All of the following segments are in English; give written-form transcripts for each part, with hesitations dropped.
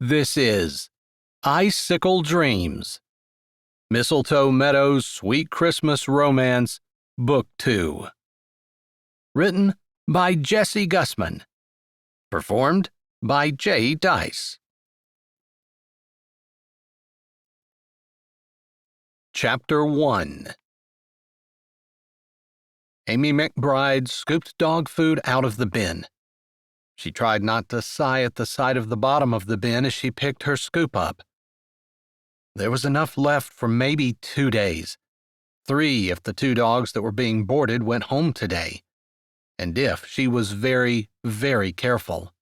This is Icicle Dreams, Mistletoe Meadows' Sweet Christmas Romance, Book 2. Written by Jessie Gussman. Performed by Jay Dyess. Chapter 1. Amy McBride scooped dog food out of the bin. She tried not to sigh at the sight of the bottom of the bin as she picked her scoop up. There was enough left for maybe 2 days. 3 if the 2 dogs that were being boarded went home today. And if she was very, very careful.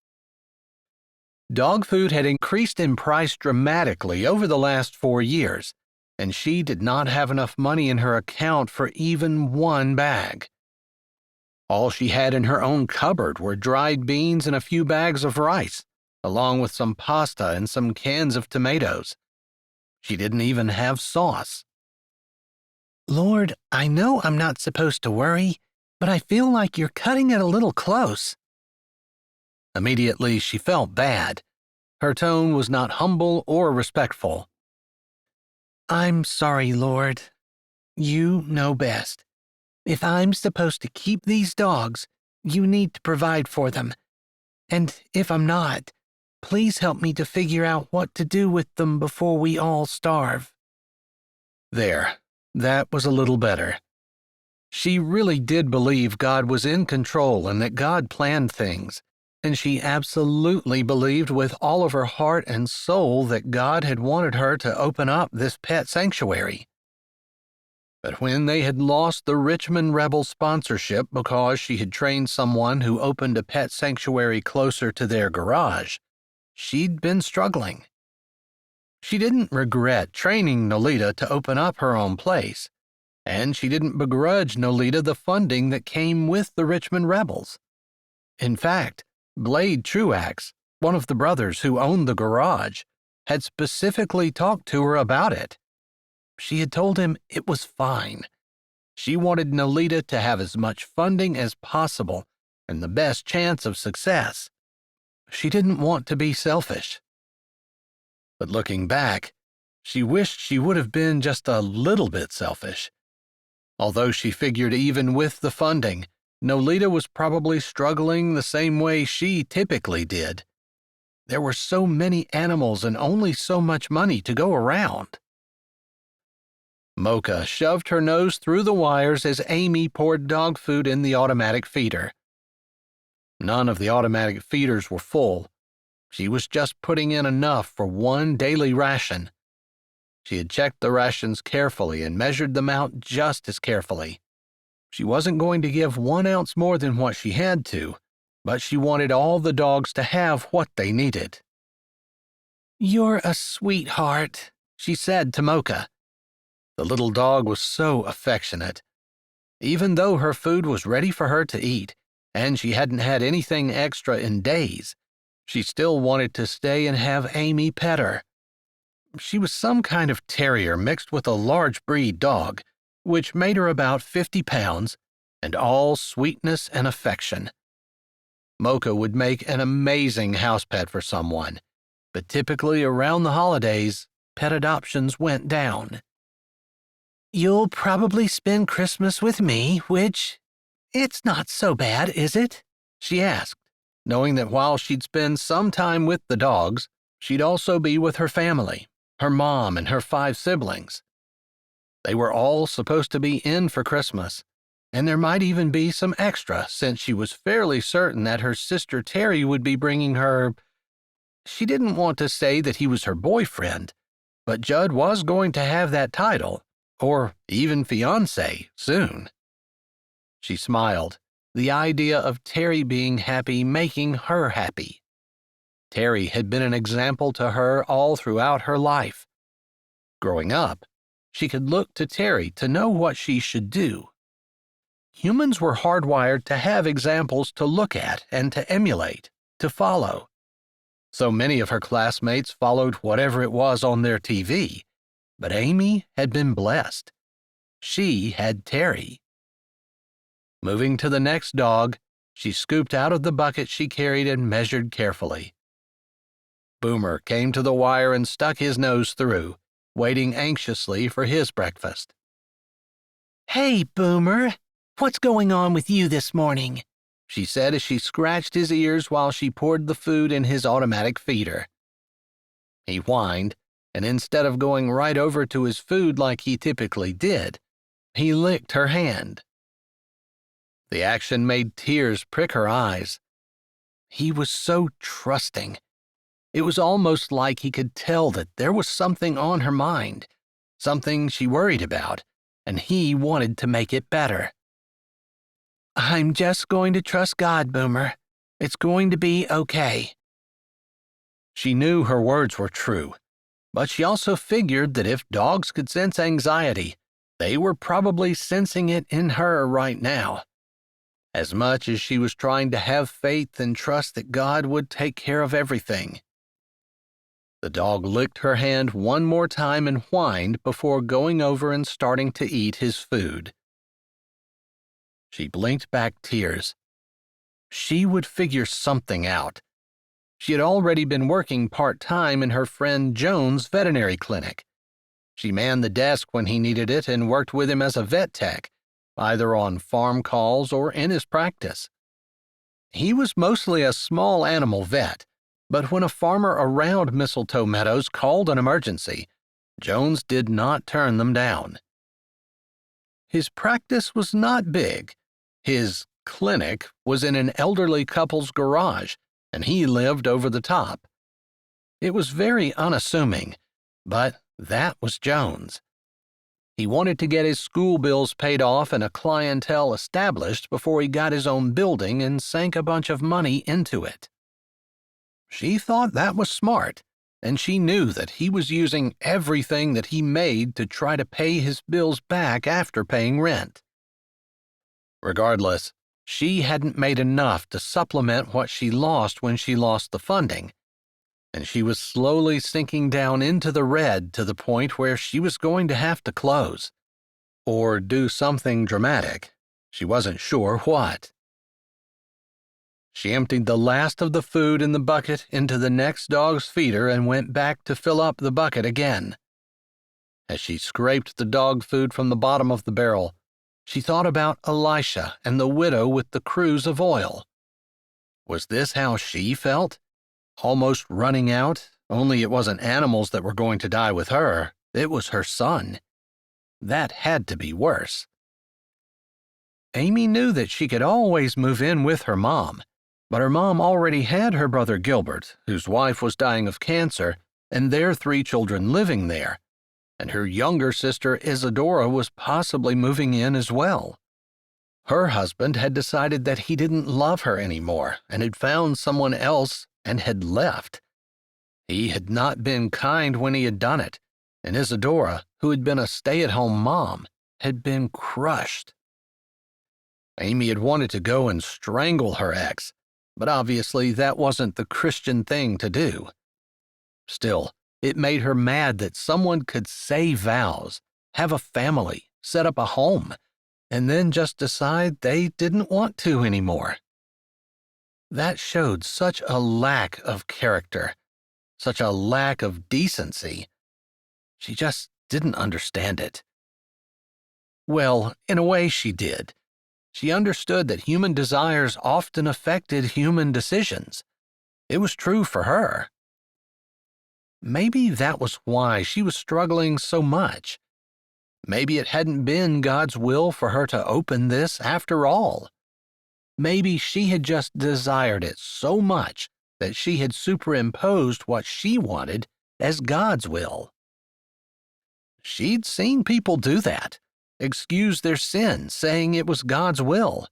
Dog food had increased in price dramatically over the last 4 years, and she did not have enough money in her account for even 1 bag. All she had in her own cupboard were dried beans and a few bags of rice, along with some pasta and some cans of tomatoes. She didn't even have sauce. Lord, I know I'm not supposed to worry, but I feel like you're cutting it a little close. Immediately, she felt bad. Her tone was not humble or respectful. I'm sorry, Lord. You know best. If I'm supposed to keep these dogs, you need to provide for them. And if I'm not, please help me to figure out what to do with them before we all starve. There, that was a little better. She really did believe God was in control and that God planned things, and she absolutely believed with all of her heart and soul that God had wanted her to open up this pet sanctuary. But when they had lost the Richmond Rebel sponsorship because she had trained someone who opened a pet sanctuary closer to their garage, she'd been struggling. She didn't regret training Nolita to open up her own place, and she didn't begrudge Nolita the funding that came with the Richmond Rebels. In fact, Blade Truax, one of the brothers who owned the garage, had specifically talked to her about it. She had told him it was fine. She wanted Nolita to have as much funding as possible and the best chance of success. She didn't want to be selfish. But looking back, she wished she would have been just a little bit selfish. Although she figured even with the funding, Nolita was probably struggling the same way she typically did. There were so many animals and only so much money to go around. Mocha shoved her nose through the wires as Amy poured dog food in the automatic feeder. None of the automatic feeders were full. She was just putting in enough for 1 daily ration. She had checked the rations carefully and measured them out just as carefully. She wasn't going to give 1 ounce more than what she had to, but she wanted all the dogs to have what they needed. You're a sweetheart, she said to Mocha. The little dog was so affectionate. Even though her food was ready for her to eat, and she hadn't had anything extra in days, she still wanted to stay and have Amy pet her. She was some kind of terrier mixed with a large breed dog, which made her about 50 pounds, and all sweetness and affection. Mocha would make an amazing house pet for someone, but typically around the holidays, pet adoptions went down. You'll probably spend Christmas with me, which, it's not so bad, is it? She asked, knowing that while she'd spend some time with the dogs, she'd also be with her family, her mom and her 5 siblings. They were all supposed to be in for Christmas, and there might even be some extra since she was fairly certain that her sister Terry would be bringing her. She didn't want to say that he was her boyfriend, but Judd was going to have that title, or even fiancé, soon. She smiled, the idea of Terry being happy making her happy. Terry had been an example to her all throughout her life. Growing up, she could look to Terry to know what she should do. Humans were hardwired to have examples to look at and to emulate, to follow. So many of her classmates followed whatever it was on their TV, but Amy had been blessed. She had Terry. Moving to the next dog, she scooped out of the bucket she carried and measured carefully. Boomer came to the wire and stuck his nose through, waiting anxiously for his breakfast. "Hey, Boomer, what's going on with you this morning?" she said as she scratched his ears while she poured the food in his automatic feeder. He whined, and instead of going right over to his food like he typically did, he licked her hand. The action made tears prick her eyes. He was so trusting. It was almost like he could tell that there was something on her mind, something she worried about, and he wanted to make it better. "I'm just going to trust God, Boomer. It's going to be okay." She knew her words were true, but she also figured that if dogs could sense anxiety, they were probably sensing it in her right now. As much as she was trying to have faith and trust that God would take care of everything. The dog licked her hand one more time and whined before going over and starting to eat his food. She blinked back tears. She would figure something out. She had already been working part-time in her friend Joan's veterinary clinic. She manned the desk when he needed it and worked with him as a vet tech, either on farm calls or in his practice. He was mostly a small animal vet, but when a farmer around Mistletoe Meadows called an emergency, Jones did not turn them down. His practice was not big. His clinic was in an elderly couple's garage, and he lived over the top. It was very unassuming, but that was Jones. He wanted to get his school bills paid off and a clientele established before he got his own building and sank a bunch of money into it. She thought that was smart, and she knew that he was using everything that he made to try to pay his bills back after paying rent. Regardless, she hadn't made enough to supplement what she lost when she lost the funding, and she was slowly sinking down into the red to the point where she was going to have to close. Or do something dramatic. She wasn't sure what. She emptied the last of the food in the bucket into the next dog's feeder and went back to fill up the bucket again. As she scraped the dog food from the bottom of the barrel, she thought about Elisha and the widow with the cruse of oil. Was this how she felt? Almost running out, only it wasn't animals that were going to die with her, it was her son. That had to be worse. Amy knew that she could always move in with her mom, but her mom already had her brother Gilbert, whose wife was dying of cancer, and their 3 children living there, and her younger sister Isadora was possibly moving in as well. Her husband had decided that he didn't love her anymore and had found someone else and had left. He had not been kind when he had done it, and Isadora, who had been a stay-at-home mom, had been crushed. Amy had wanted to go and strangle her ex, but obviously that wasn't the Christian thing to do. Still, it made her mad that someone could say vows, have a family, set up a home, and then just decide they didn't want to anymore. That showed such a lack of character, such a lack of decency. She just didn't understand it. Well, in a way she did. She understood that human desires often affected human decisions. It was true for her. Maybe that was why she was struggling so much. Maybe it hadn't been God's will for her to open this after all. Maybe she had just desired it so much that she had superimposed what she wanted as God's will. She'd seen people do that, excuse their sin, saying it was God's will.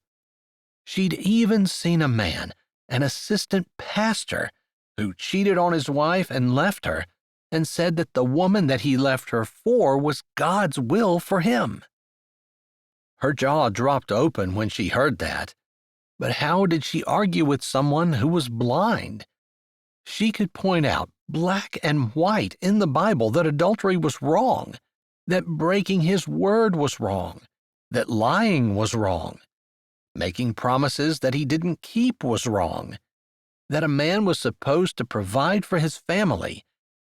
She'd even seen a man, an assistant pastor, who cheated on his wife and left her, and said that the woman that he left her for was God's will for him. Her jaw dropped open when she heard that. But how did she argue with someone who was blind? She could point out black and white in the Bible that adultery was wrong, that breaking his word was wrong, that lying was wrong, making promises that he didn't keep was wrong. that a man was supposed to provide for his family,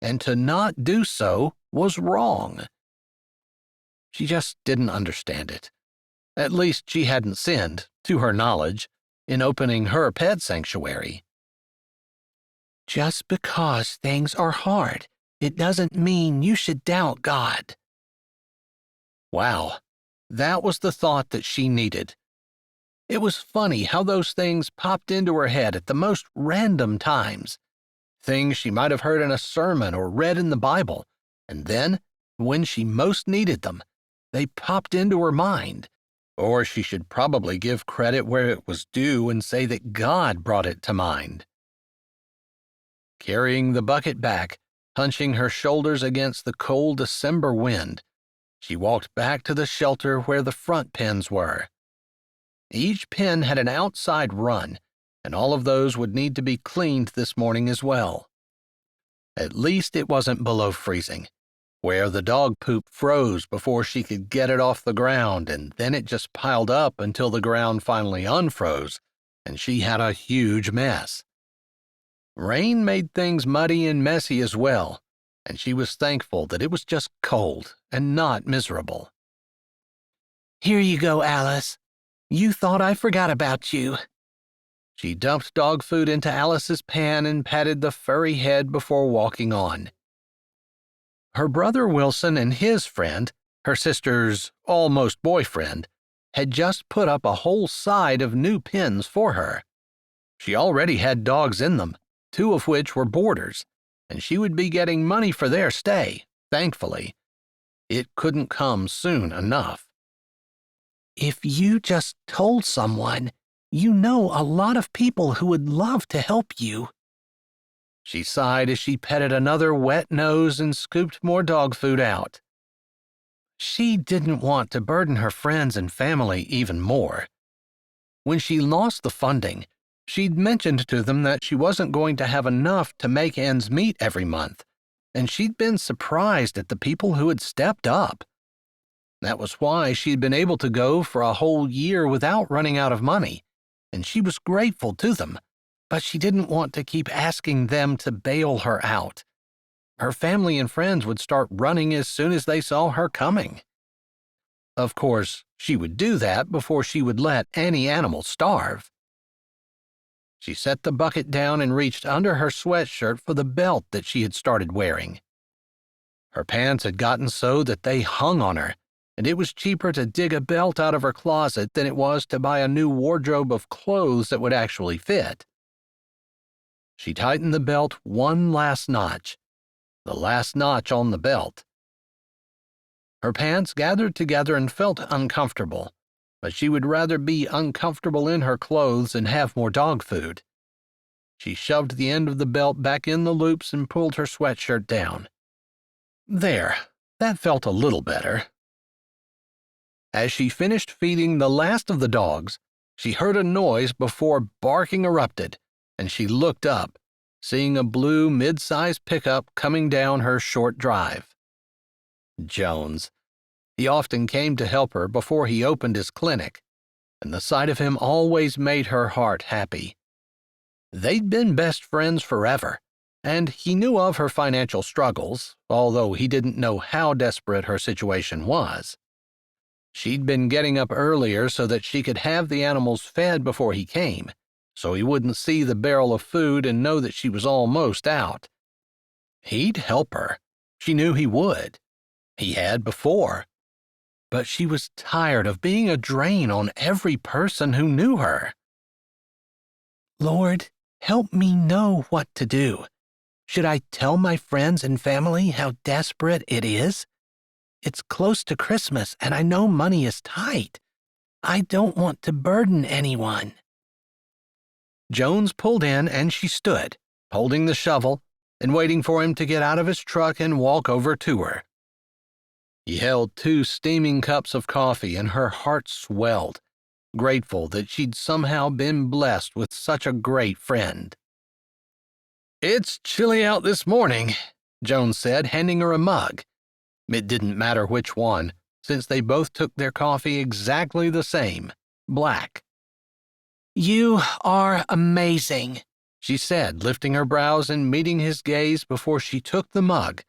and to not do so was wrong. She just didn't understand it. At least she hadn't sinned, to her knowledge, in opening her pet sanctuary. Just because things are hard, it doesn't mean you should doubt God. Wow, that was the thought that she needed. It was funny how those things popped into her head at the most random times. Things she might have heard in a sermon or read in the Bible, and then, when she most needed them, they popped into her mind. Or she should probably give credit where it was due and say that God brought it to mind. Carrying the bucket back, hunching her shoulders against the cold December wind, she walked back to the shelter where the front pens were. Each pen had an outside run, and all of those would need to be cleaned this morning as well. At least it wasn't below freezing, where the dog poop froze before she could get it off the ground, and then it just piled up until the ground finally unfroze, and she had a huge mess. Rain made things muddy and messy as well, and she was thankful that it was just cold and not miserable. Here you go, Alice. You thought I forgot about you. She dumped dog food into Alice's pan and patted the furry head before walking on. Her brother Wilson and his friend, her sister's almost boyfriend, had just put up a whole side of new pens for her. She already had dogs in them, 2 of which were boarders, and she would be getting money for their stay, thankfully. It couldn't come soon enough. If you just told someone, you know a lot of people who would love to help you. She sighed as she petted another wet nose and scooped more dog food out. She didn't want to burden her friends and family even more. When she lost the funding, she'd mentioned to them that she wasn't going to have enough to make ends meet every month, and she'd been surprised at the people who had stepped up. That was why she'd been able to go for a whole year without running out of money, and she was grateful to them, but she didn't want to keep asking them to bail her out. Her family and friends would start running as soon as they saw her coming. Of course, she would do that before she would let any animal starve. She set the bucket down and reached under her sweatshirt for the belt that she had started wearing. Her pants had gotten so that they hung on her, and it was cheaper to dig a belt out of her closet than it was to buy a new wardrobe of clothes that would actually fit. She tightened the belt one last notch, the last notch on the belt. Her pants gathered together and felt uncomfortable, but she would rather be uncomfortable in her clothes and have more dog food. She shoved the end of the belt back in the loops and pulled her sweatshirt down. There, that felt a little better. As she finished feeding the last of the dogs, she heard a noise before barking erupted, and she looked up, seeing a blue mid-sized pickup coming down her short drive. Jones. He often came to help her before he opened his clinic, and the sight of him always made her heart happy. They'd been best friends forever, and he knew of her financial struggles, although he didn't know how desperate her situation was. She'd been getting up earlier so that she could have the animals fed before he came, so he wouldn't see the barrel of food and know that she was almost out. He'd help her. She knew he would. He had before. But she was tired of being a drain on every person who knew her. Lord, help me know what to do. Should I tell my friends and family how desperate it is? It's close to Christmas, and I know money is tight. I don't want to burden anyone. Jones pulled in, and she stood, holding the shovel and waiting for him to get out of his truck and walk over to her. He held 2 steaming cups of coffee, and her heart swelled, grateful that she'd somehow been blessed with such a great friend. "It's chilly out this morning," Jones said, handing her a mug. It didn't matter which one, since they both took their coffee exactly the same, black. You are amazing, she said, lifting her brows and meeting his gaze before she took the mug,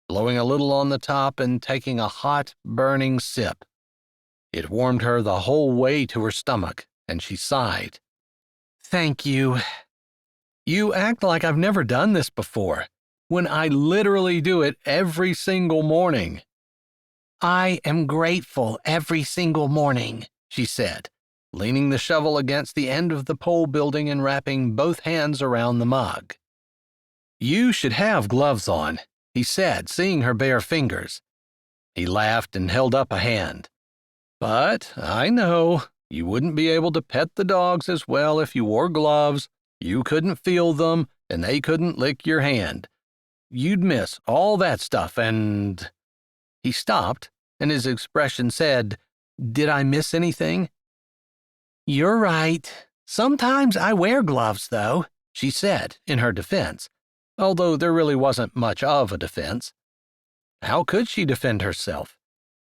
blowing a little on the top and taking a hot, burning sip. It warmed her the whole way to her stomach, and she sighed. Thank you. You act like I've never done this before, when I literally do it every single morning. I am grateful every single morning, she said, leaning the shovel against the end of the pole building and wrapping both hands around the mug. You should have gloves on, he said, seeing her bare fingers. He laughed and held up a hand. But I know you wouldn't be able to pet the dogs as well if you wore gloves. You couldn't feel them, and they couldn't lick your hand. You'd miss all that stuff, and... He stopped, and his expression said, "Did I miss anything?" You're right. Sometimes I wear gloves, though, she said, in her defense, although there really wasn't much of a defense. How could she defend herself?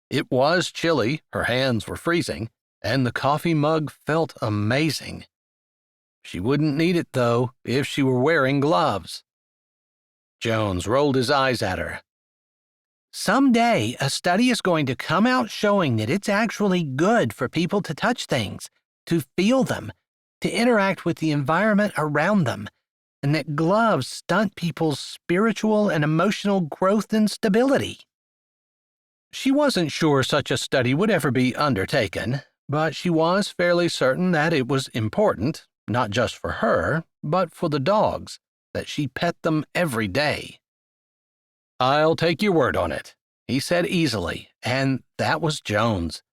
It was chilly, her hands were freezing, and the coffee mug felt amazing. She wouldn't need it, though, if she were wearing gloves. Jones rolled his eyes at her. Someday, a study is going to come out showing that it's actually good for people to touch things, to feel them, to interact with the environment around them, and that gloves stunt people's spiritual and emotional growth and stability. She wasn't sure such a study would ever be undertaken, but she was fairly certain that it was important, not just for her, but for the dogs, that she pet them every day. I'll take your word on it, he said easily, and that was Jones.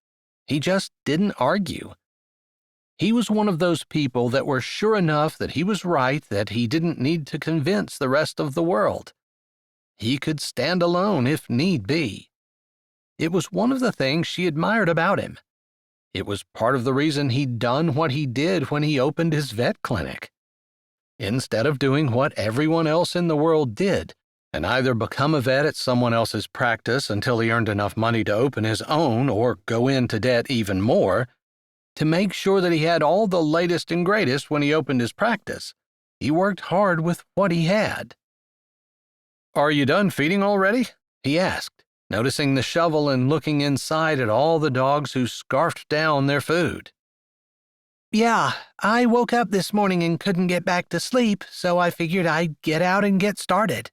He just didn't argue. He was one of those people that were sure enough that he was right that he didn't need to convince the rest of the world. He could stand alone if need be. It was one of the things she admired about him. It was part of the reason he'd done what he did when he opened his vet clinic. Instead of doing what everyone else in the world did, and either become a vet at someone else's practice until he earned enough money to open his own or go into debt even more, to make sure that he had all the latest and greatest when he opened his practice, he worked hard with what he had. "Are you done feeding already?" he asked, noticing the shovel and looking inside at all the dogs who scarfed down their food. Yeah, I woke up this morning and couldn't get back to sleep, so I figured I'd get out and get started.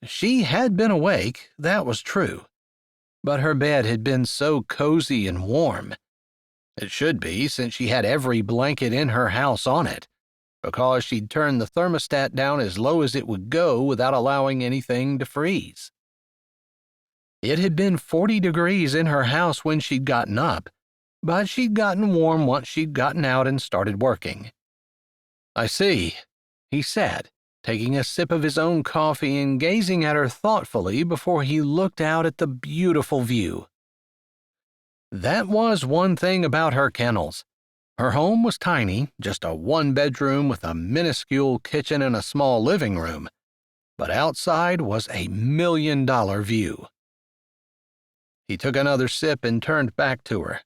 She had been awake, that was true, but her bed had been so cozy and warm. It should be, since she had every blanket in her house on it, because she'd turned the thermostat down as low as it would go without allowing anything to freeze. It had been 40 degrees in her house when she'd gotten up, but she'd gotten warm once she'd gotten out and started working. "I see," he said, taking a sip of his own coffee and gazing at her thoughtfully before he looked out at the beautiful view. That was one thing about her kennels. Her home was tiny, just a one-bedroom with a minuscule kitchen and a small living room, but outside was a $1,000,000 view. He took another sip and turned back to her.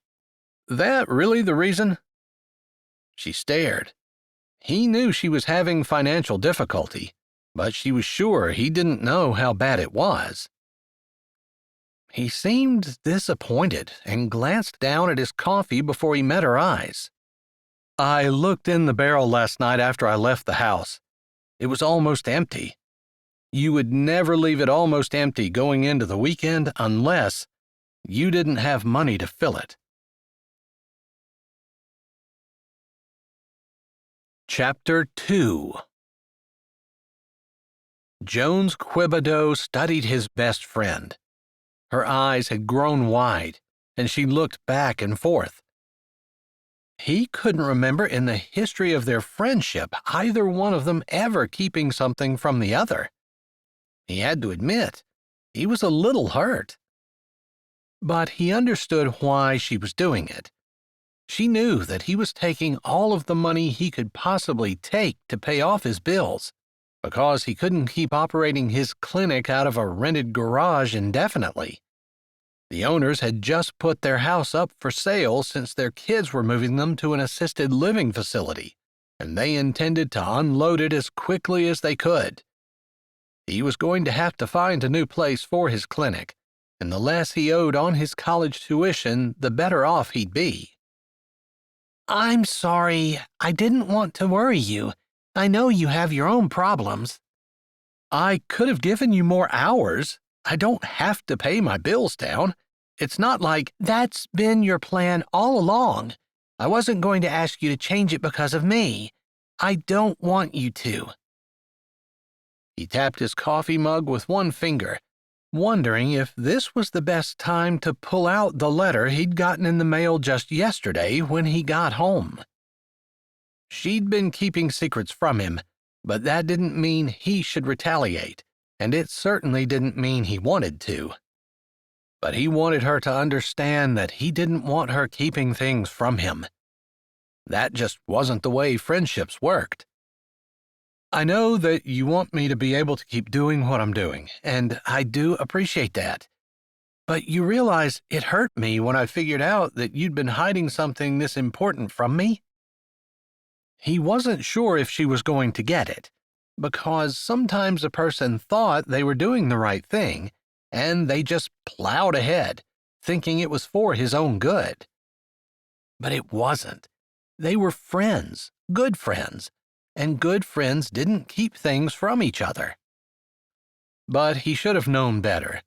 "That really the reason?" She stared. He knew she was having financial difficulty, but she was sure he didn't know how bad it was. He seemed disappointed and glanced down at his coffee before he met her eyes. "I looked in the barrel last night after I left the house. It was almost empty. You would never leave it almost empty going into the weekend unless you didn't have money to fill it." Chapter 2. Jones Quibidoux studied his best friend. Her eyes had grown wide, and she looked back and forth. He couldn't remember in the history of their friendship either one of them ever keeping something from the other. He had to admit, he was a little hurt. But he understood why she was doing it. She knew that he was taking all of the money he could possibly take to pay off his bills, because he couldn't keep operating his clinic out of a rented garage indefinitely. The owners had just put their house up for sale since their kids were moving them to an assisted living facility, and they intended to unload it as quickly as they could. He was going to have to find a new place for his clinic, and the less he owed on his college tuition, the better off he'd be. I'm sorry. I didn't want to worry you. I know you have your own problems. I could have given you more hours. I don't have to pay my bills down. It's not like— That's been your plan all along. I wasn't going to ask you to change it because of me. I don't want you to. He tapped his coffee mug with one finger, wondering if this was the best time to pull out the letter he'd gotten in the mail just yesterday when he got home. She'd been keeping secrets from him, but that didn't mean he should retaliate, and it certainly didn't mean he wanted to. But he wanted her to understand that he didn't want her keeping things from him. That just wasn't the way friendships worked. I know that you want me to be able to keep doing what I'm doing, and I do appreciate that. But you realize it hurt me when I figured out that you'd been hiding something this important from me? He wasn't sure if she was going to get it, because sometimes a person thought they were doing the right thing, and they just plowed ahead, thinking it was for his own good. But it wasn't. They were friends, good friends, and good friends didn't keep things from each other. But he should have known better.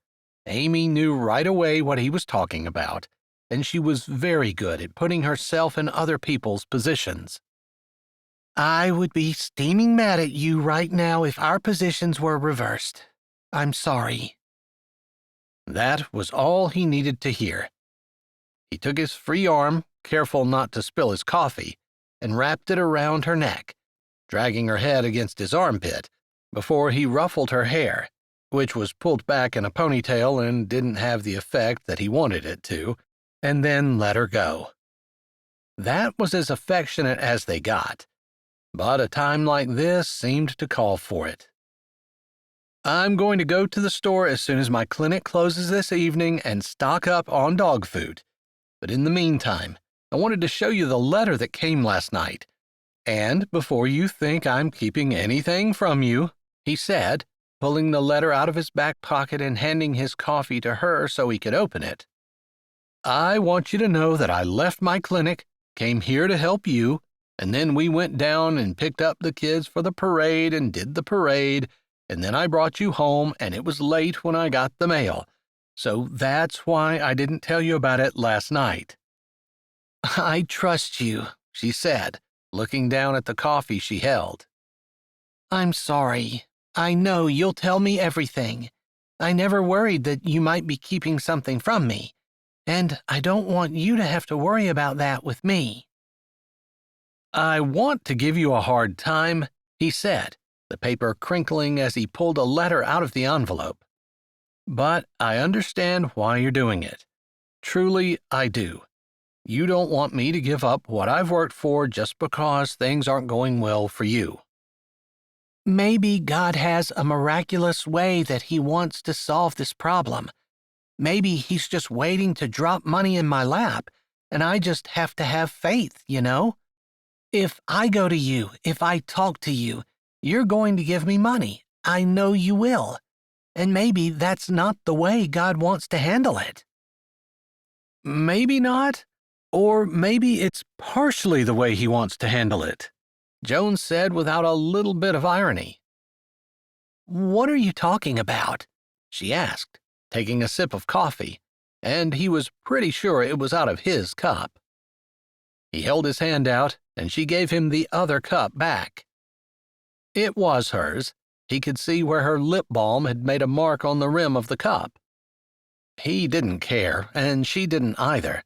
Amy knew right away what he was talking about, and she was very good at putting herself in other people's positions. I would be steaming mad at you right now if our positions were reversed. I'm sorry. That was all he needed to hear. He took his free arm, careful not to spill his coffee, and wrapped it around her neck, dragging her head against his armpit, before he ruffled her hair, which was pulled back in a ponytail and didn't have the effect that he wanted it to, and then let her go. That was as affectionate as they got, but a time like this seemed to call for it. I'm going to go to the store as soon as my clinic closes this evening and stock up on dog food. But in the meantime, I wanted to show you the letter that came last night. And before you think I'm keeping anything from you, he said, pulling the letter out of his back pocket and handing his coffee to her so he could open it, I want you to know that I left my clinic, came here to help you, and then we went down and picked up the kids for the parade and did the parade, and then I brought you home and it was late when I got the mail. So that's why I didn't tell you about it last night. I trust you, she said, looking down at the coffee she held. I'm sorry. I know you'll tell me everything. I never worried that you might be keeping something from me, and I don't want you to have to worry about that with me. I want to give you a hard time, he said, the paper crinkling as he pulled a letter out of the envelope. But I understand why you're doing it. Truly, I do. You don't want me to give up what I've worked for just because things aren't going well for you. Maybe God has a miraculous way that he wants to solve this problem. Maybe he's just waiting to drop money in my lap, and I just have to have faith, you know? If I go to you, if I talk to you, you're going to give me money. I know you will. And maybe that's not the way God wants to handle it. Maybe not. Or maybe it's partially the way he wants to handle it, Jones said without a little bit of irony. What are you talking about? She asked, taking a sip of coffee, and he was pretty sure it was out of his cup. He held his hand out, and she gave him the other cup back. It was hers. He could see where her lip balm had made a mark on the rim of the cup. He didn't care, and she didn't either.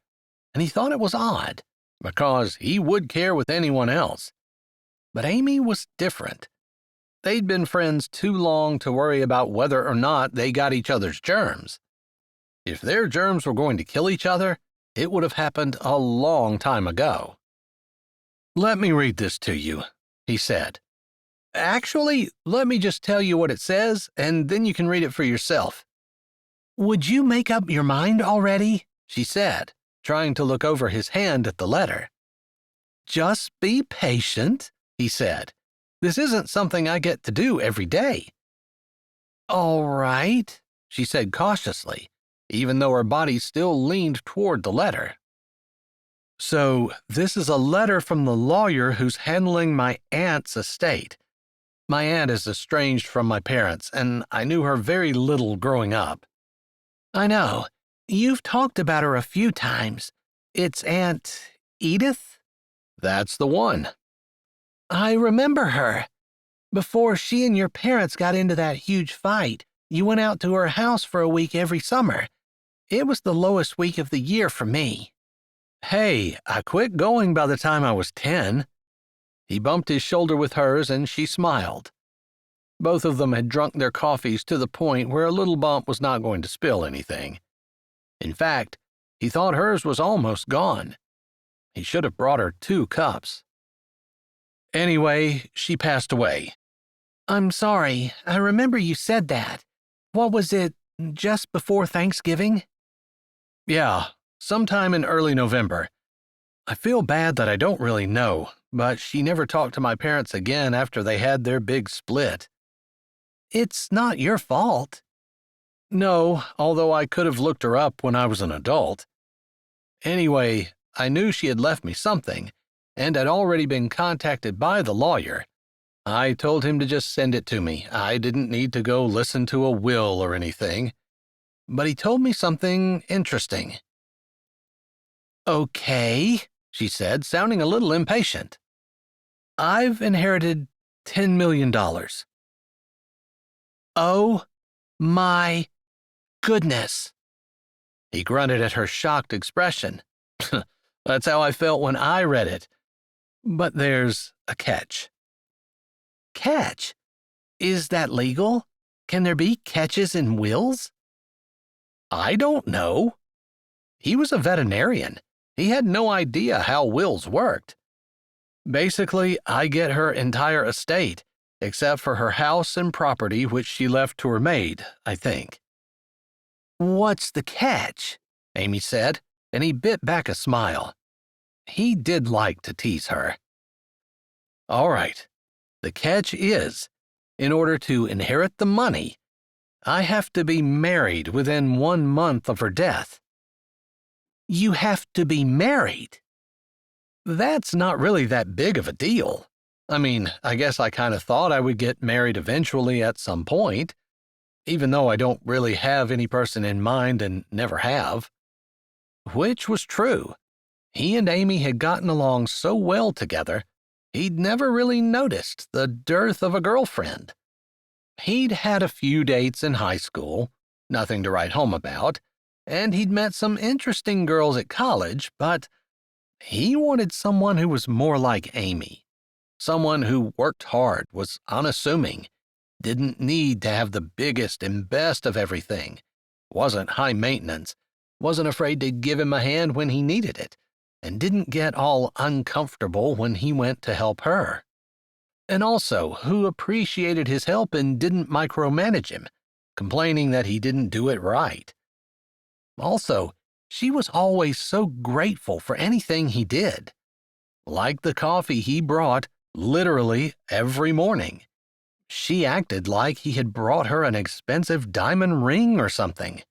And he thought it was odd, because he would care with anyone else. But Amy was different. They'd been friends too long to worry about whether or not they got each other's germs. If their germs were going to kill each other, it would have happened a long time ago. Let me read this to you, he said. Actually, let me just tell you what it says, and then you can read it for yourself. Would you make up your mind already? She said, trying to look over his hand at the letter. Just be patient, he said. "This isn't something I get to do every day." "All right," she said cautiously, even though her body still leaned toward the letter. "So, this is a letter from the lawyer who's handling my aunt's estate. My aunt is estranged from my parents, and I knew her very little growing up." "I know. You've talked about her a few times. It's Aunt Edith?" "That's the one." "I remember her. Before she and your parents got into that huge fight, you went out to her house for a week every summer. It was the lowest week of the year for me." "Hey, I quit going by the time I was 10. He bumped his shoulder with hers, and she smiled. Both of them had drunk their coffees to the point where a little bump was not going to spill anything. In fact, he thought hers was almost gone. He should have brought her 2 cups. Anyway, she passed away. "I'm sorry. I remember you said that. What was it, just before Thanksgiving?" Yeah, sometime in early November. I feel bad that I don't really know, but she never talked to my parents again after they had their big split. "It's not your fault." No, although I could have looked her up when I was an adult. Anyway, I knew she had left me something, and had already been contacted by the lawyer. I told him to just send it to me. I didn't need to go listen to a will or anything. But he told me something interesting. "Okay," she said, sounding a little impatient. "I've inherited $10 million. "Oh my goodness." He grunted at her shocked expression. That's how I felt when I read it. But there's a catch. "Catch? Is that legal? Can there be catches in wills?" I don't know. He was a veterinarian. He had no idea how wills worked. Basically, I get her entire estate, except for her house and property, which she left to her maid, I think. "What's the catch?" Amy said, and he bit back a smile. He did like to tease her. All right, the catch is, in order to inherit the money, I have to be married within 1 month of her death. "You have to be married?" That's not really that big of a deal. I mean, I guess I kind of thought I would get married eventually at some point, even though I don't really have any person in mind and never have. Which was true. He and Amy had gotten along so well together, he'd never really noticed the dearth of a girlfriend. He'd had a few dates in high school, nothing to write home about, and he'd met some interesting girls at college, but he wanted someone who was more like Amy. Someone who worked hard, was unassuming, didn't need to have the biggest and best of everything, wasn't high maintenance, wasn't afraid to give him a hand when he needed it, and didn't get all uncomfortable when he went to help her. And also, who appreciated his help and didn't micromanage him, complaining that he didn't do it right. Also, she was always so grateful for anything he did. Like the coffee he brought, literally every morning. She acted like he had brought her an expensive diamond ring or something.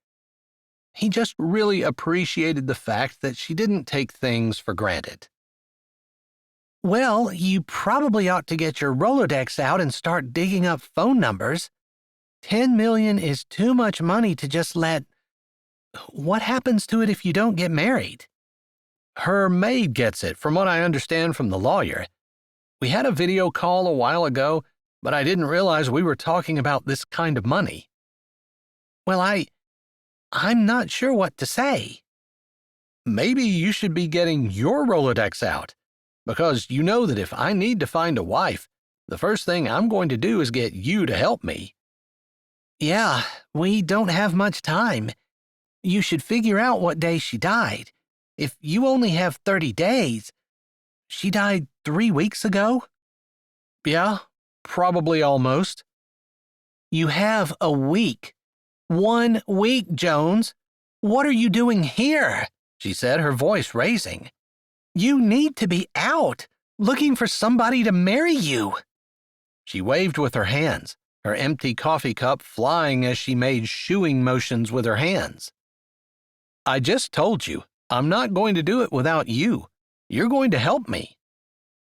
He just really appreciated the fact that she didn't take things for granted. "Well, you probably ought to get your Rolodex out and start digging up phone numbers. 10 million is too much money to just let... What happens to it if you don't get married?" Her maid gets it, from what I understand from the lawyer. We had a video call a while ago, but I didn't realize we were talking about this kind of money. "Well, I'm not sure what to say." Maybe you should be getting your Rolodex out, because you know that if I need to find a wife, the first thing I'm going to do is get you to help me. "Yeah, we don't have much time. You should figure out what day she died. If you only have 30 days... She died 3 weeks ago?" Yeah, probably almost. "You have a week. 1 week, Jones. What are you doing here?" she said, her voice raising. "You need to be out. looking for somebody to marry you." She waved with her hands, her empty coffee cup flying as she made shooing motions with her hands. "I just told you, I'm not going to do it without you. You're going to help me."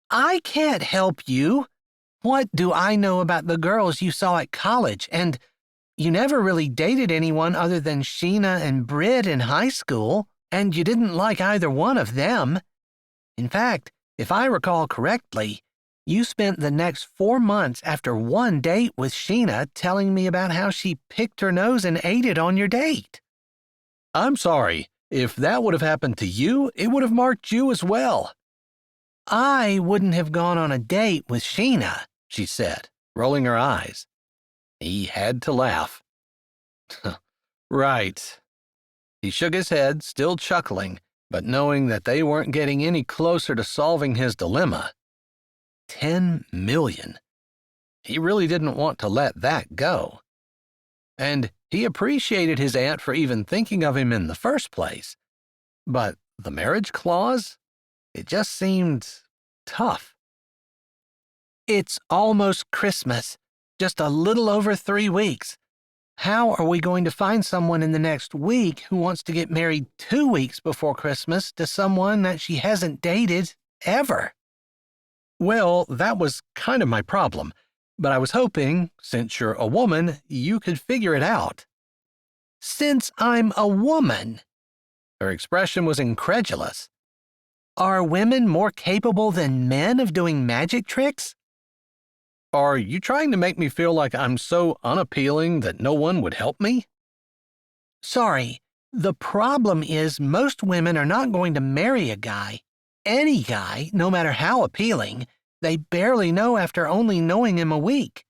"I can't help you. What do I know about the girls you saw at college? And you never really dated anyone other than Sheena and Britt in high school, and you didn't like either one of them. In fact, if I recall correctly, you spent the next 4 months after one date with Sheena telling me about how she picked her nose and ate it on your date." "I'm sorry. If that would have happened to you, it would have marked you as well." "I wouldn't have gone on a date with Sheena," she said, rolling her eyes. He had to laugh. Right. He shook his head, still chuckling, but knowing that they weren't getting any closer to solving his dilemma. 10 million. He really didn't want to let that go. And he appreciated his aunt for even thinking of him in the first place. But the marriage clause? It just seemed tough. "It's almost Christmas, just a little over 3 weeks. How are we going to find someone in the next week who wants to get married 2 weeks before Christmas to someone that she hasn't dated ever?" Well, that was kind of my problem, but I was hoping, since you're a woman, you could figure it out. "Since I'm a woman?" Her expression was incredulous. "Are women more capable than men of doing magic tricks?" Are you trying to make me feel like I'm so unappealing that no one would help me? "Sorry, the problem is most women are not going to marry a guy, any guy, no matter how appealing, they barely know after only knowing him a week.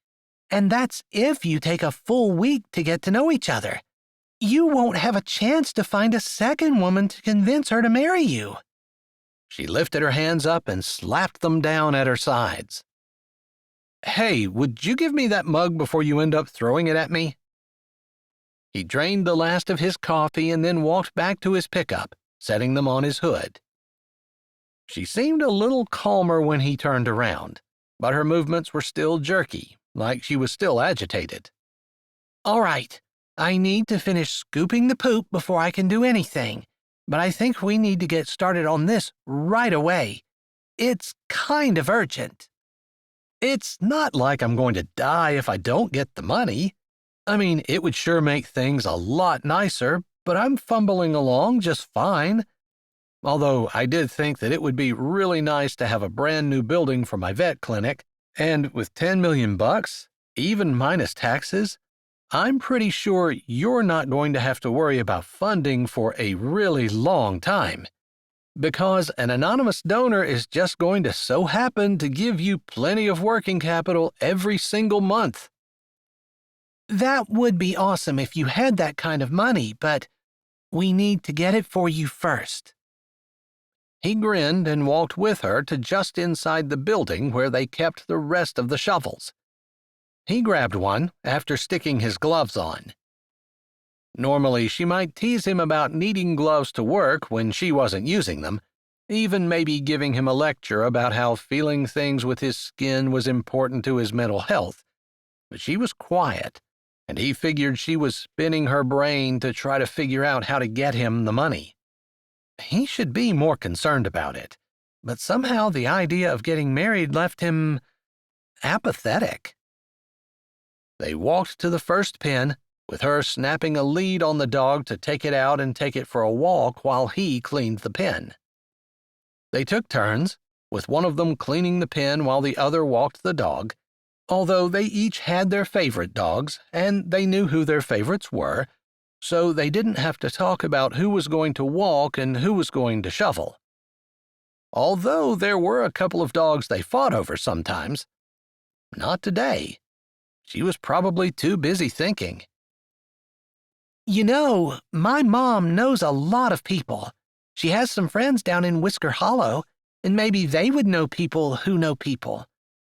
And that's if you take a full week to get to know each other. You won't have a chance to find a second woman to convince her to marry you." She lifted her hands up and slapped them down at her sides. "Hey, would you give me that mug before you end up throwing it at me?" He drained the last of his coffee and then walked back to his pickup, setting them on his hood. She seemed a little calmer when he turned around, but her movements were still jerky, like she was still agitated. "All right, I need to finish scooping the poop before I can do anything, but I think we need to get started on this right away. It's kind of urgent." It's not like I'm going to die if I don't get the money. I mean, it would sure make things a lot nicer, but I'm fumbling along just fine. Although I did think that it would be really nice to have a brand new building for my vet clinic, and with 10 million bucks, even minus taxes, I'm pretty sure you're not going to have to worry about funding for a really long time. Because an anonymous donor is just going to so happen to give you plenty of working capital every single month. "That would be awesome if you had that kind of money, but we need to get it for you first." He grinned and walked with her to just inside the building where they kept the rest of the shovels. He grabbed one after sticking his gloves on. Normally, she might tease him about needing gloves to work when she wasn't using them, even maybe giving him a lecture about how feeling things with his skin was important to his mental health. But she was quiet, and he figured she was spinning her brain to try to figure out how to get him the money. He should be more concerned about it, but somehow the idea of getting married left him apathetic. They walked to the first pen, with her snapping a lead on the dog to take it out and take it for a walk while he cleaned the pen. They took turns, with one of them cleaning the pen while the other walked the dog, although they each had their favorite dogs, and they knew who their favorites were, so they didn't have to talk about who was going to walk and who was going to shovel. Although there were a couple of dogs they fought over sometimes. Not today. She was probably too busy thinking. "You know, my mom knows a lot of people. She has some friends down in Whisker Hollow, and maybe they would know people who know people.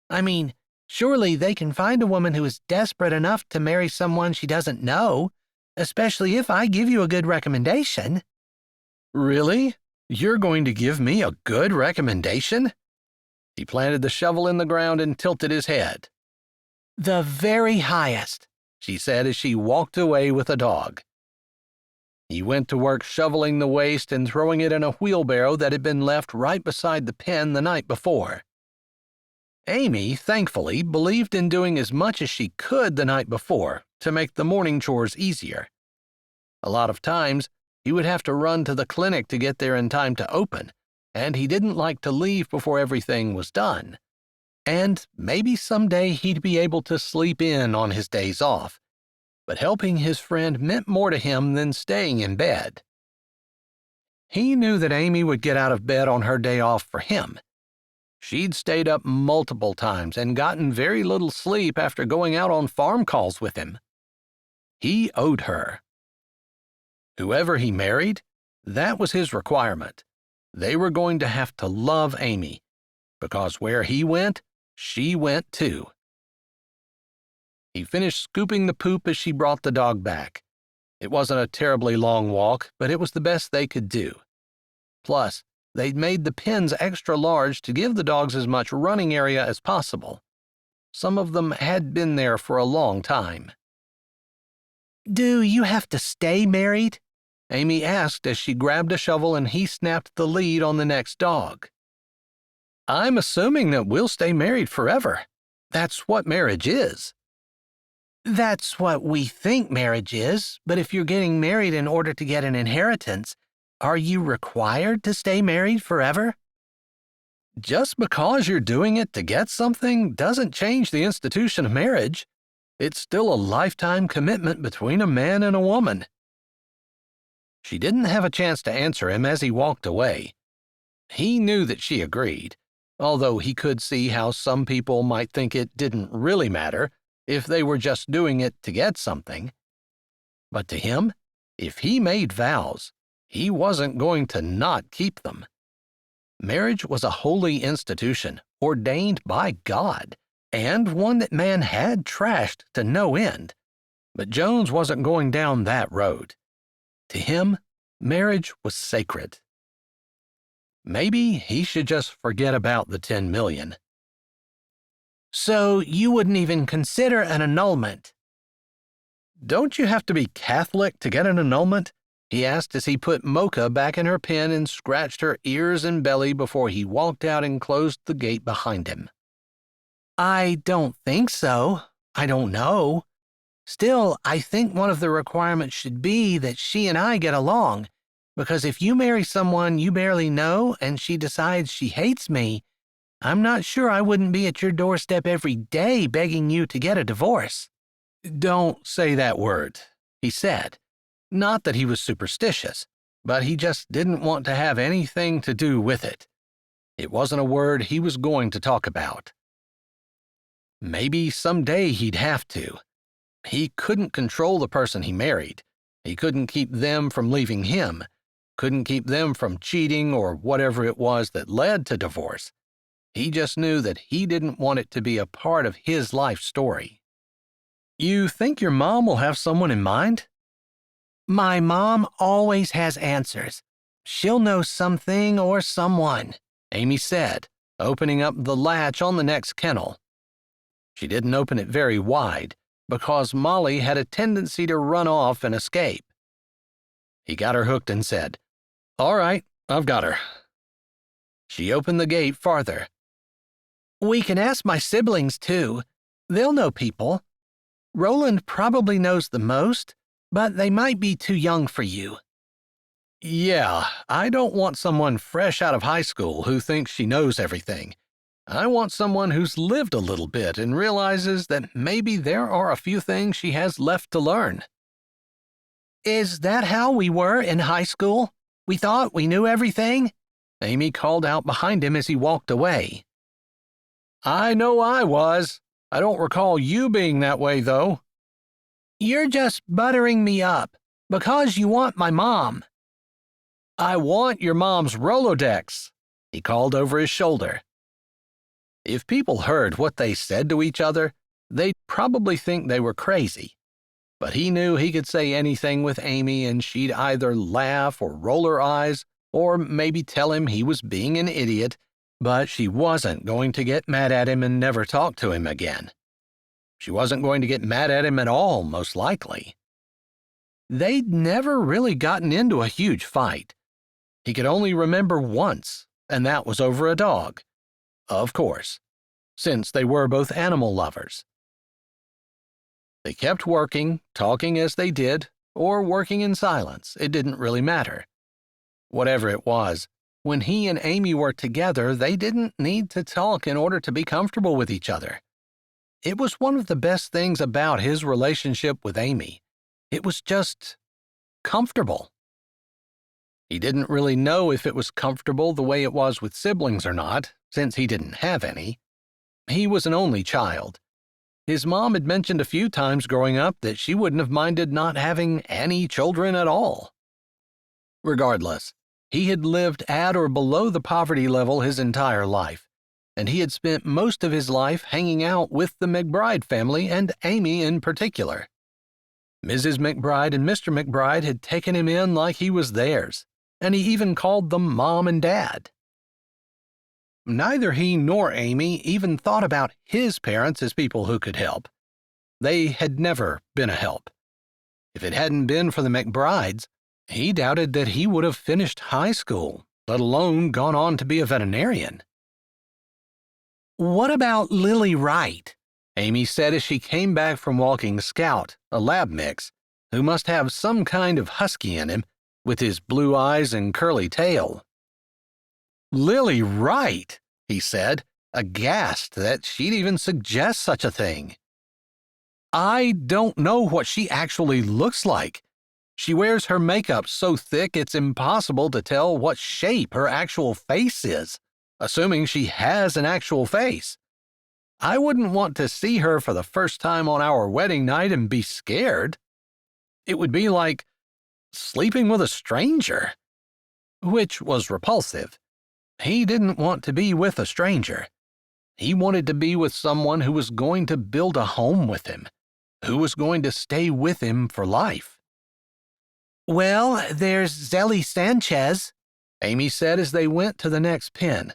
I mean, surely they can find a woman who is desperate enough to marry someone she doesn't know, especially if I give you a good recommendation." "Really? You're going to give me a good recommendation?" He planted the shovel in the ground and tilted his head. "The very highest," she said as she walked away with the dog. He went to work shoveling the waste and throwing it in a wheelbarrow that had been left right beside the pen the night before. Amy, thankfully, believed in doing as much as she could the night before to make the morning chores easier. A lot of times, he would have to run to the clinic to get there in time to open, and he didn't like to leave before everything was done. And maybe someday he'd be able to sleep in on his days off. But helping his friend meant more to him than staying in bed. He knew that Amy would get out of bed on her day off for him. She'd stayed up multiple times and gotten very little sleep after going out on farm calls with him. He owed her. Whoever he married, that was his requirement. They were going to have to love Amy, because where he went, she went too. He finished scooping the poop as she brought the dog back. It wasn't a terribly long walk, but it was the best they could do. Plus, they'd made the pens extra large to give the dogs as much running area as possible. Some of them had been there for a long time. "Do you have to stay married?" Amy asked as she grabbed a shovel and he snapped the lead on the next dog. "I'm assuming that we'll stay married forever. That's what marriage is." "That's what we think marriage is, but if you're getting married in order to get an inheritance, are you required to stay married forever?" Just because you're doing it to get something doesn't change the institution of marriage. It's still a lifetime commitment between a man and a woman. She didn't have a chance to answer him as he walked away. He knew that she agreed, although he could see how some people might think it didn't really matter if they were just doing it to get something. But to him, if he made vows, he wasn't going to not keep them. Marriage was a holy institution ordained by God, and one that man had trashed to no end. But Jones wasn't going down that road. To him, marriage was sacred. Maybe he should just forget about the 10 million. "So you wouldn't even consider an annulment?" "Don't you have to be Catholic to get an annulment?" he asked as he put Mocha back in her pen and scratched her ears and belly before he walked out and closed the gate behind him. "I don't think so. I don't know. Still, I think one of the requirements should be that she and I get along, because if you marry someone you barely know and she decides she hates me, I'm not sure I wouldn't be at your doorstep every day begging you to get a divorce." "Don't say that word," he said. Not that he was superstitious, but he just didn't want to have anything to do with it. It wasn't a word he was going to talk about. Maybe someday he'd have to. He couldn't control the person he married. He couldn't keep them from leaving him, couldn't keep them from cheating or whatever it was that led to divorce. He just knew that he didn't want it to be a part of his life story. "You think your mom will have someone in mind?" "My mom always has answers. She'll know something or someone," Amy said, opening up the latch on the next kennel. She didn't open it very wide, because Molly had a tendency to run off and escape. He got her hooked and said, "All right, I've got her." She opened the gate farther. "We can ask my siblings, too. They'll know people. Roland probably knows the most, but they might be too young for you." "Yeah, I don't want someone fresh out of high school who thinks she knows everything. I want someone who's lived a little bit and realizes that maybe there are a few things she has left to learn." "Is that how we were in high school? We thought we knew everything?" Amy called out behind him as he walked away. "I know I was. I don't recall you being that way, though." "You're just buttering me up because you want my mom." "I want your mom's Rolodex," he called over his shoulder. If people heard what they said to each other, they'd probably think they were crazy. But he knew he could say anything with Amy and she'd either laugh or roll her eyes or maybe tell him he was being an idiot, but she wasn't going to get mad at him and never talk to him again. She wasn't going to get mad at him at all, most likely. They'd never really gotten into a huge fight. He could only remember once, and that was over a dog. Of course, since they were both animal lovers. They kept working, talking as they did, or working in silence. It didn't really matter. Whatever it was, when he and Amy were together, they didn't need to talk in order to be comfortable with each other. It was one of the best things about his relationship with Amy. It was just comfortable. He didn't really know if it was comfortable the way it was with siblings or not, since he didn't have any. He was an only child. His mom had mentioned a few times growing up that she wouldn't have minded not having any children at all. Regardless, he had lived at or below the poverty level his entire life, and he had spent most of his life hanging out with the McBride family and Amy in particular. Mrs. McBride and Mr. McBride had taken him in like he was theirs, and he even called them Mom and Dad. Neither he nor Amy even thought about his parents as people who could help. They had never been a help. If it hadn't been for the McBrides, he doubted that he would have finished high school, let alone gone on to be a veterinarian. "What about Lily Wright?" Amy said as she came back from walking Scout, a lab mix, who must have some kind of husky in him, with his blue eyes and curly tail. "Lily Wright," he said, aghast that she'd even suggest such a thing. "I don't know what she actually looks like. She wears her makeup so thick it's impossible to tell what shape her actual face is, assuming she has an actual face. I wouldn't want to see her for the first time on our wedding night and be scared. It would be like sleeping with a stranger," which was repulsive. He didn't want to be with a stranger. He wanted to be with someone who was going to build a home with him, who was going to stay with him for life. "Well, there's Zelly Sanchez," Amy said as they went to the next pen,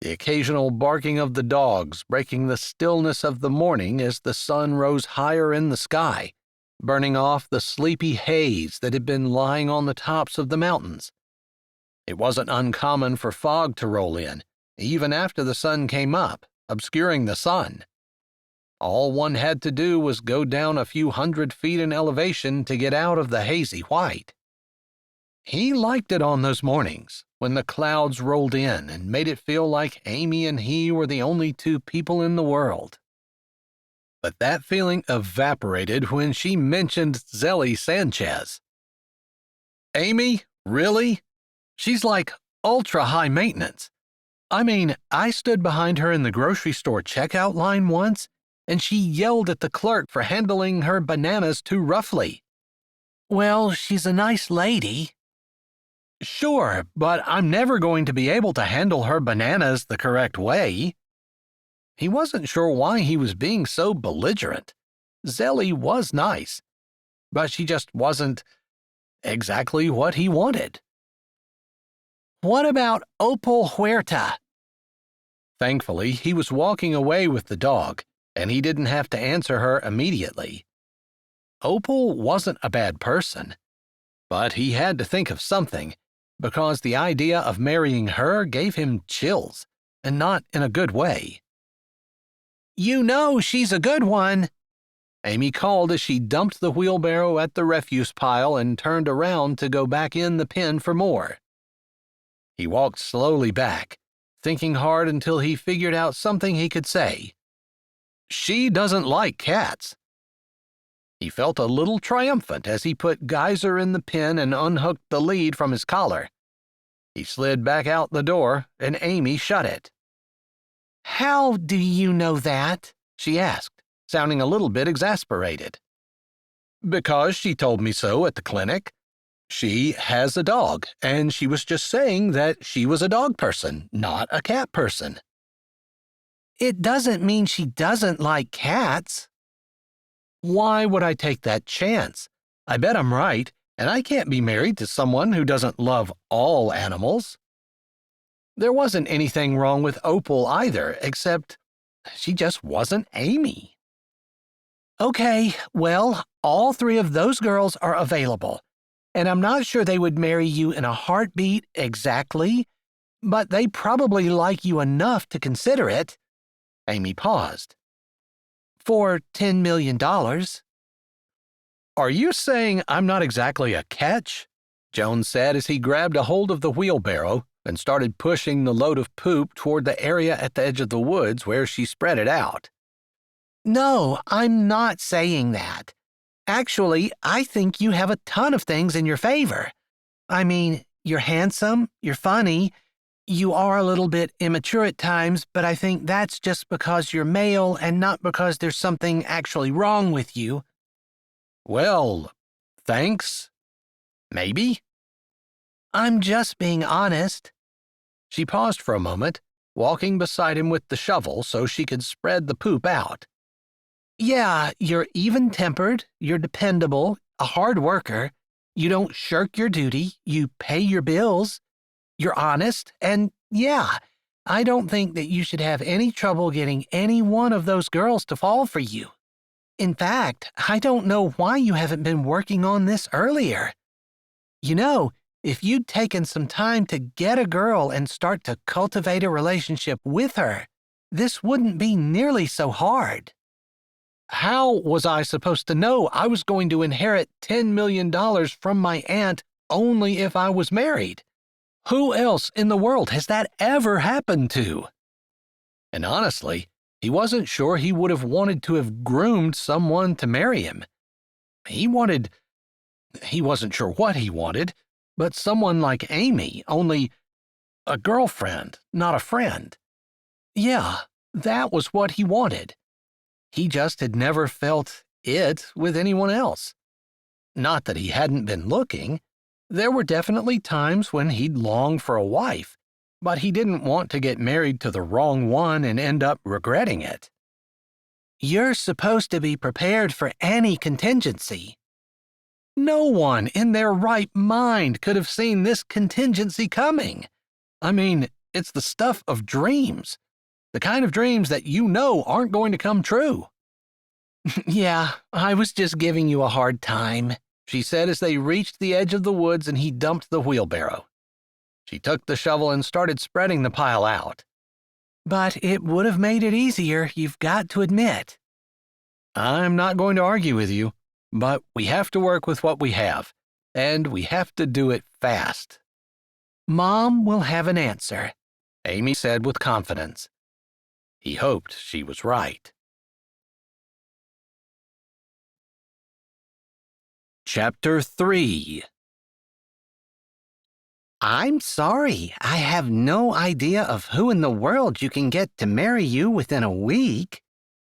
the occasional barking of the dogs breaking the stillness of the morning as the sun rose higher in the sky, burning off the sleepy haze that had been lying on the tops of the mountains. It wasn't uncommon for fog to roll in, even after the sun came up, obscuring the sun. All one had to do was go down a few 100 feet in elevation to get out of the hazy white. He liked it on those mornings, when the clouds rolled in and made it feel like Amy and he were the only two people in the world. But that feeling evaporated when she mentioned Zelly Sanchez. "Amy, really? She's like ultra-high maintenance. I mean, I stood behind her in the grocery store checkout line once, and she yelled at the clerk for handling her bananas too roughly." "Well, she's a nice lady." "Sure, but I'm never going to be able to handle her bananas the correct way." He wasn't sure why he was being so belligerent. Zelly was nice, but she just wasn't exactly what he wanted. "What about Opal Huerta?" Thankfully, he was walking away with the dog, and he didn't have to answer her immediately. Opal wasn't a bad person, but he had to think of something, because the idea of marrying her gave him chills, and not in a good way. "You know she's a good one," Amy called as she dumped the wheelbarrow at the refuse pile and turned around to go back in the pen for more. He walked slowly back, thinking hard until he figured out something he could say. "She doesn't like cats." He felt a little triumphant as he put Geyser in the pen and unhooked the lead from his collar. He slid back out the door, and Amy shut it. "How do you know that?" she asked, sounding a little bit exasperated. "Because she told me so at the clinic. She has a dog, and she was just saying that she was a dog person, not a cat person." "It doesn't mean she doesn't like cats." "Why would I take that chance? I bet I'm right, and I can't be married to someone who doesn't love all animals." There wasn't anything wrong with Opal either, except she just wasn't Amy. Okay, well, all three of those girls are available, and I'm not sure they would marry you in a heartbeat exactly, but they probably like you enough to consider it. Amy paused. For $10 million. Are you saying I'm not exactly a catch? Jones said as he grabbed a hold of the wheelbarrow and started pushing the load of poop toward the area at the edge of the woods where she spread it out. No, I'm not saying that. Actually, I think you have a ton of things in your favor. I mean, you're handsome, you're funny, you are a little bit immature at times, but I think that's just because you're male and not because there's something actually wrong with you. Well, thanks. Maybe? I'm just being honest. She paused for a moment, walking beside him with the shovel so she could spread the poop out. Yeah, you're even-tempered, you're dependable, a hard worker, you don't shirk your duty, you pay your bills, you're honest, and yeah, I don't think that you should have any trouble getting any one of those girls to fall for you. In fact, I don't know why you haven't been working on this earlier. You know, if you'd taken some time to get a girl and start to cultivate a relationship with her, this wouldn't be nearly so hard. How was I supposed to know I was going to inherit $10 million from my aunt only if I was married? Who else in the world has that ever happened to? And honestly, he wasn't sure he would have wanted to have groomed someone to marry him. He wasn't sure what he wanted, but someone like Amy, only a girlfriend, not a friend. Yeah, that was what he wanted. He just had never felt it with anyone else. Not that he hadn't been looking. There were definitely times when he'd longed for a wife, but he didn't want to get married to the wrong one and end up regretting it. You're supposed to be prepared for any contingency. No one in their right mind could have seen this contingency coming. I mean, it's the stuff of dreams. The kind of dreams that you know aren't going to come true. Yeah, I was just giving you a hard time, she said as they reached the edge of the woods and he dumped the wheelbarrow. She took the shovel and started spreading the pile out. But it would have made it easier, you've got to admit. I'm not going to argue with you, but we have to work with what we have, and we have to do it fast. Mom will have an answer, Amy said with confidence. He hoped she was right. Chapter 3. I'm sorry, I have no idea of who in the world you can get to marry you within a week,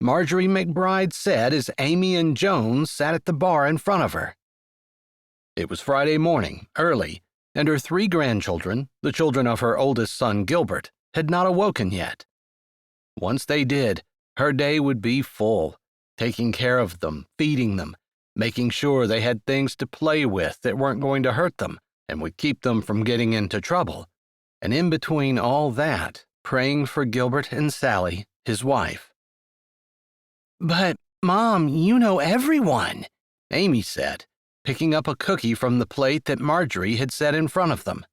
Marjorie McBride said as Amy and Jones sat at the bar in front of her. It was Friday morning, early, and her 3 grandchildren, the children of her oldest son Gilbert, had not awoken yet. Once they did, her day would be full, taking care of them, feeding them, making sure they had things to play with that weren't going to hurt them and would keep them from getting into trouble, and in between all that, praying for Gilbert and Sally, his wife. But, Mom, you know everyone, Amy said, picking up a cookie from the plate that Marjorie had set in front of them.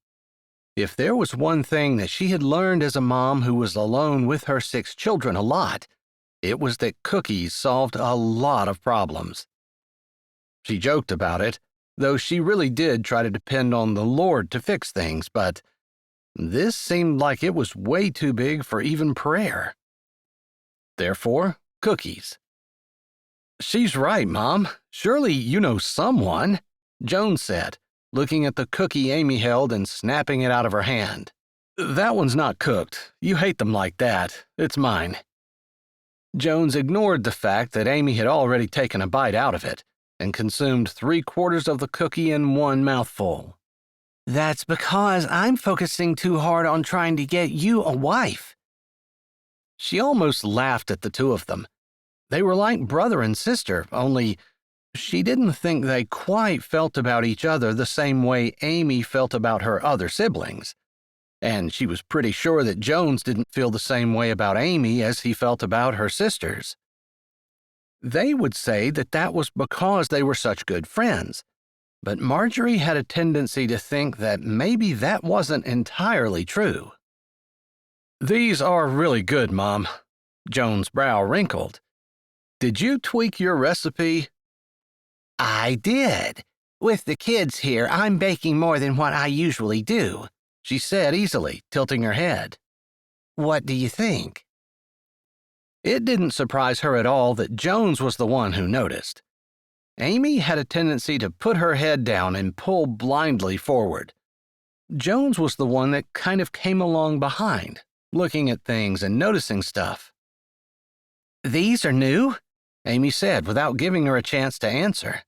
If there was one thing that she had learned as a mom who was alone with her 6 children a lot, it was that cookies solved a lot of problems. She joked about it, though she really did try to depend on the Lord to fix things, but this seemed like it was way too big for even prayer. Therefore, cookies. She's right, Mom. Surely you know someone, Jones said, looking at the cookie Amy held and snapping it out of her hand. That one's not cooked. You hate them like that. It's mine. Jones ignored the fact that Amy had already taken a bite out of it and consumed 3/4 of the cookie in one mouthful. That's because I'm focusing too hard on trying to get you a wife. She almost laughed at the 2 of them. They were like brother and sister, only she didn't think they quite felt about each other the same way Amy felt about her other siblings. and she was pretty sure that Jones didn't feel the same way about Amy as he felt about her sisters. They would say that that was because they were such good friends, but Marjorie had a tendency to think that maybe that wasn't entirely true. "These are really good, Mom." Joan's brow wrinkled. "Did you tweak your recipe?" I did. With the kids here, I'm baking more than what I usually do," she said easily, tilting her head. "What do you think?" It didn't surprise her at all that Jones was the one who noticed. Amy had a tendency to put her head down and pull blindly forward. Jones was the one that kind of came along behind, looking at things and noticing stuff. "These are new?" Amy said without giving her a chance to answer.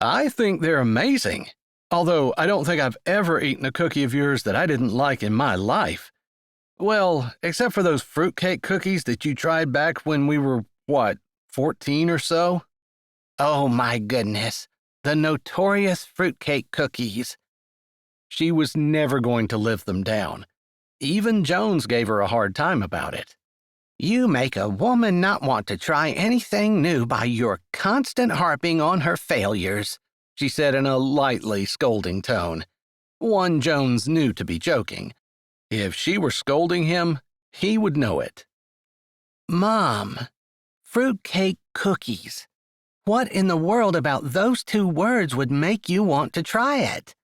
"I think they're amazing, although I don't think I've ever eaten a cookie of yours that I didn't like in my life. Well, except for those fruitcake cookies that you tried back when we were, 14 or so?" "Oh my goodness, the notorious fruitcake cookies." She was never going to live them down. Even Jones gave her a hard time about it. "You make a woman not want to try anything new by your constant harping on her failures," she said in a lightly scolding tone. One Jones knew to be joking. If she were scolding him, he would know it. "Mom, fruitcake cookies. What in the world about those two words would make you want to try it?"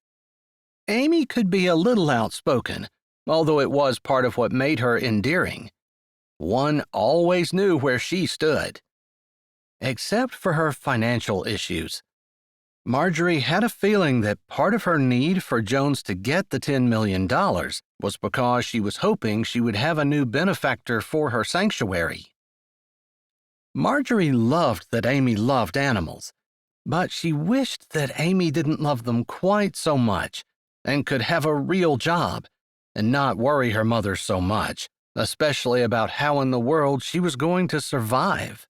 Amy could be a little outspoken, although it was part of what made her endearing. One always knew where she stood. Except for her financial issues. Marjorie had a feeling that part of her need for Jones to get the $10 million was because she was hoping she would have a new benefactor for her sanctuary. Marjorie loved that Amy loved animals, but she wished that Amy didn't love them quite so much and could have a real job and not worry her mother so much, especially about how in the world she was going to survive.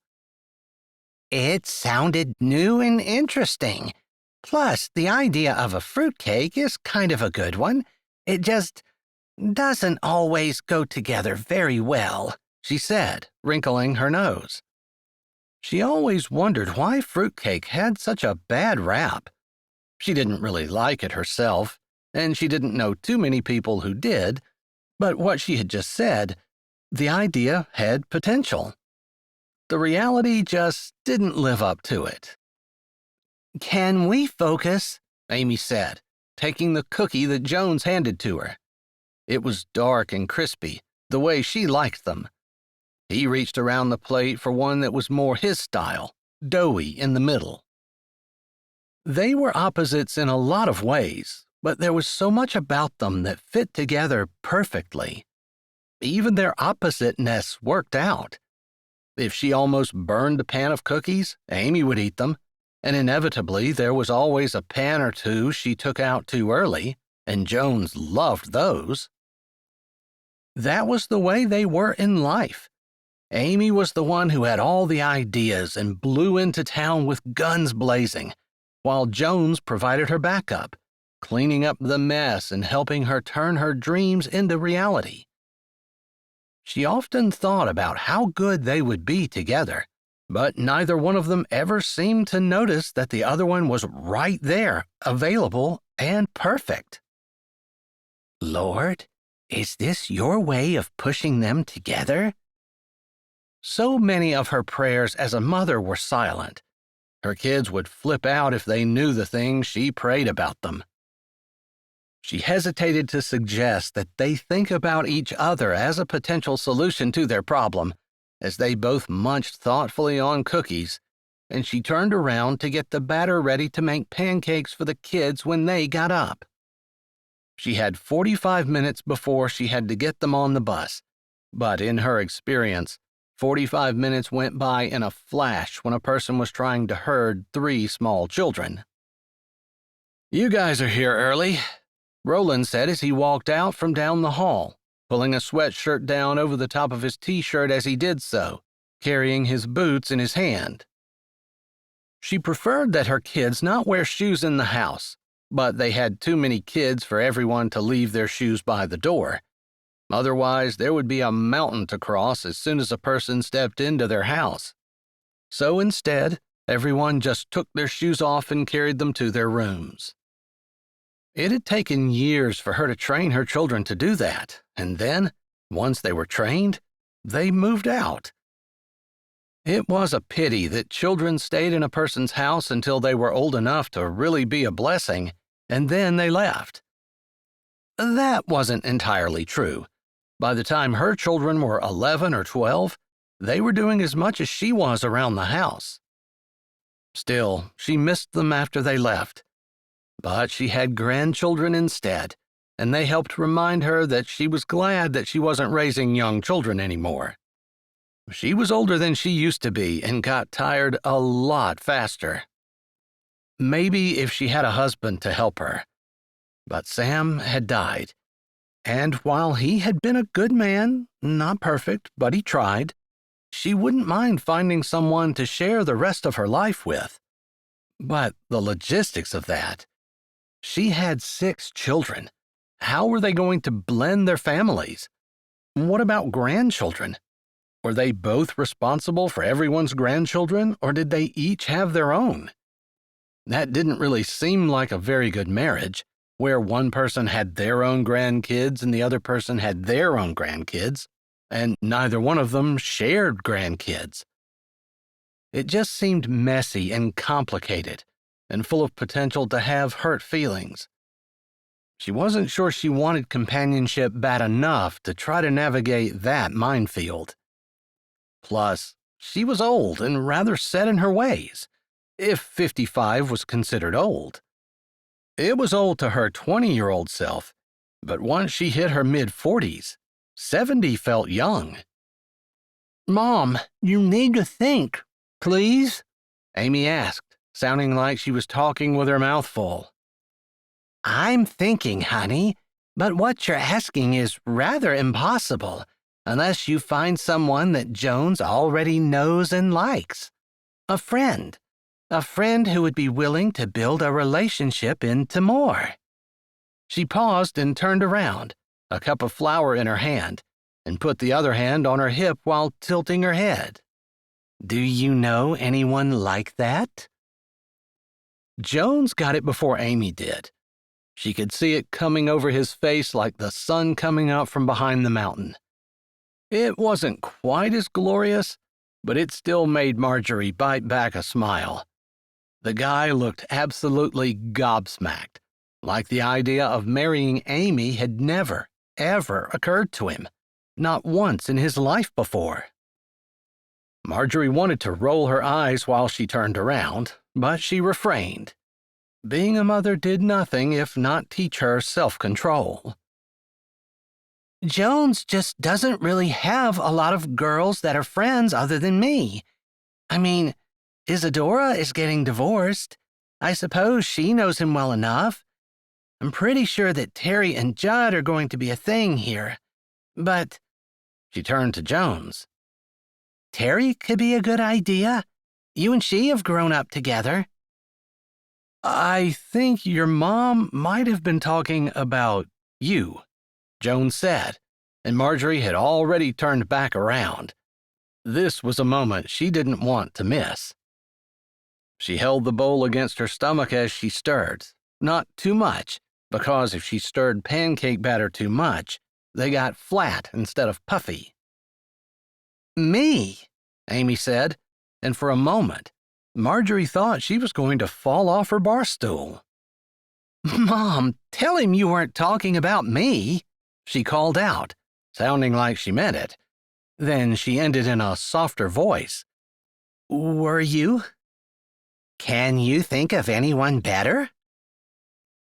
It sounded new and interesting. Plus, the idea of a fruitcake is kind of a good one. It just doesn't always go together very well," she said, wrinkling her nose. She always wondered why fruitcake had such a bad rap. She didn't really like it herself, and she didn't know too many people who did, but what she had just said, the idea had potential. The reality just didn't live up to it. "Can we focus?" Amy said, taking the cookie that Jones handed to her. It was dark and crispy, the way she liked them. He reached around the plate for one that was more his style, doughy in the middle. They were opposites in a lot of ways, but there was so much about them that fit together perfectly. Even their oppositeness worked out. If she almost burned a pan of cookies, Amy would eat them, and inevitably there was always a pan or two she took out too early, and Jones loved those. That was the way they were in life. Amy was the one who had all the ideas and blew into town with guns blazing, while Jones provided her backup, cleaning up the mess and helping her turn her dreams into reality. She often thought about how good they would be together, but neither one of them ever seemed to notice that the other one was right there, available and perfect. "Lord, is this your way of pushing them together?" So many of her prayers as a mother were silent. Her kids would flip out if they knew the things she prayed about them. She hesitated to suggest that they think about each other as a potential solution to their problem, as they both munched thoughtfully on cookies, and she turned around to get the batter ready to make pancakes for the kids when they got up. She had 45 minutes before she had to get them on the bus, but in her experience, 45 minutes went by in a flash when a person was trying to herd 3 small children. "You guys are here early," Roland said as he walked out from down the hall, pulling a sweatshirt down over the top of his t-shirt as he did so, carrying his boots in his hand. She preferred that her kids not wear shoes in the house, but they had too many kids for everyone to leave their shoes by the door. Otherwise, there would be a mountain to cross as soon as a person stepped into their house. So instead, everyone just took their shoes off and carried them to their rooms. It had taken years for her to train her children to do that, and then, once they were trained, they moved out. It was a pity that children stayed in a person's house until they were old enough to really be a blessing, and then they left. That wasn't entirely true. By the time her children were 11 or 12, they were doing as much as she was around the house. Still, she missed them after they left. But she had grandchildren instead, and they helped remind her that she was glad that she wasn't raising young children anymore. She was older than she used to be and got tired a lot faster. Maybe if she had a husband to help her. But Sam had died, and while he had been a good man, not perfect, but he tried, she wouldn't mind finding someone to share the rest of her life with. But the logistics of that. She had 6 children. How were they going to blend their families? What about grandchildren? Were they both responsible for everyone's grandchildren, or did they each have their own? That didn't really seem like a very good marriage, where one person had their own grandkids and the other person had their own grandkids, and neither one of them shared grandkids. It just seemed messy and complicated, and full of potential to have hurt feelings. She wasn't sure she wanted companionship bad enough to try to navigate that minefield. Plus, she was old and rather set in her ways, if 55 was considered old. It was old to her 20-year-old self, but once she hit her mid-40s, 70 felt young. "Mom, you need to think, please?" Amy asked, sounding like she was talking with her mouth full. "I'm thinking, honey, but what you're asking is rather impossible, unless you find someone that Jones already knows and likes. A friend who would be willing to build a relationship into more." She paused and turned around, a cup of flour in her hand, and put the other hand on her hip while tilting her head. "Do you know anyone like that?" Jones got it before Amy did. She could see it coming over his face like the sun coming up from behind the mountain. It wasn't quite as glorious, but it still made Marjorie bite back a smile. The guy looked absolutely gobsmacked, like the idea of marrying Amy had never, ever occurred to him, not once in his life before. Marjorie wanted to roll her eyes while she turned around, but she refrained. Being a mother did nothing if not teach her self-control. "Jones just doesn't really have a lot of girls that are friends other than me. I mean, Isadora is getting divorced. I suppose she knows him well enough. I'm pretty sure that Terry and Judd are going to be a thing here. But," she turned to Jones, "Terry could be a good idea. You and she have grown up together." "I think your mom might have been talking about you," Jones said, and Marjorie had already turned back around. This was a moment she didn't want to miss. She held the bowl against her stomach as she stirred, not too much, because if she stirred pancake batter too much, they got flat instead of puffy. "Me," Amy said, and for a moment, Marjorie thought she was going to fall off her bar stool. "Mom, tell him you weren't talking about me," she called out, sounding like she meant it. Then she ended in a softer voice. "Were you? Can you think of anyone better?"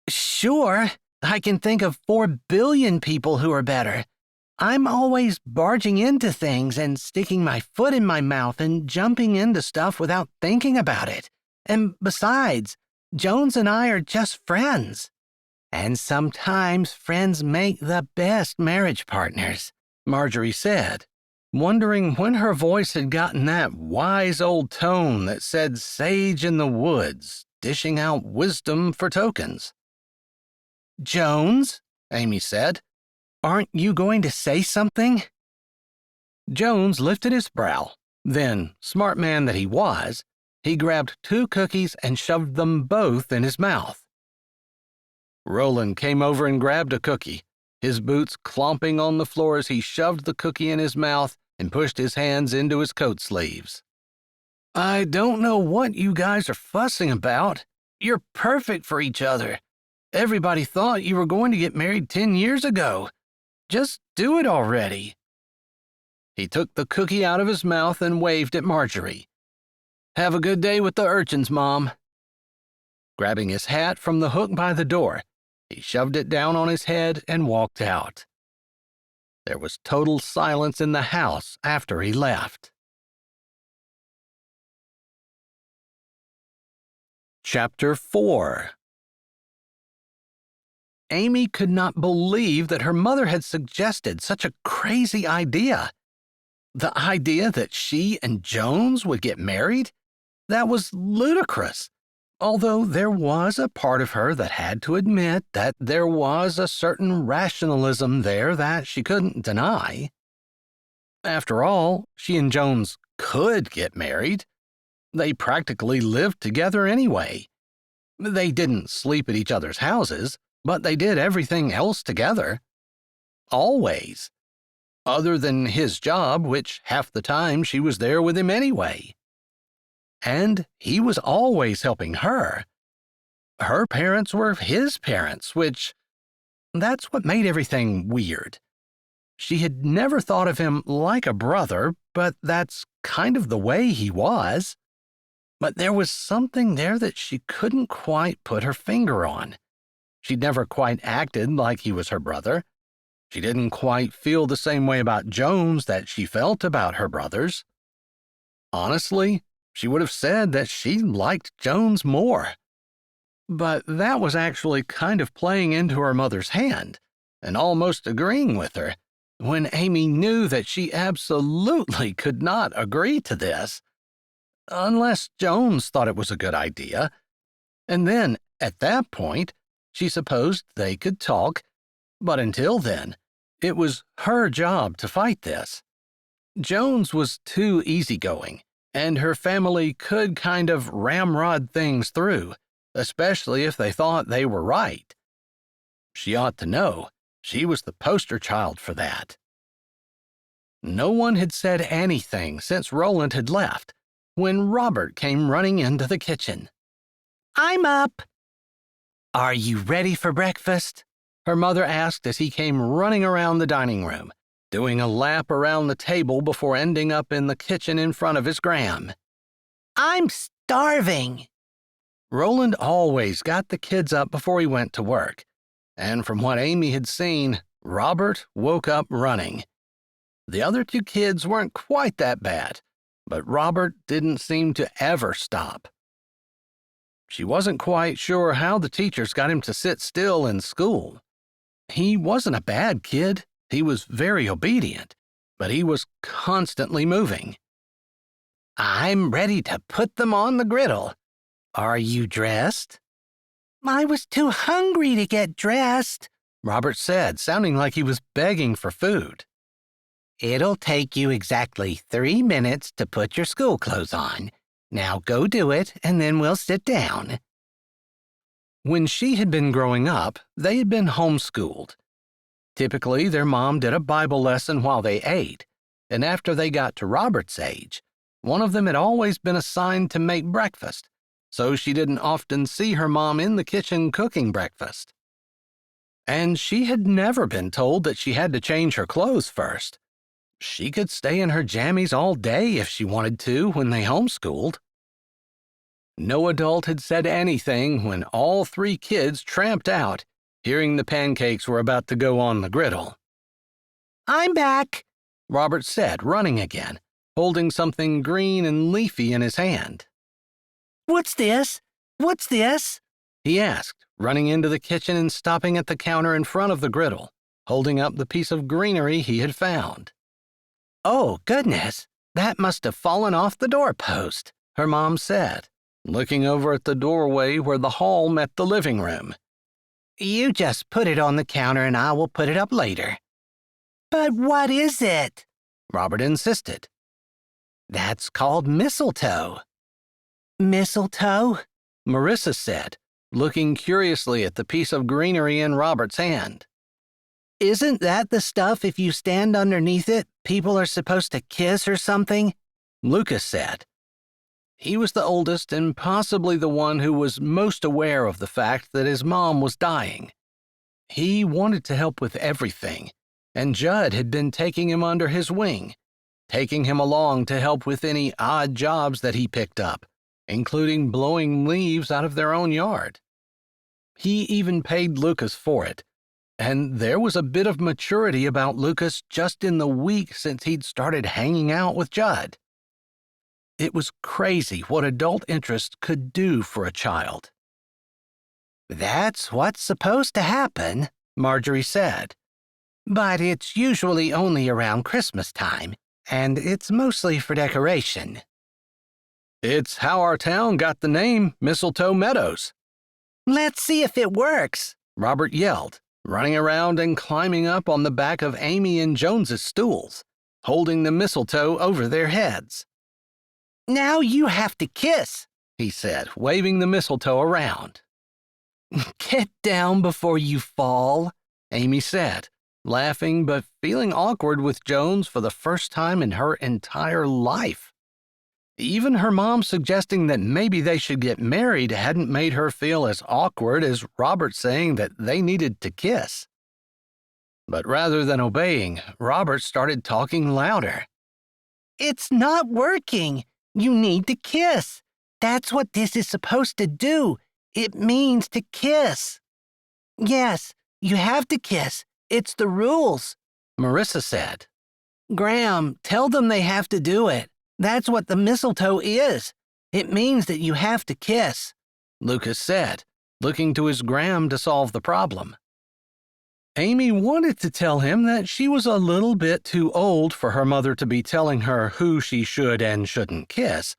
"Sure, I can think of 4 billion people who are better. I'm always barging into things and sticking my foot in my mouth and jumping into stuff without thinking about it. And besides, Jones and I are just friends. And sometimes friends make the best marriage partners," Marjorie said, wondering when her voice had gotten that wise old tone that said sage in the woods, dishing out wisdom for tokens. Jones, Amy said, aren't you going to say something? Jones lifted his brow. Then, smart man that he was, he grabbed 2 cookies and shoved them both in his mouth. Roland came over and grabbed a cookie, his boots clomping on the floor as he shoved the cookie in his mouth and pushed his hands into his coat sleeves. I don't know what you guys are fussing about. You're perfect for each other. Everybody thought you were going to get married 10 years ago. Just do it already. He took the cookie out of his mouth and waved at Marjorie. Have a good day with the urchins, Mom. Grabbing his hat from the hook by the door, he shoved it down on his head and walked out. There was total silence in the house after he left. Chapter 4. Amy could not believe that her mother had suggested such a crazy idea. The idea that she and Jones would get married? That was ludicrous. Although there was a part of her that had to admit that there was a certain rationalism there that she couldn't deny. After all, she and Jones could get married. They practically lived together anyway. They didn't sleep at each other's houses, but they did everything else together. Always. Other than his job, which half the time she was there with him anyway. And he was always helping her. Her parents were his parents, that's what made everything weird. She had never thought of him like a brother, but that's kind of the way he was. But there was something there that she couldn't quite put her finger on. She'd never quite acted like he was her brother. She didn't quite feel the same way about Jones that she felt about her brothers. Honestly, she would have said that she liked Jones more. But that was actually kind of playing into her mother's hand and almost agreeing with her when Amy knew that she absolutely could not agree to this, unless Jones thought it was a good idea. And then, at that point, she supposed they could talk, but until then, it was her job to fight this. Jones was too easygoing, and her family could kind of ramrod things through, especially if they thought they were right. She ought to know she was the poster child for that. No one had said anything since Roland had left, when Robert came running into the kitchen. I'm up. Are you ready for breakfast? Her mother asked as he came running around the dining room, doing a lap around the table before ending up in the kitchen in front of his gram. I'm starving. Roland always got the kids up before he went to work, and from what Amy had seen, Robert woke up running. The other 2 kids weren't quite that bad, but Robert didn't seem to ever stop. She wasn't quite sure how the teachers got him to sit still in school. He wasn't a bad kid. He was very obedient, but he was constantly moving. I'm ready to put them on the griddle. Are you dressed? I was too hungry to get dressed, Robert said, sounding like he was begging for food. It'll take you exactly 3 minutes to put your school clothes on. Now go do it, and then we'll sit down. When she had been growing up, they had been homeschooled. Typically, their mom did a Bible lesson while they ate, and after they got to Robert's age, one of them had always been assigned to make breakfast, so she didn't often see her mom in the kitchen cooking breakfast. And she had never been told that she had to change her clothes first. She could stay in her jammies all day if she wanted to when they homeschooled. No adult had said anything when all 3 kids tramped out, hearing the pancakes were about to go on the griddle. I'm back, Robert said, running again, holding something green and leafy in his hand. What's this? What's this? He asked, running into the kitchen and stopping at the counter in front of the griddle, holding up the piece of greenery he had found. Oh, goodness, that must have fallen off the doorpost, her mom said, looking over at the doorway where the hall met the living room. You just put it on the counter and I will put it up later. But what is it? Robert insisted. That's called mistletoe. Mistletoe? Marissa said, looking curiously at the piece of greenery in Robert's hand. Isn't that the stuff if you stand underneath it, people are supposed to kiss or something? Lucas said. He was the oldest and possibly the one who was most aware of the fact that his mom was dying. He wanted to help with everything, and Judd had been taking him under his wing, taking him along to help with any odd jobs that he picked up, including blowing leaves out of their own yard. He even paid Lucas for it, and there was a bit of maturity about Lucas just in the week since he'd started hanging out with Judd. It was crazy what adult interest could do for a child. That's what's supposed to happen, Marjorie said. But it's usually only around Christmas time, and it's mostly for decoration. It's how our town got the name Mistletoe Meadows. Let's see if it works, Robert yelled, running around and climbing up on the back of Amy and Jones's stools, holding the mistletoe over their heads. Now you have to kiss, he said, waving the mistletoe around. Get down before you fall, Amy said, laughing but feeling awkward with Jones for the first time in her entire life. Even her mom suggesting that maybe they should get married hadn't made her feel as awkward as Robert saying that they needed to kiss. But rather than obeying, Robert started talking louder. It's not working. You need to kiss. That's what this is supposed to do. It means to kiss. Yes, you have to kiss. It's the rules, Marissa said. Graham, tell them they have to do it. That's what the mistletoe is. It means that you have to kiss, Lucas said, looking to his Graham to solve the problem. Amy wanted to tell him that she was a little bit too old for her mother to be telling her who she should and shouldn't kiss,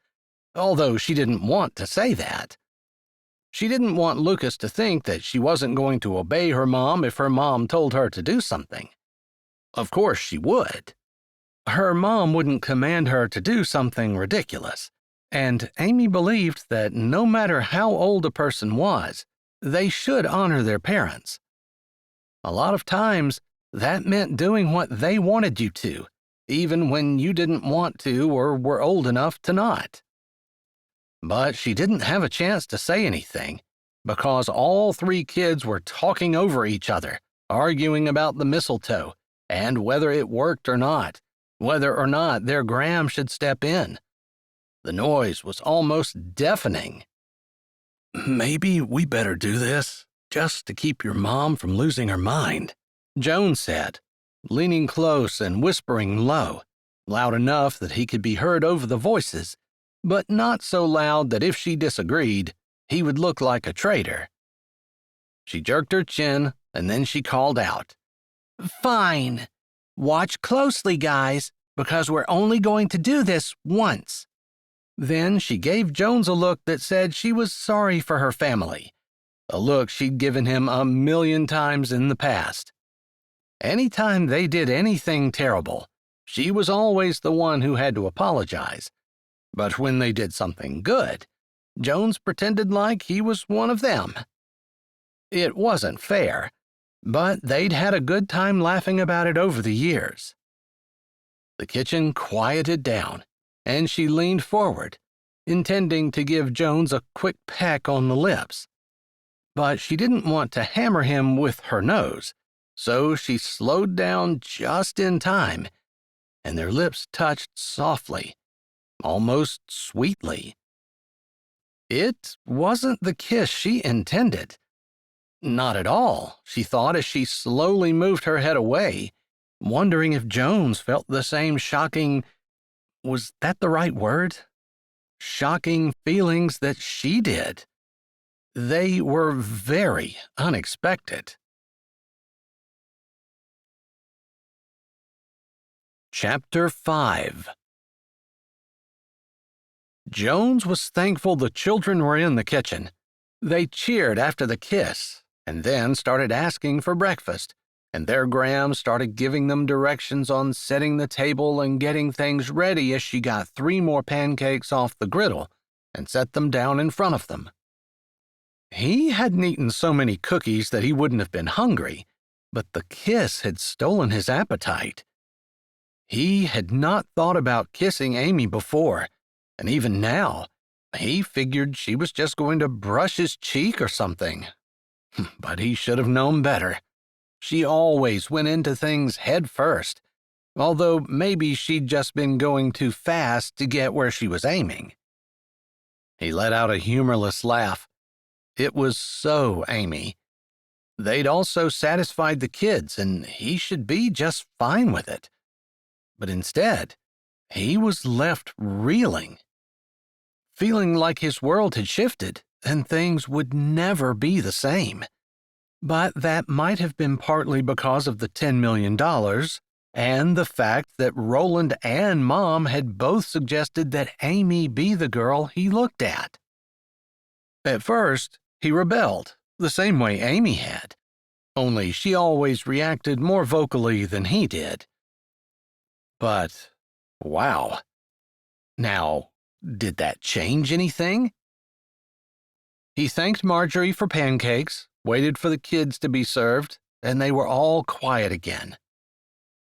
although she didn't want to say that. She didn't want Lucas to think that she wasn't going to obey her mom if her mom told her to do something. Of course she would. Her mom wouldn't command her to do something ridiculous, and Amy believed that no matter how old a person was, they should honor their parents. A lot of times, that meant doing what they wanted you to, even when you didn't want to or were old enough to not. But she didn't have a chance to say anything, because all three kids were talking over each other, arguing about the mistletoe, and whether it worked or not, whether or not their Graham should step in. The noise was almost deafening. Maybe we better do this, just to keep your mom from losing her mind, Jones said, leaning close and whispering low, loud enough that he could be heard over the voices, but not so loud that if she disagreed, he would look like a traitor. She jerked her chin, and then she called out, Fine. Watch closely, guys, because we're only going to do this once. Then she gave Jones a look that said she was sorry for her family, a look she'd given him 1,000,000 times in the past. Anytime they did anything terrible, she was always the one who had to apologize. But when they did something good, Jones pretended like he was one of them. It wasn't fair, but they'd had a good time laughing about it over the years. The kitchen quieted down, and she leaned forward, intending to give Jones a quick peck on the lips. But she didn't want to hammer him with her nose, so she slowed down just in time, and their lips touched softly, almost sweetly. It wasn't the kiss she intended. Not at all, she thought as she slowly moved her head away, wondering if Jones felt the same shocking, was that the right word? Shocking feelings that she did. They were very unexpected. Chapter 5. Jones was thankful the children were in the kitchen. They cheered after the kiss, and then started asking for breakfast, and their Graham started giving them directions on setting the table and getting things ready as she got 3 more pancakes off the griddle and set them down in front of them. He hadn't eaten so many cookies that he wouldn't have been hungry, but the kiss had stolen his appetite. He had not thought about kissing Amy before, and even now, he figured she was just going to brush his cheek or something. But he should have known better. She always went into things head first, although maybe she'd just been going too fast to get where she was aiming. He let out a humorless laugh. It was so Amy. They'd also satisfied the kids, and he should be just fine with it. But instead, he was left reeling, feeling like his world had shifted and things would never be the same. But that might have been partly because of the $10 million and the fact that Roland and Mom had both suggested that Amy be the girl he looked at. At first, he rebelled, the same way Amy had, only she always reacted more vocally than he did. But, wow. Now, did that change anything? He thanked Marjorie for pancakes, waited for the kids to be served, and they were all quiet again.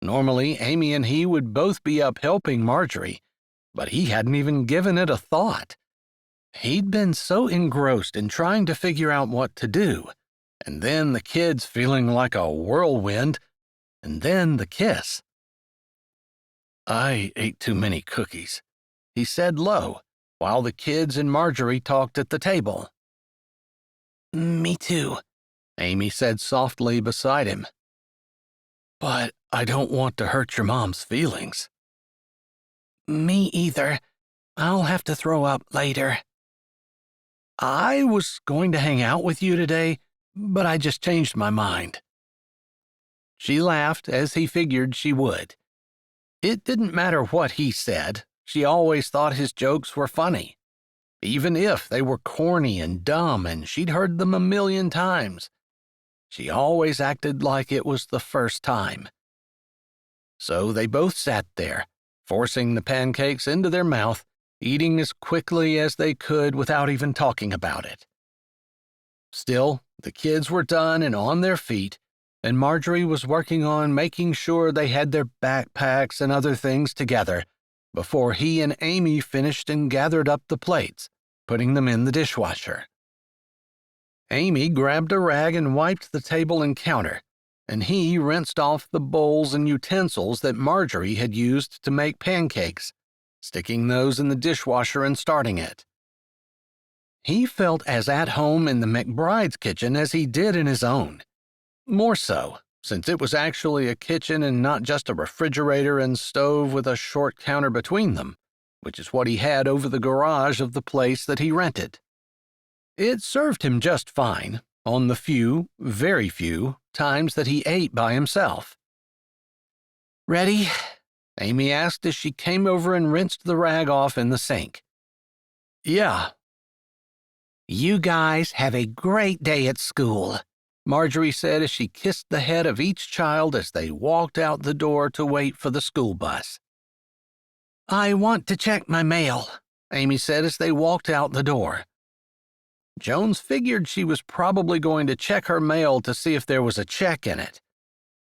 Normally, Amy and he would both be up helping Marjorie, but he hadn't even given it a thought. He'd been so engrossed in trying to figure out what to do, and then the kids feeling like a whirlwind, and then the kiss. "I ate too many cookies," he said low, while the kids and Marjorie talked at the table. Me too, Amy said softly beside him. "But I don't want to hurt your mom's feelings." Me either. I'll have to throw up later. "I was going to hang out with you today, but I just changed my mind." She laughed, as he figured she would. It didn't matter what he said. She always thought his jokes were funny, even if they were corny and dumb and she'd heard them a million times. She always acted like it was the first time. So they both sat there, forcing the pancakes into their mouth, eating as quickly as they could without even talking about it. Still, the kids were done and on their feet, and Marjorie was working on making sure they had their backpacks and other things together before he and Amy finished and gathered up the plates, putting them in the dishwasher. Amy grabbed a rag and wiped the table and counter, and he rinsed off the bowls and utensils that Marjorie had used to make pancakes, sticking those in the dishwasher and starting it. He felt as at home in the McBride's kitchen as he did in his own. More so, since it was actually a kitchen and not just a refrigerator and stove with a short counter between them, which is what he had over the garage of the place that he rented. It served him just fine on the few, very few, times that he ate by himself. Ready? Amy asked as she came over and rinsed the rag off in the sink. Yeah. You guys have a great day at school, Marjorie said as she kissed the head of each child as they walked out the door to wait for the school bus. I want to check my mail, Amy said as they walked out the door. Jones figured she was probably going to check her mail to see if there was a check in it.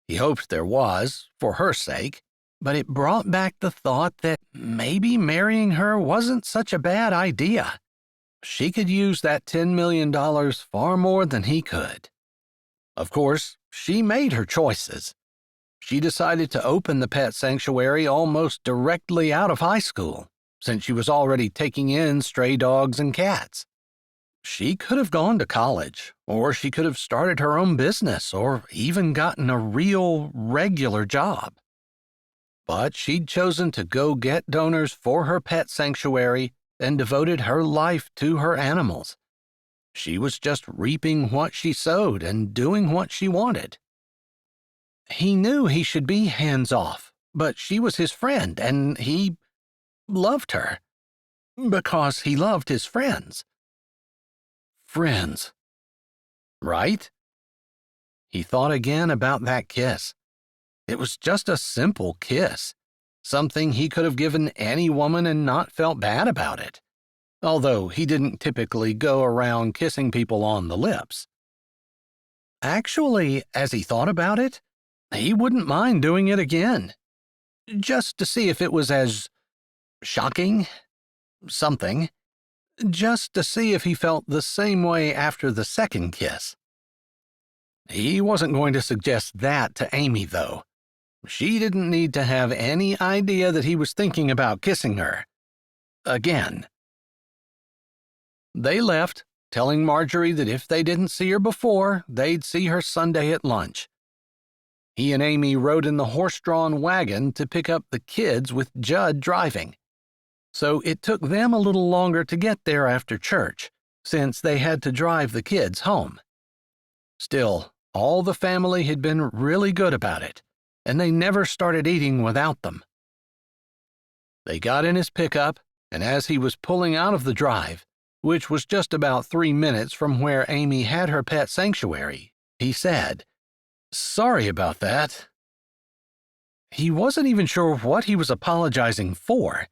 He hoped there was, for her sake, but it brought back the thought that maybe marrying her wasn't such a bad idea. She could use that $10 million far more than he could. Of course, she made her choices. She decided to open the pet sanctuary almost directly out of high school, since she was already taking in stray dogs and cats. She could have gone to college, or she could have started her own business, or even gotten a real, regular job. But she'd chosen to go get donors for her pet sanctuary and devoted her life to her animals. She was just reaping what she sowed and doing what she wanted. He knew he should be hands-off, but she was his friend, and he loved her because he loved his friends. Friends. Right? He thought again about that kiss. It was just a simple kiss, something he could have given any woman and not felt bad about it, although he didn't typically go around kissing people on the lips. Actually, as he thought about it, he wouldn't mind doing it again, just to see if it was as shocking, something, just to see if he felt the same way after the second kiss. He wasn't going to suggest that to Amy, though. She didn't need to have any idea that he was thinking about kissing her. Again. They left, telling Marjorie that if they didn't see her before, they'd see her Sunday at lunch. He and Amy rode in the horse-drawn wagon to pick up the kids with Judd driving. So it took them a little longer to get there after church, since they had to drive the kids home. Still, all the family had been really good about it, and they never started eating without them. They got in his pickup, and as he was pulling out of the drive, which was just about 3 minutes from where Amy had her pet sanctuary, he said, "Sorry about that." He wasn't even sure what he was apologizing for.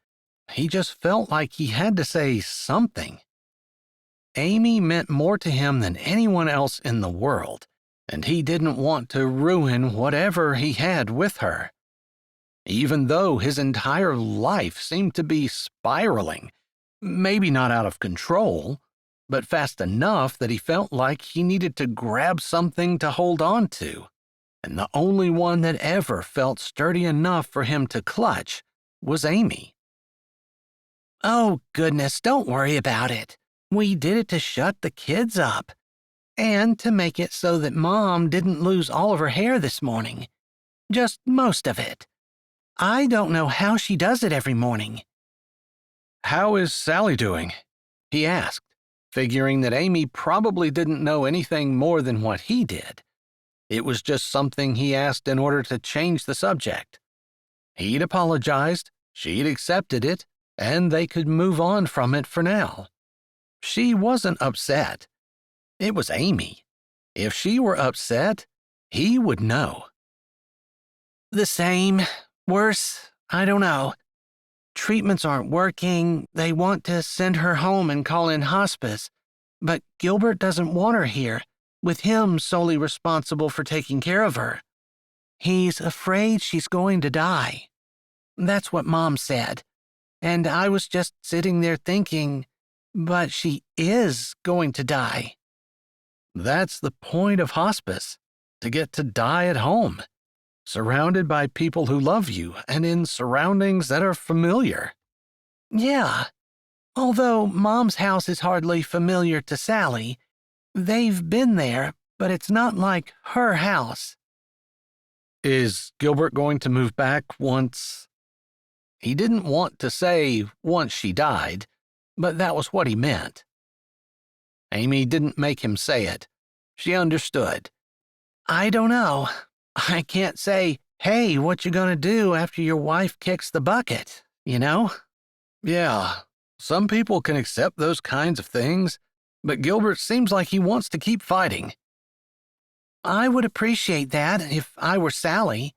He just felt like he had to say something. Amy meant more to him than anyone else in the world, and he didn't want to ruin whatever he had with her. Even though his entire life seemed to be spiraling, maybe not out of control, but fast enough that he felt like he needed to grab something to hold on to, and the only one that ever felt sturdy enough for him to clutch was Amy. "Oh, goodness, don't worry about it. We did it to shut the kids up, and to make it so that Mom didn't lose all of her hair this morning. Just most of it. I don't know how she does it every morning." "How is Sally doing?" he asked, figuring that Amy probably didn't know anything more than what he did. It was just something he asked in order to change the subject. He'd apologized, she'd accepted it, and they could move on from it for now. She wasn't upset. It was Amy. If she were upset, he would know. "The same. Worse. I don't know. Treatments aren't working. They want to send her home and call in hospice, but Gilbert doesn't want her here, with him solely responsible for taking care of her. He's afraid she's going to die. That's what Mom said. And I was just sitting there thinking, but she is going to die." That's the point of hospice, to get to die at home, surrounded by people who love you and in surroundings that are familiar. "Yeah, although Mom's house is hardly familiar to Sally. They've been there, but it's not like her house." "Is Gilbert going to move back once?" He didn't want to say once she died, but that was what he meant. Amy didn't make him say it. She understood. "I don't know. I can't say, 'Hey, what you gonna do after your wife kicks the bucket?' You know?" "Yeah, some people can accept those kinds of things, but Gilbert seems like he wants to keep fighting." "I would appreciate that if I were Sally.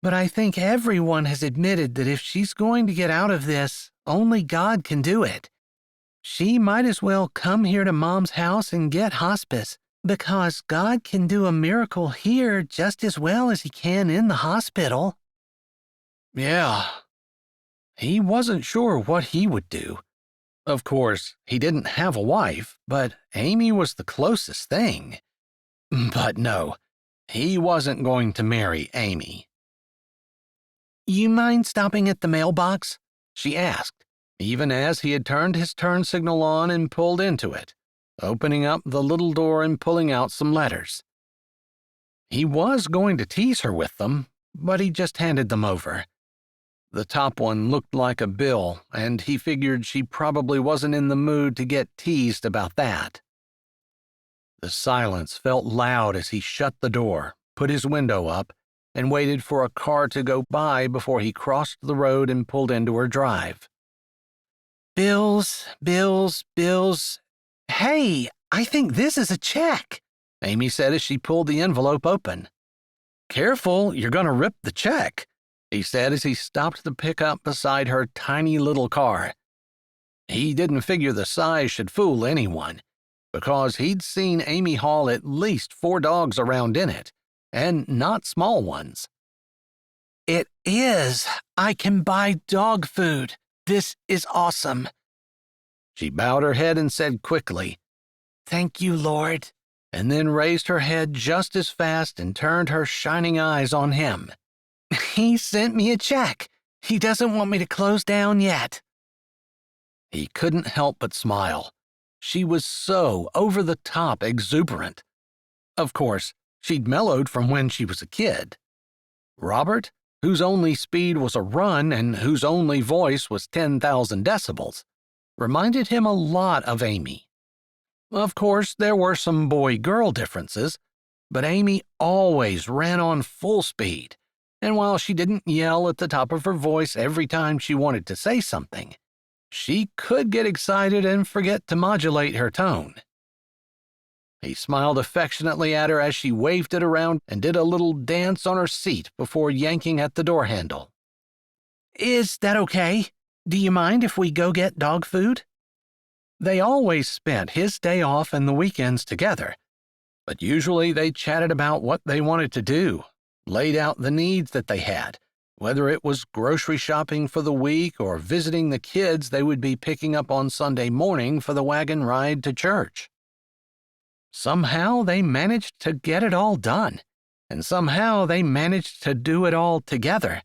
But I think everyone has admitted that if she's going to get out of this, only God can do it. She might as well come here to Mom's house and get hospice, because God can do a miracle here just as well as he can in the hospital." Yeah. He wasn't sure what he would do. Of course, he didn't have a wife, but Amy was the closest thing. But no, he wasn't going to marry Amy. "You mind stopping at the mailbox?" she asked, even as he had turned his turn signal on and pulled into it, opening up the little door and pulling out some letters. He was going to tease her with them, but he just handed them over. The top one looked like a bill, and he figured she probably wasn't in the mood to get teased about that. The silence felt loud as he shut the door, put his window up, and waited for a car to go by before he crossed the road and pulled into her drive. "Bills, bills, bills. Hey, I think this is a check." Amy said as she pulled the envelope open. "Careful, you're going to rip the check," he said as he stopped the pickup beside her tiny little car. He didn't figure the size should fool anyone, because he'd seen Amy haul at least 4 dogs around in it, and not small ones. "It is. I can buy dog food. This is awesome." She bowed her head and said quickly, "Thank you, Lord," and then raised her head just as fast and turned her shining eyes on him. "He sent me a check. He doesn't want me to close down yet." He couldn't help but smile. She was so over-the-top exuberant. Of course, she'd mellowed from when she was a kid. Robert, whose only speed was a run and whose only voice was 10,000 decibels, reminded him a lot of Amy. Of course, there were some boy-girl differences, but Amy always ran on full speed, and while she didn't yell at the top of her voice every time she wanted to say something, she could get excited and forget to modulate her tone. He smiled affectionately at her as she waved it around and did a little dance on her seat before yanking at the door handle. "Is that okay? Do you mind if we go get dog food?" They always spent his day off and the weekends together, but usually they chatted about what they wanted to do, laid out the needs that they had, whether it was grocery shopping for the week or visiting the kids they would be picking up on Sunday morning for the wagon ride to church. Somehow they managed to get it all done, and somehow they managed to do it all together.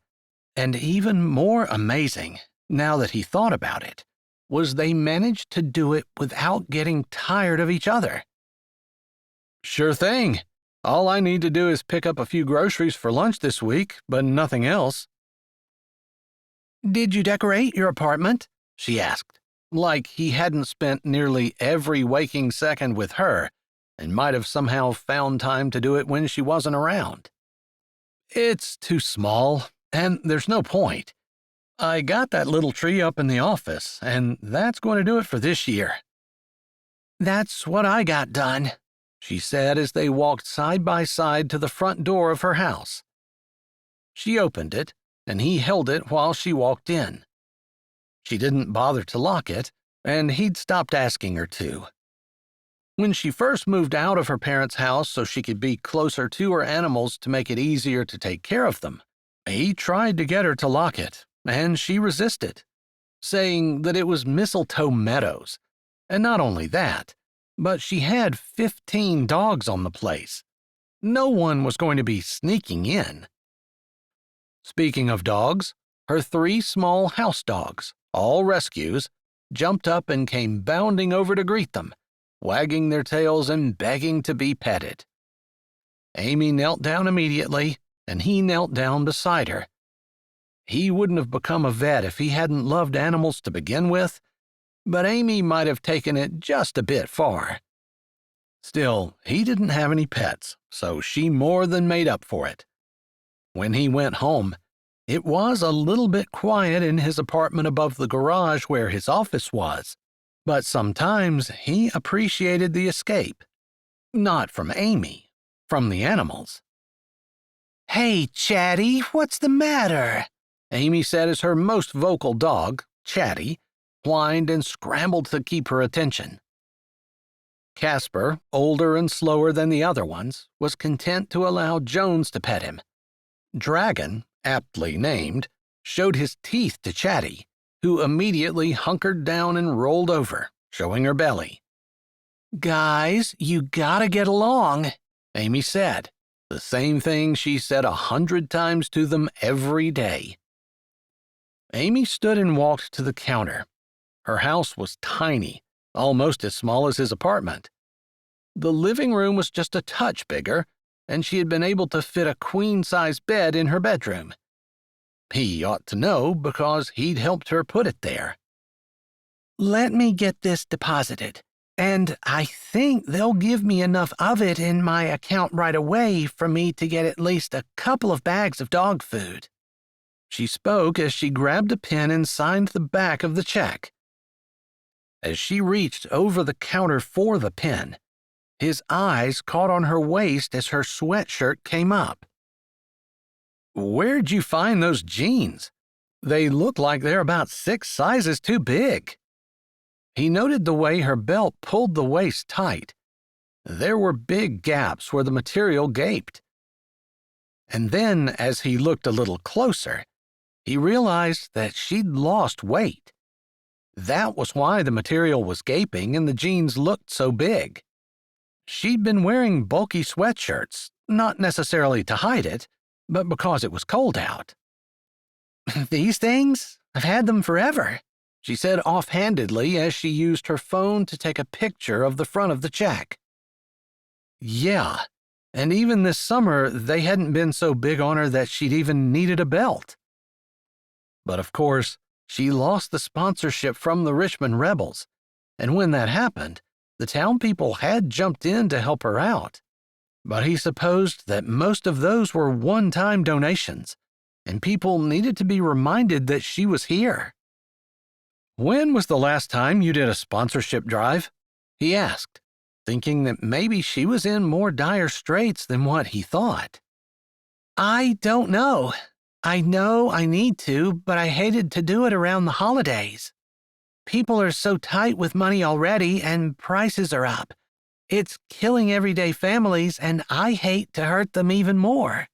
And even more amazing, now that he thought about it, was they managed to do it without getting tired of each other. "Sure thing. All I need to do is pick up a few groceries for lunch this week, but nothing else." "Did you decorate your apartment?" she asked, like he hadn't spent nearly every waking second with her and might have somehow found time to do it when she wasn't around. "It's too small, and there's no point. I got that little tree up in the office, and that's going to do it for this year." "That's what I got done," she said as they walked side by side to the front door of her house. She opened it, and he held it while she walked in. She didn't bother to lock it, and he'd stopped asking her to. When she first moved out of her parents' house so she could be closer to her animals to make it easier to take care of them, he tried to get her to lock it, and she resisted, saying that it was Mistletoe Meadows, and not only that, but she had 15 dogs on the place. No one was going to be sneaking in. Speaking of dogs, her 3 small house dogs, all rescues, jumped up and came bounding over to greet them, wagging their tails and begging to be petted. Amy knelt down immediately, and he knelt down beside her. He wouldn't have become a vet if he hadn't loved animals to begin with, but Amy might have taken it just a bit far. Still, he didn't have any pets, so she more than made up for it. When he went home, it was a little bit quiet in his apartment above the garage where his office was, but sometimes he appreciated the escape. Not from Amy, from the animals. "Hey, Chatty, what's the matter?" Amy said as her most vocal dog, Chatty, whined and scrambled to keep her attention. Casper, older and slower than the other ones, was content to allow Jones to pet him. Dragon, aptly named, showed his teeth to Chatty, who immediately hunkered down and rolled over, showing her belly. "Guys, you gotta get along," Amy said, the same thing she said 100 times to them every day. Amy stood and walked to the counter. Her house was tiny, almost as small as his apartment. The living room was just a touch bigger, and she had been able to fit a queen-size bed in her bedroom. He ought to know because he'd helped her put it there. "Let me get this deposited, and I think they'll give me enough of it in my account right away for me to get at least a couple of bags of dog food." She spoke as she grabbed a pen and signed the back of the check. As she reached over the counter for the pen, His eyes caught on her waist as her sweatshirt came up. "Where'd you find those jeans? They look like they're about 6 sizes too big." He noted the way her belt pulled the waist tight. There were big gaps where the material gaped. And then, as he looked a little closer, he realized that she'd lost weight. That was why the material was gaping and the jeans looked so big. She'd been wearing bulky sweatshirts, not necessarily to hide it, but because it was cold out. "These things? I've had them forever," she said offhandedly as she used her phone to take a picture of the front of the check. Yeah, and even this summer they hadn't been so big on her that she'd even needed a belt. But of course, she lost the sponsorship from the Richmond Rebels, and when that happened, the town people had jumped in to help her out. But he supposed that most of those were one-time donations, and people needed to be reminded that she was here. "When was the last time you did a sponsorship drive?" he asked, thinking that maybe she was in more dire straits than what he thought. "I don't know. I know I need to, but I hated to do it around the holidays. People are so tight with money already, and prices are up. It's killing everyday families, and I hate to hurt them even more."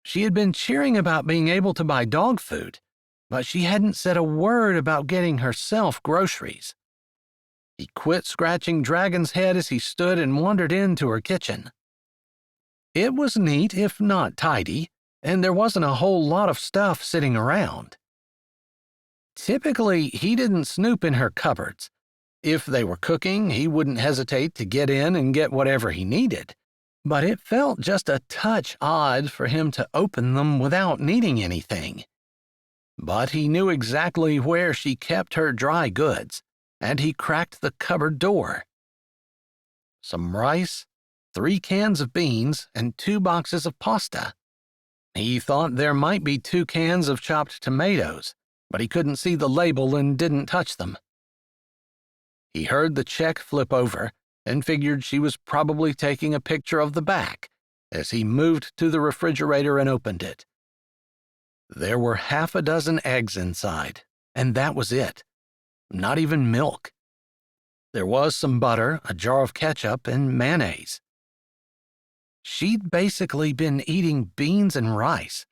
She had been cheering about being able to buy dog food, but she hadn't said a word about getting herself groceries. He quit scratching Dragon's head as he stood and wandered into her kitchen. It was neat, if not tidy, and there wasn't a whole lot of stuff sitting around. Typically, he didn't snoop in her cupboards. If they were cooking, he wouldn't hesitate to get in and get whatever he needed. But it felt just a touch odd for him to open them without needing anything. But he knew exactly where she kept her dry goods, and he cracked the cupboard door. Some rice, 3 cans of beans, and 2 boxes of pasta. He thought there might be 2 cans of chopped tomatoes, but he couldn't see the label and didn't touch them. He heard the check flip over and figured she was probably taking a picture of the back as he moved to the refrigerator and opened it. There were half a dozen eggs inside, and that was it. Not even milk. There was some butter, a jar of ketchup, and mayonnaise. She'd basically been eating beans and rice,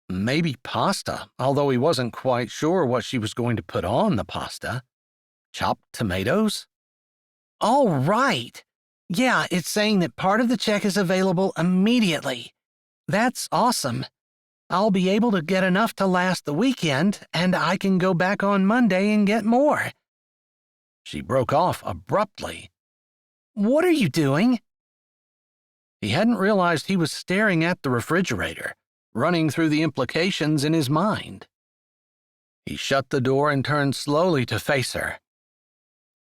maybe pasta, although he wasn't quite sure what she was going to put on the pasta. Chopped tomatoes? All right. Yeah, it's saying that part of the check is available immediately. That's awesome. I'll be able to get enough to last the weekend, and I can go back on Monday and get more. She broke off abruptly. "What are you doing?" He hadn't realized he was staring at the refrigerator, running through the implications in his mind. He shut the door and turned slowly to face her.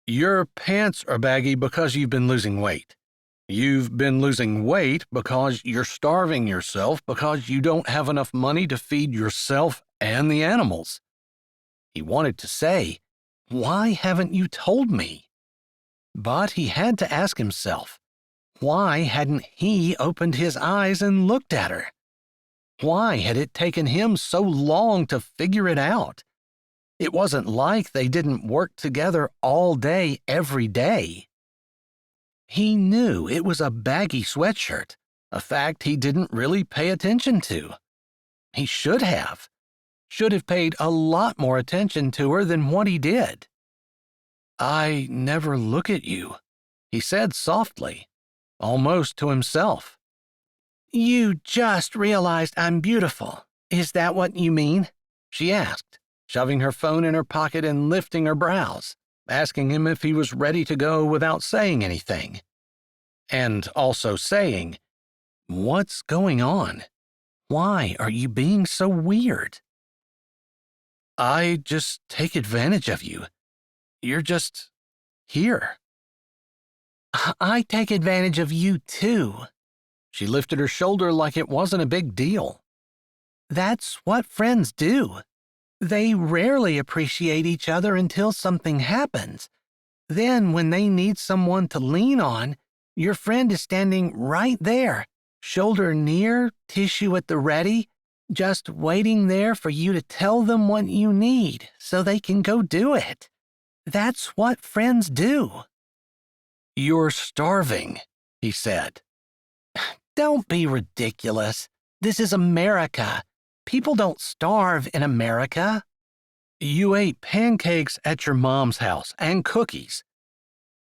"Your pants are baggy because you've been losing weight. You've been losing weight because you're starving yourself because you don't have enough money to feed yourself and the animals." He wanted to say, "Why haven't you told me?" But he had to ask himself, why hadn't he opened his eyes and looked at her? Why had it taken him so long to figure it out? It wasn't like they didn't work together all day, every day. He knew it was a baggy sweatshirt, a fact he didn't really pay attention to. He should have paid a lot more attention to her than what he did. "I never look at you," he said softly, almost to himself. "You just realized I'm beautiful. Is that what you mean?" she asked, shoving her phone in her pocket and lifting her brows, asking him if he was ready to go without saying anything. And also saying, "What's going on? Why are you being so weird?" "I just take advantage of you. You're just here." "I take advantage of you, too." She lifted her shoulder like it wasn't a big deal. "That's what friends do. They rarely appreciate each other until something happens. Then, when they need someone to lean on, Your friend is standing right there, shoulder near, tissue at the ready, just waiting there for you to tell them what you need so they can go do it. That's what friends do." "You're starving," he said. "Don't be ridiculous. This is America. People don't starve in America." "You ate pancakes at your mom's house and cookies."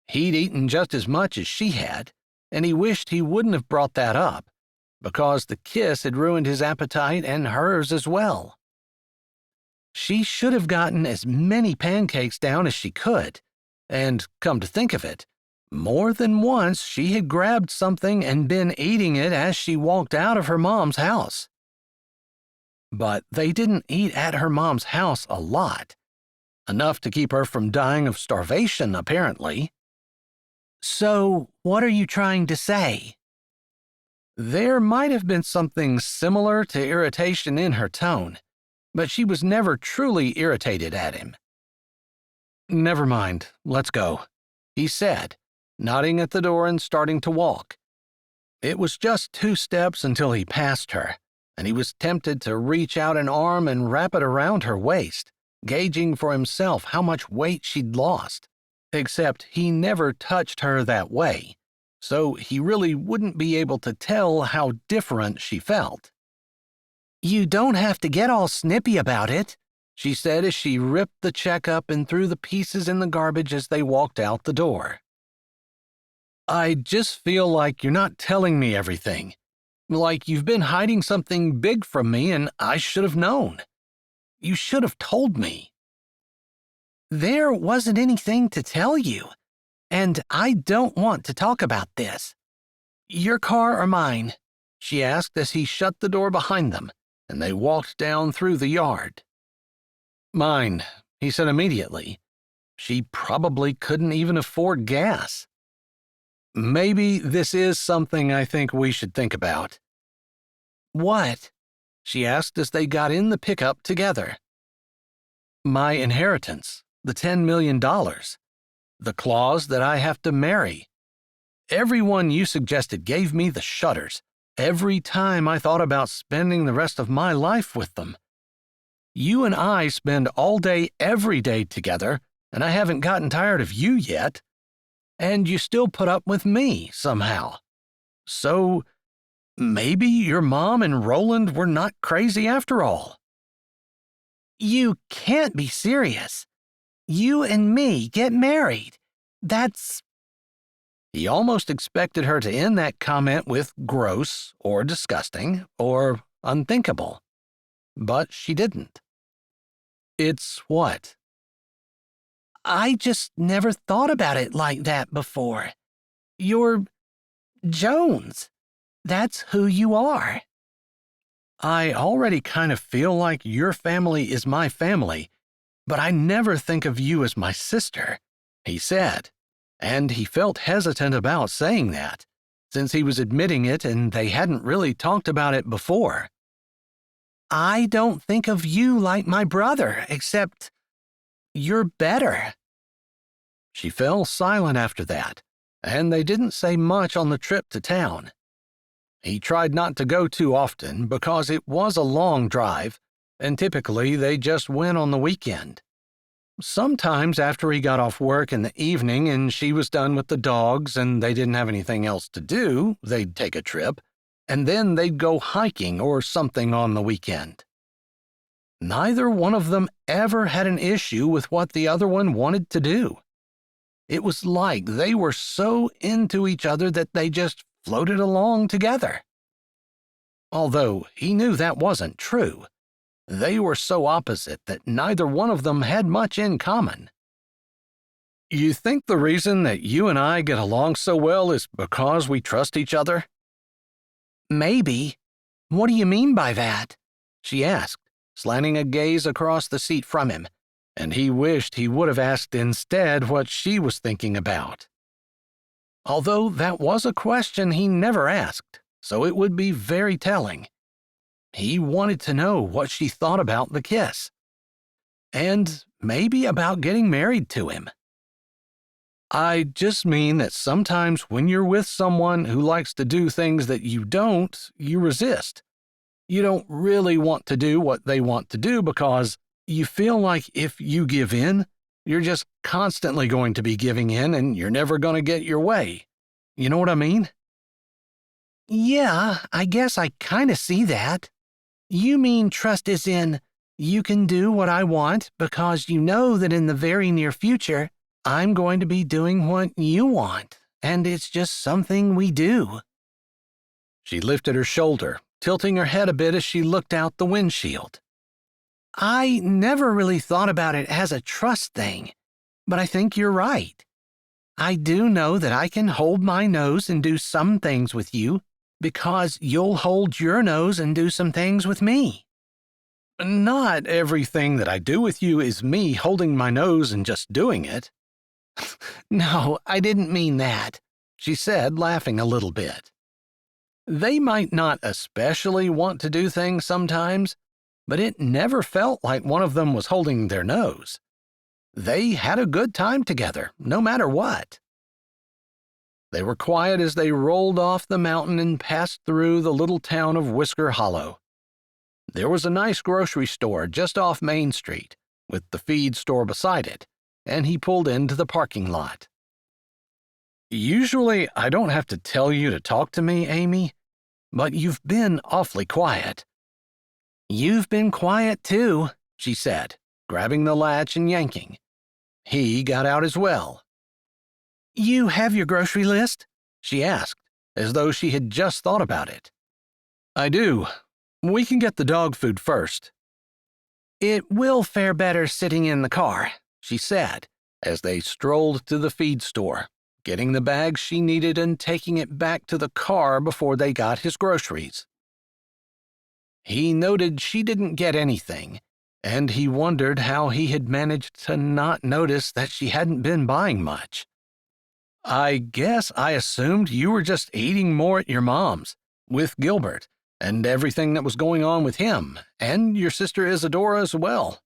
He'd eaten just as much as she had, and he wished he wouldn't have brought that up, because the kiss had ruined his appetite and hers as well. She should have gotten as many pancakes down as she could, and, come to think of it, more than once she had grabbed something and been eating it as she walked out of her mom's house. But they didn't eat at her mom's house a lot, enough to keep her from dying of starvation, apparently. "So, what are you trying to say?" There might have been something similar to irritation in her tone, but she was never truly irritated at him. "Never mind, let's go," he said, nodding at the door and starting to walk. It was just 2 steps until he passed her, and he was tempted to reach out an arm and wrap it around her waist, gauging for himself how much weight she'd lost. Except he never touched her that way, so he really wouldn't be able to tell how different she felt. "You don't have to get all snippy about it," she said as she ripped the check up and threw the pieces in the garbage as they walked out the door. "I just feel like you're not telling me everything. Like you've been hiding something big from me and I should have known. You should have told me." "There wasn't anything to tell you, and I don't want to talk about this. Your car or mine?" she asked as he shut the door behind them, and they walked down through the yard. "Mine," he said immediately. She probably couldn't even afford gas. "Maybe this is something I think we should think about." "What?" she asked as they got in the pickup together. "My inheritance. The $10 million. The clause that I have to marry. Everyone you suggested gave me the shudders every time I thought about spending the rest of my life with them. You and I spend all day every day together, and I haven't gotten tired of you yet. And you still put up with me somehow. So maybe your mom and Roland were not crazy after all." "You can't be serious. You and me get married. That's—" He almost expected her to end that comment with gross or disgusting or unthinkable. But she didn't. "It's what?" "I just never thought about it like that before. You're Jones. That's who you are." "I already kind of feel like your family is my family, but I never think of you as my sister," he said, and he felt hesitant about saying that, since he was admitting it and they hadn't really talked about it before. "I don't think of you like my brother, except you're better." She fell silent after that, and they didn't say much on the trip to town. He tried not to go too often because it was a long drive, and typically they just went on the weekend. Sometimes after he got off work in the evening and she was done with the dogs and they didn't have anything else to do, they'd take a trip, and then they'd go hiking or something on the weekend. Neither one of them ever had an issue with what the other one wanted to do. It was like they were so into each other that they just floated along together. Although he knew that wasn't true. They were so opposite that neither one of them had much in common. "You think the reason that you and I get along so well is because we trust each other?" "Maybe. What do you mean by that?" she asked, slanting a gaze across the seat from him, and he wished he would have asked instead what she was thinking about. Although that was a question he never asked, so it would be very telling. He wanted to know what she thought about the kiss. And maybe about getting married to him. I just mean that sometimes when you're with someone who likes to do things that you don't, you resist. You don't really want to do what they want to do because you feel like if you give in, you're just constantly going to be giving in and you're never going to get your way. You know what I mean? Yeah, I guess I kind of see that. You mean trust is in, you can do what I want because you know that in the very near future, I'm going to be doing what you want, and it's just something we do. She lifted her shoulder, tilting her head a bit as she looked out the windshield. I never really thought about it as a trust thing, but I think you're right. I do know that I can hold my nose and do some things with you because you'll hold your nose and do some things with me. Not everything that I do with you is me holding my nose and just doing it. No, I didn't mean that, she said, laughing a little bit. They might not especially want to do things sometimes, but it never felt like one of them was holding their nose. They had a good time together, no matter what. They were quiet as they rolled off the mountain and passed through the little town of Whisker Hollow. There was a nice grocery store just off Main Street, with the feed store beside it, and he pulled into the parking lot. Usually, I don't have to tell you to talk to me, Amy, but you've been awfully quiet. You've been quiet too, she said, grabbing the latch and yanking. He got out as well. You have your grocery list? She asked, as though she had just thought about it. I do. We can get the dog food first. It will fare better sitting in the car, she said, as they strolled to the feed store, getting the bags she needed and taking it back to the car before they got his groceries. He noted she didn't get anything, and he wondered how he had managed to not notice that she hadn't been buying much. I guess I assumed you were just eating more at your mom's, with Gilbert, and everything that was going on with him, and your sister Isadora as well.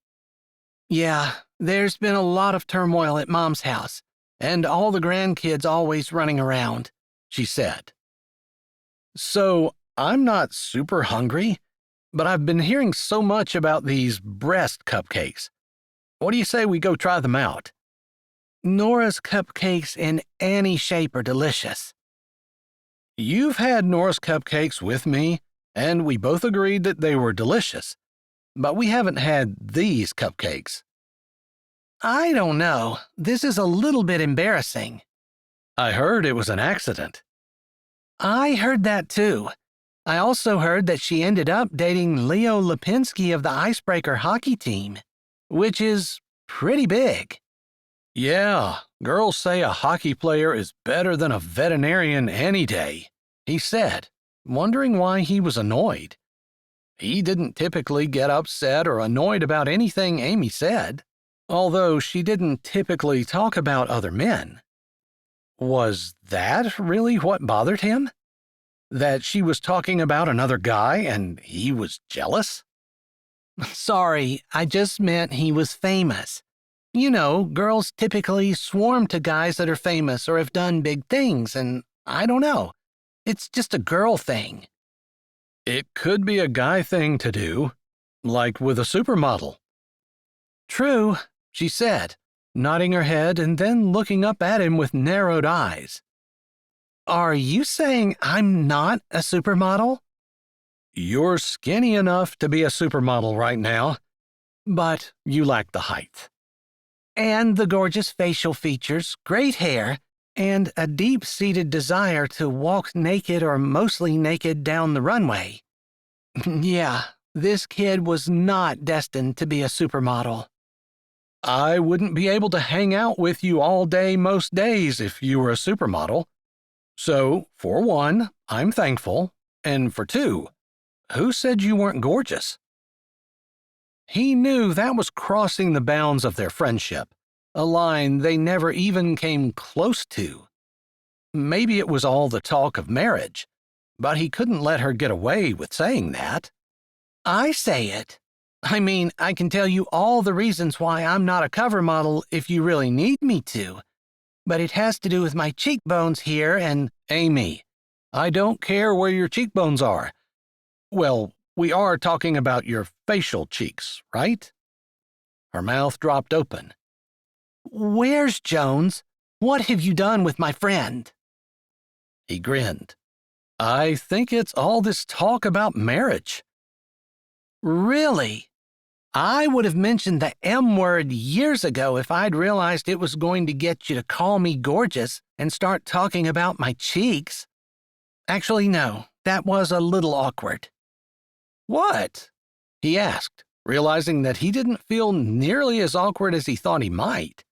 Yeah, there's been a lot of turmoil at Mom's house, and all the grandkids always running around, she said. So, I'm not super hungry, but I've been hearing so much about these breast cupcakes. What do you say we go try them out? Nora's cupcakes in any shape are delicious. You've had Nora's cupcakes with me, and we both agreed that they were delicious, but we haven't had these cupcakes. I don't know. This is a little bit embarrassing. I heard it was an accident. I heard that too. I also heard that she ended up dating Leo Lipinski of the Icebreaker hockey team, which is pretty big. Yeah, girls say a hockey player is better than a veterinarian any day, he said, wondering why he was annoyed. He didn't typically get upset or annoyed about anything Amy said, although she didn't typically talk about other men. Was that really what bothered him? That she was talking about another guy and he was jealous? Sorry, I just meant he was famous. You know, girls typically swarm to guys that are famous or have done big things, and I don't know. It's just a girl thing. It could be a guy thing to do, like with a supermodel. True, she said, nodding her head and then looking up at him with narrowed eyes. Are you saying I'm not a supermodel? You're skinny enough to be a supermodel right now, but you lack the height. And the gorgeous facial features, great hair, and a deep-seated desire to walk naked or mostly naked down the runway. Yeah, this kid was not destined to be a supermodel. I wouldn't be able to hang out with you all day most days if you were a supermodel. So, for one, I'm thankful, and for two, who said you weren't gorgeous? He knew that was crossing the bounds of their friendship, a line they never even came close to. Maybe it was all the talk of marriage, but he couldn't let her get away with saying that. I say it. I mean, I can tell you all the reasons why I'm not a cover model if you really need me to. but it has to do with my cheekbones here and— Amy, I don't care where your cheekbones are. Well, we are talking about your facial cheeks, right? Her mouth dropped open. Where's Jones? What have you done with my friend? He grinned. I think it's all this talk about marriage. Really? I would have mentioned the M word years ago if I'd realized it was going to get you to call me gorgeous and start talking about my cheeks. Actually, no, that was a little awkward. What? He asked, realizing that he didn't feel nearly as awkward as he thought he might.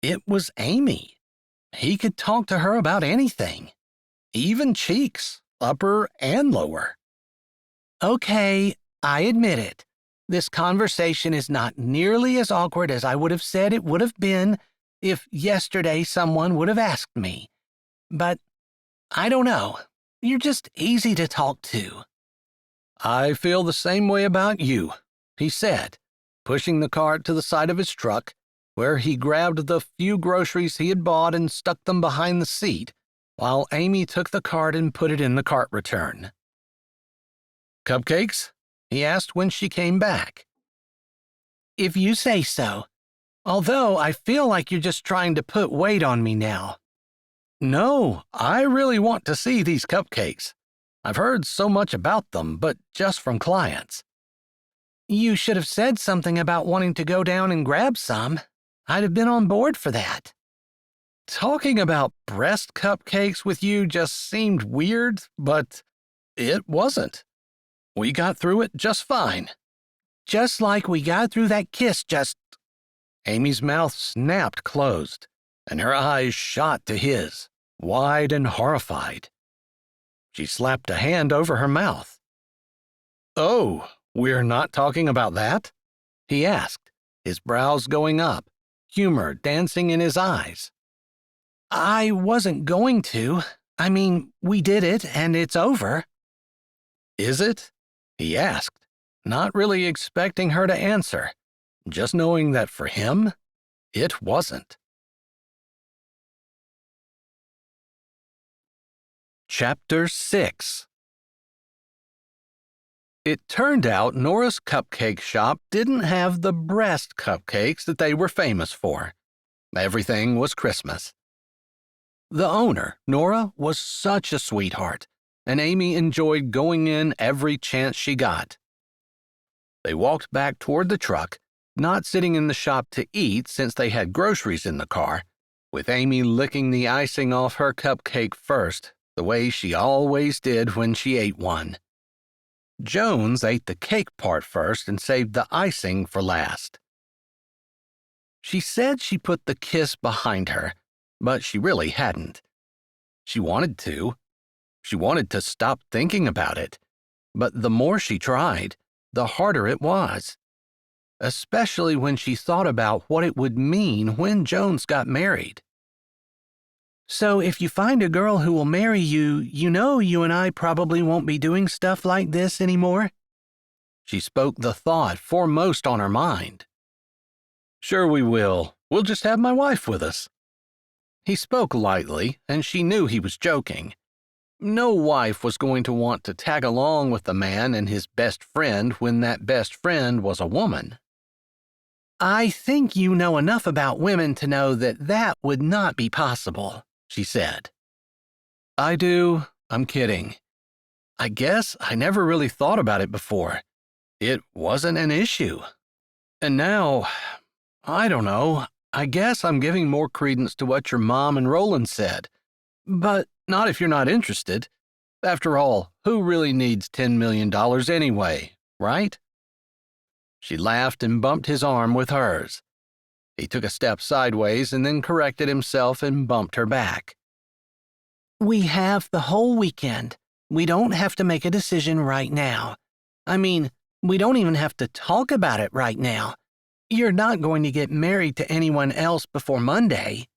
It was Amy. He could talk to her about anything, even cheeks, upper and lower. Okay, I admit it. This conversation is not nearly as awkward as I would have said it would have been if yesterday someone would have asked me. But I don't know. You're just easy to talk to. I feel the same way about you, he said, pushing the cart to the side of his truck, where he grabbed the few groceries he had bought and stuck them behind the seat, while Amy took the cart and put it in the cart return. Cupcakes? He asked when she came back. If you say so. Although I feel like you're just trying to put weight on me now. No, I really want to see these cupcakes. I've heard so much about them, but just from clients. You should have said something about wanting to go down and grab some. I'd have been on board for that. Talking about breast cupcakes with you just seemed weird, but it wasn't. We got through it just fine. Just like we got through that kiss just— Amy's mouth snapped closed, and her eyes shot to his, wide and horrified. She slapped a hand over her mouth. Oh, we're not talking about that? He asked, his brows going up, humor dancing in his eyes. I wasn't going to. I mean, we did it, and it's over. Is it? He asked, not really expecting her to answer, just knowing that for him, it wasn't. Chapter 6. It turned out Nora's cupcake shop didn't have the breast cupcakes that they were famous for. Everything was Christmas. The owner, Nora, was such a sweetheart, and Amy enjoyed going in every chance she got. They walked back toward the truck, not sitting in the shop to eat since they had groceries in the car, with Amy licking the icing off her cupcake first, the way she always did when she ate one. Jones ate the cake part first and saved the icing for last. She said she put the kiss behind her, but she really hadn't. She wanted to. She wanted to stop thinking about it, but the more she tried, the harder it was, especially when she thought about what it would mean when Jones got married. So if you find a girl who will marry you, you know you and I probably won't be doing stuff like this anymore? She spoke the thought foremost on her mind. Sure we will. We'll just have my wife with us. He spoke lightly, and she knew he was joking. No wife was going to want to tag along with the man and his best friend when that best friend was a woman. I think you know enough about women to know that that would not be possible, she said. I do. I'm kidding. I guess I never really thought about it before. It wasn't an issue. And now, I don't know, I guess I'm giving more credence to what your mom and Roland said. But not if you're not interested. After all, who really needs $10 million anyway, right? She laughed and bumped his arm with hers. He took a step sideways and then corrected himself and bumped her back. We have the whole weekend. We don't have to make a decision right now. I mean, we don't even have to talk about it right now. You're not going to get married to anyone else before Monday.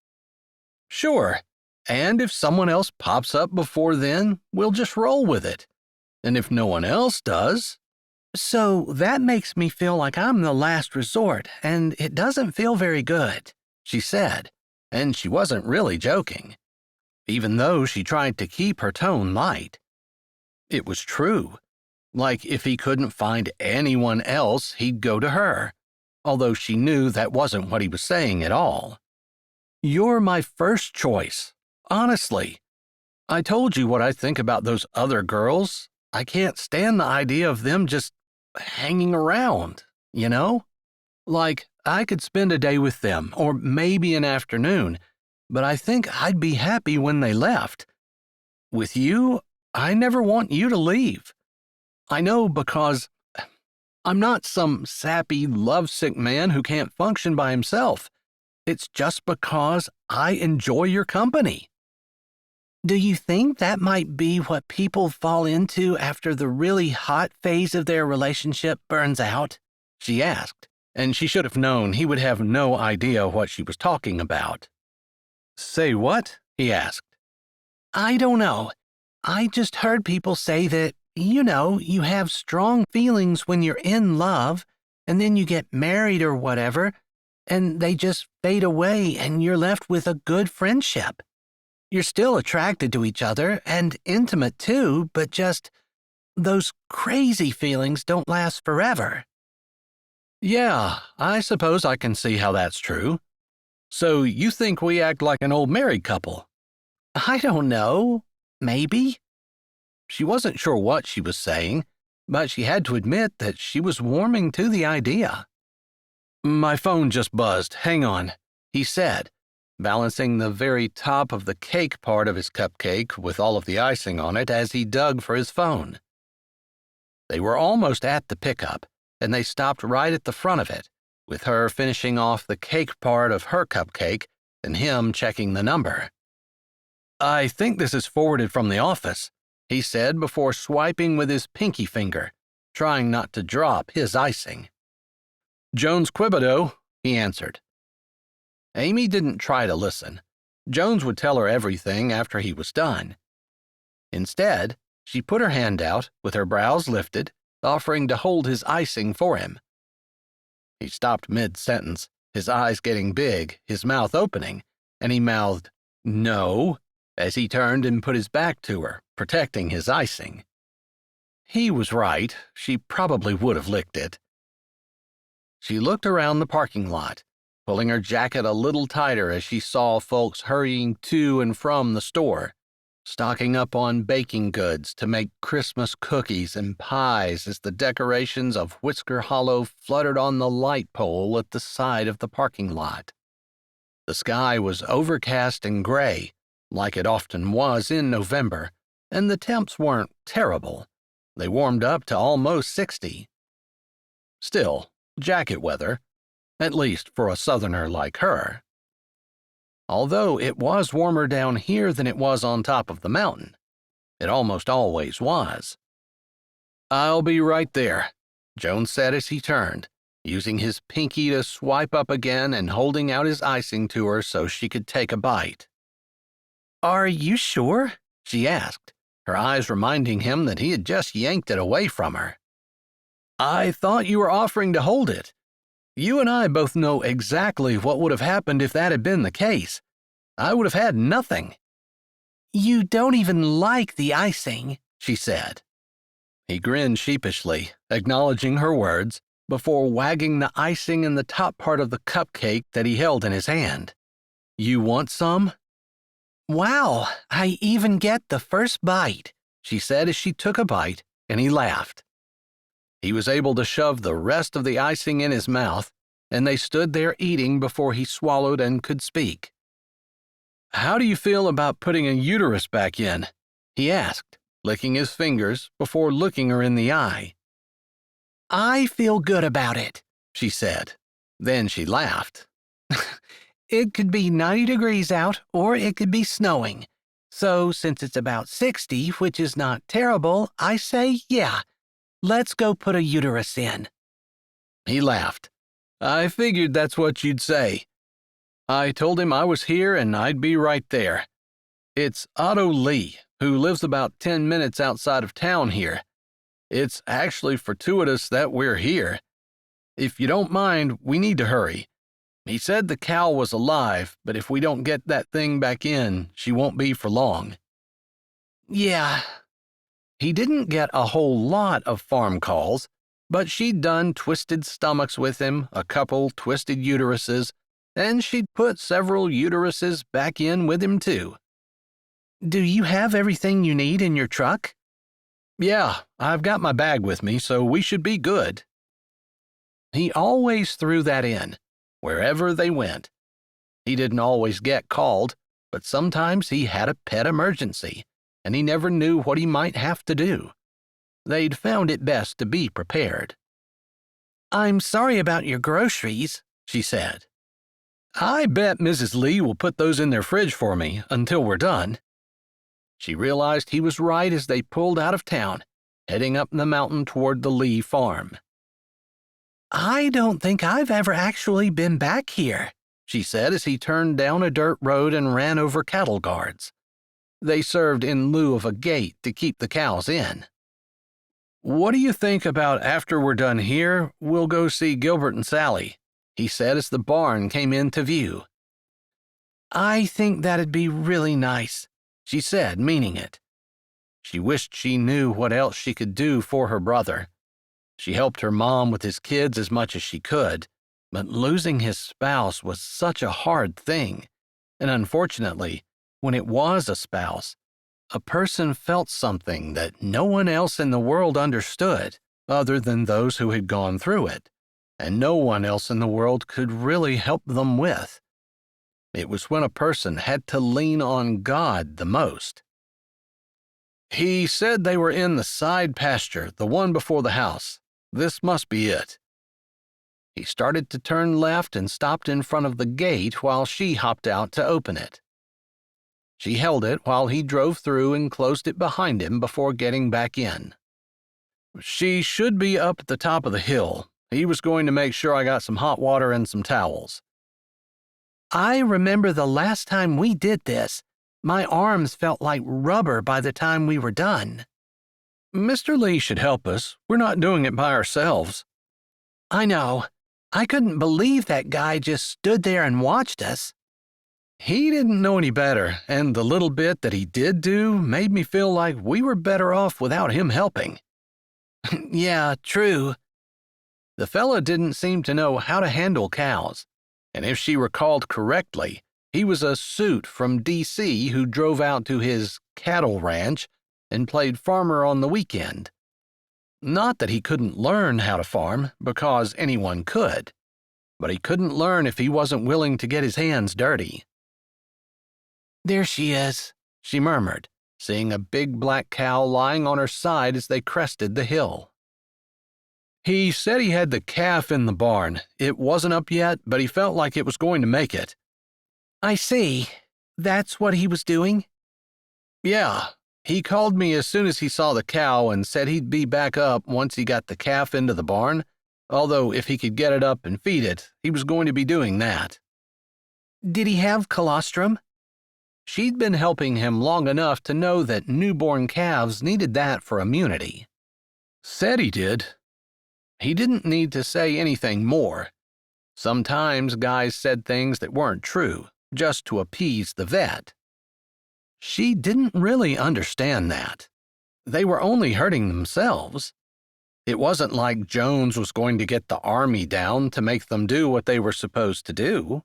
Sure, and if someone else pops up before then, we'll just roll with it. And if no one else does... So that makes me feel like I'm the last resort, and it doesn't feel very good, she said, and she wasn't really joking, even though she tried to keep her tone light. It was true. Like if he couldn't find anyone else, he'd go to her, although she knew that wasn't what he was saying at all. You're my first choice, honestly. I told you what I think about those other girls. I can't stand the idea of them just hanging around, you know? Like, I could spend a day with them, or maybe an afternoon, but I think I'd be happy when they left. With you, I never want you to leave. I know because I'm not some sappy, lovesick man who can't function by himself. It's just because I enjoy your company. Do you think that might be what people fall into after the really hot phase of their relationship burns out? She asked, and she should have known he would have no idea what she was talking about. Say what? He asked. I don't know. I just heard people say that, you have strong feelings when you're in love, and then you get married or whatever, and they just fade away and you're left with a good friendship. You're still attracted to each other and intimate too, but just those crazy feelings don't last forever. Yeah, I suppose I can see how that's true. So you think we act like an old married couple? I don't know. Maybe. She wasn't sure what she was saying, but she had to admit that she was warming to the idea. My phone just buzzed. Hang on, he said, balancing the very top of the cake part of his cupcake with all of the icing on it as he dug for his phone. They were almost at the pickup, and they stopped right at the front of it, with her finishing off the cake part of her cupcake and him checking the number. I think this is forwarded from the office, he said before swiping with his pinky finger, trying not to drop his icing. Jones Quibido, he answered. Amy didn't try to listen. Jones would tell her everything after he was done. Instead, she put her hand out, with her brows lifted, offering to hold his icing for him. He stopped mid-sentence, his eyes getting big, his mouth opening, and he mouthed, "No," as he turned and put his back to her, protecting his icing. He was right. She probably would have licked it. She looked around the parking lot, pulling her jacket a little tighter as she saw folks hurrying to and from the store, stocking up on baking goods to make Christmas cookies and pies as the decorations of Whisker Hollow fluttered on the light pole at the side of the parking lot. The sky was overcast and gray, like it often was in November, and the temps weren't terrible. They warmed up to almost 60. Still, jacket weather, at least for a southerner like her. Although it was warmer down here than it was on top of the mountain. It almost always was. I'll be right there, Jones said as he turned, using his pinky to swipe up again and holding out his icing to her so she could take a bite. Are you sure? She asked, her eyes reminding him that he had just yanked it away from her. I thought you were offering to hold it. You and I both know exactly what would have happened if that had been the case. I would have had nothing. You don't even like the icing, she said. He grinned sheepishly, acknowledging her words, before wagging the icing in the top part of the cupcake that he held in his hand. You want some? Wow, I even get the first bite, she said as she took a bite, and he laughed. He was able to shove the rest of the icing in his mouth, and they stood there eating before he swallowed and could speak. How do you feel about putting a uterus back in? He asked, licking his fingers before looking her in the eye. I feel good about it, she said. Then she laughed. It could be 90 degrees out, or it could be snowing. So since it's about 60, which is not terrible, I say yeah. Let's go put a uterus in. He laughed. I figured that's what you'd say. I told him I was here and I'd be right there. It's Otto Lee, who lives about 10 minutes outside of town here. It's actually fortuitous that we're here. If you don't mind, we need to hurry. He said the cow was alive, but if we don't get that thing back in, she won't be for long. Yeah. He didn't get a whole lot of farm calls, but she'd done twisted stomachs with him, a couple twisted uteruses, and she'd put several uteruses back in with him too. Do you have everything you need in your truck? Yeah, I've got my bag with me, so we should be good. He always threw that in, wherever they went. He didn't always get called, but sometimes he had a pet emergency, and he never knew what he might have to do. They'd found it best to be prepared. I'm sorry about your groceries, she said. I bet Mrs. Lee will put those in their fridge for me until we're done. She realized he was right as they pulled out of town, heading up the mountain toward the Lee farm. I don't think I've ever actually been back here, she said as he turned down a dirt road and ran over cattle guards. They served in lieu of a gate to keep the cows in. What do you think about after we're done here, we'll go see Gilbert and Sally, he said as the barn came into view. I think that'd be really nice, she said, meaning it. She wished she knew what else she could do for her brother. She helped her mom with his kids as much as she could, but losing his spouse was such a hard thing, and unfortunately, when it was a spouse, a person felt something that no one else in the world understood other than those who had gone through it, and no one else in the world could really help them with. It was when a person had to lean on God the most. He said they were in the side pasture, the one before the house. This must be it. He started to turn left and stopped in front of the gate while she hopped out to open it. She held it while he drove through and closed it behind him before getting back in. She should be up at the top of the hill. He was going to make sure I got some hot water and some towels. I remember the last time we did this, my arms felt like rubber by the time we were done. Mr. Lee should help us. We're not doing it by ourselves. I know. I couldn't believe that guy just stood there and watched us. He didn't know any better, and the little bit that he did do made me feel like we were better off without him helping. Yeah, true. The fella didn't seem to know how to handle cows, and if she recalled correctly, he was a suit from D.C. who drove out to his cattle ranch and played farmer on the weekend. Not that he couldn't learn how to farm, because anyone could, but he couldn't learn if he wasn't willing to get his hands dirty. There she is, she murmured, seeing a big black cow lying on her side as they crested the hill. He said he had the calf in the barn. It wasn't up yet, but he felt like it was going to make it. I see. That's what he was doing? Yeah. He called me as soon as he saw the cow and said he'd be back up once he got the calf into the barn, although if he could get it up and feed it, he was going to be doing that. Did he have colostrum? She'd been helping him long enough to know that newborn calves needed that for immunity. Said he did. He didn't need to say anything more. Sometimes guys said things that weren't true, just to appease the vet. She didn't really understand that. They were only hurting themselves. It wasn't like Jones was going to get the army down to make them do what they were supposed to do.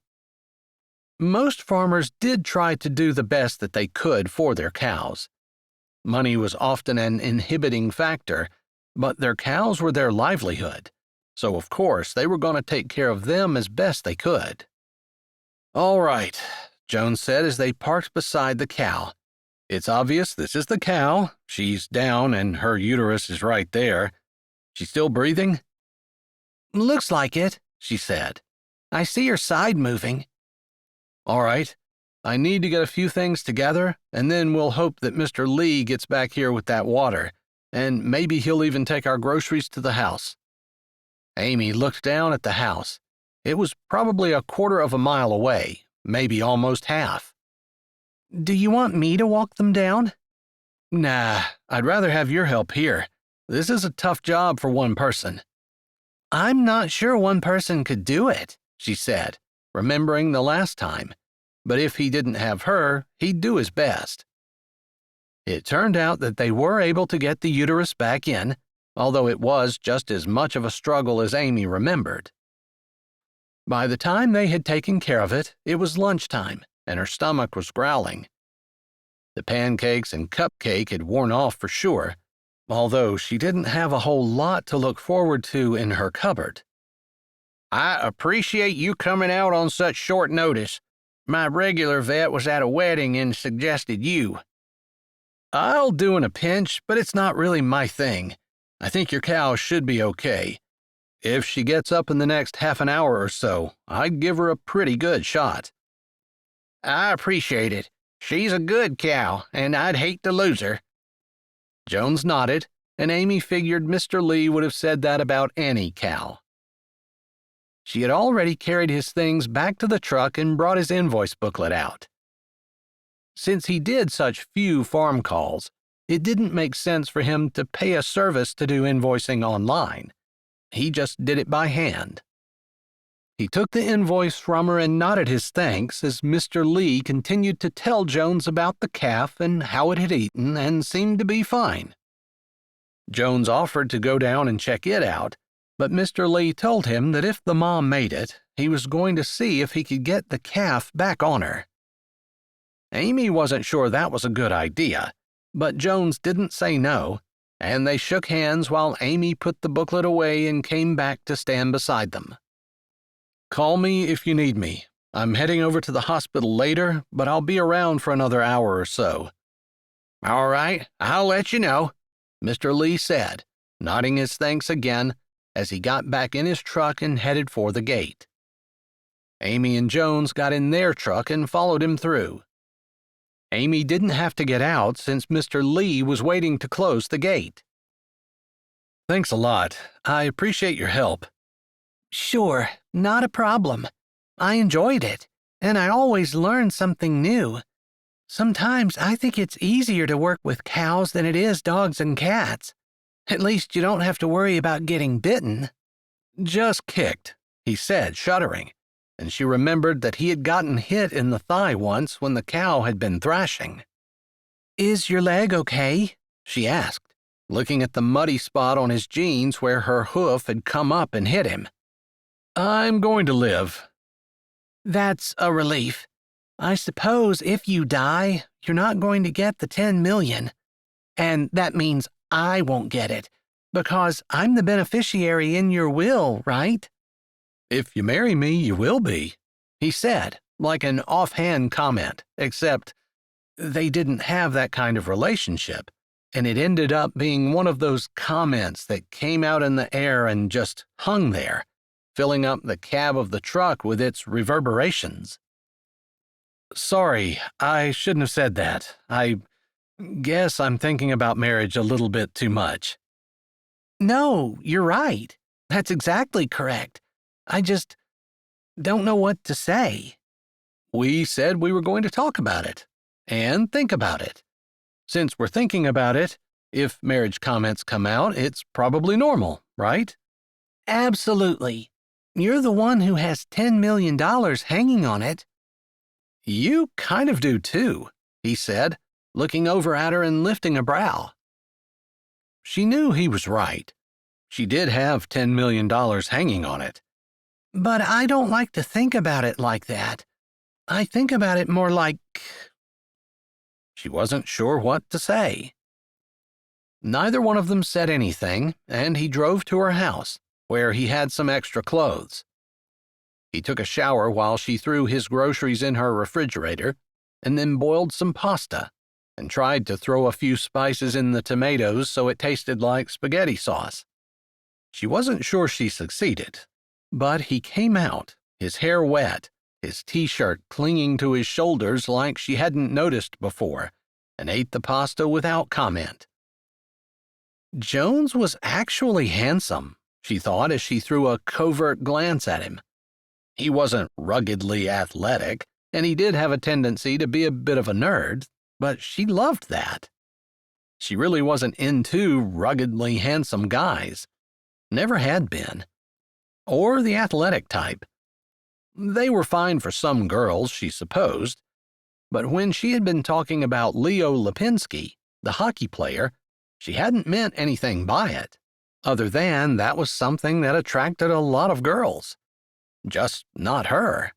Most farmers did try to do the best that they could for their cows. Money was often an inhibiting factor, but their cows were their livelihood, so of course they were going to take care of them as best they could. All right, Jones said as they parked beside the cow. It's obvious this is the cow. She's down and her uterus is right there. She's still breathing? Looks like it, she said. I see her side moving. All right. I need to get a few things together, and then we'll hope that Mr. Lee gets back here with that water, and maybe he'll even take our groceries to the house. Amy looked down at the house. It was probably a quarter of a mile away, maybe almost half. Do you want me to walk them down? Nah, I'd rather have your help here. This is a tough job for one person. I'm not sure one person could do it, she said. remembering the last time, but if he didn't have her, he'd do his best. It turned out that they were able to get the uterus back in, although it was just as much of a struggle as Amy remembered. By the time they had taken care of it, it was lunchtime, and her stomach was growling. The pancakes and cupcake had worn off for sure, although she didn't have a whole lot to look forward to in her cupboard. "I appreciate you coming out on such short notice. My regular vet was at a wedding and suggested you." "I'll do in a pinch, but it's not really my thing. I think your cow should be okay. If she gets up in the next half an hour or so, I'd give her a pretty good shot." "I appreciate it. She's a good cow, and I'd hate to lose her." Jones nodded, and Amy figured Mr. Lee would have said that about any cow. She had already carried his things back to the truck and brought his invoice booklet out. Since he did such few farm calls, it didn't make sense for him to pay a service to do invoicing online. He just did it by hand. He took the invoice from her and nodded his thanks as Mr. Lee continued to tell Jones about the calf and how it had eaten and seemed to be fine. Jones offered to go down and check it out, but Mr. Lee told him that if the mom made it, he was going to see if he could get the calf back on her. Amy wasn't sure that was a good idea, but Jones didn't say no, and they shook hands while Amy put the booklet away and came back to stand beside them. "Call me if you need me. I'm heading over to the hospital later, but I'll be around for another hour or so." "All right, I'll let you know," Mr. Lee said, nodding his thanks again as he got back in his truck and headed for the gate. Amy and Jones got in their truck and followed him through. Amy didn't have to get out since Mr. Lee was waiting to close the gate. "Thanks a lot. I appreciate your help." Sure, not a problem. I enjoyed it, and I always learn something new. Sometimes I think it's easier to work with cows than it is dogs and cats. At least you don't have to worry about getting bitten. "Just kicked," he said, shuddering, and she remembered that he had gotten hit in the thigh once when the cow had been thrashing. "Is your leg okay?" she asked, looking at the muddy spot on his jeans where her hoof had come up and hit him. "I'm going to live." "That's a relief. I suppose if you die, you're not going to get the 10 million. And that means I won't get it, because I'm the beneficiary in your will, right?" "If you marry me, you will be," he said, like an offhand comment, except they didn't have that kind of relationship, and it ended up being one of those comments that came out in the air and just hung there, filling up the cab of the truck with its reverberations. "Sorry, I shouldn't have said that. I guess I'm thinking about marriage a little bit too much." No, you're right. That's exactly correct. I just don't know what to say. "We said we were going to talk about it and think about it. Since we're thinking about it, if marriage comments come out, it's probably normal, right?" Absolutely. You're the one who has $10 million hanging on it. "You kind of do too," he said, looking over at her and lifting a brow. She knew he was right. She did have $10 million hanging on it. But I don't like to think about it like that. I think about it more like... She wasn't sure what to say. Neither one of them said anything, and he drove to her house, where he had some extra clothes. He took a shower while she threw his groceries in her refrigerator, and then boiled some pasta, and tried to throw a few spices in the tomatoes so it tasted like spaghetti sauce. She wasn't sure she succeeded, but he came out, his hair wet, his t-shirt clinging to his shoulders like she hadn't noticed before, and ate the pasta without comment. Jones was actually handsome, she thought as she threw a covert glance at him. He wasn't ruggedly athletic, and he did have a tendency to be a bit of a nerd, but she loved that. She really wasn't into ruggedly handsome guys. Never had been. Or the athletic type. They were fine for some girls, she supposed, but when she had been talking about Leo Lipinski, the hockey player, she hadn't meant anything by it, other than that was something that attracted a lot of girls. Just not her.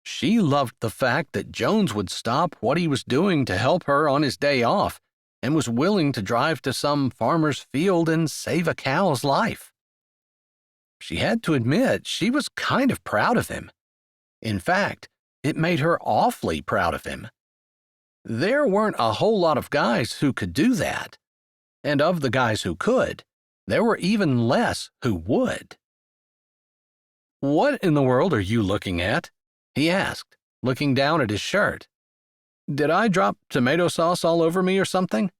She loved the fact that Jones would stop what he was doing to help her on his day off and was willing to drive to some farmer's field and save a cow's life. She had to admit she was kind of proud of him. In fact, it made her awfully proud of him. There weren't a whole lot of guys who could do that, and of the guys who could, there were even less who would. "What in the world are you looking at?" he asked, looking down at his shirt. "Did I drop tomato sauce all over me or something?"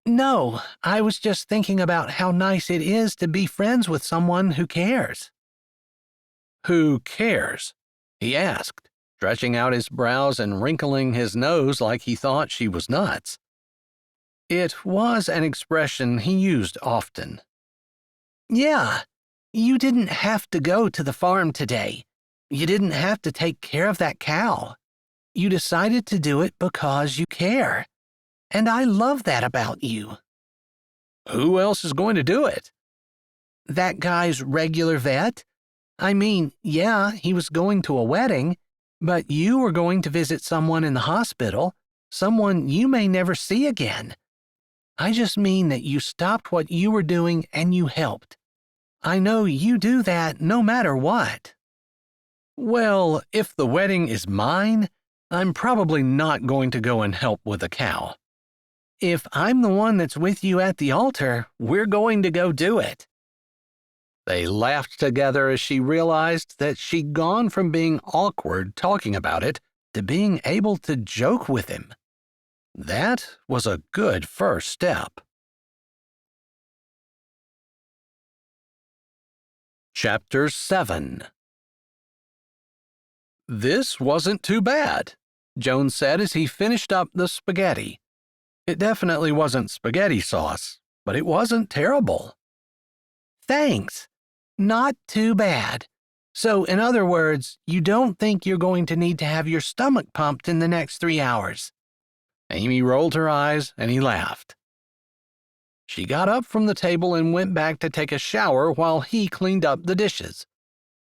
No, I was just thinking about how nice it is to be friends with someone who cares." "Who cares?" he asked, stretching out his brows and wrinkling his nose like he thought she was nuts. It was an expression he used often. "Yeah, you didn't have to go to the farm today. You didn't have to take care of that cow. You decided to do it because you care. And I love that about you." "Who else is going to do it?" "That guy's regular vet. I mean, yeah, he was going to a wedding, but you were going to visit someone in the hospital, someone you may never see again. I just mean that you stopped what you were doing and you helped. I know you do that no matter what." "Well, if the wedding is mine, I'm probably not going to go and help with a cow." "If I'm the one that's with you at the altar, we're going to go do it." They laughed together as she realized that she'd gone from being awkward talking about it to being able to joke with him. That was a good first step. Chapter 7. "This wasn't too bad," Jones said as he finished up the spaghetti. It definitely wasn't spaghetti sauce, but it wasn't terrible. "Thanks. Not too bad. So, in other words, you don't think you're going to need to have your stomach pumped in the next 3 hours?" Amy rolled her eyes and he laughed. She got up from the table and went back to take a shower while he cleaned up the dishes.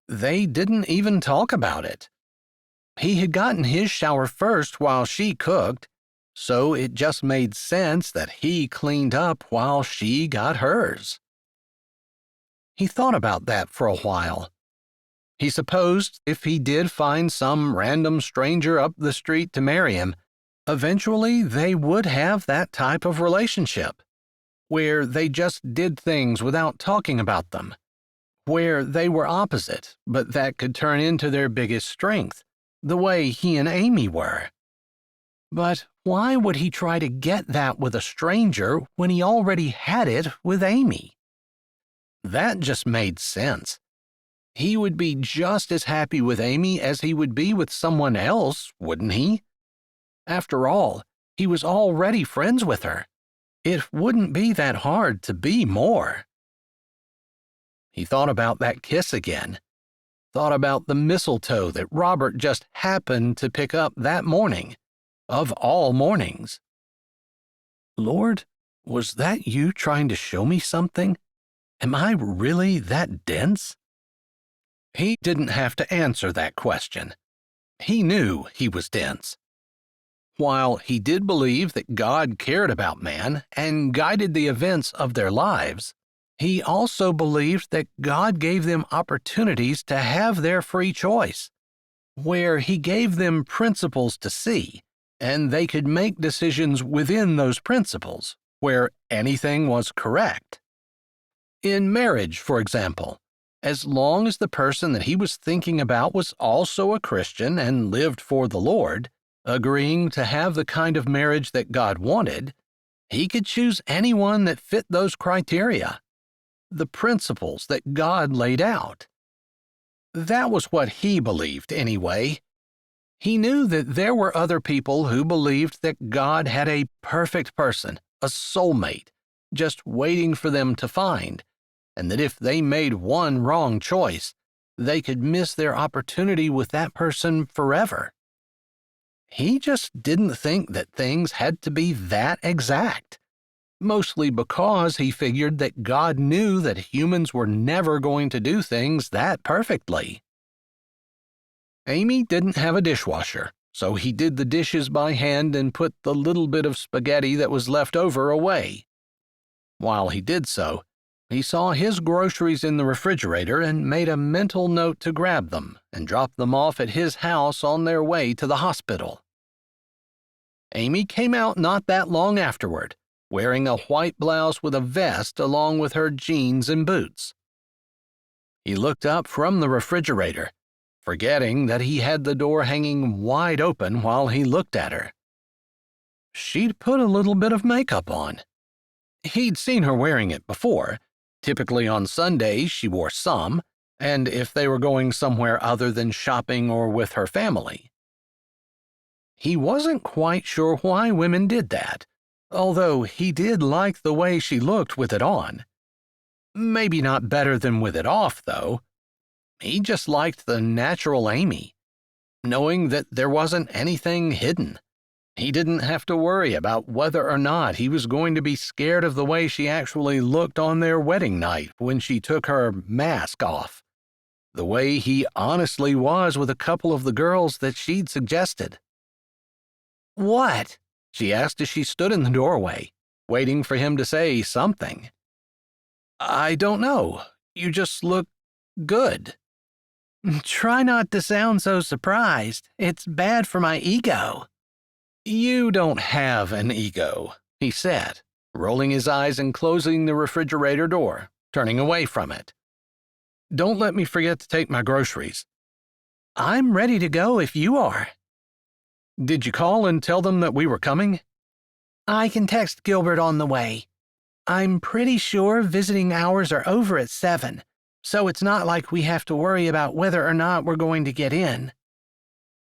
They didn't even talk about it. He had gotten his shower first while she cooked, so it just made sense that he cleaned up while she got hers. He thought about that for a while. He supposed if he did find some random stranger up the street to marry him, eventually they would have that type of relationship, where they just did things without talking about them, where they were opposite, but that could turn into their biggest strength, the way he and Amy were. But why would he try to get that with a stranger when he already had it with Amy? That just made sense. He would be just as happy with Amy as he would be with someone else, wouldn't he? After all, he was already friends with her. It wouldn't be that hard to be more. He thought about that kiss again. Thought about the mistletoe that Robert just happened to pick up that morning, of all mornings. "Lord, was that you trying to show me something? Am I really that dense?" He didn't have to answer that question. He knew he was dense. While he did believe that God cared about man and guided the events of their lives, he also believed that God gave them opportunities to have their free choice, where he gave them principles to see, and they could make decisions within those principles, where anything was correct. In marriage, for example, as long as the person that he was thinking about was also a Christian and lived for the Lord, agreeing to have the kind of marriage that God wanted, he could choose anyone that fit those criteria, the principles that God laid out. That was what he believed, anyway. He knew that there were other people who believed that God had a perfect person, a soulmate, just waiting for them to find, and that if they made one wrong choice, they could miss their opportunity with that person forever. He just didn't think that things had to be that exact, mostly because he figured that God knew that humans were never going to do things that perfectly. Amy didn't have a dishwasher, so he did the dishes by hand and put the little bit of spaghetti that was left over away. While he did so, he saw his groceries in the refrigerator and made a mental note to grab them and drop them off at his house on their way to the hospital. Amy came out not that long afterward, wearing a white blouse with a vest along with her jeans and boots. He looked up from the refrigerator, forgetting that he had the door hanging wide open while he looked at her. She'd put a little bit of makeup on. He'd seen her wearing it before. Typically on Sundays she wore some, and if they were going somewhere other than shopping or with her family. He wasn't quite sure why women did that, although he did like the way she looked with it on. Maybe not better than with it off, though. He just liked the natural Amy, knowing that there wasn't anything hidden. He didn't have to worry about whether or not he was going to be scared of the way she actually looked on their wedding night when she took her mask off, the way he honestly was with a couple of the girls that she'd suggested. "What?" she asked as she stood in the doorway, waiting for him to say something. "I don't know. You just look good." "Try not to sound so surprised. It's bad for my ego." "You don't have an ego," he said, rolling his eyes and closing the refrigerator door, turning away from it. "Don't let me forget to take my groceries." "I'm ready to go if you are." "Did you call and tell them that we were coming?" "I can text Gilbert on the way. I'm pretty sure visiting hours are over at 7, so it's not like we have to worry about whether or not we're going to get in."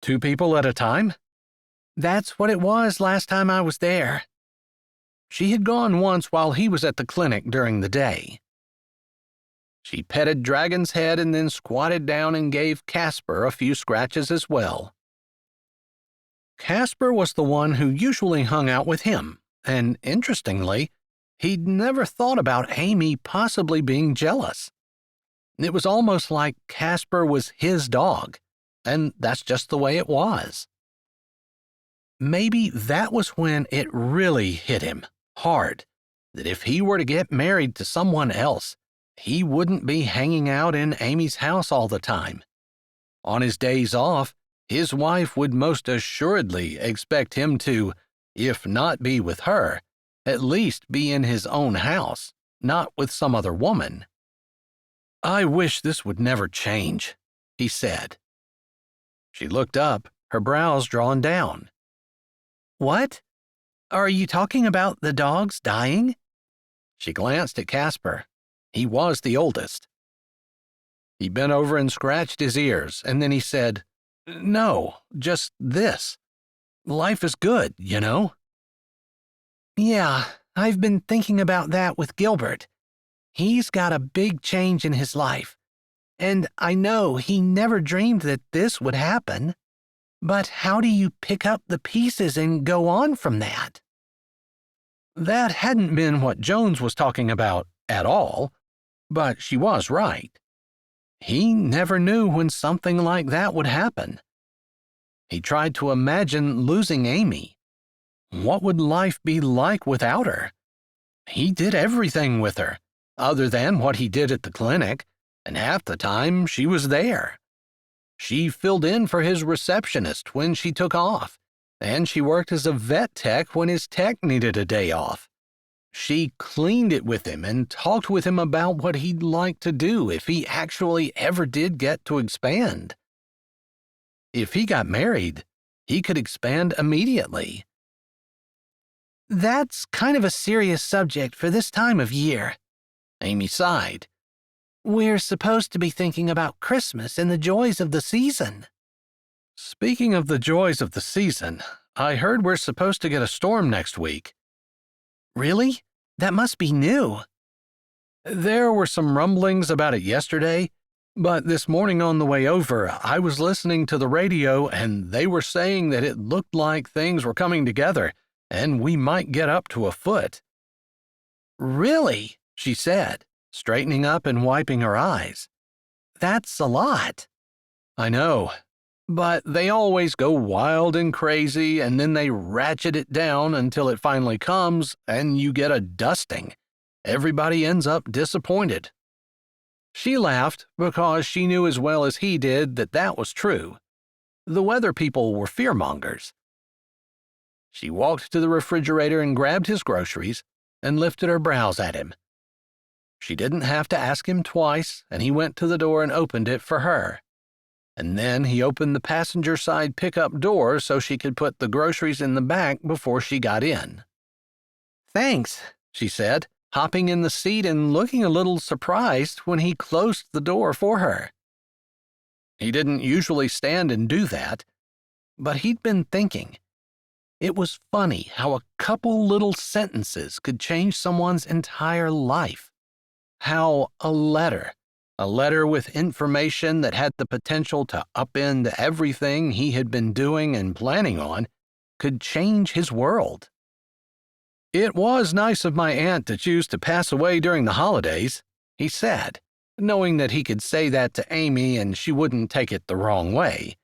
2 people at a time? "That's what it was last time I was there." She had gone once while he was at the clinic during the day. She petted Dragon's head and then squatted down and gave Casper a few scratches as well. Casper was the one who usually hung out with him, and interestingly, he'd never thought about Amy possibly being jealous. It was almost like Casper was his dog, and that's just the way it was. Maybe that was when it really hit him hard that if he were to get married to someone else, he wouldn't be hanging out in Amy's house all the time. On his days off, his wife would most assuredly expect him to, if not be with her, at least be in his own house, not with some other woman. "I wish this would never change," he said. She looked up, her brows drawn down. "What? Are you talking about the dogs dying?" She glanced at Casper. He was the oldest. He bent over and scratched his ears, and then he said, "No, just this. Life is good, you know?" "Yeah, I've been thinking about that with Gilbert. He's got a big change in his life, and I know he never dreamed that this would happen. But how do you pick up the pieces and go on from that?" That hadn't been what Jones was talking about at all, but she was right. He never knew when something like that would happen. He tried to imagine losing Amy. What would life be like without her? He did everything with her, other than what he did at the clinic, and half the time she was there. She filled in for his receptionist when she took off, and she worked as a vet tech when his tech needed a day off. She cleaned it with him and talked with him about what he'd like to do if he actually ever did get to expand. If he got married, he could expand immediately. "That's kind of a serious subject for this time of year," Amy sighed. "We're supposed to be thinking about Christmas and the joys of the season." "Speaking of the joys of the season, I heard we're supposed to get a storm next week." "Really? That must be new." "There were some rumblings about it yesterday, But this morning on the way over, I was listening to the radio and they were saying that it looked like things were coming together and we might get up to a foot." "Really?" she said, straightening up and wiping her eyes. "That's a lot." "I know. But they always go wild and crazy and then they ratchet it down until it finally comes and you get a dusting. Everybody ends up disappointed." She laughed because she knew as well as he did that that was true. The weather people were fearmongers. She walked to the refrigerator and grabbed his groceries and lifted her brows at him. She didn't have to ask him twice, and he went to the door and opened it for her. And then he opened the passenger side pickup door so she could put the groceries in the back before she got in. "Thanks," she said, hopping in the seat and looking a little surprised when he closed the door for her. He didn't usually stand and do that, but he'd been thinking. It was funny how a couple little sentences could change someone's entire life. How a letter with information that had the potential to upend everything he had been doing and planning on, could change his world. "It was nice of my aunt to choose to pass away during the holidays," he said, knowing that he could say that to Amy and she wouldn't take it the wrong way.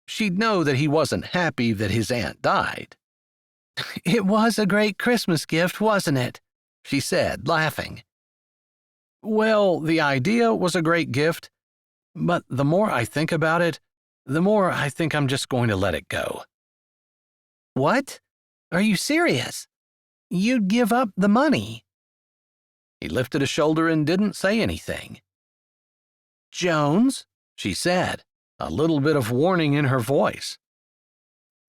She'd know that he wasn't happy that his aunt died. "It was a great Christmas gift, wasn't it?" she said, laughing. "Well, the idea was a great gift, but the more I think about it, the more I think I'm just going to let it go." "What? Are you serious? You'd give up the money?" He lifted a shoulder and didn't say anything. "Jones," she said, a little bit of warning in her voice.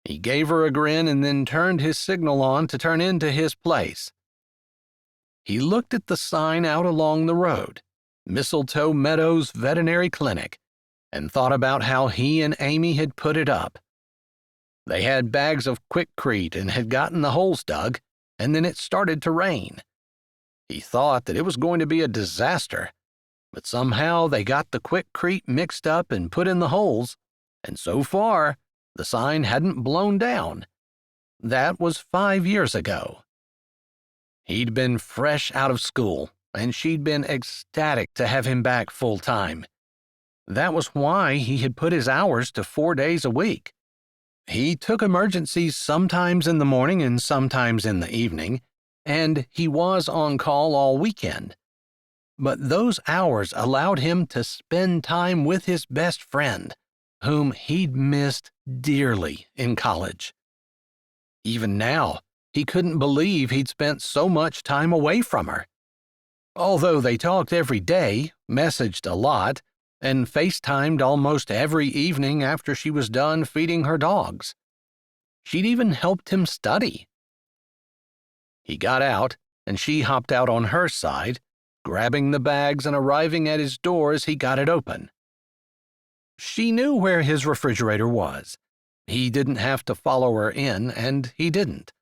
He gave her a grin and then turned his signal on to turn into his place. He looked at the sign out along the road, Mistletoe Meadows Veterinary Clinic, and thought about how he and Amy had put it up. They had bags of Quickcrete and had gotten the holes dug, and then it started to rain. He thought that it was going to be a disaster, but somehow they got the Quickcrete mixed up and put in the holes, and so far, the sign hadn't blown down. That was 5 years ago. He'd been fresh out of school, and she'd been ecstatic to have him back full-time. That was why he had put his hours to 4 days a week. He took emergencies sometimes in the morning and sometimes in the evening, and he was on call all weekend. But those hours allowed him to spend time with his best friend, whom he'd missed dearly in college. Even now, he couldn't believe he'd spent so much time away from her. Although they talked every day, messaged a lot, and FaceTimed almost every evening after she was done feeding her dogs. She'd even helped him study. He got out, and she hopped out on her side, grabbing the bags and arriving at his door as he got it open. She knew where his refrigerator was. He didn't have to follow her in, and he didn't.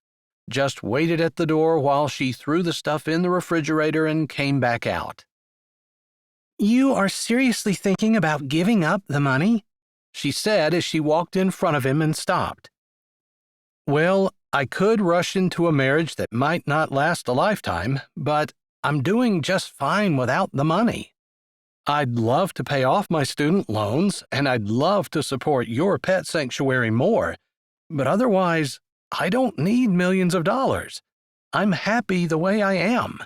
Just waited at the door while she threw the stuff in the refrigerator and came back out. "You are seriously thinking about giving up the money?" she said as she walked in front of him and stopped. "Well, I could rush into a marriage that might not last a lifetime, but I'm doing just fine without the money. I'd love to pay off my student loans, and I'd love to support your pet sanctuary more, but otherwise, I don't need millions of dollars. I'm happy the way I am."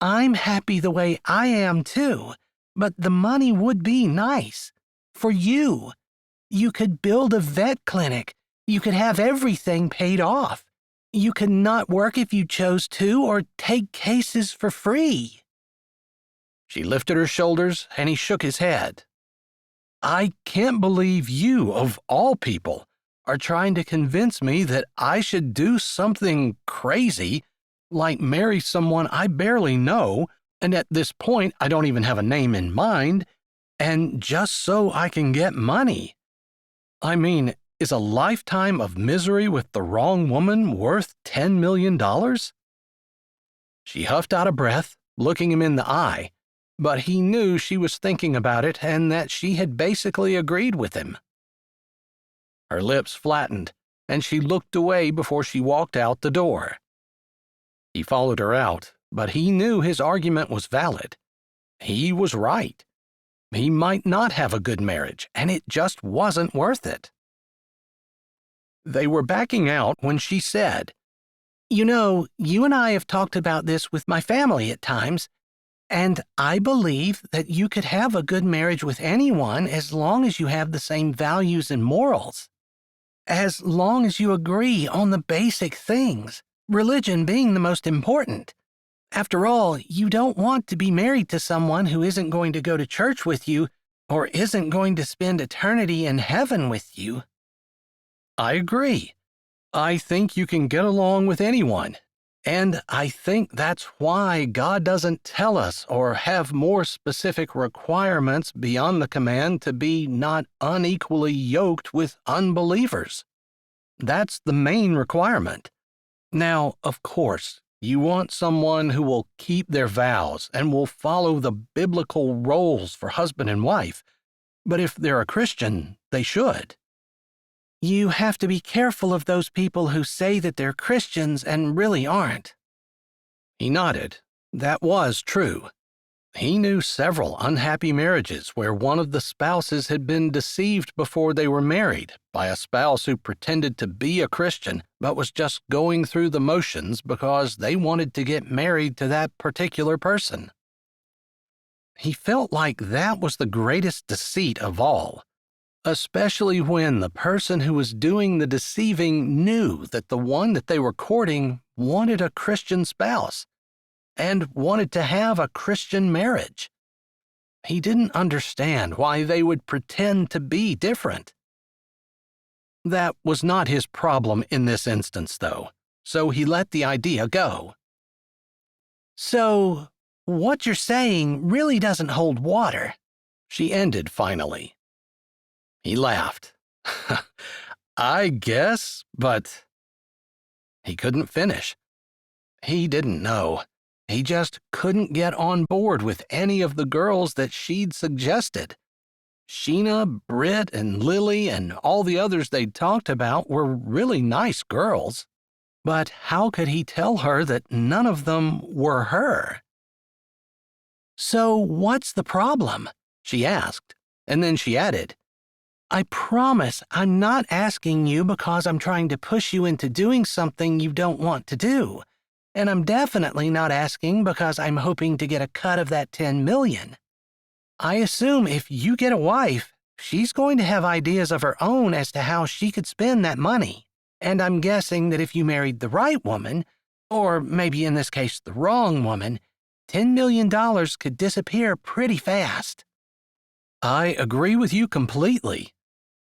"I'm happy the way I am too, but the money would be nice. For you. You could build a vet clinic. You could have everything paid off. You could not work if you chose to or take cases for free." She lifted her shoulders and he shook his head. "I can't believe you, of all people, are trying to convince me that I should do something crazy, like marry someone I barely know, and at this point I don't even have a name in mind, and just so I can get money. I mean, is a lifetime of misery with the wrong woman worth $10 million? She huffed out a breath, looking him in the eye, but he knew she was thinking about it and that she had basically agreed with him. Her lips flattened, and she looked away before she walked out the door. He followed her out, but he knew his argument was valid. He was right. He might not have a good marriage, and it just wasn't worth it. They were backing out when she said, "You know, you and I have talked about this with my family at times, and I believe that you could have a good marriage with anyone as long as you have the same values and morals. As long as you agree on the basic things, religion being the most important. After all, you don't want to be married to someone who isn't going to go to church with you or isn't going to spend eternity in heaven with you." "I agree. I think you can get along with anyone, and I think that's why God doesn't tell us or have more specific requirements beyond the command to be not unequally yoked with unbelievers. That's the main requirement. Now, of course, you want someone who will keep their vows and will follow the biblical roles for husband and wife, but if they're a Christian, they should." "You have to be careful of those people who say that they're Christians and really aren't." He nodded. That was true. He knew several unhappy marriages where one of the spouses had been deceived before they were married by a spouse who pretended to be a Christian but was just going through the motions because they wanted to get married to that particular person. He felt like that was the greatest deceit of all, especially when the person who was doing the deceiving knew that the one that they were courting wanted a Christian spouse and wanted to have a Christian marriage. He didn't understand why they would pretend to be different. That was not his problem in this instance, though, so he let the idea go. "So, what you're saying really doesn't hold water," she ended finally. He laughed. "I guess, but—" He couldn't finish. He didn't know. He just couldn't get on board with any of the girls that she'd suggested. Sheena, Britt, and Lily, and all the others they'd talked about were really nice girls. But how could he tell her that none of them were her? "So what's the problem?" she asked, and then she added, "I promise I'm not asking you because I'm trying to push you into doing something you don't want to do. And I'm definitely not asking because I'm hoping to get a cut of that $10 million. I assume if you get a wife, she's going to have ideas of her own as to how she could spend that money. And I'm guessing that if you married the right woman, or maybe in this case the wrong woman, $10 million could disappear pretty fast." "I agree with you completely.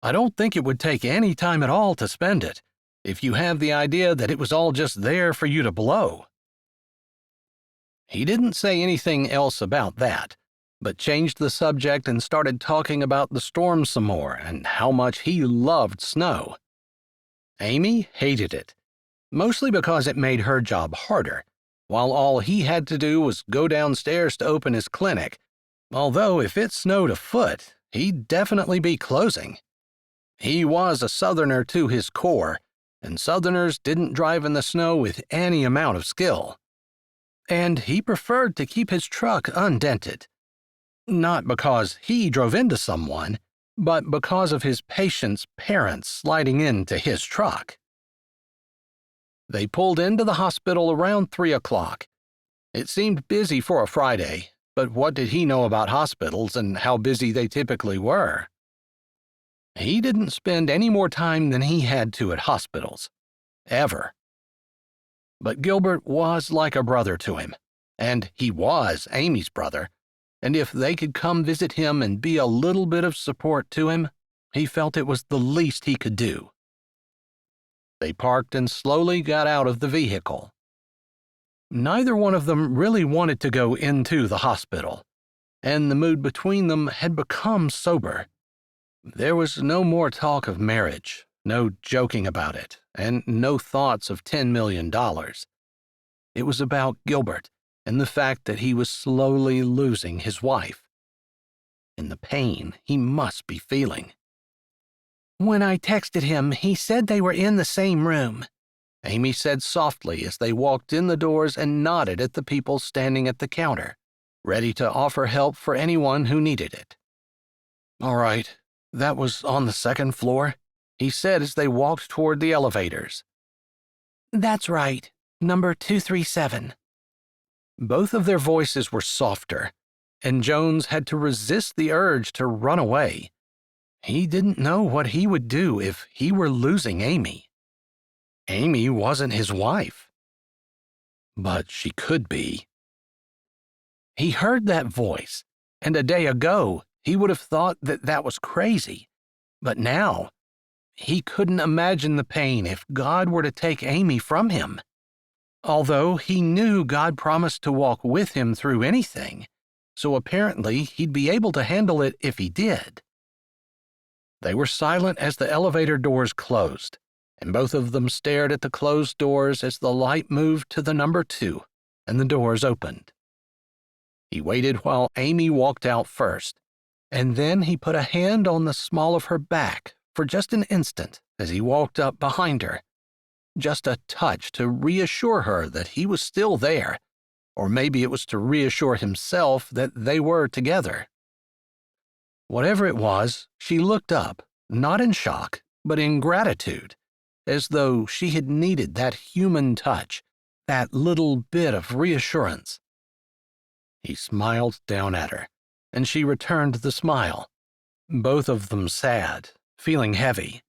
I don't think it would take any time at all to spend it, if you have the idea that it was all just there for you to blow." He didn't say anything else about that, but changed the subject and started talking about the storm some more and how much he loved snow. Amy hated it, mostly because it made her job harder, while all he had to do was go downstairs to open his clinic, although if it snowed a foot, he'd definitely be closing. He was a Southerner to his core, and Southerners didn't drive in the snow with any amount of skill. And he preferred to keep his truck undented. Not because he drove into someone, but because of his patient's parents sliding into his truck. They pulled into the hospital around 3 o'clock. It seemed busy for a Friday, but what did he know about hospitals and how busy they typically were? He didn't spend any more time than he had to at hospitals. Ever. But Gilbert was like a brother to him, and he was Amy's brother, and if they could come visit him and be a little bit of support to him, he felt it was the least he could do. They parked and slowly got out of the vehicle. Neither one of them really wanted to go into the hospital, and the mood between them had become sober. There was no more talk of marriage, no joking about it, and no thoughts of $10 million. It was about Gilbert and the fact that he was slowly losing his wife, and the pain he must be feeling. When I texted him, he said they were in the same room, Amy said softly as they walked in the doors and nodded at the people standing at the counter, ready to offer help for anyone who needed it. All right, that was on the second floor, he said as they walked toward the elevators. That's right, number 237. Both of their voices were softer, and Jones had to resist the urge to run away. He didn't know what he would do if he were losing Amy. Amy wasn't his wife. But she could be. He heard that voice, and a day ago he would have thought that that was crazy. But now, he couldn't imagine the pain if God were to take Amy from him. Although he knew God promised to walk with him through anything, so apparently he'd be able to handle it if he did. They were silent as the elevator doors closed, and both of them stared at the closed doors as the light moved to the number 2 and the doors opened. He waited while Amy walked out first, and then he put a hand on the small of her back for just an instant as he walked up behind her. Just a touch to reassure her that he was still there, or maybe it was to reassure himself that they were together. Whatever it was, she looked up, not in shock, but in gratitude, as though she had needed that human touch, that little bit of reassurance. He smiled down at her, and she returned the smile, both of them sad, feeling heavy.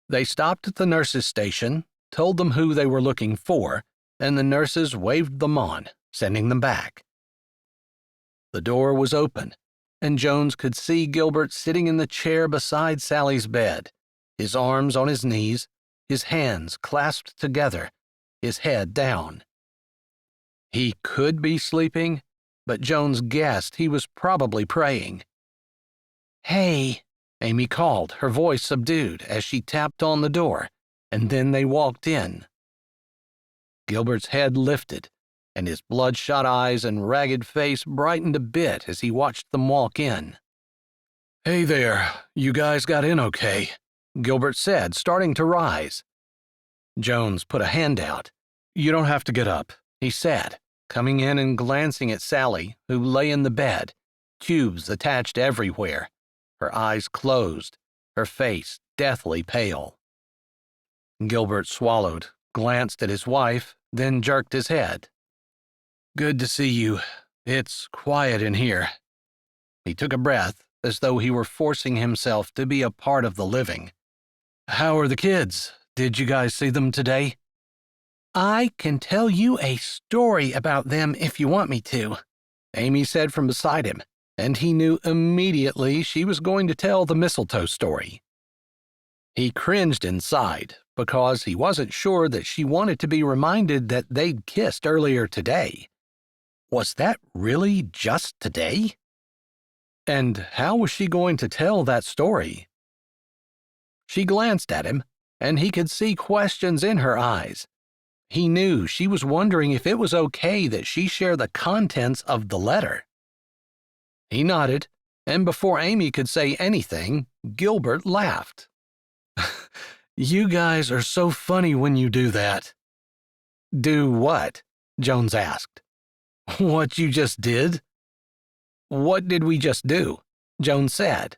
They stopped at the nurses' station, told them who they were looking for, and the nurses waved them on, sending them back. The door was open, and Jones could see Gilbert sitting in the chair beside Sally's bed, his arms on his knees, his hands clasped together, his head down. He could be sleeping, but Jones guessed he was probably praying. Hey, Amy called, her voice subdued as she tapped on the door, and then they walked in. Gilbert's head lifted, and his bloodshot eyes and ragged face brightened a bit as he watched them walk in. "Hey there, you guys got in okay," Gilbert said, starting to rise. Jones put a hand out. "You don't have to get up," he said, coming in and glancing at Sally, who lay in the bed, tubes attached everywhere, her eyes closed, her face deathly pale. Gilbert swallowed, glanced at his wife, then jerked his head. "Good to see you. It's quiet in here." He took a breath, as though he were forcing himself to be a part of the living. "How are the kids? Did you guys see them today?" I can tell you a story about them if you want me to, Amy said from beside him, and he knew immediately she was going to tell the mistletoe story. He cringed inside because he wasn't sure that she wanted to be reminded that they'd kissed earlier today. Was that really just today? And how was she going to tell that story? She glanced at him, and he could see questions in her eyes. He knew she was wondering if it was okay that she share the contents of the letter. He nodded, and before Amy could say anything, Gilbert laughed. "You guys are so funny when you do that." "Do what?" Jones asked. "What you just did?" "What did we just do?" Jones said.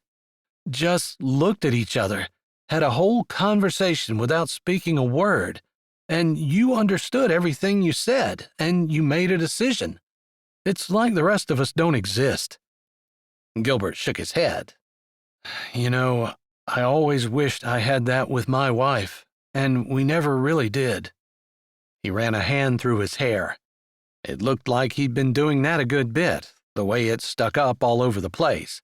"Just looked at each other, had a whole conversation without speaking a word. And you understood everything you said, and you made a decision. It's like the rest of us don't exist." Gilbert shook his head. "You know, I always wished I had that with my wife, and we never really did." He ran a hand through his hair. It looked like he'd been doing that a good bit, the way it stuck up all over the place.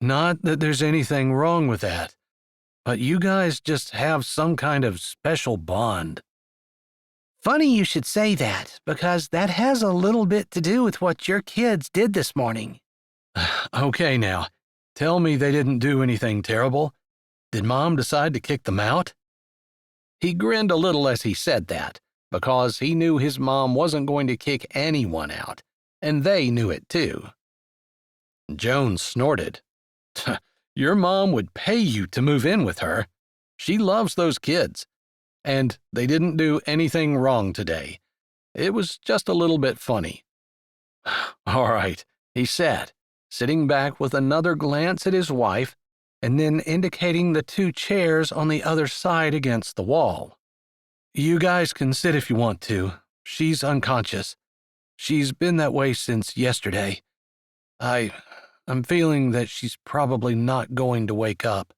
"Not that there's anything wrong with that. But you guys just have some kind of special bond." Funny you should say that, because that has a little bit to do with what your kids did this morning. Okay now, tell me they didn't do anything terrible. Did Mom decide to kick them out? He grinned a little as he said that, because he knew his mom wasn't going to kick anyone out, and they knew it too. Joan snorted. Your mom would pay you to move in with her. She loves those kids, and they didn't do anything wrong today. It was just a little bit funny. All right, he said, sitting back with another glance at his wife and then indicating the 2 chairs on the other side against the wall. You guys can sit if you want to. She's unconscious. She's been that way since yesterday. I'm feeling that she's probably not going to wake up.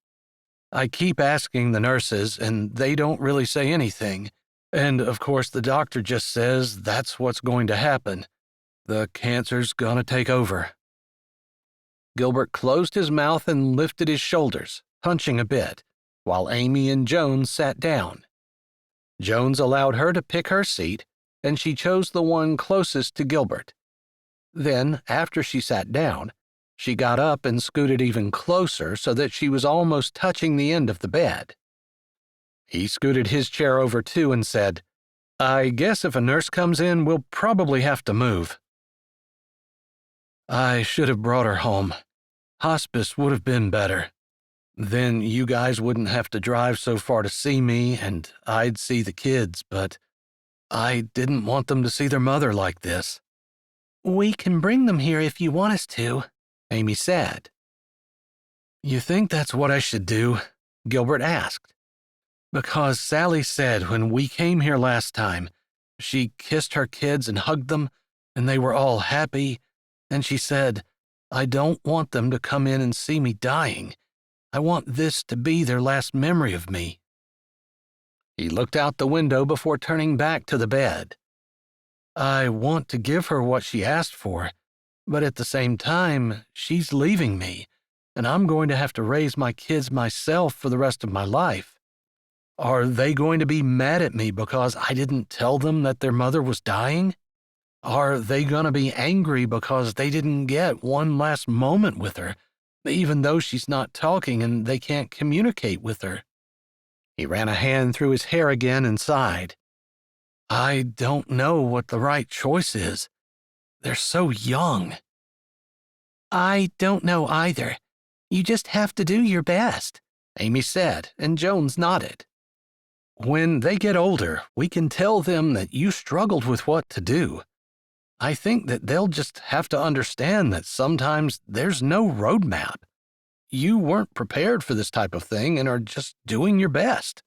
I keep asking the nurses, and they don't really say anything. And, of course, the doctor just says that's what's going to happen. The cancer's gonna take over. Gilbert closed his mouth and lifted his shoulders, hunching a bit, while Amy and Jones sat down. Jones allowed her to pick her seat, and she chose the one closest to Gilbert. Then, after she sat down, she got up and scooted even closer so that she was almost touching the end of the bed. He scooted his chair over too and said, I guess if a nurse comes in, we'll probably have to move. I should have brought her home. Hospice would have been better. Then you guys wouldn't have to drive so far to see me, and I'd see the kids, but I didn't want them to see their mother like this. We can bring them here if you want us to, Amy said. You think that's what I should do? Gilbert asked. Because Sally said when we came here last time, she kissed her kids and hugged them, and they were all happy, and she said, I don't want them to come in and see me dying. I want this to be their last memory of me. He looked out the window before turning back to the bed. I want to give her what she asked for, but at the same time, she's leaving me, and I'm going to have to raise my kids myself for the rest of my life. Are they going to be mad at me because I didn't tell them that their mother was dying? Are they going to be angry because they didn't get one last moment with her, even though she's not talking and they can't communicate with her? He ran a hand through his hair again and sighed. I don't know what the right choice is. They're so young. I don't know either. You just have to do your best, Amy said, and Jones nodded. When they get older, we can tell them that you struggled with what to do. I think that they'll just have to understand that sometimes there's no roadmap. You weren't prepared for this type of thing and are just doing your best.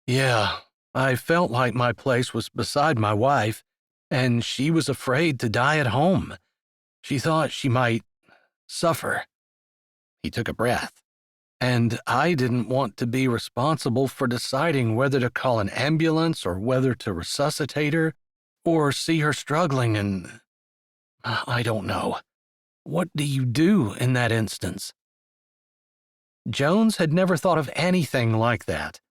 Yeah, I felt like my place was beside my wife, and she was afraid to die at home. She thought she might suffer. He took a breath. And I didn't want to be responsible for deciding whether to call an ambulance or whether to resuscitate her or see her struggling and... I don't know. What do you do in that instance? Jones had never thought of anything like that.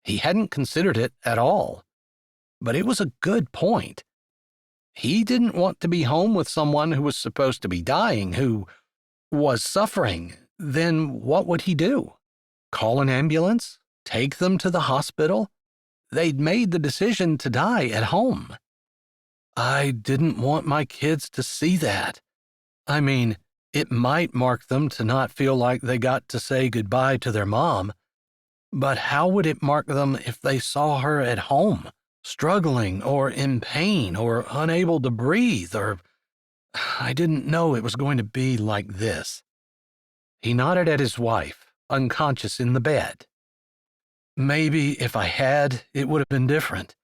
He hadn't considered it at all. But it was a good point. He didn't want to be home with someone who was supposed to be dying, who was suffering. Then what would he do? Call an ambulance? Take them to the hospital? They'd made the decision to die at home. I didn't want my kids to see that. I mean, it might mark them to not feel like they got to say goodbye to their mom, but how would it mark them if they saw her at home, struggling or in pain or unable to breathe or... I didn't know it was going to be like this. He nodded at his wife, unconscious in the bed. Maybe if I had, it would have been different.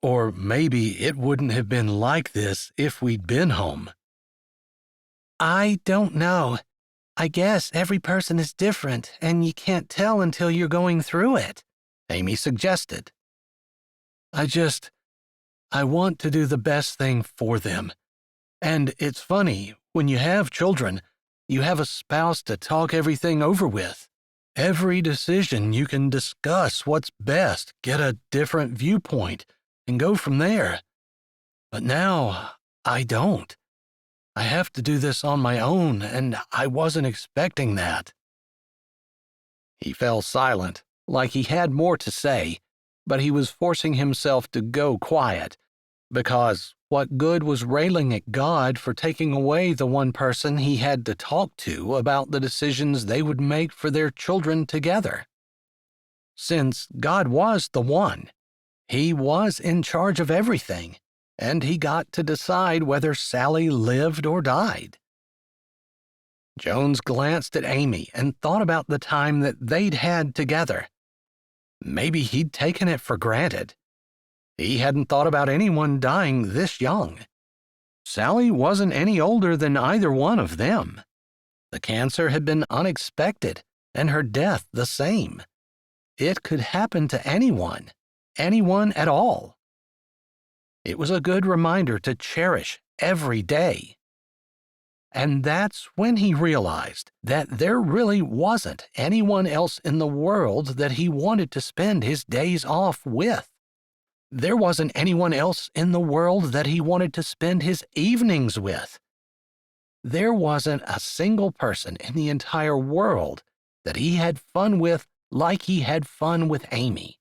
Or maybe it wouldn't have been like this if we'd been home. I don't know. I guess every person is different, and you can't tell until you're going through it, Amy suggested. I want to do the best thing for them. And it's funny, when you have children, you have a spouse to talk everything over with. Every decision you can discuss what's best, get a different viewpoint, and go from there. But now, I don't. I have to do this on my own, and I wasn't expecting that. He fell silent, like he had more to say, but he was forcing himself to go quiet, because what good was railing at God for taking away the one person he had to talk to about the decisions they would make for their children together? Since God was the one, he was in charge of everything, and he got to decide whether Sally lived or died. Jones glanced at Amy and thought about the time that they'd had together. Maybe he'd taken it for granted. He hadn't thought about anyone dying this young. Sally wasn't any older than either one of them. The cancer had been unexpected, and her death the same. It could happen to anyone at all. It was a good reminder to cherish every day. And that's when he realized that there really wasn't anyone else in the world that he wanted to spend his days off with. There wasn't anyone else in the world that he wanted to spend his evenings with. There wasn't a single person in the entire world that he had fun with like he had fun with Amy,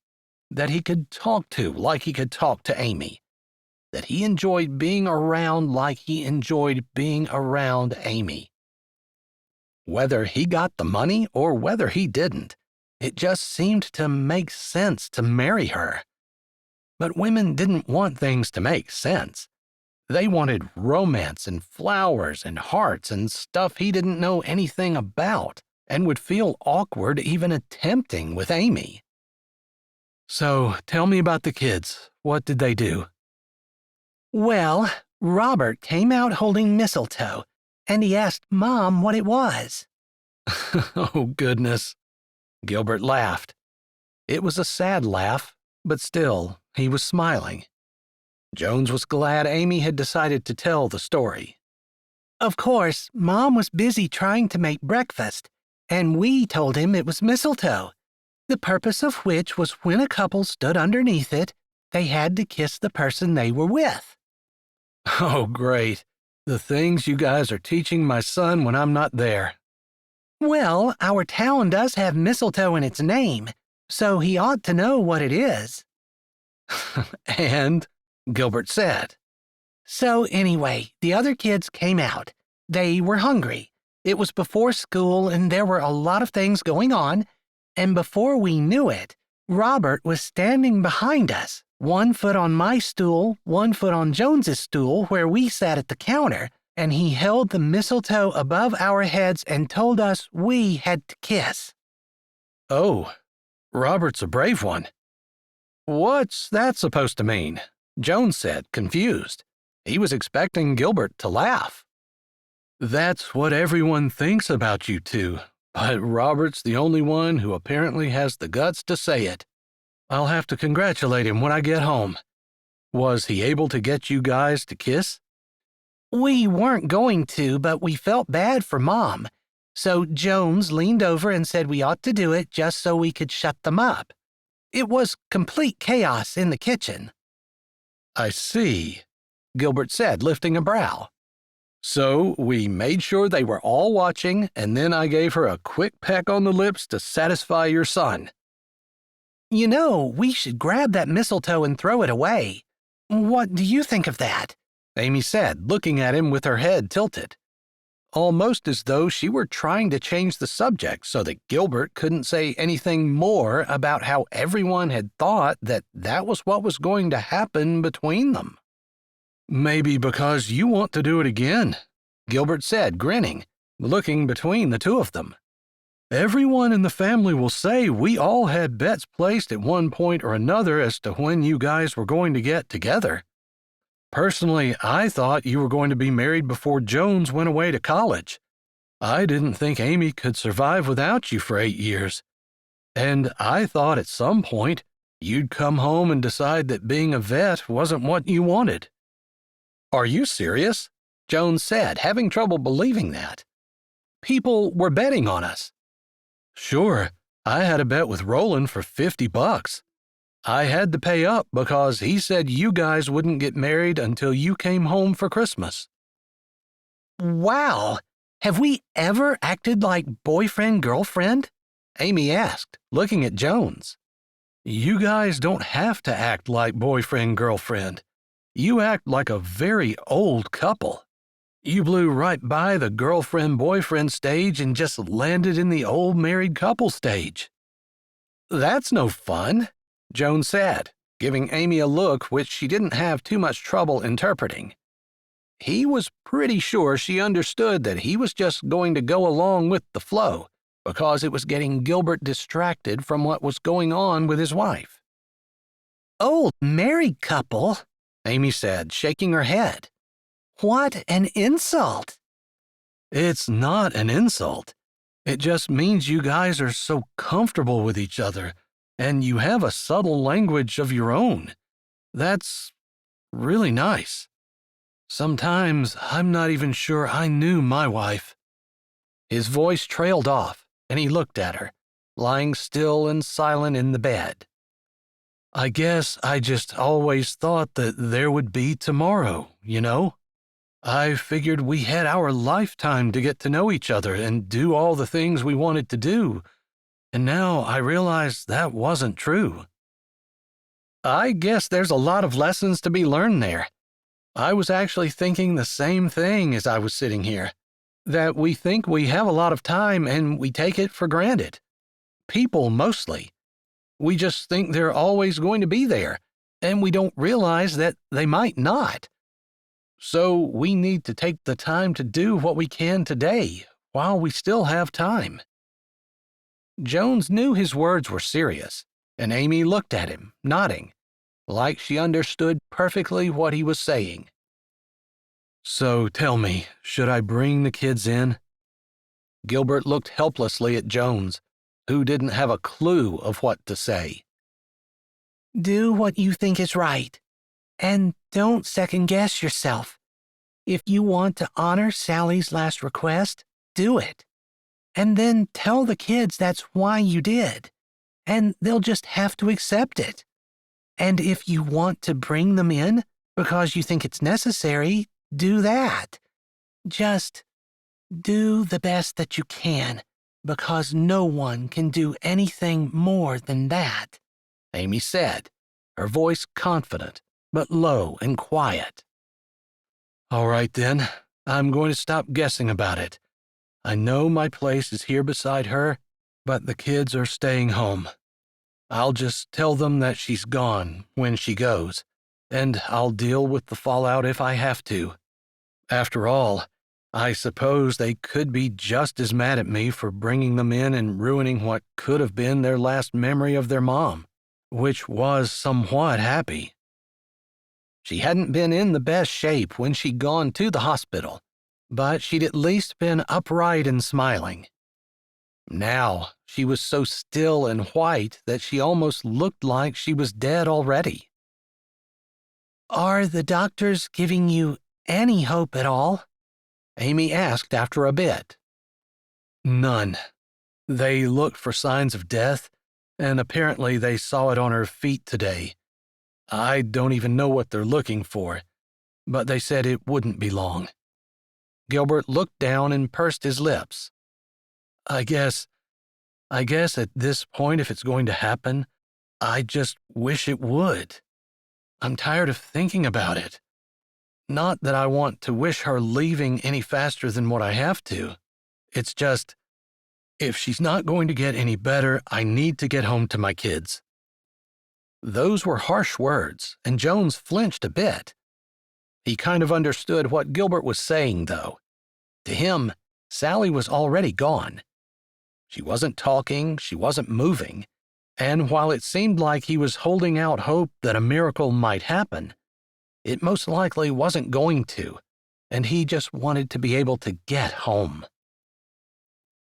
that he could talk to like he could talk to Amy, that he enjoyed being around like he enjoyed being around Amy. Whether he got the money or whether he didn't, it just seemed to make sense to marry her. But women didn't want things to make sense. They wanted romance and flowers and hearts and stuff he didn't know anything about and would feel awkward even attempting with Amy. So, tell me about the kids. What did they do? Well, Robert came out holding mistletoe, and he asked Mom what it was. Oh, goodness. Gilbert laughed. It was a sad laugh, but still, he was smiling. Jones was glad Amy had decided to tell the story. Of course, Mom was busy trying to make breakfast, and we told him it was mistletoe, the purpose of which was when a couple stood underneath it, they had to kiss the person they were with. Oh, great. The things you guys are teaching my son when I'm not there. Well, our town does have mistletoe in its name, so he ought to know what it is. And, Gilbert said. So anyway, the other kids came out. They were hungry. It was before school and there were a lot of things going on, and before we knew it, Robert was standing behind us, 1 foot on my stool, 1 foot on Jones's stool where we sat at the counter, and he held the mistletoe above our heads and told us we had to kiss. Oh, Robert's a brave one. What's that supposed to mean? Jones said, confused. He was expecting Gilbert to laugh. That's what everyone thinks about you two, but Robert's the only one who apparently has the guts to say it. I'll have to congratulate him when I get home. Was he able to get you guys to kiss? We weren't going to, but we felt bad for Mom. So Jones leaned over and said we ought to do it just so we could shut them up. It was complete chaos in the kitchen. I see, Gilbert said, lifting a brow. So we made sure they were all watching, and then I gave her a quick peck on the lips to satisfy your son. You know, we should grab that mistletoe and throw it away. What do you think of that? Amy said, looking at him with her head tilted, almost as though she were trying to change the subject so that Gilbert couldn't say anything more about how everyone had thought that that was what was going to happen between them. Maybe because you want to do it again, Gilbert said, grinning, looking between the two of them. Everyone in the family will say we all had bets placed at one point or another as to when you guys were going to get together. Personally, I thought you were going to be married before Jones went away to college. I didn't think Amy could survive without you for 8 years. And I thought at some point you'd come home and decide that being a vet wasn't what you wanted. Are you serious? Jones said, having trouble believing that. People were betting on us. Sure, I had a bet with Roland for $50. I had to pay up because he said you guys wouldn't get married until you came home for Christmas. Wow! Have we ever acted like boyfriend-girlfriend? Amy asked, looking at Jones. You guys don't have to act like boyfriend-girlfriend. You act like a very old couple. You blew right by the girlfriend-boyfriend stage and just landed in the old married couple stage." "That's no fun," Joan said, giving Amy a look which she didn't have too much trouble interpreting. He was pretty sure she understood that he was just going to go along with the flow because it was getting Gilbert distracted from what was going on with his wife. "Old married couple," Amy said, shaking her head. "What an insult!" "It's not an insult. It just means you guys are so comfortable with each other, and you have a subtle language of your own. That's really nice. Sometimes I'm not even sure I knew my wife." His voice trailed off, and he looked at her, lying still and silent in the bed. "I guess I just always thought that there would be tomorrow, you know? I figured we had our lifetime to get to know each other and do all the things we wanted to do, and now I realize that wasn't true." "I guess there's a lot of lessons to be learned there. I was actually thinking the same thing as I was sitting here, that we think we have a lot of time and we take it for granted. People mostly. We just think they're always going to be there, and we don't realize that they might not. So we need to take the time to do what we can today while we still have time." Jones knew his words were serious, and Amy looked at him, nodding, like she understood perfectly what he was saying. "So tell me, should I bring the kids in?" Gilbert looked helplessly at Jones, who didn't have a clue of what to say. "Do what you think is right, and don't second-guess yourself. If you want to honor Sally's last request, do it. And then tell the kids that's why you did, and they'll just have to accept it. And if you want to bring them in because you think it's necessary, do that. Just do the best that you can, because no one can do anything more than that," Amy said, her voice confident, but low and quiet. "All right then, I'm going to stop guessing about it. I know my place is here beside her, but the kids are staying home. I'll just tell them that she's gone when she goes, and I'll deal with the fallout if I have to. After all, I suppose they could be just as mad at me for bringing them in and ruining what could have been their last memory of their mom, which was somewhat happy." She hadn't been in the best shape when she'd gone to the hospital, but she'd at least been upright and smiling. Now she was so still and white that she almost looked like she was dead already. "Are the doctors giving you any hope at all?" Amy asked after a bit. "None. They looked for signs of death, and apparently they saw it on her feet today. I don't even know what they're looking for, but they said it wouldn't be long." Gilbert looked down and pursed his lips. I guess at this point, if it's going to happen, I just wish it would. I'm tired of thinking about it. Not that I want to wish her leaving any faster than what I have to. It's just, if she's not going to get any better, I need to get home to my kids." Those were harsh words, and Jones flinched a bit. He kind of understood what Gilbert was saying, though. To him, Sally was already gone. She wasn't talking, she wasn't moving, and while it seemed like he was holding out hope that a miracle might happen, it most likely wasn't going to, and he just wanted to be able to get home.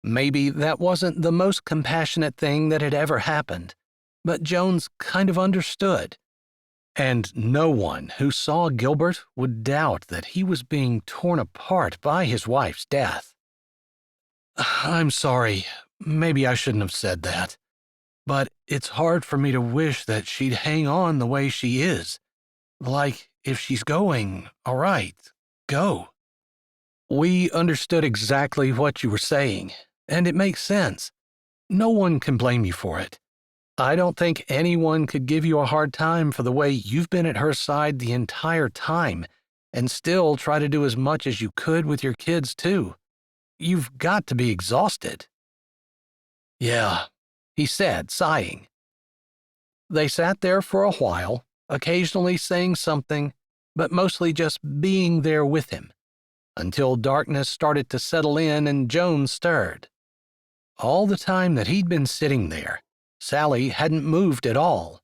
Maybe that wasn't the most compassionate thing that had ever happened, but Jones kind of understood. And no one who saw Gilbert would doubt that he was being torn apart by his wife's death. "I'm sorry, maybe I shouldn't have said that, but it's hard for me to wish that she'd hang on the way she is. Like, if she's going, all right, go." We understood exactly what you were saying, and it makes sense. No one can blame you for it. I don't think anyone could give you a hard time for the way you've been at her side the entire time and still try to do as much as you could with your kids, too. You've got to be exhausted." "Yeah," he said, sighing. They sat there for a while, occasionally saying something, but mostly just being there with him, until darkness started to settle in and Joan stirred. All the time that he'd been sitting there, Sally hadn't moved at all.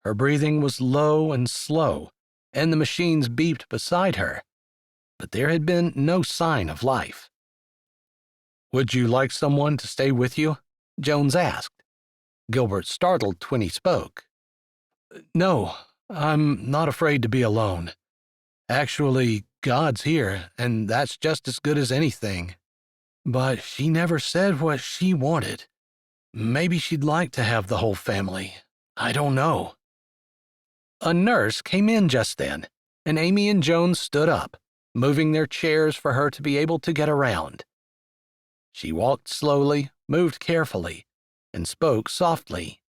Her breathing was low and slow, and the machines beeped beside her, but there had been no sign of life. "Would you like someone to stay with you?" Jones asked. Gilbert startled when he spoke. "No, I'm not afraid to be alone. Actually, God's here, and that's just as good as anything. But she never said what she wanted. Maybe she'd like to have the whole family. I don't know." A nurse came in just then, and Amy and Jones stood up, moving their chairs for her to be able to get around. She walked slowly, moved carefully, and spoke softly.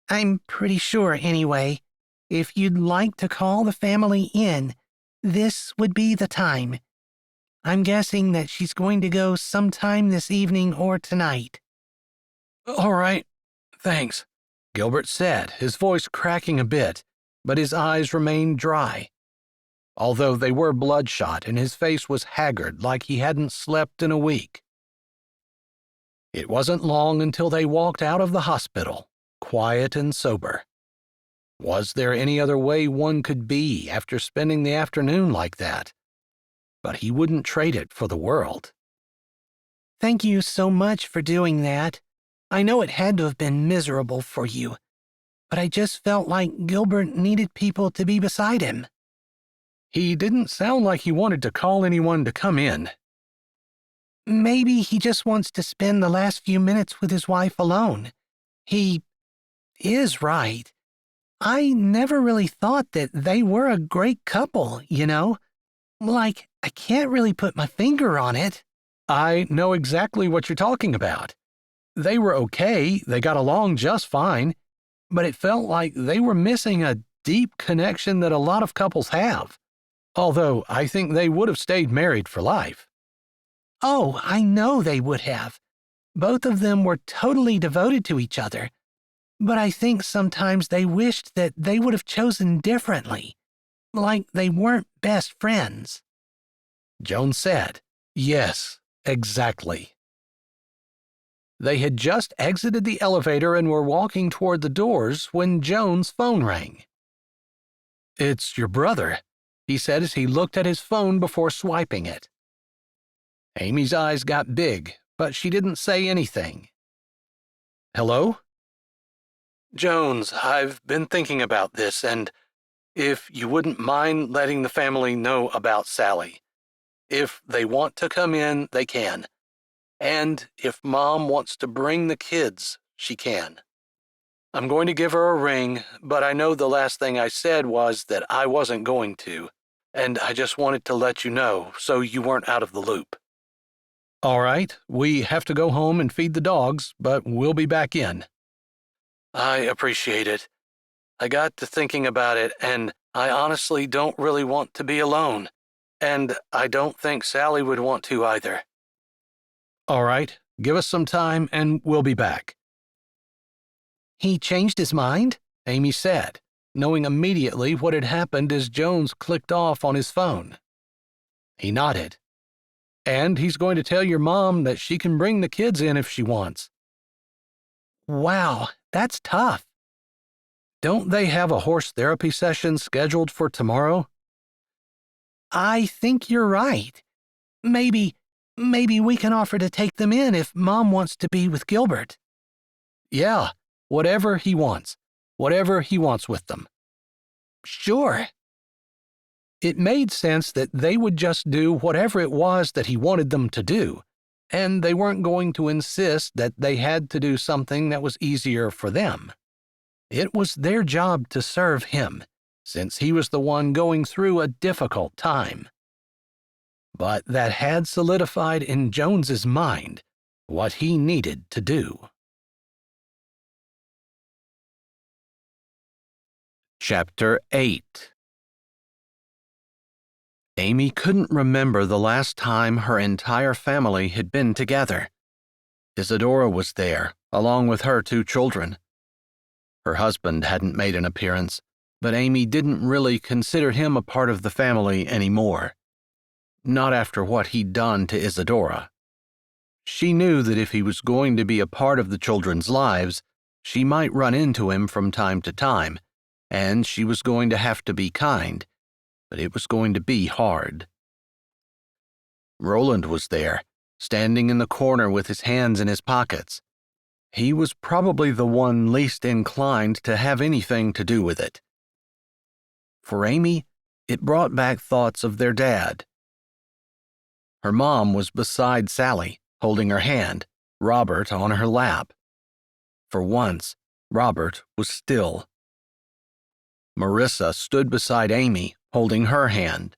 I'm pretty sure anyway, if you'd like to call the family in, this would be the time. I'm guessing that she's going to go sometime this evening or tonight." "All right, thanks," Gilbert said, his voice cracking a bit, but his eyes remained dry, although they were bloodshot and his face was haggard like he hadn't slept in a week. It wasn't long until they walked out of the hospital, quiet and sober. Was there any other way one could be after spending the afternoon like that? But he wouldn't trade it for the world. "Thank you so much for doing that. I know it had to have been miserable for you, but I just felt like Gilbert needed people to be beside him." He didn't sound like he wanted to call anyone to come in. "Maybe he just wants to spend the last few minutes with his wife alone. He is right. I never really thought that they were a great couple, you know? Like, I can't really put my finger on it." "I know exactly what you're talking about. They were okay, they got along just fine, but it felt like they were missing a deep connection that a lot of couples have. Although I think they would have stayed married for life." "Oh, I know they would have. Both of them were totally devoted to each other. But I think sometimes they wished that they would have chosen differently, like they weren't best friends." Jones said, "Yes, exactly." They had just exited the elevator and were walking toward the doors when Jones' phone rang. "It's your brother," he said as he looked at his phone before swiping it. Amy's eyes got big, but she didn't say anything. "Hello?" "Jones, I've been thinking about this, and if you wouldn't mind letting the family know about Sally. If they want to come in, they can. And if Mom wants to bring the kids, she can. I'm going to give her a ring, but I know the last thing I said was that I wasn't going to, and I just wanted to let you know so you weren't out of the loop." "All right, we have to go home and feed the dogs, but we'll be back in." "I appreciate it. I got to thinking about it, and I honestly don't really want to be alone, and I don't think Sally would want to either." "All right, give us some time and we'll be back." "He changed his mind?" Amy said, knowing immediately what had happened as Jones clicked off on his phone. He nodded. "And he's going to tell your mom that she can bring the kids in if she wants." "Wow, that's tough." "Don't they have a horse therapy session scheduled for tomorrow?" "I think you're right. Maybe we can offer to take them in if Mom wants to be with Gilbert." "Yeah, whatever he wants with them." "Sure." It made sense that they would just do whatever it was that he wanted them to do, and they weren't going to insist that they had to do something that was easier for them. It was their job to serve him, since he was the one going through a difficult time. But that had solidified in Jones's mind what he needed to do. Chapter 8. Amy couldn't remember the last time her entire family had been together. Isadora was there, along with her 2 children. Her husband hadn't made an appearance, but Amy didn't really consider him a part of the family anymore. Not after what he'd done to Isadora. She knew that if he was going to be a part of the children's lives, she might run into him from time to time, and she was going to have to be kind, but it was going to be hard. Roland was there, standing in the corner with his hands in his pockets. He was probably the one least inclined to have anything to do with it. For Amy, it brought back thoughts of their dad. Her mom was beside Sally, holding her hand, Robert on her lap. For once, Robert was still. Marissa stood beside Amy, holding her hand.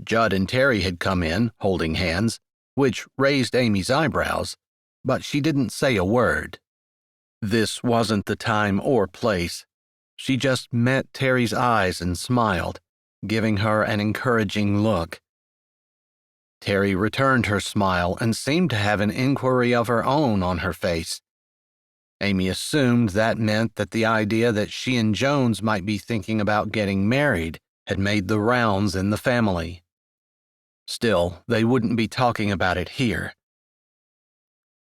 Judd and Terry had come in, holding hands, which raised Amy's eyebrows, but she didn't say a word. This wasn't the time or place. She just met Terry's eyes and smiled, giving her an encouraging look. Terry returned her smile and seemed to have an inquiry of her own on her face. Amy assumed that meant that the idea that she and Jones might be thinking about getting married had made the rounds in the family. Still, they wouldn't be talking about it here.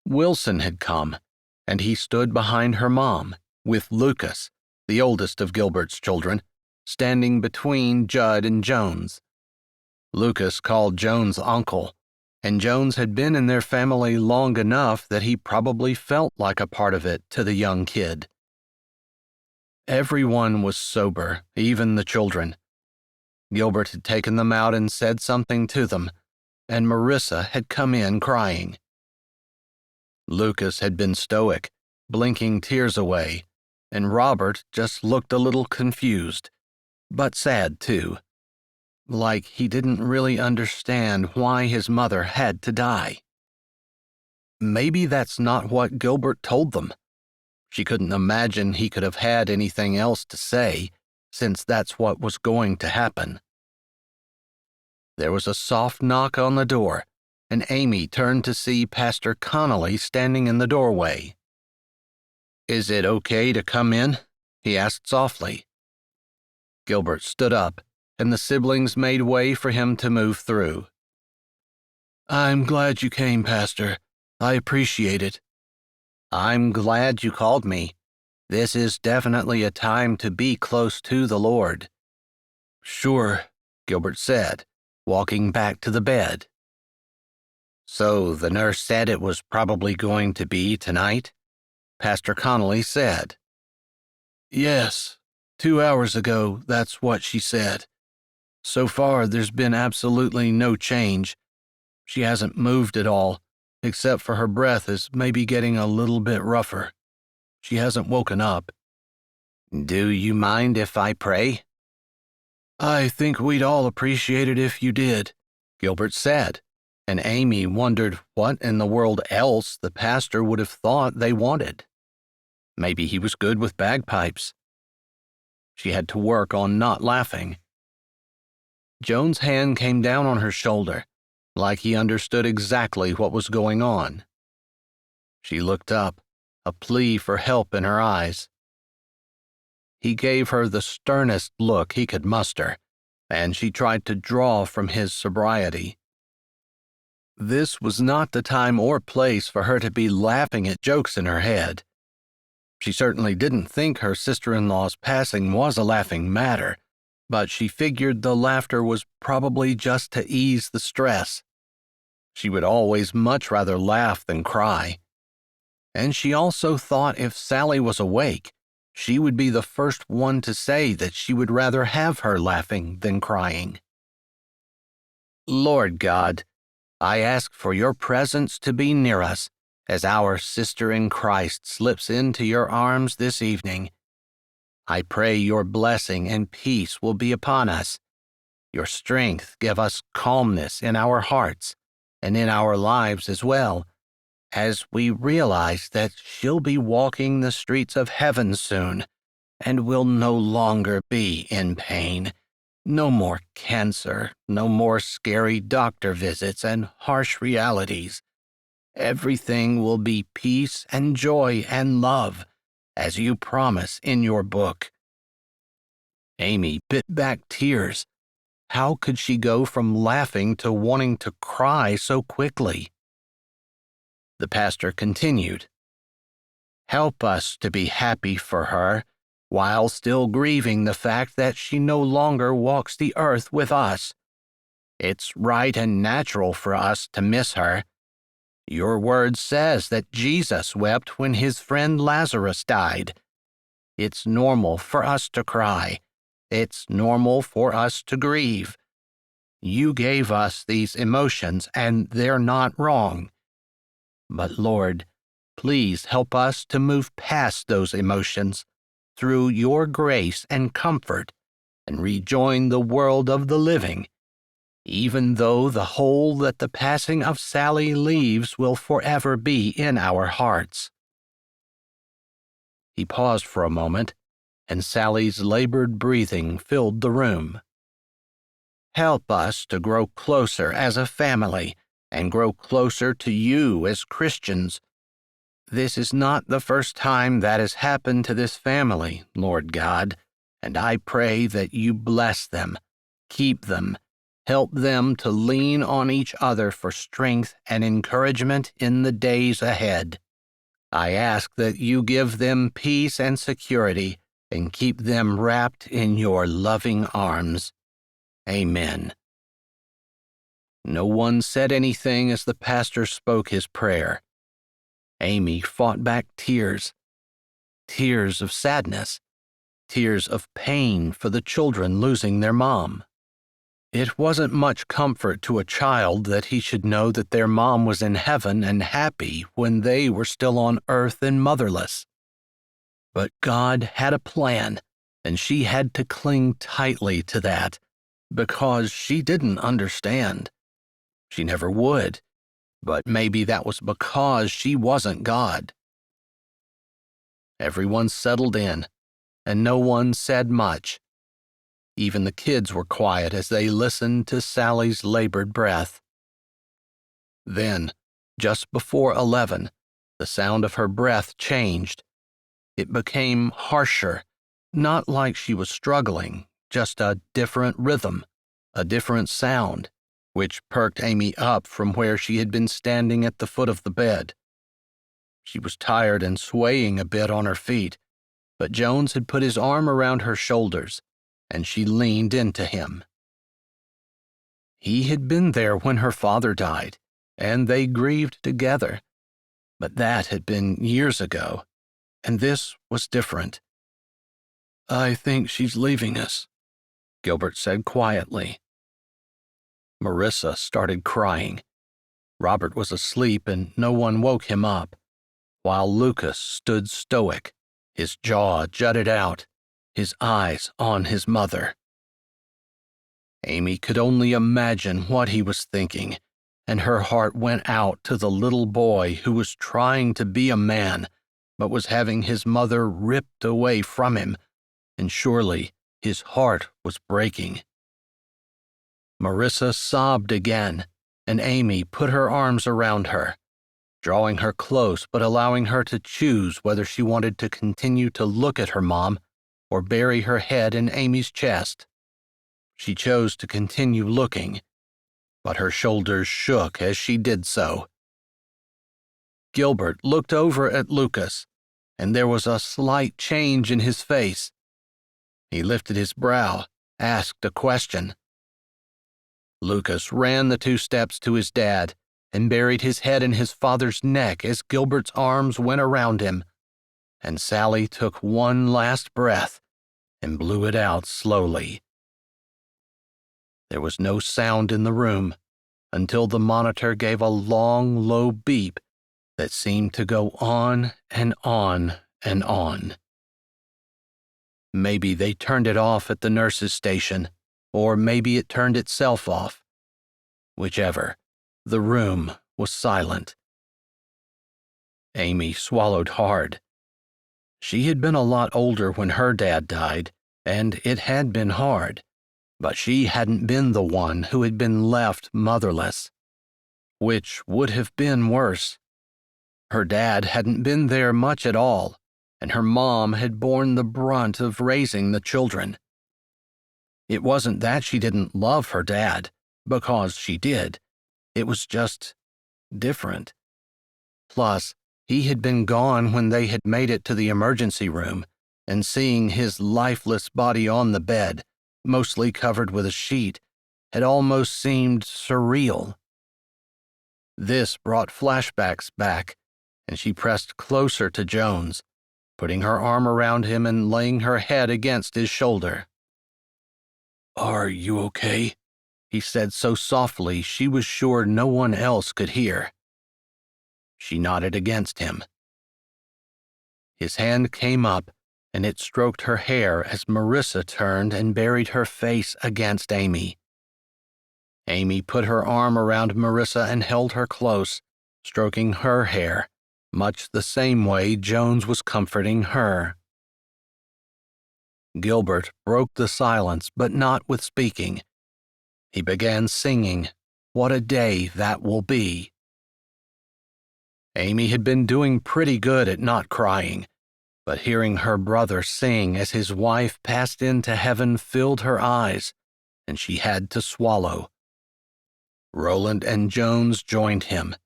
Wilson had come, and he stood behind her mom, with Lucas, the oldest of Gilbert's children, standing between Judd and Jones. Lucas called Jones uncle, and Jones had been in their family long enough that he probably felt like a part of it to the young kid. Everyone was sober, even the children. Gilbert had taken them out and said something to them, and Marissa had come in crying. Lucas had been stoic, blinking tears away, and Robert just looked a little confused, but sad too. Like he didn't really understand why his mother had to die. Maybe that's not what Gilbert told them. She couldn't imagine he could have had anything else to say, since that's what was going to happen. There was a soft knock on the door, and Amy turned to see Pastor Connolly standing in the doorway. "Is it okay to come in?" he asked softly. Gilbert stood up, and the siblings made way for him to move through. "I'm glad you came, Pastor. I appreciate it." "I'm glad you called me. This is definitely a time to be close to the Lord." "Sure," Gilbert said, walking back to the bed. "So the nurse said it was probably going to be tonight?" Pastor Connolly said. "Yes, 2 hours ago, that's what she said. So far, there's been absolutely no change. She hasn't moved at all, except for her breath is maybe getting a little bit rougher. She hasn't woken up." "Do you mind if I pray?" "I think we'd all appreciate it if you did," Gilbert said, and Amy wondered what in the world else the pastor would have thought they wanted. Maybe he was good with bagpipes. She had to work on not laughing. Joan's hand came down on her shoulder, like he understood exactly what was going on. She looked up, a plea for help in her eyes. He gave her the sternest look he could muster, and she tried to draw from his sobriety. This was not the time or place for her to be laughing at jokes in her head. She certainly didn't think her sister-in-law's passing was a laughing matter, but she figured the laughter was probably just to ease the stress. She would always much rather laugh than cry. And she also thought if Sally was awake, she would be the first one to say that she would rather have her laughing than crying. "Lord God, I ask for your presence to be near us as our sister in Christ slips into your arms this evening. I pray your blessing and peace will be upon us. Your strength give us calmness in our hearts and in our lives as well, as we realize that she'll be walking the streets of heaven soon, and will no longer be in pain. No more cancer, no more scary doctor visits and harsh realities. Everything will be peace and joy and love, as you promise in your book." Amy bit back tears. How could she go from laughing to wanting to cry so quickly? The pastor continued, "Help us to be happy for her, while still grieving the fact that she no longer walks the earth with us. It's right and natural for us to miss her. Your word says that Jesus wept when his friend Lazarus died. It's normal for us to cry. It's normal for us to grieve. You gave us these emotions, and they're not wrong. But Lord, please help us to move past those emotions through your grace and comfort and rejoin the world of the living, even though the hole that the passing of Sally leaves will forever be in our hearts." He paused for a moment, and Sally's labored breathing filled the room. "Help us to grow closer as a family and grow closer to you as Christians. This is not the first time that has happened to this family, Lord God, and I pray that you bless them, keep them, help them to lean on each other for strength and encouragement in the days ahead. I ask that you give them peace and security and keep them wrapped in your loving arms. Amen." No one said anything as the pastor spoke his prayer. Amy fought back tears of sadness, tears of pain for the children losing their mom. It wasn't much comfort to a child that he should know that their mom was in heaven and happy when they were still on earth and motherless. But God had a plan, and she had to cling tightly to that, because she didn't understand. She never would, but maybe that was because she wasn't God. Everyone settled in, and no one said much. Even the kids were quiet as they listened to Sally's labored breath. Then, just before 11, the sound of her breath changed. It became harsher, not like she was struggling, just a different rhythm, a different sound, which perked Amy up from where she had been standing at the foot of the bed. She was tired and swaying a bit on her feet, but Jones had put his arm around her shoulders, and she leaned into him. He had been there when her father died, and they grieved together, but that had been years ago, and this was different. "I think she's leaving us," Gilbert said quietly. Marissa started crying. Robert was asleep and no one woke him up, while Lucas stood stoic, his jaw jutted out, his eyes on his mother. Amy could only imagine what he was thinking, and her heart went out to the little boy who was trying to be a man, but was having his mother ripped away from him, and surely his heart was breaking. Marissa sobbed again, and Amy put her arms around her, drawing her close but allowing her to choose whether she wanted to continue to look at her mom or bury her head in Amy's chest. She chose to continue looking, but her shoulders shook as she did so. Gilbert looked over at Lucas, and there was a slight change in his face. He lifted his brow, asked a question. Lucas ran the 2 steps to his dad and buried his head in his father's neck as Gilbert's arms went around him, and Sally took one last breath and blew it out slowly. There was no sound in the room until the monitor gave a long, low beep that seemed to go on and on and on. Maybe they turned it off at the nurse's station, or maybe it turned itself off. Whichever, the room was silent. Amy swallowed hard. She had been a lot older when her dad died, and it had been hard, but she hadn't been the one who had been left motherless, which would have been worse. Her dad hadn't been there much at all, and her mom had borne the brunt of raising the children. It wasn't that she didn't love her dad, because she did. It was just different. Plus, he had been gone when they had made it to the emergency room, and seeing his lifeless body on the bed, mostly covered with a sheet, had almost seemed surreal. This brought flashbacks back, and she pressed closer to Jones, putting her arm around him and laying her head against his shoulder. "Are you okay?" he said so softly she was sure no one else could hear. She nodded against him. His hand came up, and it stroked her hair as Marissa turned and buried her face against Amy. Amy put her arm around Marissa and held her close, stroking her hair, much the same way Jones was comforting her. Gilbert broke the silence, but not with speaking. He began singing, "What a Day That Will Be." Amy had been doing pretty good at not crying, but hearing her brother sing as his wife passed into heaven filled her eyes, and she had to swallow. Roland and Jones joined him,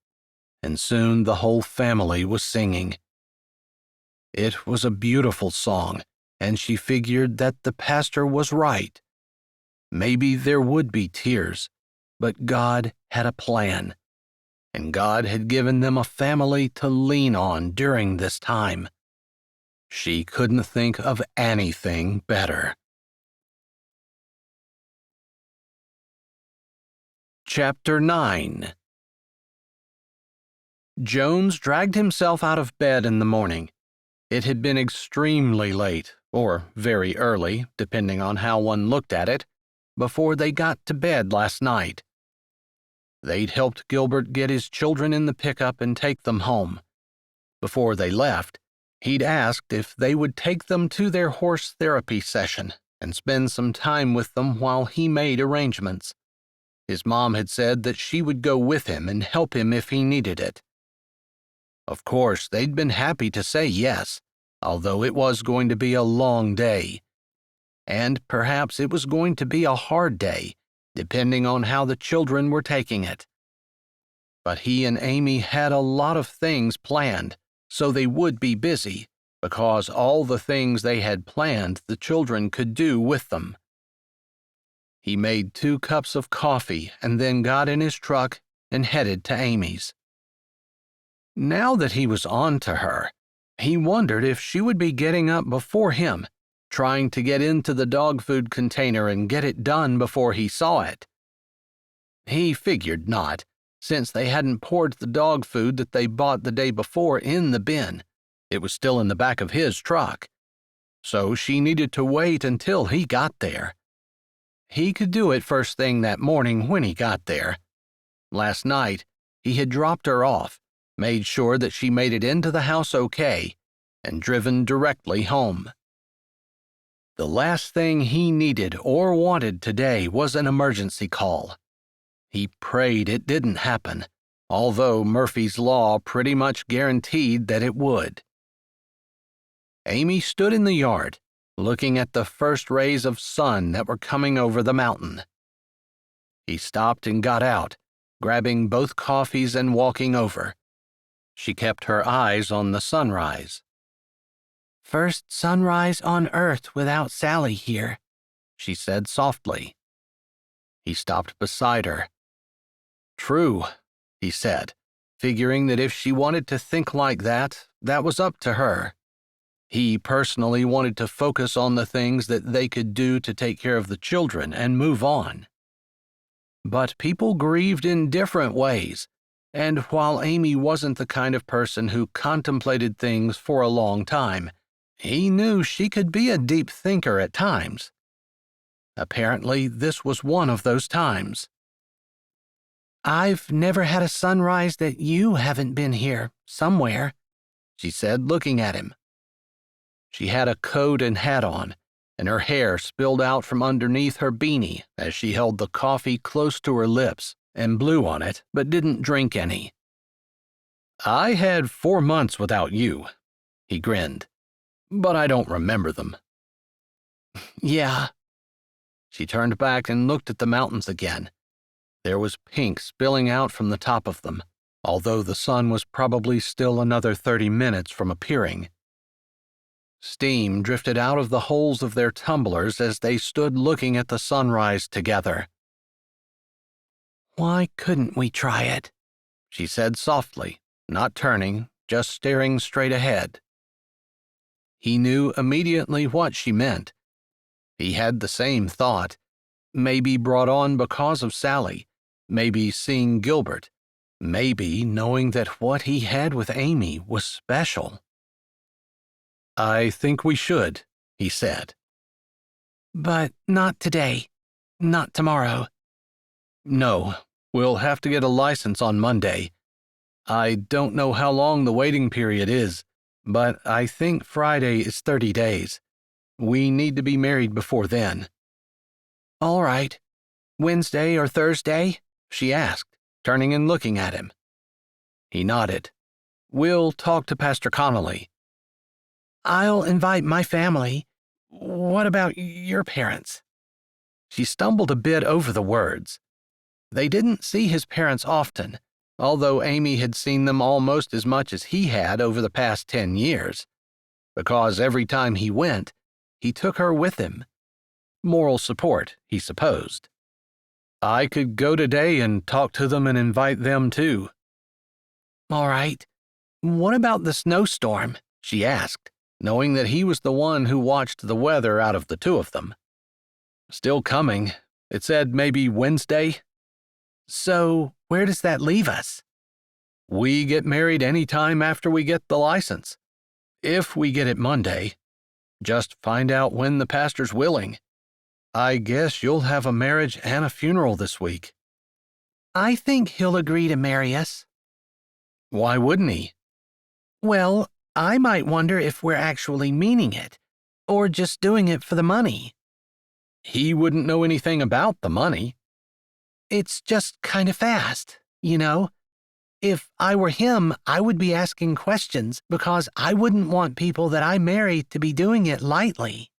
and soon the whole family was singing. It was a beautiful song, and she figured that the pastor was right. Maybe there would be tears, but God had a plan, and God had given them a family to lean on during this time. She couldn't think of anything better. Chapter 9. Jones dragged himself out of bed in the morning. It had been extremely late, or very early, depending on how one looked at it, before they got to bed last night. They'd helped Gilbert get his children in the pickup and take them home. Before they left, he'd asked if they would take them to their horse therapy session and spend some time with them while he made arrangements. His mom had said that she would go with him and help him if he needed it. Of course, they'd been happy to say yes, although it was going to be a long day. And perhaps it was going to be a hard day, depending on how the children were taking it. But he and Amy had a lot of things planned, so they would be busy, because all the things they had planned the children could do with them. He made 2 cups of coffee and then got in his truck and headed to Amy's. Now that he was on to her, he wondered if she would be getting up before him, trying to get into the dog food container and get it done before he saw it. He figured not, since they hadn't poured the dog food that they bought the day before in the bin. It was still in the back of his truck. So she needed to wait until he got there. He could do it first thing that morning when he got there. Last night, he had dropped her off, made sure that she made it into the house okay, and driven directly home. The last thing he needed or wanted today was an emergency call. He prayed it didn't happen, although Murphy's Law pretty much guaranteed that it would. Amy stood in the yard, looking at the first rays of sun that were coming over the mountain. He stopped and got out, grabbing both coffees and walking over. She kept her eyes on the sunrise. "First sunrise on Earth without Sally here," she said softly. He stopped beside her. "True," he said, figuring that if she wanted to think like that, that was up to her. He personally wanted to focus on the things that they could do to take care of the children and move on. But people grieved in different ways, and while Amy wasn't the kind of person who contemplated things for a long time, he knew she could be a deep thinker at times. Apparently, this was one of those times. "I've never had a sunrise that you haven't been here, somewhere," she said, looking at him. She had a coat and hat on, and her hair spilled out from underneath her beanie as she held the coffee close to her lips and blew on it, but didn't drink any. "I had 4 months without you," he grinned, "but I don't remember them." Yeah. She turned back and looked at the mountains again. There was pink spilling out from the top of them, although the sun was probably still another 30 minutes from appearing. Steam drifted out of the holes of their tumblers as they stood looking at the sunrise together. "Why couldn't we try it?" she said softly, not turning, just staring straight ahead. He knew immediately what she meant. He had the same thought, maybe brought on because of Sally, maybe seeing Gilbert, maybe knowing that what he had with Amy was special. "I think we should," he said. "But not today. Not tomorrow." "No, we'll have to get a license on Monday. I don't know how long the waiting period is, but I think Friday is 30 days. We need to be married before then." "All right. Wednesday or Thursday?" she asked, turning and looking at him. He nodded. "We'll talk to Pastor Connolly." "I'll invite my family. What about your parents?" She stumbled a bit over the words. They didn't see his parents often, although Amy had seen them almost as much as he had over the past 10 years, because every time he went, he took her with him. Moral support, he supposed. "I could go today and talk to them and invite them too." "All right. What about the snowstorm?" she asked, knowing that he was the one who watched the weather out of the two of them. "Still coming. It said maybe Wednesday." "So where does that leave us?" "We get married any time after we get the license. If we get it Monday. Just find out when the pastor's willing. I guess you'll have a marriage and a funeral this week." "I think he'll agree to marry us." "Why wouldn't he?" "Well, I might wonder if we're actually meaning it, or just doing it for the money." "He wouldn't know anything about the money." "It's just kind of fast, you know? If I were him, I would be asking questions because I wouldn't want people that I marry to be doing it lightly.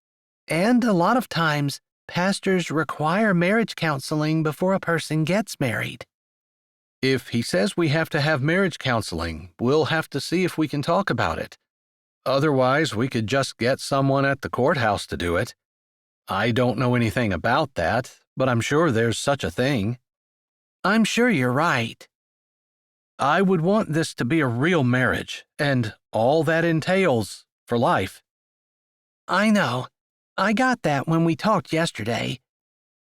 And a lot of times, pastors require marriage counseling before a person gets married." "If he says we have to have marriage counseling, we'll have to see if we can talk about it. Otherwise, we could just get someone at the courthouse to do it. I don't know anything about that, but I'm sure there's such a thing." "I'm sure you're right." "I would want this to be a real marriage, and all that entails for life." "I know. I got that when we talked yesterday.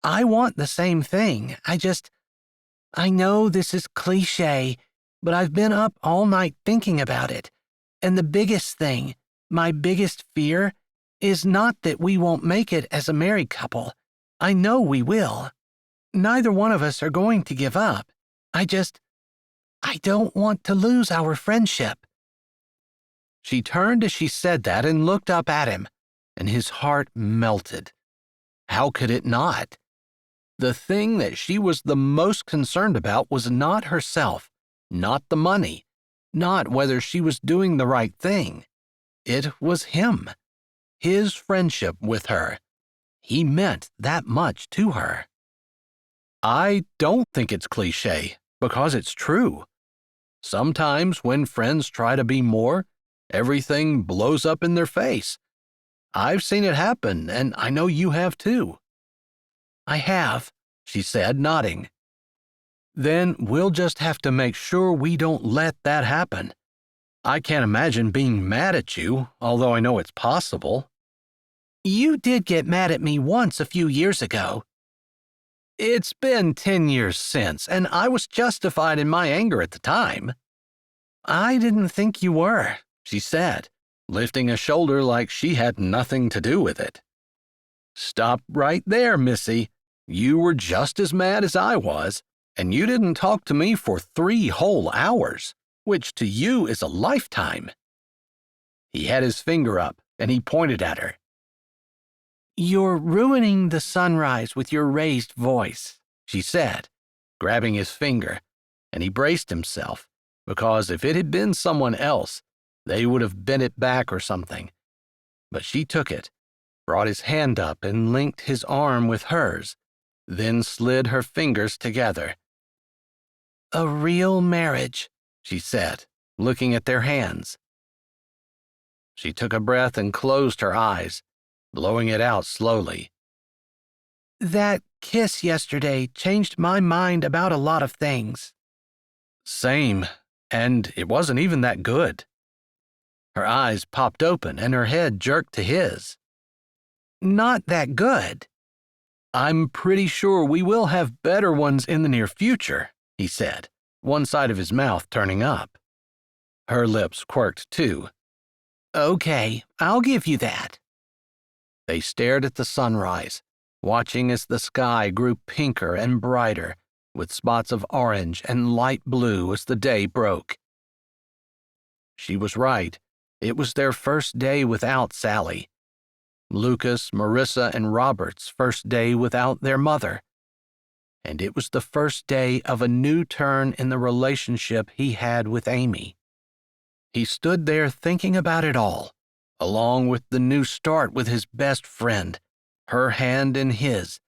I want the same thing. I know this is cliché, but I've been up all night thinking about it. And the biggest thing, my biggest fear, is not that we won't make it as a married couple. I know we will. Neither one of us are going to give up. I don't want to lose our friendship." She turned as she said that and looked up at him, and his heart melted. How could it not? The thing that she was the most concerned about was not herself, not the money, not whether she was doing the right thing. It was him, his friendship with her. He meant that much to her. "I don't think it's cliché, because it's true. Sometimes when friends try to be more, everything blows up in their face. I've seen it happen, and I know you have too." "I have," she said, nodding. "Then we'll just have to make sure we don't let that happen. I can't imagine being mad at you, although I know it's possible." "You did get mad at me once a few years ago." "It's been 10 years since, and I was justified in my anger at the time." "I didn't think you were," she said, lifting a shoulder like she had nothing to do with it. "Stop right there, Missy. You were just as mad as I was, and you didn't talk to me for 3 whole hours, which to you is a lifetime." He had his finger up, and he pointed at her. "You're ruining the sunrise with your raised voice," she said, grabbing his finger, and he braced himself, because if it had been someone else, they would have bent it back or something. But she took it, brought his hand up and linked his arm with hers, then slid her fingers together. "A real marriage," she said, looking at their hands. She took a breath and closed her eyes, blowing it out slowly. "That kiss yesterday changed my mind about a lot of things." Same, and it wasn't even that good. Her eyes popped open and her head jerked to his. "Not that good?" "I'm pretty sure we will have better ones in the near future," he said, one side of his mouth turning up. Her lips quirked too. "Okay, I'll give you that." They stared at the sunrise, watching as the sky grew pinker and brighter, with spots of orange and light blue as the day broke. She was right. It was their first day without Sally. Lucas, Marissa, and Robert's first day without their mother. And it was the first day of a new turn in the relationship he had with Amy. He stood there thinking about it all, along with the new start with his best friend, her hand in his.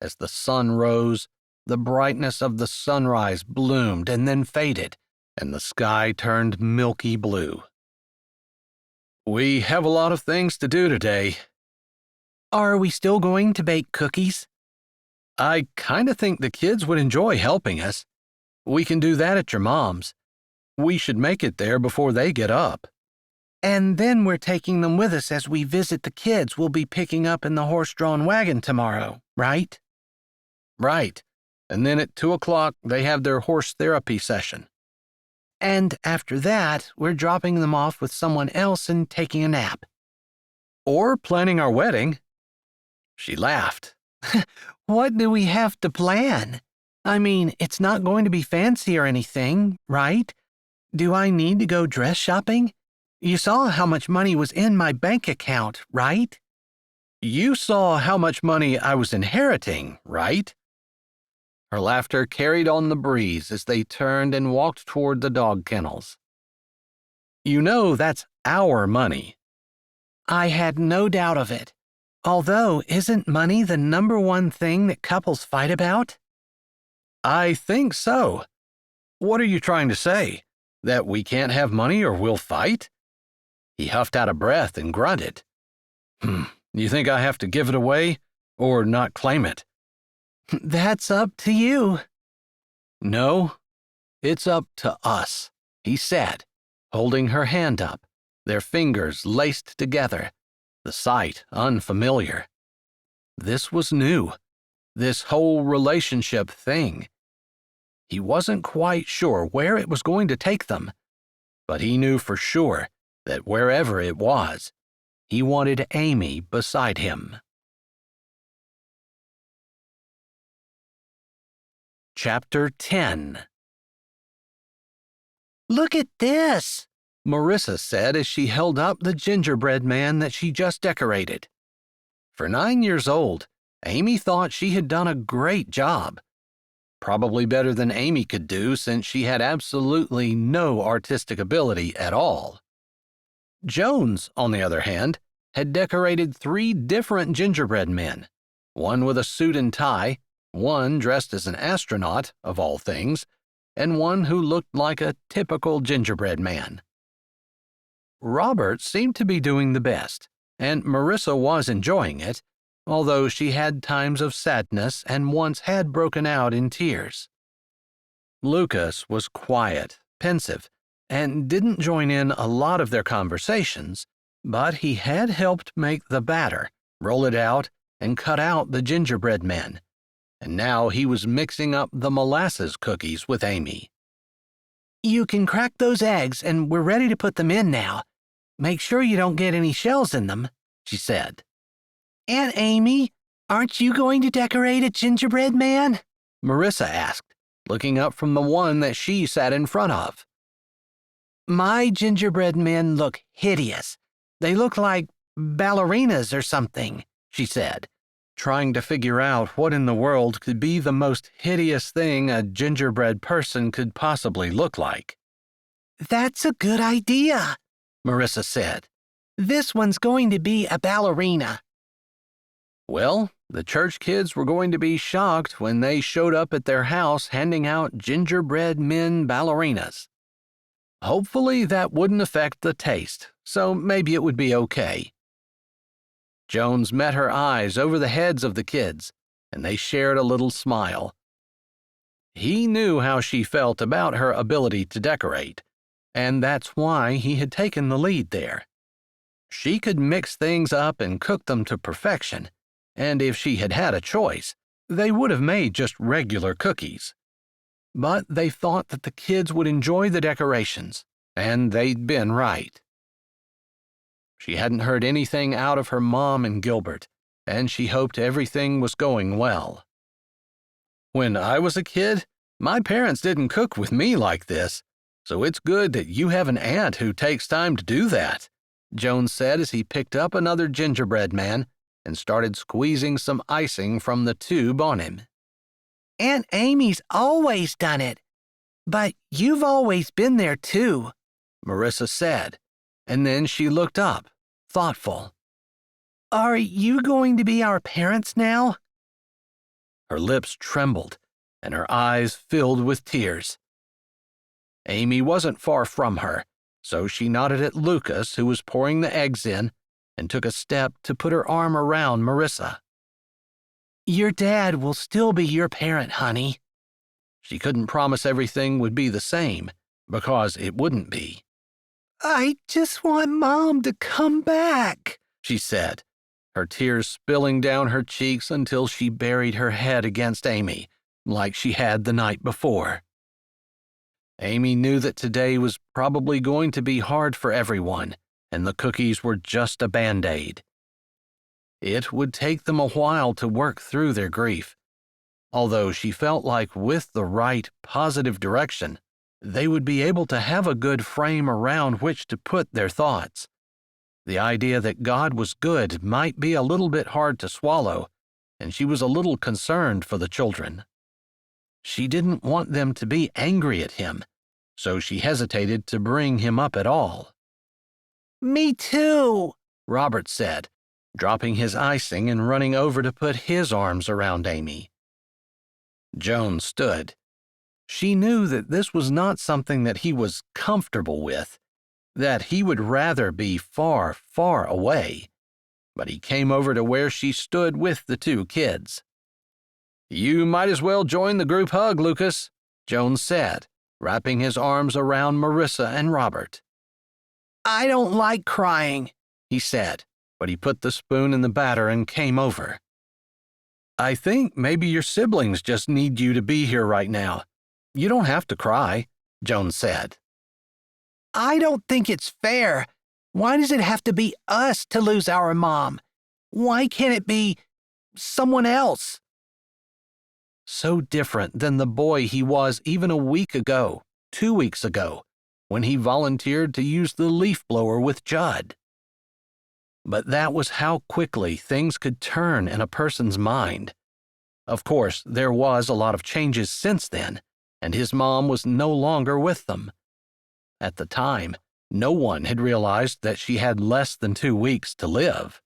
As the sun rose, the brightness of the sunrise bloomed and then faded, and the sky turned milky blue. "We have a lot of things to do today." "Are we still going to bake cookies?" "I kind of think the kids would enjoy helping us. We can do that at your mom's. We should make it there before they get up." "And then we're taking them with us as we visit the kids we'll be picking up in the horse-drawn wagon tomorrow, right?" "Right. And then at 2 o'clock they have their horse therapy session." "And after that, we're dropping them off with someone else and taking a nap." "Or planning our wedding." She laughed. "What do we have to plan? I mean, it's not going to be fancy or anything, right? Do I need to go dress shopping? You saw how much money was in my bank account, right?" "You saw how much money I was inheriting, right?" Her laughter carried on the breeze as they turned and walked toward the dog kennels. "You know that's our money." "I had no doubt of it. Although, isn't money the number one thing that couples fight about?" "I think so. What are you trying to say? That we can't have money or we'll fight?" He huffed out a breath and grunted. You think I have to give it away or not claim it?" "That's up to you." "No, it's up to us," he said, holding her hand up, their fingers laced together, the sight unfamiliar. This was new, this whole relationship thing. He wasn't quite sure where it was going to take them, but he knew for sure that wherever it was, he wanted Amy beside him. Chapter 10. "Look at this," Marissa said as she held up the gingerbread man that she just decorated. For 9 years old, Amy thought she had done a great job. Probably better than Amy could do since she had absolutely no artistic ability at all. Jones, on the other hand, had decorated 3 different gingerbread men, one with a suit and tie, one dressed as an astronaut, of all things, and one who looked like a typical gingerbread man. Robert seemed to be doing the best, and Marissa was enjoying it, although she had times of sadness and once had broken out in tears. Lucas was quiet, pensive, and didn't join in a lot of their conversations, but he had helped make the batter, roll it out, and cut out the gingerbread men, and now he was mixing up the molasses cookies with Amy. "You can crack those eggs, and we're ready to put them in now. Make sure you don't get any shells in them," she said. "Aunt Amy, aren't you going to decorate a gingerbread man?" Marissa asked, looking up from the one that she sat in front of. "My gingerbread men look hideous. They look like ballerinas or something," she said, trying to figure out what in the world could be the most hideous thing a gingerbread person could possibly look like. "That's a good idea," Marissa said. "This one's going to be a ballerina." Well, the church kids were going to be shocked when they showed up at their house handing out gingerbread men ballerinas. Hopefully that wouldn't affect the taste, so maybe it would be okay. Jones met her eyes over the heads of the kids, and they shared a little smile. He knew how she felt about her ability to decorate, and that's why he had taken the lead there. She could mix things up and cook them to perfection, and if she had had a choice, they would have made just regular cookies. But they thought that the kids would enjoy the decorations, and they'd been right. She hadn't heard anything out of her mom and Gilbert, and she hoped everything was going well. "When I was a kid, my parents didn't cook with me like this, so it's good that you have an aunt who takes time to do that," Jones said as he picked up another gingerbread man and started squeezing some icing from the tube on him. "Aunt Amy's always done it, but you've always been there too," Marissa said, and then she looked up, thoughtful. "Are you going to be our parents now?" Her lips trembled, and her eyes filled with tears. Amy wasn't far from her, so she nodded at Lucas, who was pouring the eggs in, and took a step to put her arm around Marissa. "Your dad will still be your parent, honey." She couldn't promise everything would be the same, because it wouldn't be. "I just want Mom to come back," she said, her tears spilling down her cheeks until she buried her head against Amy, like she had the night before. Amy knew that today was probably going to be hard for everyone, and the cookies were just a Band-Aid. It would take them a while to work through their grief, although she felt like with the right, positive direction, they would be able to have a good frame around which to put their thoughts. The idea that God was good might be a little bit hard to swallow, and she was a little concerned for the children. She didn't want them to be angry at him, so she hesitated to bring him up at all. "Me too," Robert said, dropping his icing and running over to put his arms around Amy. Joan stood. She knew that this was not something that he was comfortable with, that he would rather be far, far away, but he came over to where she stood with the two kids. "You might as well join the group hug, Lucas," Jones said, wrapping his arms around Marissa and Robert. "I don't like crying," he said, but he put the spoon in the batter and came over. "I think maybe your siblings just need you to be here right now. You don't have to cry," Jones said. "I don't think it's fair. Why does it have to be us to lose our mom? Why can't it be someone else?" So different than the boy he was even a week ago, 2 weeks ago, when he volunteered to use the leaf blower with Judd. But that was how quickly things could turn in a person's mind. Of course, there was a lot of changes since then, and his mom was no longer with them. At the time, no one had realized that she had less than 2 weeks to live.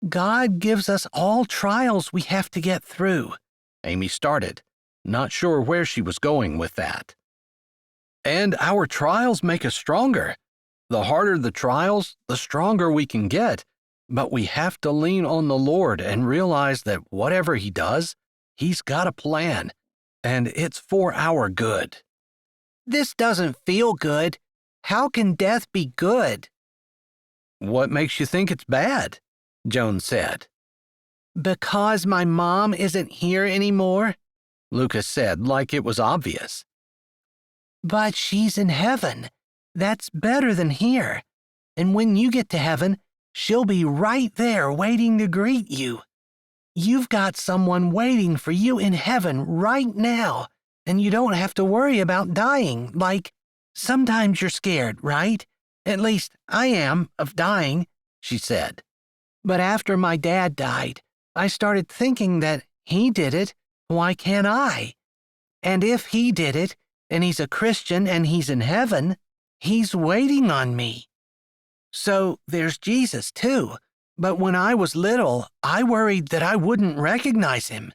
"God gives us all trials we have to get through," Amy started, not sure where she was going with that. "And our trials make us stronger. The harder the trials, the stronger we can get, but we have to lean on the Lord and realize that whatever He does, He's got a plan, and it's for our good." "This doesn't feel good. How can death be good?" "What makes you think it's bad?" Joan said. "Because my mom isn't here anymore," Lucas said, like it was obvious. "But she's in heaven. That's better than here. And when you get to heaven, she'll be right there waiting to greet you. You've got someone waiting for you in heaven right now, and you don't have to worry about dying. Like, sometimes you're scared, right? At least I am, of dying. she said. But after my dad died, I started thinking that he did it, why can't I? And if he did it, and he's a Christian and he's in heaven, he's waiting on me. So there's Jesus too, but when I was little, I worried that I wouldn't recognize him.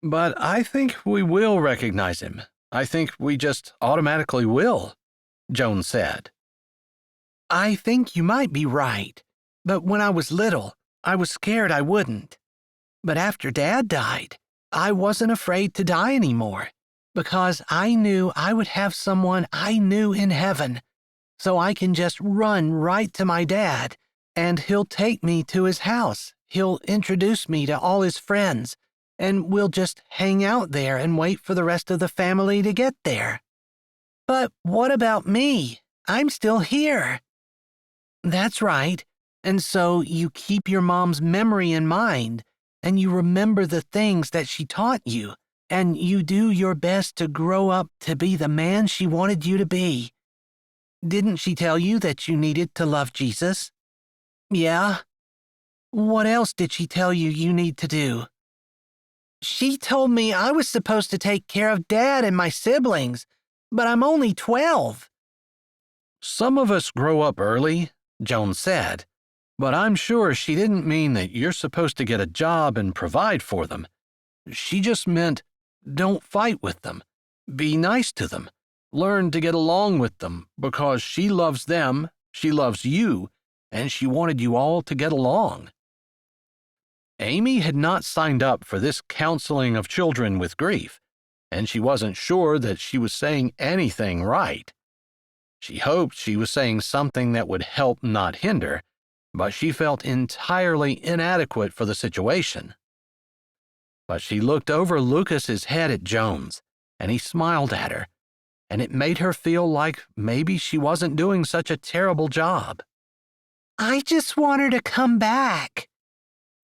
But I think we will recognize him. I think we just automatically will, Joan said. I think you might be right, but when I was little, I was scared I wouldn't. But after Dad died, I wasn't afraid to die anymore, because I knew I would have someone I knew in heaven, so I can just run right to my dad, and he'll take me to his house. He'll introduce me to all his friends, and we'll just hang out there and wait for the rest of the family to get there. But what about me? I'm still here. That's right. And so you keep your mom's memory in mind, and you remember the things that she taught you, and you do your best to grow up to be the man she wanted you to be. Didn't she tell you that you needed to love Jesus? Yeah. What else did she tell you you need to do? She told me I was supposed to take care of Dad and my siblings, but I'm only 12. Some of us grow up early, Joan said, but I'm sure she didn't mean that you're supposed to get a job and provide for them. She just meant don't fight with them. Be nice to them. Learn to get along with them because she loves them, she loves you, and she wanted you all to get along. Amy had not signed up for this counseling of children with grief, and she wasn't sure that she was saying anything right. She hoped she was saying something that would help, not hinder, but she felt entirely inadequate for the situation. But she looked over Lucas's head at Jones, and he smiled at her, and it made her feel like maybe she wasn't doing such a terrible job. I just want her to come back.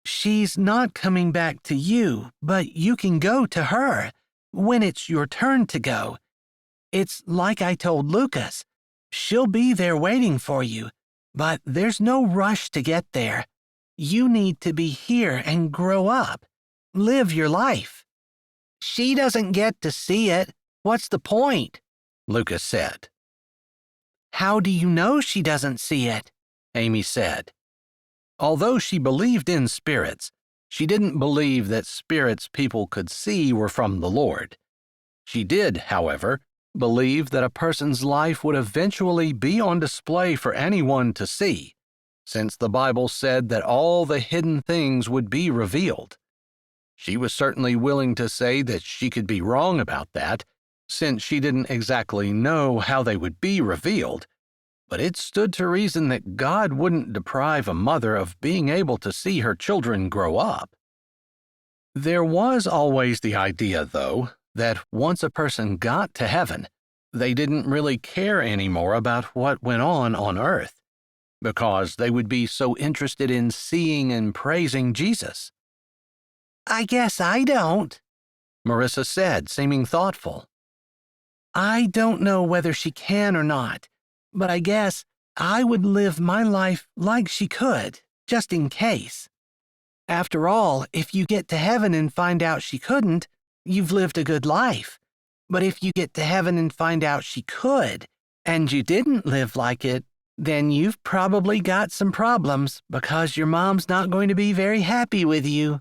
She's not coming back to you, but you can go to her when it's your turn to go. It's like I told Lucas. She'll be there waiting for you, but there's no rush to get there. You need to be here and grow up. Live your life. She doesn't get to see it. What's the point? Lucas said. How do you know she doesn't see it? Amy said. Although she believed in spirits, she didn't believe that spirits people could see were from the Lord. She did, however, believe that a person's life would eventually be on display for anyone to see, since the Bible said that all the hidden things would be revealed. She was certainly willing to say that she could be wrong about that, since she didn't exactly know how they would be revealed, but it stood to reason that God wouldn't deprive a mother of being able to see her children grow up. There was always the idea, though, that once a person got to heaven, they didn't really care anymore about what went on earth, because they would be so interested in seeing and praising Jesus. I guess I don't, Marissa said, seeming thoughtful. I don't know whether she can or not, but I guess I would live my life like she could, just in case. After all, if you get to heaven and find out she couldn't, you've lived a good life. But if you get to heaven and find out she could, and you didn't live like it, then you've probably got some problems because your mom's not going to be very happy with you.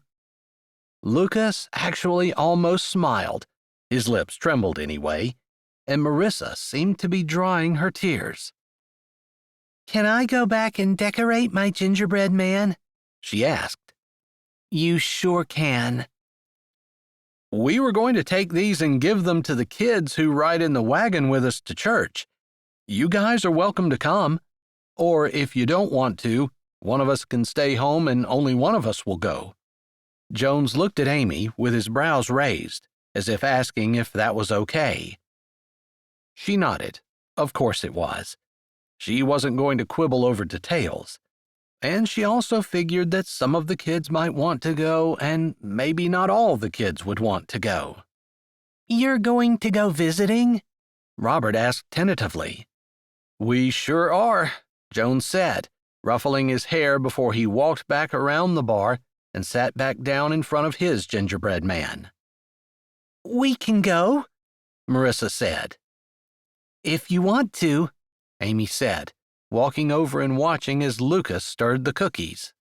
Lucas actually almost smiled. His lips trembled anyway, and Marissa seemed to be drying her tears. Can I go back and decorate my gingerbread man? She asked. You sure can. We were going to take these and give them to the kids who ride in the wagon with us to church. You guys are welcome to come. Or if you don't want to, one of us can stay home and only one of us will go. Jones looked at Amy with his brows raised, as if asking if that was okay. She nodded. Of course it was. She wasn't going to quibble over details. And she also figured that some of the kids might want to go, and maybe not all the kids would want to go. You're going to go visiting? Robert asked tentatively. We sure are, Jones said, ruffling his hair before he walked back around the bar and sat back down in front of his gingerbread man. "We can go," Marissa said. "if you want to," Amy said, walking over and watching as Lucas stirred the cookies.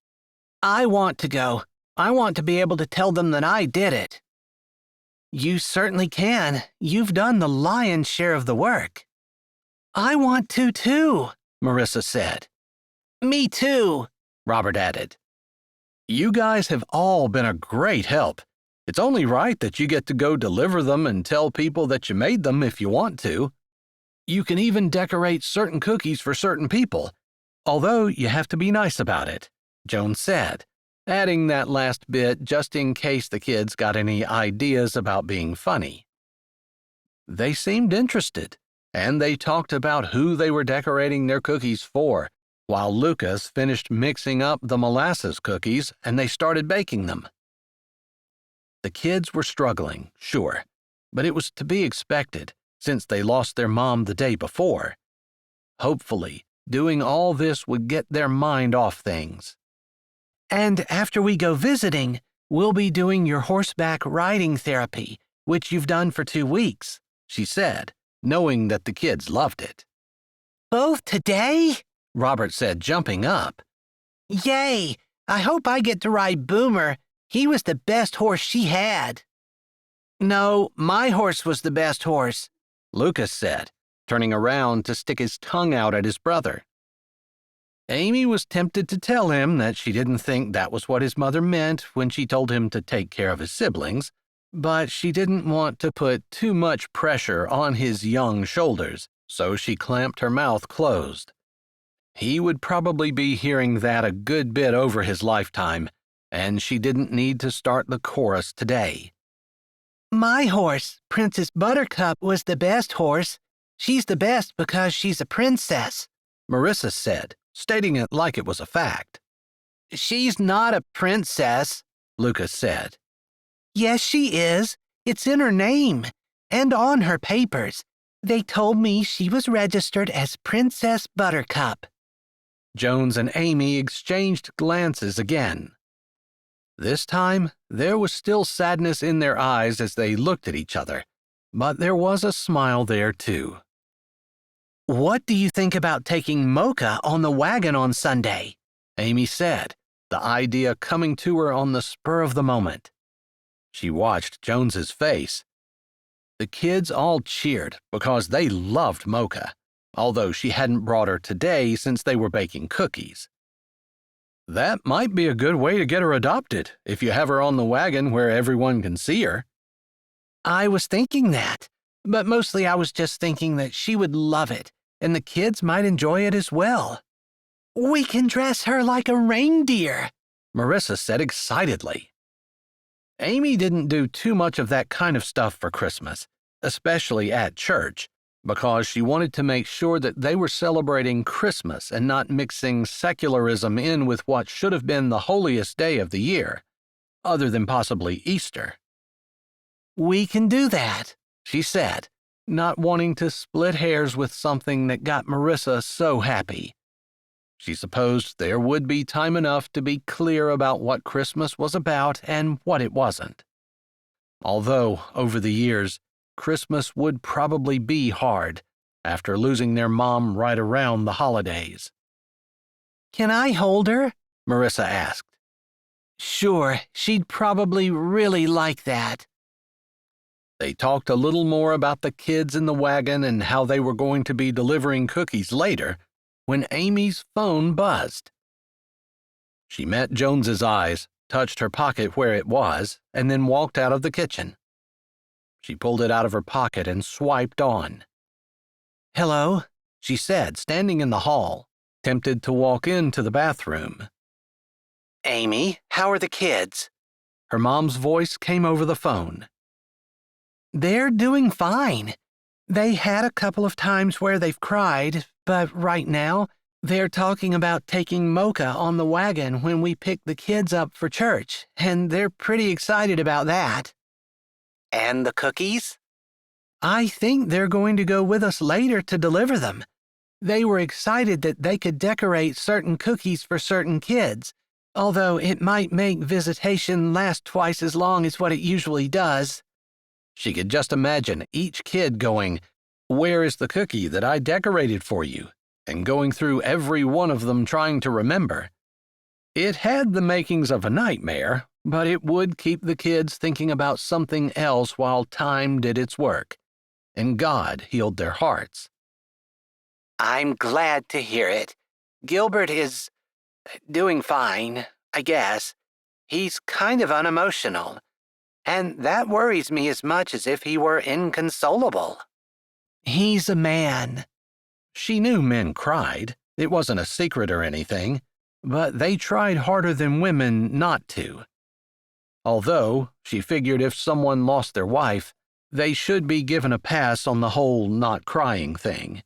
"I want to go. I want to be able to tell them that I did it." "You certainly can. You've done the lion's share of the work." "I want to too," Marissa said. "Me too," Robert added. "You guys have all been a great help. It's only right that you get to go deliver them and tell people that you made them if you want to. You can even decorate certain cookies for certain people, although you have to be nice about it," Joan said, adding that last bit just in case the kids got any ideas about being funny. They seemed interested, and they talked about who they were decorating their cookies for, while Lucas finished mixing up the molasses cookies and they started baking them. The kids were struggling, sure, but it was to be expected since they lost their mom the day before. Hopefully, doing all this would get their mind off things. "And after we go visiting, we'll be doing your horseback riding therapy, which you've done for 2 weeks," she said, knowing that the kids loved it. "Both today?" Robert said, jumping up. "Yay! I hope I get to ride Boomer. He was the best horse she had." "No, my horse was the best horse," Lucas said, turning around to stick his tongue out at his brother. Amy was tempted to tell him that she didn't think that was what his mother meant when she told him to take care of his siblings, but she didn't want to put too much pressure on his young shoulders, so she clamped her mouth closed. He would probably be hearing that a good bit over his lifetime, and she didn't need to start the chorus today. "My horse, Princess Buttercup, was the best horse. She's the best because she's a princess," Marissa said, stating it like it was a fact. "She's not a princess," Lucas said. "Yes, she is. It's in her name and on her papers. They told me she was registered as Princess Buttercup." Jones and Amy exchanged glances again. This time, there was still sadness in their eyes as they looked at each other, but there was a smile there too. "What do you think about taking Mocha on the wagon on Sunday?" Amy said, the idea coming to her on the spur of the moment. She watched Jones's face. The kids all cheered because they loved Mocha, although she hadn't brought her today since they were baking cookies. That might be a good way to get her adopted, if you have her on the wagon where everyone can see her. "I was thinking that, but mostly I was just thinking that she would love it, and the kids might enjoy it as well. We can dress her like a reindeer," Marissa said excitedly. Amy didn't do too much of that kind of stuff for Christmas, especially at church, because she wanted to make sure that they were celebrating Christmas and not mixing secularism in with what should have been the holiest day of the year, other than possibly Easter. "We can do that," she said, not wanting to split hairs with something that got Marissa so happy. She supposed there would be time enough to be clear about what Christmas was about and what it wasn't. Although, over the years, Christmas would probably be hard after losing their mom right around the holidays. "Can I hold her?" Marissa asked. "Sure, she'd probably really like that." They talked a little more about the kids in the wagon and how they were going to be delivering cookies later when Amy's phone buzzed. She met Jones's eyes, touched her pocket where it was, and then walked out of the kitchen. She pulled it out of her pocket and swiped on. "Hello," she said, standing in the hall, tempted to walk into the bathroom. "Amy, how are the kids?" Her mom's voice came over the phone. "They're doing fine. They had a couple of times where they've cried, but right now, they're talking about taking Mocha on the wagon when we pick the kids up for church, and they're pretty excited about that." "And the cookies?" "I think they're going to go with us later to deliver them. They were excited that they could decorate certain cookies for certain kids, although it might make visitation last twice as long as what it usually does. She could just imagine each kid going, "Where is the cookie that I decorated for you?" and going through every one of them trying to remember. It had the makings of a nightmare, but it would keep the kids thinking about something else while time did its work, and God healed their hearts. I'm glad to hear it. Gilbert is doing fine, I guess. He's kind of unemotional, and that worries me as much as if he were inconsolable. He's a man. She knew men cried. It wasn't a secret or anything, but they tried harder than women not to. Although, she figured if someone lost their wife, they should be given a pass on the whole not crying thing.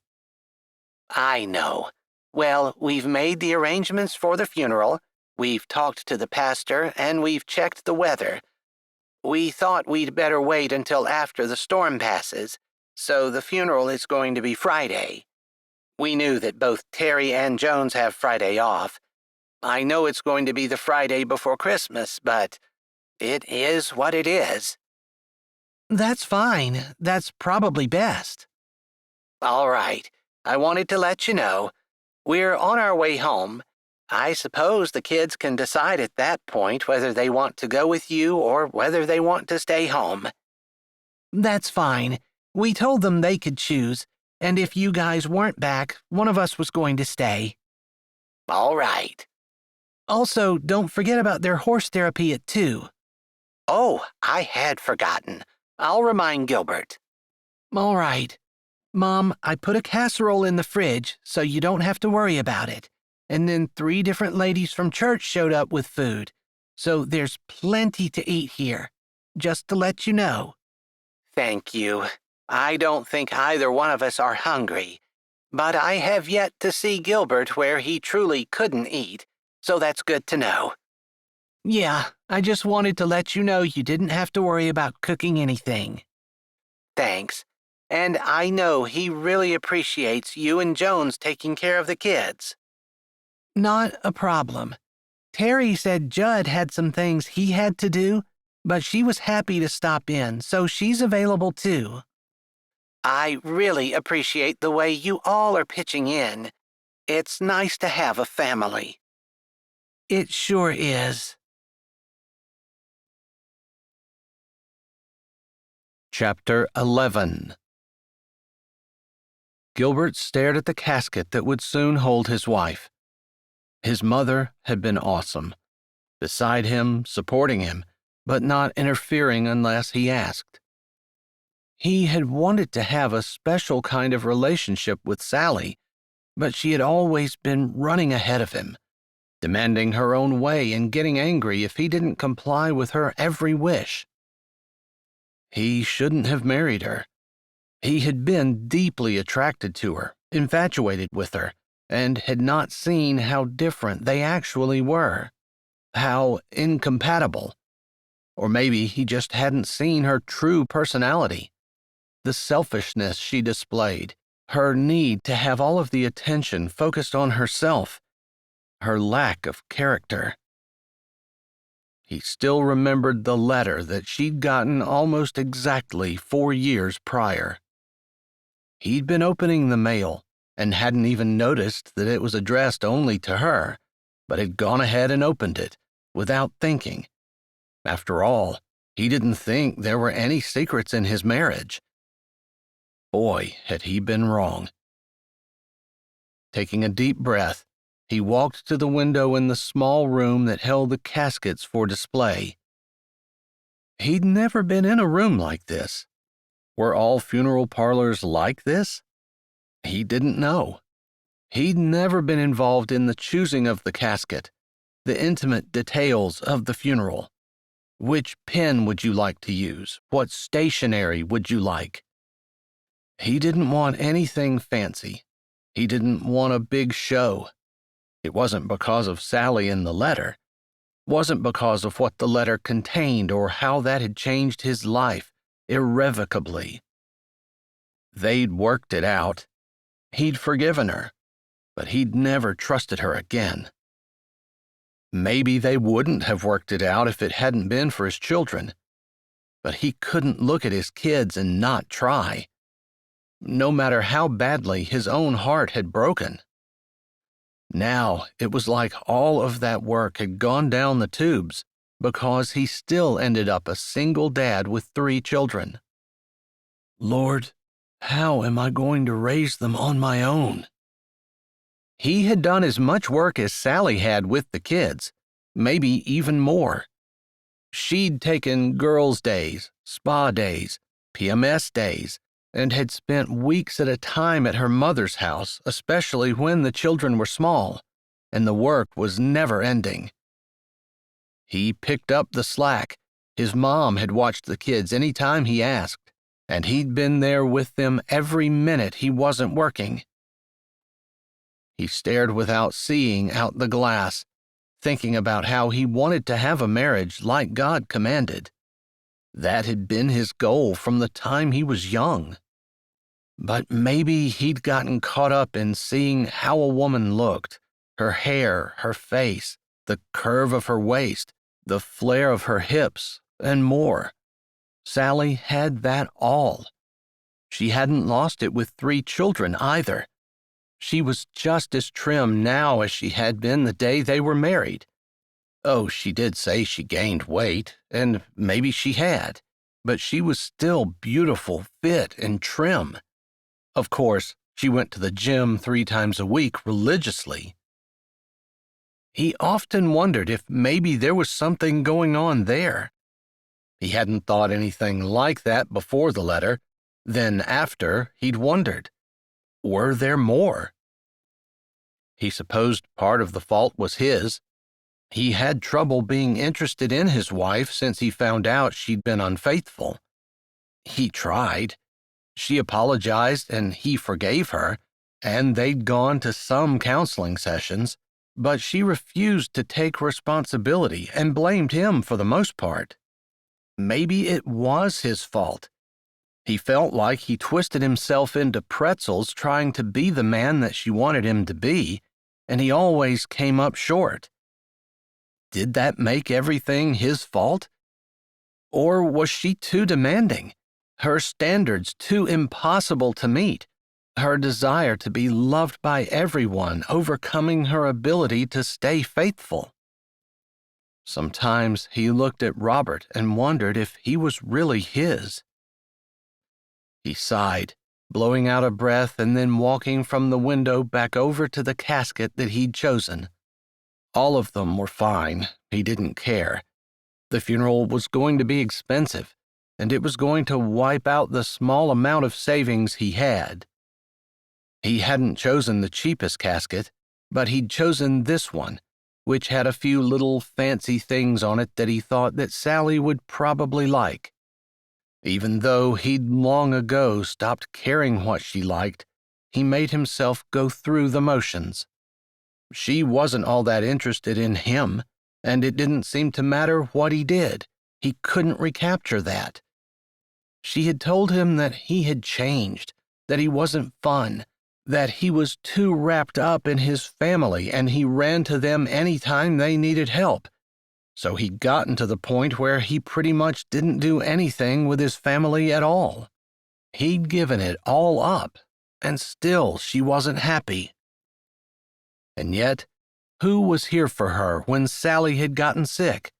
I know. Well, we've made the arrangements for the funeral, we've talked to the pastor, and we've checked the weather. We thought we'd better wait until after the storm passes, so the funeral is going to be Friday. We knew that both Terry and Jones have Friday off. I know it's going to be the Friday before Christmas, but it is what it is. That's fine. That's probably best. All right. I wanted to let you know. We're on our way home. I suppose the kids can decide at that point whether they want to go with you or whether they want to stay home. That's fine. We told them they could choose, and if you guys weren't back, one of us was going to stay. All right. Also, don't forget about their horse therapy at 2. Oh, I had forgotten. I'll remind Gilbert. All right. Mom, I put a casserole in the fridge so you don't have to worry about it. And then 3 different ladies from church showed up with food. So there's plenty to eat here. Just to let you know. Thank you. I don't think either one of us are hungry. But I have yet to see Gilbert where he truly couldn't eat, so that's good to know. Yeah, I just wanted to let you know you didn't have to worry about cooking anything. Thanks. And I know he really appreciates you and Jones taking care of the kids. Not a problem. Terry said Judd had some things he had to do, but she was happy to stop in, so she's available too. I really appreciate the way you all are pitching in. It's nice to have a family. It sure is. Chapter 11. Gilbert stared at the casket that would soon hold his wife. His mother had been awesome, beside him, supporting him, but not interfering unless he asked. He had wanted to have a special kind of relationship with Sally, but she had always been running ahead of him, demanding her own way and getting angry if he didn't comply with her every wish. He shouldn't have married her. He had been deeply attracted to her, infatuated with her, and had not seen how different they actually were, how incompatible. Or maybe he just hadn't seen her true personality, the selfishness she displayed, her need to have all of the attention focused on herself, her lack of character. He still remembered the letter that she'd gotten almost exactly 4 years prior. He'd been opening the mail and hadn't even noticed that it was addressed only to her, but had gone ahead and opened it without thinking. After all, he didn't think there were any secrets in his marriage. Boy, had he been wrong. Taking a deep breath, he walked to the window in the small room that held the caskets for display. He'd never been in a room like this. Were all funeral parlors like this? He didn't know. He'd never been involved in the choosing of the casket, the intimate details of the funeral. Which pen would you like to use? What stationery would you like? He didn't want anything fancy. He didn't want a big show. It wasn't because of Sally in the letter. Wasn't because of what the letter contained or how that had changed his life irrevocably. They'd worked it out. He'd forgiven her, but he'd never trusted her again. Maybe they wouldn't have worked it out if it hadn't been for his children, but he couldn't look at his kids and not try, no matter how badly his own heart had broken. Now it was like all of that work had gone down the tubes because he still ended up a single dad with 3 children. Lord, how am I going to raise them on my own? He had done as much work as Sally had with the kids, maybe even more. She'd taken girls' days, spa days, PMS days, and had spent weeks at a time at her mother's house, especially when the children were small, and the work was never ending. He picked up the slack. His mom had watched the kids any time he asked, and he'd been there with them every minute he wasn't working. He stared without seeing out the glass, thinking about how he wanted to have a marriage like God commanded. That had been his goal from the time he was young. But maybe he'd gotten caught up in seeing how a woman looked, her hair, her face, the curve of her waist, the flare of her hips, and more. Sally had that all. She hadn't lost it with 3 children either. She was just as trim now as she had been the day they were married. Oh, she did say she gained weight, and maybe she had, but she was still beautiful, fit, and trim. Of course, she went to the gym 3 times a week religiously. He often wondered if maybe there was something going on there. He hadn't thought anything like that before the letter. Then after, he'd wondered, were there more? He supposed part of the fault was his. He had trouble being interested in his wife since he found out she'd been unfaithful. He tried. She apologized and he forgave her, and they'd gone to some counseling sessions, but she refused to take responsibility and blamed him for the most part. Maybe it was his fault. He felt like he twisted himself into pretzels trying to be the man that she wanted him to be, and he always came up short. Did that make everything his fault? Or was she too demanding? Her standards too impossible to meet? Her desire to be loved by everyone overcoming her ability to stay faithful? Sometimes he looked at Robert and wondered if he was really his. He sighed, blowing out a breath and then walking from the window back over to the casket that he'd chosen. All of them were fine. He didn't care. The funeral was going to be expensive, and it was going to wipe out the small amount of savings he had. He hadn't chosen the cheapest casket, but he'd chosen this one, which had a few little fancy things on it that he thought that Sally would probably like. Even though he'd long ago stopped caring what she liked, he made himself go through the motions. She wasn't all that interested in him, and it didn't seem to matter what he did. He couldn't recapture that. She had told him that he had changed, that he wasn't fun, that he was too wrapped up in his family and he ran to them any time they needed help. So he'd gotten to the point where he pretty much didn't do anything with his family at all. He'd given it all up, and still she wasn't happy. And yet, who was here for her when Sally had gotten sick?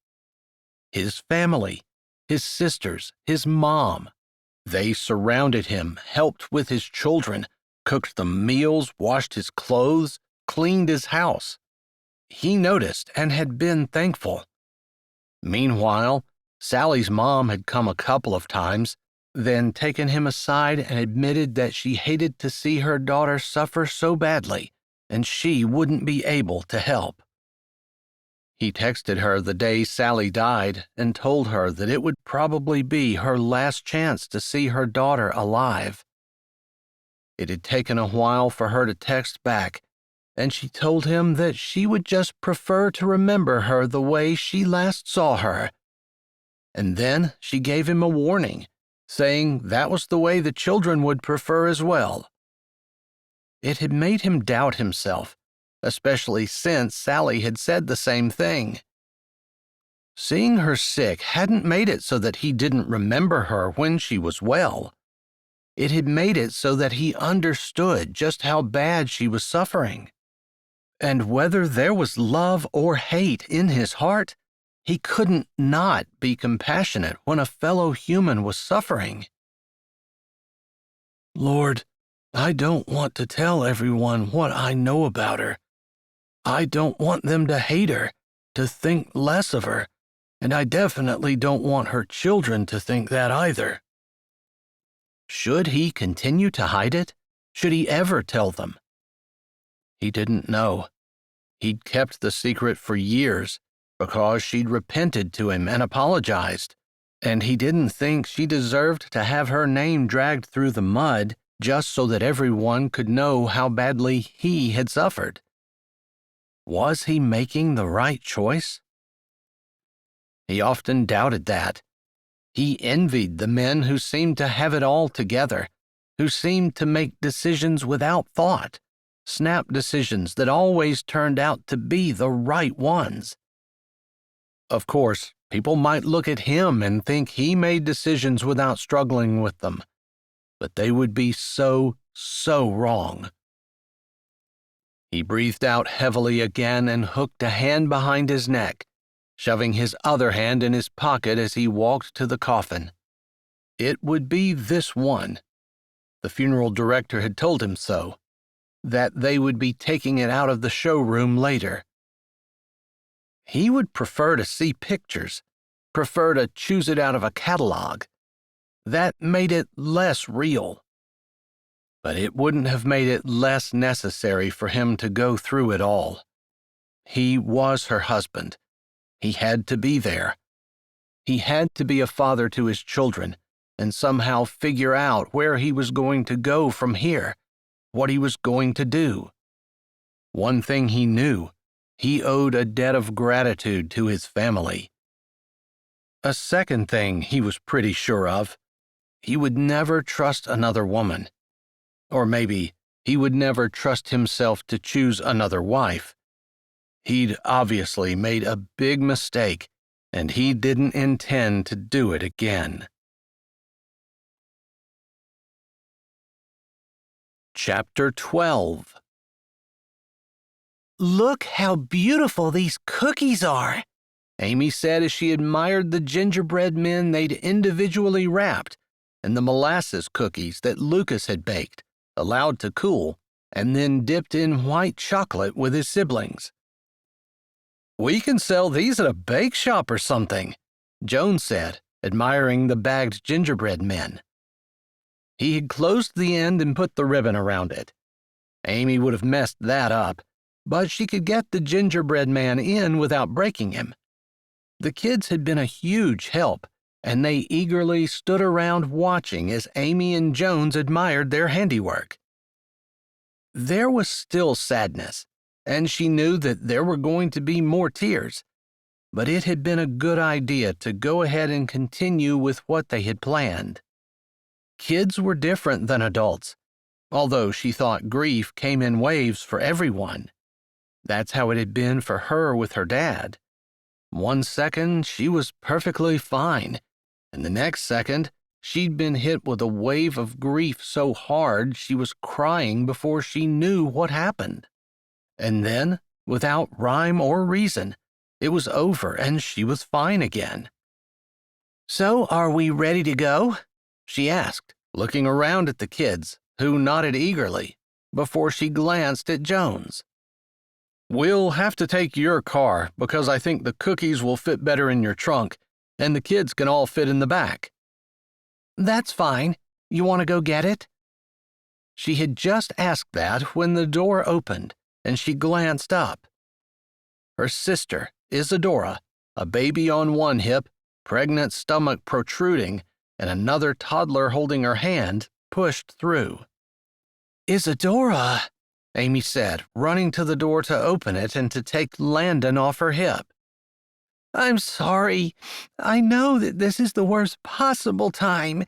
His family, his sisters, his mom. They surrounded him, helped with his children, cooked the meals, washed his clothes, cleaned his house. He noticed and had been thankful. Meanwhile, Sally's mom had come a couple of times, then taken him aside and admitted that she hated to see her daughter suffer so badly, and she wouldn't be able to help. He texted her the day Sally died and told her that it would probably be her last chance to see her daughter alive. It had taken a while for her to text back, and she told him that she would just prefer to remember her the way she last saw her. And then she gave him a warning, saying that was the way the children would prefer as well. It had made him doubt himself, especially since Sally had said the same thing. Seeing her sick hadn't made it so that he didn't remember her when she was well. It had made it so that he understood just how bad she was suffering. And whether there was love or hate in his heart, he couldn't not be compassionate when a fellow human was suffering. Lord, I don't want to tell everyone what I know about her. I don't want them to hate her, to think less of her, and I definitely don't want her children to think that either. Should he continue to hide it? Should he ever tell them? He didn't know. He'd kept the secret for years because she'd repented to him and apologized, and he didn't think she deserved to have her name dragged through the mud just so that everyone could know how badly he had suffered. Was he making the right choice? He often doubted that. He envied the men who seemed to have it all together, who seemed to make decisions without thought, snap decisions that always turned out to be the right ones. Of course, people might look at him and think he made decisions without struggling with them, but they would be so wrong. He breathed out heavily again and hooked a hand behind his neck, shoving his other hand in his pocket as he walked to the coffin. It would be this one. The funeral director had told him so, that they would be taking it out of the showroom later. He would prefer to see pictures, prefer to choose it out of a catalog. That made it less real. But it wouldn't have made it less necessary for him to go through it all. He was her husband. He had to be there. He had to be a father to his children and somehow figure out where he was going to go from here, what he was going to do. One thing he knew, he owed a debt of gratitude to his family. A second thing he was pretty sure of, he would never trust another woman. Or maybe he would never trust himself to choose another wife. He'd obviously made a big mistake, and he didn't intend to do it again. Chapter 12. Look how beautiful these cookies are, Amy said as she admired the gingerbread men they'd individually wrapped and the molasses cookies that Lucas had baked, allowed to cool, and then dipped in white chocolate with his siblings. We can sell these at a bake shop or something, Joan said, admiring the bagged gingerbread men. He had closed the end and put the ribbon around it. Amy would have messed that up, but she could get the gingerbread man in without breaking him. The kids had been a huge help, and they eagerly stood around watching as Amy and Jones admired their handiwork. There was still sadness, and she knew that there were going to be more tears, but it had been a good idea to go ahead and continue with what they had planned. Kids were different than adults, although she thought grief came in waves for everyone. That's how it had been for her with her dad. One second, she was perfectly fine, and the next second, she'd been hit with a wave of grief so hard she was crying before she knew what happened. And then, without rhyme or reason, it was over and she was fine again. So are we ready to go? She asked, looking around at the kids, who nodded eagerly, before she glanced at Jones. We'll have to take your car because I think the cookies will fit better in your trunk, and the kids can all fit in the back. That's fine. You want to go get it? She had just asked that when the door opened, and she glanced up. Her sister, Isadora, a baby on one hip, pregnant stomach protruding, and another toddler holding her hand, pushed through. Isadora, Amy said, running to the door to open it and to take Landon off her hip. I'm sorry. I know that this is the worst possible time.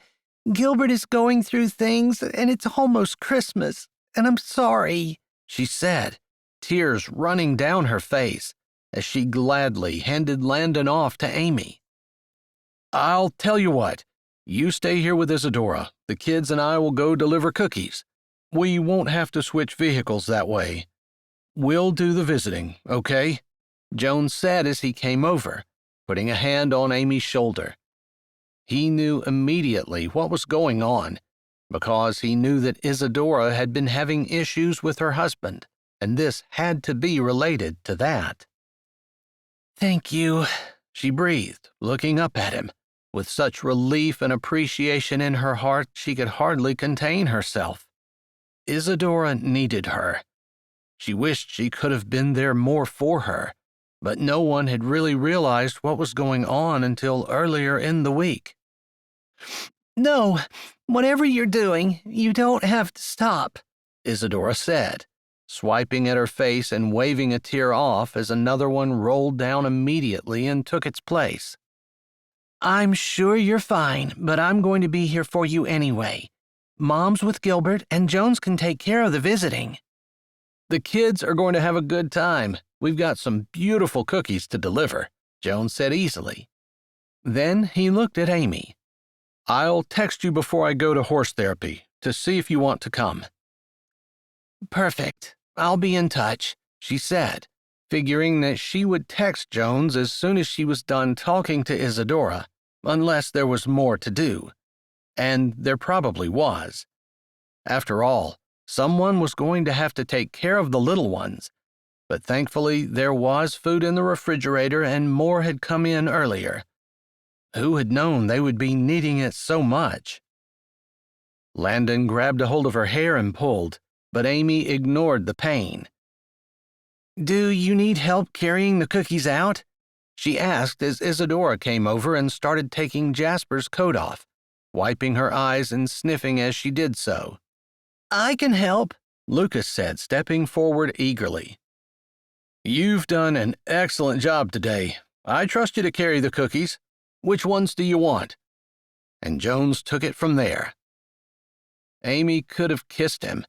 Gilbert is going through things, and it's almost Christmas, and I'm sorry," she said, tears running down her face as she gladly handed Landon off to Amy. "I'll tell you what, you stay here with Isadora. The kids and I will go deliver cookies. We won't have to switch vehicles that way. We'll do the visiting, okay?" Jones said as he came over, putting a hand on Amy's shoulder. He knew immediately what was going on, because he knew that Isadora had been having issues with her husband, and this had to be related to that. "Thank you," she breathed, looking up at him, with such relief and appreciation in her heart she could hardly contain herself. Isadora needed her. She wished she could have been there more for her, but no one had really realized what was going on until earlier in the week. "No, whatever you're doing, you don't have to stop," Isadora said, swiping at her face and waving a tear off as another one rolled down immediately and took its place. "I'm sure you're fine, but I'm going to be here for you anyway. Mom's with Gilbert, and Jones can take care of the visiting." "The kids are going to have a good time. We've got some beautiful cookies to deliver," Jones said easily. Then he looked at Amy. "I'll text you before I go to horse therapy to see if you want to come." "Perfect. I'll be in touch," she said, figuring that she would text Jones as soon as she was done talking to Isadora, unless there was more to do. And there probably was. After all, someone was going to have to take care of the little ones, but thankfully there was food in the refrigerator and more had come in earlier. Who had known they would be needing it so much? Landon grabbed a hold of her hair and pulled, but Amy ignored the pain. "Do you need help carrying the cookies out?" she asked as Isadora came over and started taking Jasper's coat off, wiping her eyes and sniffing as she did so. "I can help," Lucas said, stepping forward eagerly. "You've done an excellent job today. I trust you to carry the cookies. Which ones do you want?" And Jones took it from there. Amy could have kissed him,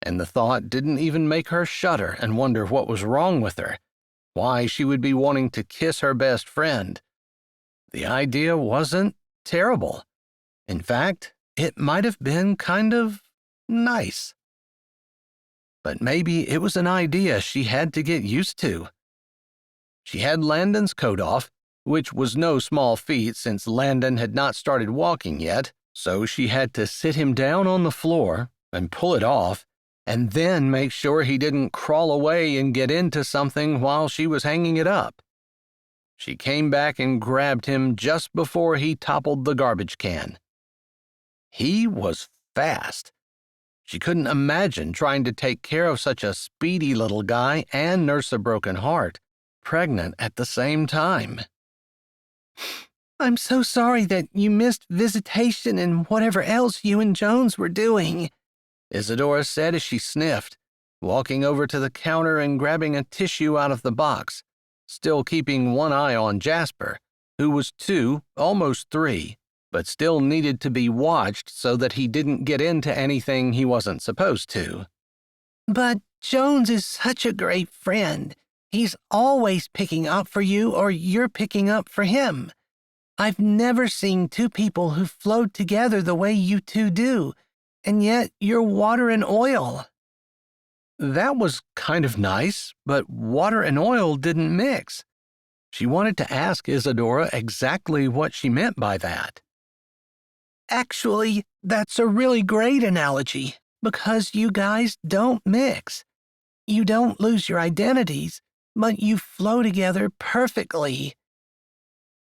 and the thought didn't even make her shudder and wonder what was wrong with her, why she would be wanting to kiss her best friend. The idea wasn't terrible. In fact, it might have been kind of nice. But maybe it was an idea she had to get used to. She had Landon's coat off, which was no small feat since Landon had not started walking yet, so she had to sit him down on the floor and pull it off, and then make sure he didn't crawl away and get into something while she was hanging it up. She came back and grabbed him just before he toppled the garbage can. He was fast. She couldn't imagine trying to take care of such a speedy little guy and nurse a broken heart, pregnant at the same time. "I'm so sorry that you missed visitation and whatever else you and Jones were doing," Isadora said as she sniffed, walking over to the counter and grabbing a tissue out of the box, still keeping one eye on Jasper, who was 2, almost 3, but still needed to be watched so that he didn't get into anything he wasn't supposed to. "But Jones is such a great friend. He's always picking up for you or you're picking up for him. I've never seen two people who flowed together the way you two do, and yet you're water and oil." That was kind of nice, but water and oil didn't mix. She wanted to ask Isadora exactly what she meant by that. "Actually, that's a really great analogy, because you guys don't mix. You don't lose your identities, but you flow together perfectly."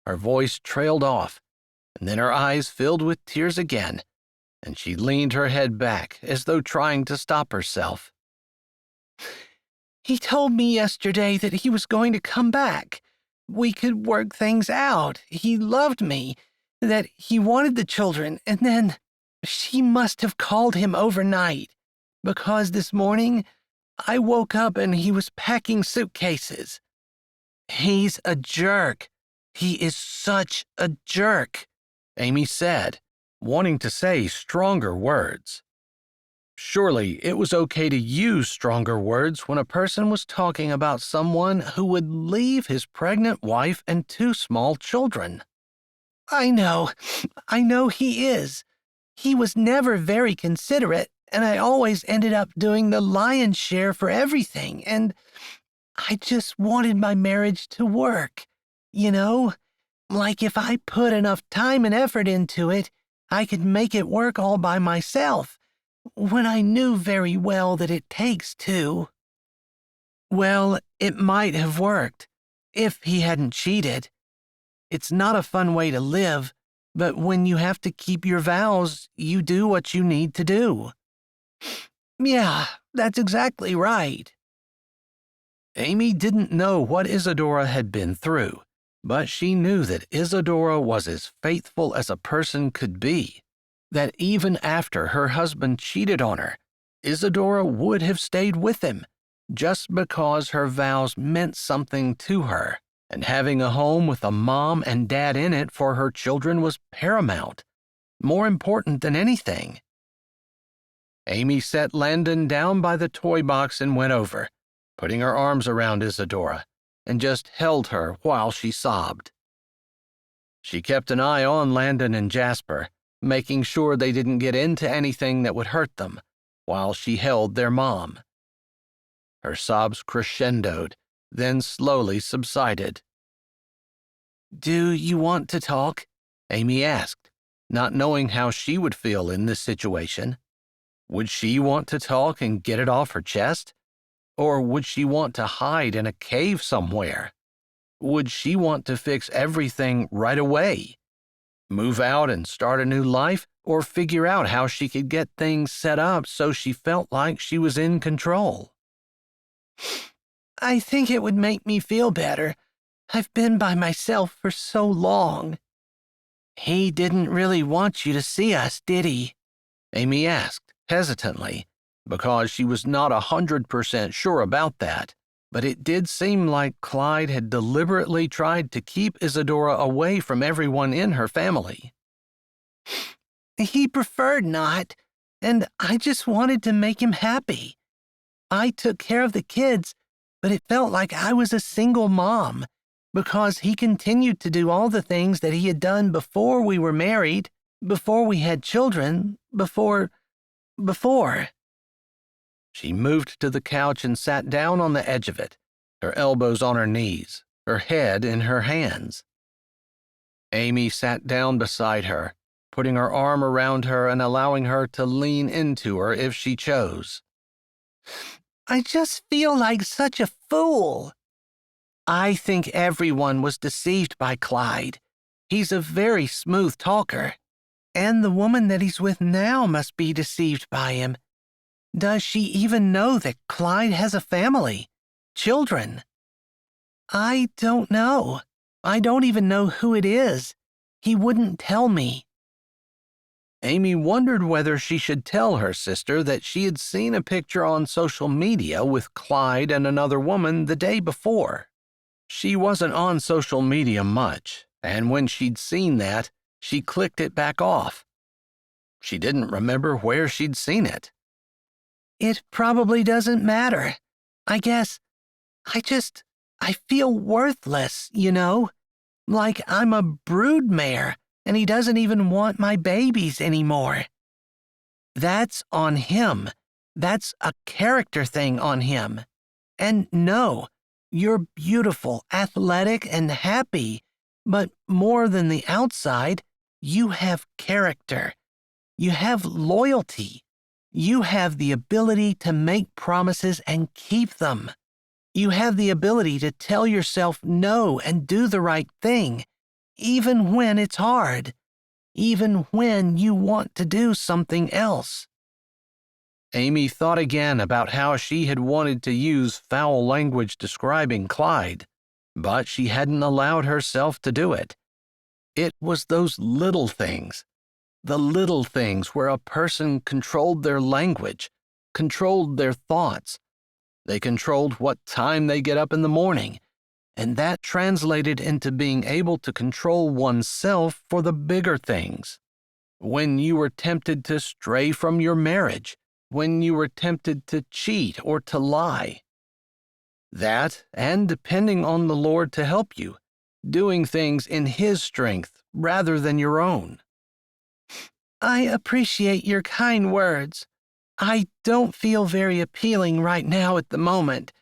Her voice trailed off, and then her eyes filled with tears again, and she leaned her head back as though trying to stop herself. "He told me yesterday that he was going to come back. We could work things out. He loved me, that he wanted the children, and then she must have called him overnight, because this morning I woke up and he was packing suitcases. He's a jerk. He is such a jerk," Amy said, wanting to say stronger words. Surely it was okay to use stronger words when a person was talking about someone who would leave his pregnant wife and 2 small children. I know he is. He was never very considerate, and I always ended up doing the lion's share for everything, and I just wanted my marriage to work. You know, like if I put enough time and effort into it, I could make it work all by myself, when I knew very well that it takes 2. Well, it might have worked, if he hadn't cheated. It's not a fun way to live, but when you have to keep your vows, you do what you need to do. Yeah, that's exactly right. Amy didn't know what Isadora had been through, but she knew that Isadora was as faithful as a person could be, that even after her husband cheated on her, Isadora would have stayed with him, just because her vows meant something to her, and having a home with a mom and dad in it for her children was paramount, more important than anything. Amy set Landon down by the toy box and went over, putting her arms around Isadora, and just held her while she sobbed. She kept an eye on Landon and Jasper, making sure they didn't get into anything that would hurt them, while she held their mom. Her sobs crescendoed, then slowly subsided. Do you want to talk? Amy asked, not knowing how she would feel in this situation. Would she want to talk and get it off her chest? Or would she want to hide in a cave somewhere? Would she want to fix everything right away? Move out and start a new life, or figure out how she could get things set up so she felt like she was in control? I think it would make me feel better. I've been by myself for so long. He didn't really want you to see us, did he? Amy asked, hesitantly, because she was not 100% sure about that, but it did seem like Clyde had deliberately tried to keep Isadora away from everyone in her family. He preferred not, and I just wanted to make him happy. I took care of the kids, but it felt like I was a single mom, because he continued to do all the things that he had done before we were married, before we had children, before. She moved to the couch and sat down on the edge of it, her elbows on her knees, her head in her hands. Amy sat down beside her, putting her arm around her and allowing her to lean into her if she chose. I just feel like such a fool. I think everyone was deceived by Clyde. He's a very smooth talker. And the woman that he's with now must be deceived by him. Does she even know that Clyde has a family? Children? I don't know. I don't even know who it is. He wouldn't tell me. Amy wondered whether she should tell her sister that she had seen a picture on social media with Clyde and another woman the day before. She wasn't on social media much, and when she'd seen that, she clicked it back off. She didn't remember where she'd seen it. It probably doesn't matter. I guess I feel worthless, you know? Like I'm a broodmare, and he doesn't even want my babies anymore. That's on him. That's a character thing on him. And no, you're beautiful, athletic, and happy, but more than the outside, you have character. You have loyalty. You have the ability to make promises and keep them. You have the ability to tell yourself no and do the right thing, even when it's hard, even when you want to do something else. Amy thought again about how she had wanted to use foul language describing Clyde, but she hadn't allowed herself to do it. It was those little things, the little things where a person controlled their language, controlled their thoughts. They controlled what time they get up in the morning, and that translated into being able to control oneself for the bigger things. When you were tempted to stray from your marriage, when you were tempted to cheat or to lie. That, and depending on the Lord to help you, doing things in His strength rather than your own. I appreciate your kind words. I don't feel very appealing right now at the moment.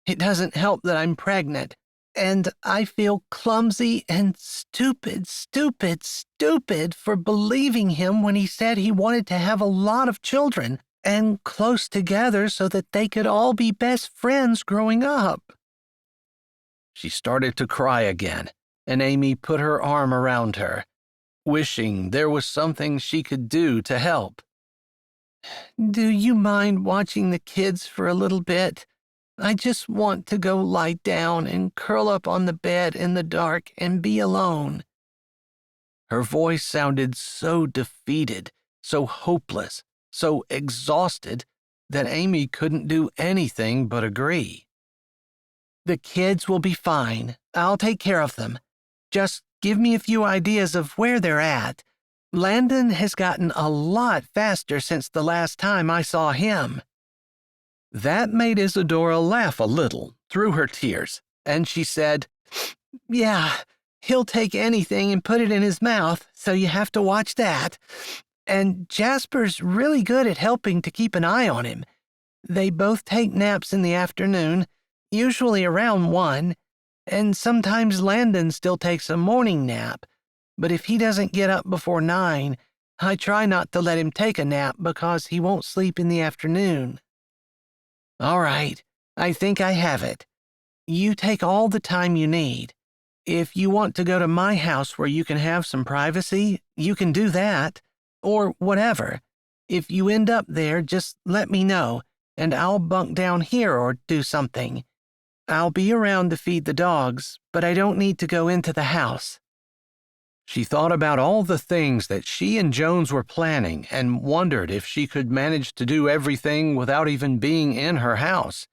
It doesn't help that I'm pregnant, and I feel clumsy and stupid for believing him when he said he wanted to have a lot of children and close together so that they could all be best friends growing up. She started to cry again, and Amy put her arm around her, wishing there was something she could do to help. Do you mind watching the kids for a little bit? I just want to go lie down and curl up on the bed in the dark and be alone. Her voice sounded so defeated, so hopeless, so exhausted that Amy couldn't do anything but agree. The kids will be fine. I'll take care of them. Just give me a few ideas of where they're at. Landon has gotten a lot faster since the last time I saw him. That made Isadora laugh a little through her tears, and she said, Yeah, he'll take anything and put it in his mouth, so you have to watch that. And Jasper's really good at helping to keep an eye on him. They both take naps in the afternoon, usually around 1, and sometimes Landon still takes a morning nap. But if he doesn't get up before 9, I try not to let him take a nap because he won't sleep in the afternoon. All right, I think I have it. You take all the time you need. If you want to go to my house where you can have some privacy, you can do that. Or whatever. If you end up there, just let me know, and I'll bunk down here or do something. I'll be around to feed the dogs, but I don't need to go into the house. She thought about all the things that she and Jones were planning and wondered if she could manage to do everything without even being in her house.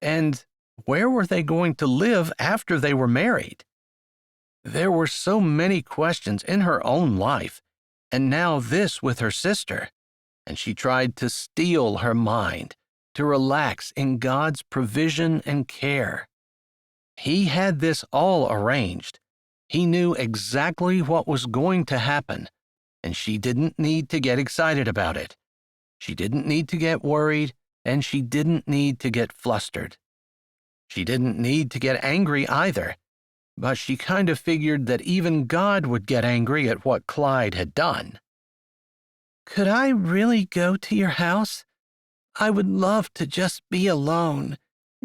And where were they going to live after they were married? There were so many questions in her own life, and now this with her sister, and she tried to steel her mind, to relax in God's provision and care. He had this all arranged. He knew exactly what was going to happen, and she didn't need to get excited about it. She didn't need to get worried, and she didn't need to get flustered. She didn't need to get angry either, but she kind of figured that even God would get angry at what Clyde had done. Could I really go to your house? I would love to just be alone.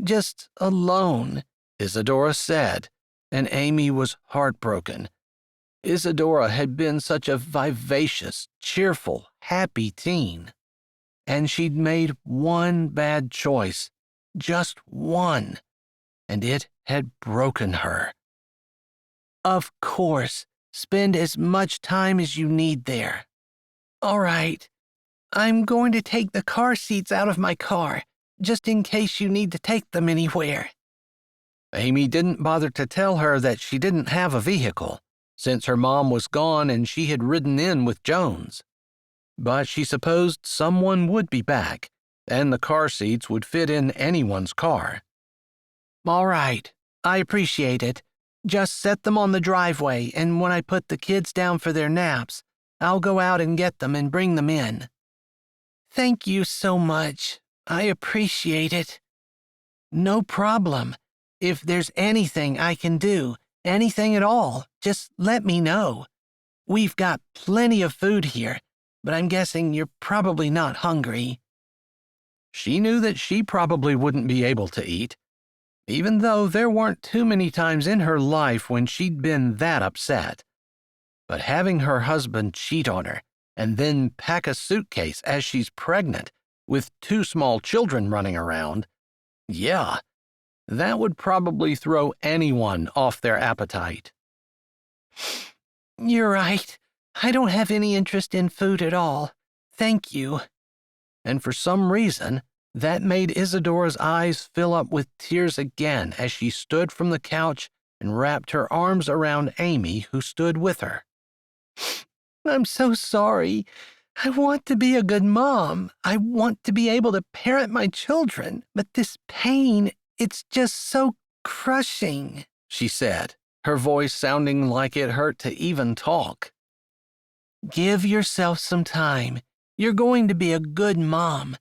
Just alone, Isadora said, and Amy was heartbroken. Isadora had been such a vivacious, cheerful, happy teen. And she'd made one bad choice, just one, and it had broken her. Of course, spend as much time as you need there. All right, I'm going to take the car seats out of my car, just in case you need to take them anywhere. Amy didn't bother to tell her that she didn't have a vehicle, since her mom was gone and she had ridden in with Jones. But she supposed someone would be back, and the car seats would fit in anyone's car. All right, I appreciate it. Just set them on the driveway, and when I put the kids down for their naps, I'll go out and get them and bring them in. Thank you so much. I appreciate it. No problem. If there's anything I can do, anything at all, just let me know. We've got plenty of food here, but I'm guessing you're probably not hungry. She knew that she probably wouldn't be able to eat, even though there weren't too many times in her life when she'd been that upset. But having her husband cheat on her and then pack a suitcase as she's pregnant with 2 small children running around, yeah, that would probably throw anyone off their appetite. You're right. I don't have any interest in food at all. Thank you. And for some reason, that made Isadora's eyes fill up with tears again as she stood from the couch and wrapped her arms around Amy, who stood with her. I'm so sorry. I want to be a good mom. I want to be able to parent my children, but this pain, it's just so crushing, she said, her voice sounding like it hurt to even talk. Give yourself some time. You're going to be a good mom,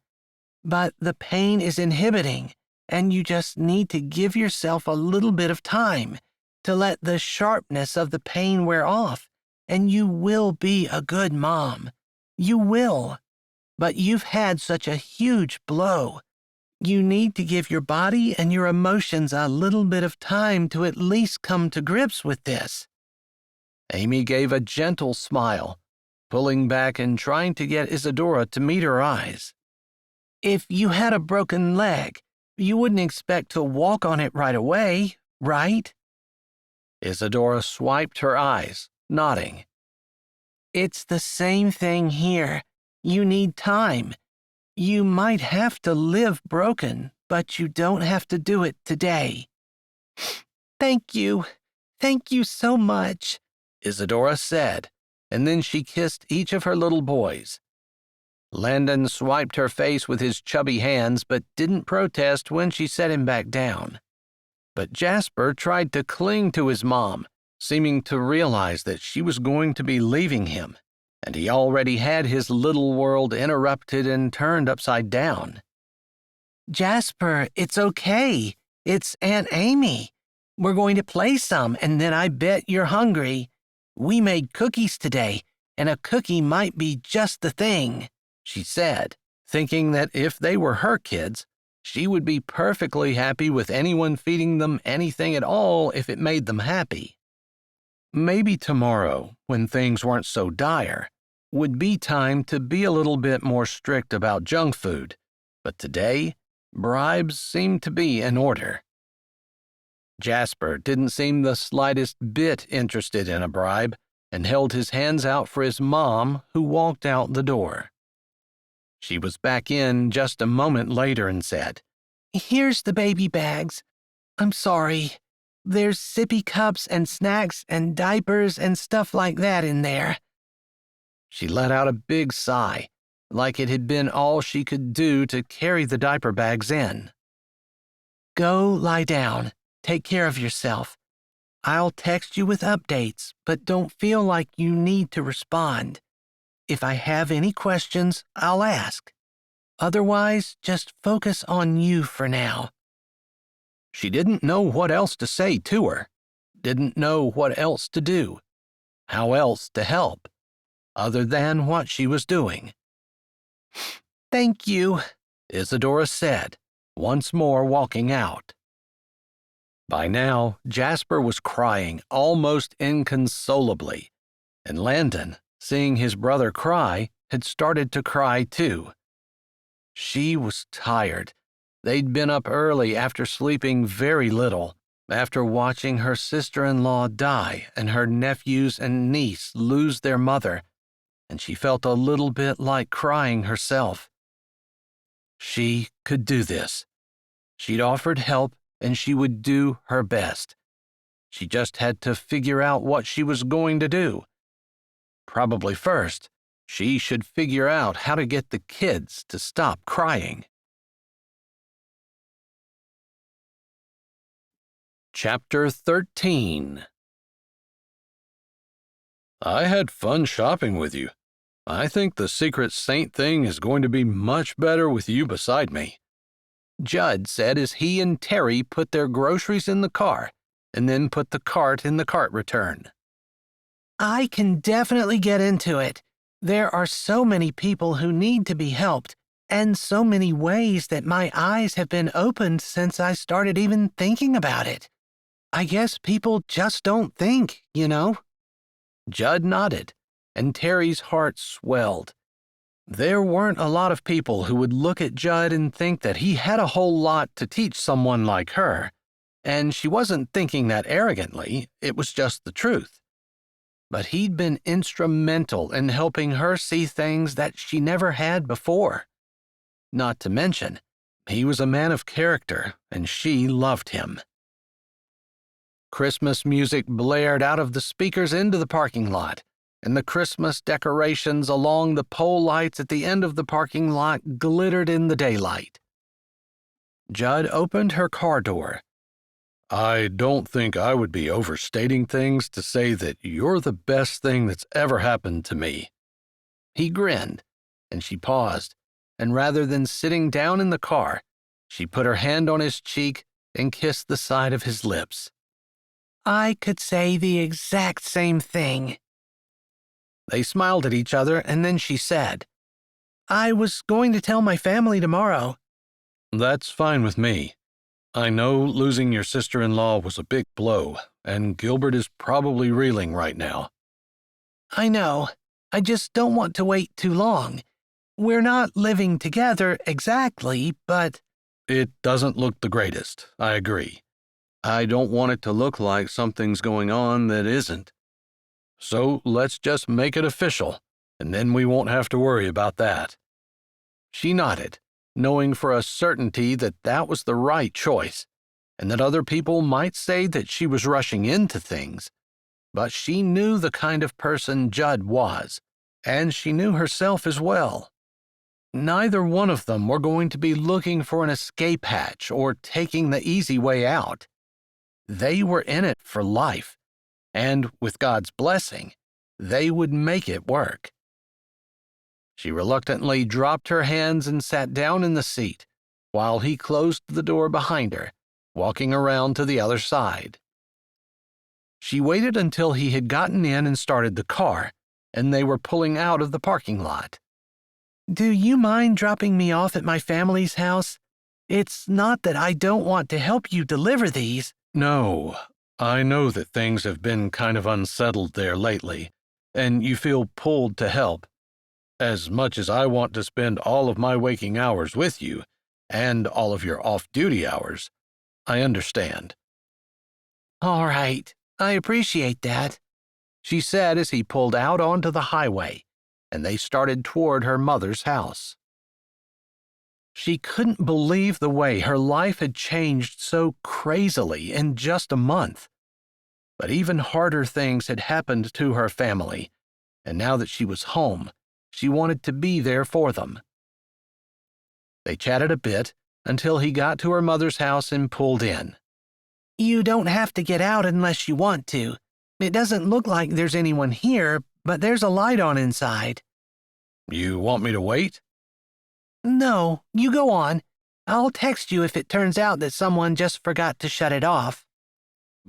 but the pain is inhibiting, and you just need to give yourself a little bit of time to let the sharpness of the pain wear off, and you will be a good mom. You will. But you've had such a huge blow. You need to give your body and your emotions a little bit of time to at least come to grips with this. Amy gave a gentle smile, pulling back and trying to get Isadora to meet her eyes. If you had a broken leg, you wouldn't expect to walk on it right away, right? Isadora swiped her eyes, nodding. It's the same thing here. You need time. You might have to live broken, but you don't have to do it today. Thank you. Thank you so much, Isadora said, and then she kissed each of her little boys. Landon swiped her face with his chubby hands but didn't protest when she set him back down. But Jasper tried to cling to his mom, seeming to realize that she was going to be leaving him, and he already had his little world interrupted and turned upside down. Jasper, it's okay. It's Aunt Amy. We're going to play some, and then I bet you're hungry. We made cookies today, and a cookie might be just the thing, she said, thinking that if they were her kids, she would be perfectly happy with anyone feeding them anything at all if it made them happy. Maybe tomorrow, when things weren't so dire, would be time to be a little bit more strict about junk food, but today, bribes seemed to be in order. Jasper didn't seem the slightest bit interested in a bribe and held his hands out for his mom, who walked out the door. She was back in just a moment later and said, "Here's the baby bags. I'm sorry. There's sippy cups and snacks and diapers and stuff like that in there." She let out a big sigh, like it had been all she could do to carry the diaper bags in. Go lie down. Take care of yourself. I'll text you with updates, but don't feel like you need to respond. If I have any questions, I'll ask. Otherwise, just focus on you for now. She didn't know what else to say to her, didn't know what else to do, how else to help, other than what she was doing. Thank you, Isadora said, once more walking out. By now, Jasper was crying almost inconsolably, and Landon, seeing his brother cry, had started to cry too. She was tired. They'd been up early after sleeping very little, after watching her sister-in-law die and her nephews and niece lose their mother, and she felt a little bit like crying herself. She could do this. She'd offered help, and she would do her best. She just had to figure out what she was going to do. Probably first, she should figure out how to get the kids to stop crying. Chapter 13. I had fun shopping with you. I think the Secret Saint thing is going to be much better with you beside me, Judd said as he and Terry put their groceries in the car and then put the cart in the cart return. I can definitely get into it. There are so many people who need to be helped, and so many ways that my eyes have been opened since I started even thinking about it. I guess people just don't think, you know? Judd nodded, and Terry's heart swelled. There weren't a lot of people who would look at Judd and think that he had a whole lot to teach someone like her, and she wasn't thinking that arrogantly, it was just the truth. But he'd been instrumental in helping her see things that she never had before. Not to mention, he was a man of character, and she loved him. Christmas music blared out of the speakers into the parking lot, and the Christmas decorations along the pole lights at the end of the parking lot glittered in the daylight. Judd opened her car door. I don't think I would be overstating things to say that you're the best thing that's ever happened to me. He grinned, and she paused, and rather than sitting down in the car, she put her hand on his cheek and kissed the side of his lips. I could say the exact same thing. They smiled at each other, and then she said, I was going to tell my family tomorrow. That's fine with me. I know losing your sister-in-law was a big blow, and Gilbert is probably reeling right now. I know. I just don't want to wait too long. We're not living together exactly, but... It doesn't look the greatest, I agree. I don't want it to look like something's going on that isn't. So let's just make it official, and then we won't have to worry about that. She nodded, knowing for a certainty that that was the right choice, and that other people might say that she was rushing into things. But she knew the kind of person Judd was, and she knew herself as well. Neither one of them were going to be looking for an escape hatch or taking the easy way out. They were in it for life, and with God's blessing, they would make it work. She reluctantly dropped her hands and sat down in the seat, while he closed the door behind her, walking around to the other side. She waited until he had gotten in and started the car, and they were pulling out of the parking lot. Do you mind dropping me off at my family's house? It's not that I don't want to help you deliver these. No, I know that things have been kind of unsettled there lately, and you feel pulled to help. As much as I want to spend all of my waking hours with you, and all of your off-duty hours, I understand. All right, I appreciate that, she said as he pulled out onto the highway, and they started toward her mother's house. She couldn't believe the way her life had changed so crazily in just a month. But even harder things had happened to her family, and now that she was home, she wanted to be there for them. They chatted a bit until he got to her mother's house and pulled in. You don't have to get out unless you want to. It doesn't look like there's anyone here, but there's a light on inside. You want me to wait? No, you go on. I'll text you if it turns out that someone just forgot to shut it off.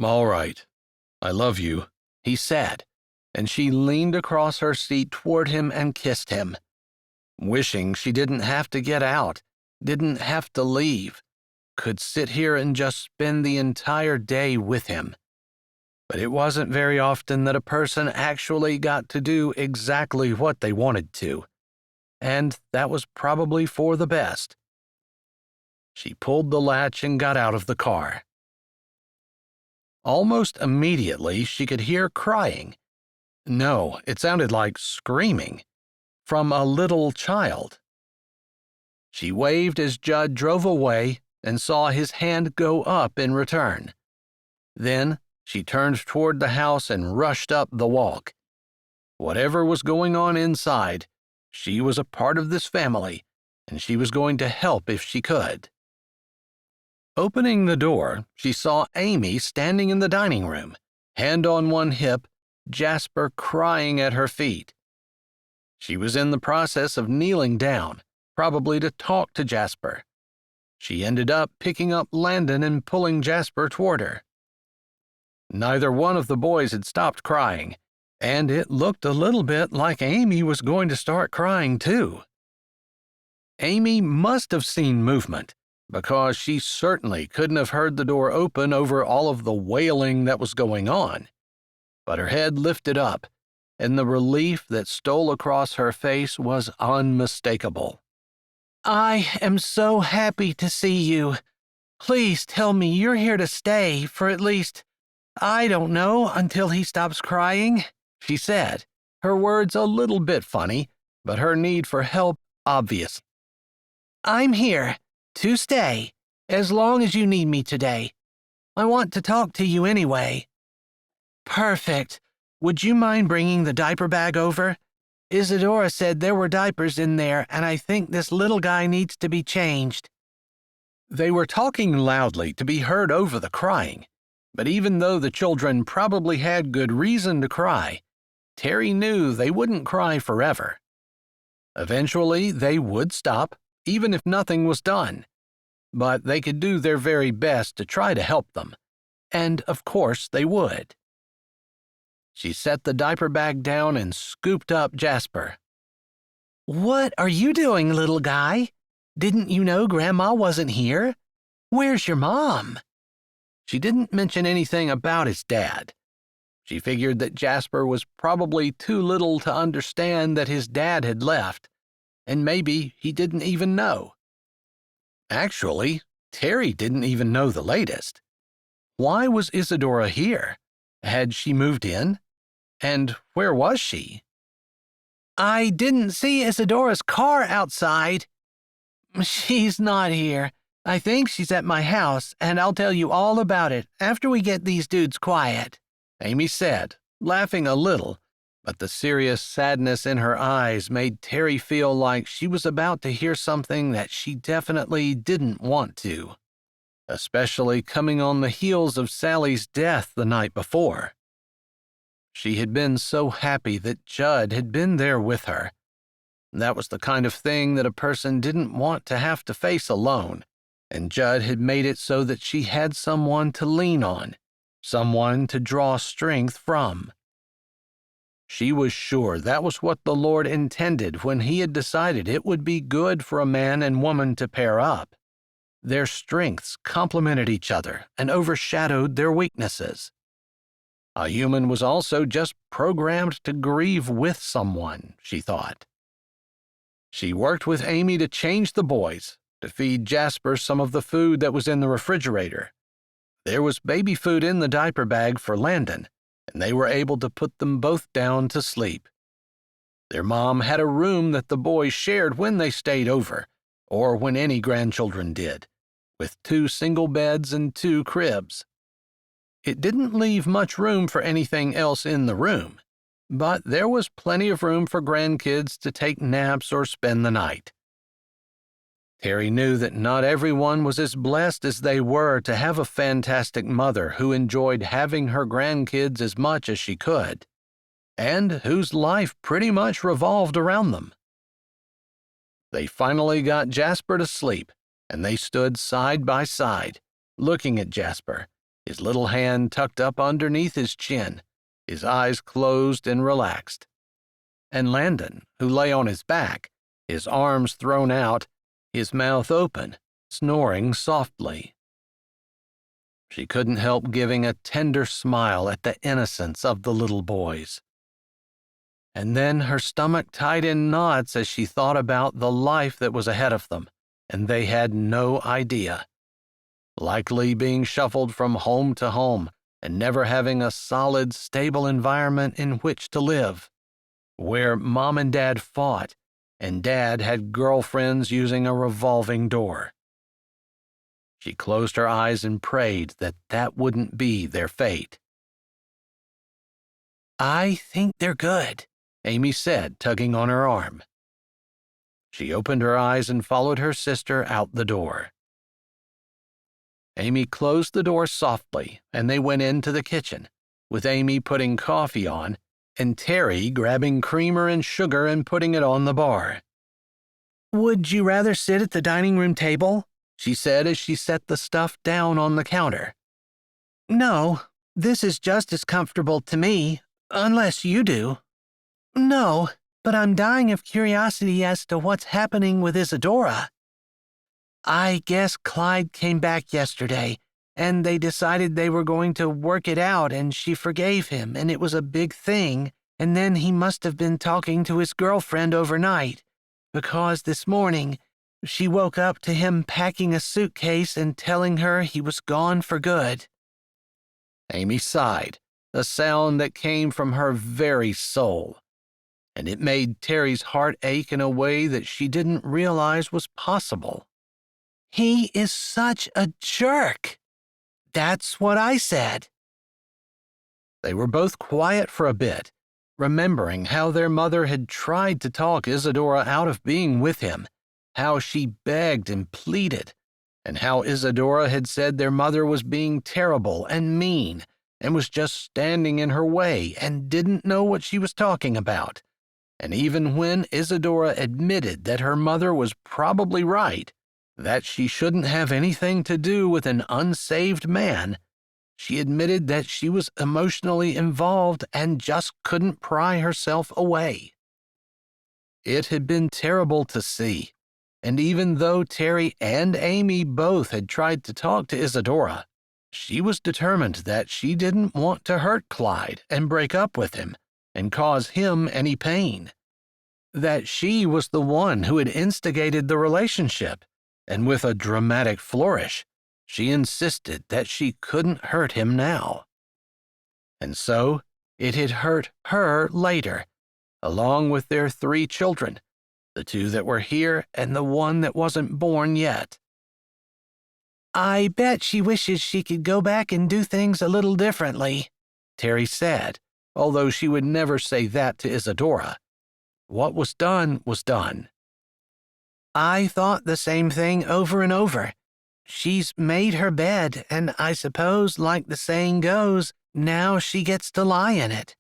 All right. I love you, he said, and she leaned across her seat toward him and kissed him, wishing she didn't have to get out, didn't have to leave, could sit here and just spend the entire day with him. But it wasn't very often that a person actually got to do exactly what they wanted to, and that was probably for the best. She pulled the latch and got out of the car. Almost immediately, she could hear crying. No, it sounded like screaming, from a little child. She waved as Judd drove away and saw his hand go up in return. Then she turned toward the house and rushed up the walk. Whatever was going on inside, she was a part of this family, and she was going to help if she could. Opening the door, she saw Amy standing in the dining room, hand on one hip, Jasper crying at her feet. She was in the process of kneeling down, probably to talk to Jasper. She ended up picking up Landon and pulling Jasper toward her. Neither one of the boys had stopped crying, and it looked a little bit like Amy was going to start crying too. Amy must have seen movement, because she certainly couldn't have heard the door open over all of the wailing that was going on. But her head lifted up, and the relief that stole across her face was unmistakable. I am so happy to see you. Please tell me you're here to stay for at least, I don't know, until he stops crying, she said, her words a little bit funny, but her need for help obvious. I'm here to stay as long as you need me today. I want to talk to you anyway. Perfect. would you mind bringing the diaper bag over? Isadora said there were diapers in there, and I think this little guy needs to be changed." They were talking loudly to be heard over the crying, but even though the children probably had good reason to cry, Terry knew they wouldn't cry forever. Eventually, they would stop, even if nothing was done, but they could do their very best to try to help them, and of course they would. She set the diaper bag down and scooped up Jasper. "What are you doing, little guy? Didn't you know Grandma wasn't here? Where's your mom?" She didn't mention anything about his dad. She figured that Jasper was probably too little to understand that his dad had left, and maybe he didn't even know. Actually, Terry didn't even know the latest. Why was Isadora here? Had she moved in? And where was she? "I didn't see Isadora's car outside." "She's not here. I think she's at my house, and I'll tell you all about it after we get these dudes quiet," Amy said, laughing a little, but the serious sadness in her eyes made Terry feel like she was about to hear something that she definitely didn't want to, especially coming on the heels of Sally's death the night before. She had been so happy that Judd had been there with her. That was the kind of thing that a person didn't want to have to face alone, and Judd had made it so that she had someone to lean on, someone to draw strength from. She was sure that was what the Lord intended when He had decided it would be good for a man and woman to pair up. Their strengths complemented each other and overshadowed their weaknesses. A human was also just programmed to grieve with someone, she thought. She worked with Amy to change the boys, to feed Jasper some of the food that was in the refrigerator. There was baby food in the diaper bag for Landon, and they were able to put them both down to sleep. Their mom had a room that the boys shared when they stayed over, or when any grandchildren did, with 2 single beds and 2 cribs. It didn't leave much room for anything else in the room, but there was plenty of room for grandkids to take naps or spend the night. Terry knew that not everyone was as blessed as they were to have a fantastic mother who enjoyed having her grandkids as much as she could, and whose life pretty much revolved around them. They finally got Jasper to sleep, and they stood side by side, looking at Jasper, his little hand tucked up underneath his chin, his eyes closed and relaxed. And Landon, who lay on his back, his arms thrown out, his mouth open, snoring softly. She couldn't help giving a tender smile at the innocence of the little boys. And then her stomach tied in knots as she thought about the life that was ahead of them, and they had no idea. Likely being shuffled from home to home and never having a solid, stable environment in which to live, where Mom and Dad fought, and Dad had girlfriends using a revolving door. She closed her eyes and prayed that that wouldn't be their fate. "I think they're good," Amy said, tugging on her arm. She opened her eyes and followed her sister out the door. Amy closed the door softly, and they went into the kitchen, with Amy putting coffee on, and Terry grabbing creamer and sugar and putting it on the bar. "Would you rather sit at the dining room table?" she said as she set the stuff down on the counter. "No, this is just as comfortable to me, unless you do." "No, but I'm dying of curiosity as to what's happening with Isadora." "I guess Clyde came back yesterday, and they decided they were going to work it out, and she forgave him, and it was a big thing, and then he must have been talking to his girlfriend overnight, because this morning she woke up to him packing a suitcase and telling her he was gone for good." Amy sighed, a sound that came from her very soul, and it made Terry's heart ache in a way that she didn't realize was possible. "He is such a jerk." "That's what I said." They were both quiet for a bit, remembering how their mother had tried to talk Isadora out of being with him, how she begged and pleaded, and how Isadora had said their mother was being terrible and mean and was just standing in her way and didn't know what she was talking about. And even when Isadora admitted that her mother was probably right, that she shouldn't have anything to do with an unsaved man, she admitted that she was emotionally involved and just couldn't pry herself away. It had been terrible to see, and even though Terry and Amy both had tried to talk to Isadora, she was determined that she didn't want to hurt Clyde and break up with him and cause him any pain. That she was the one who had instigated the relationship, and with a dramatic flourish, she insisted that she couldn't hurt him now. And so it had hurt her later, along with their 3 children, the 2 that were here and the 1 that wasn't born yet. I bet she wishes she could go back and do things a little differently, Terry said, although she would never say that to Isadora. What was done was done. I thought the same thing over and over. She's made her bed, and I suppose, like the saying goes, now she gets to lie in it.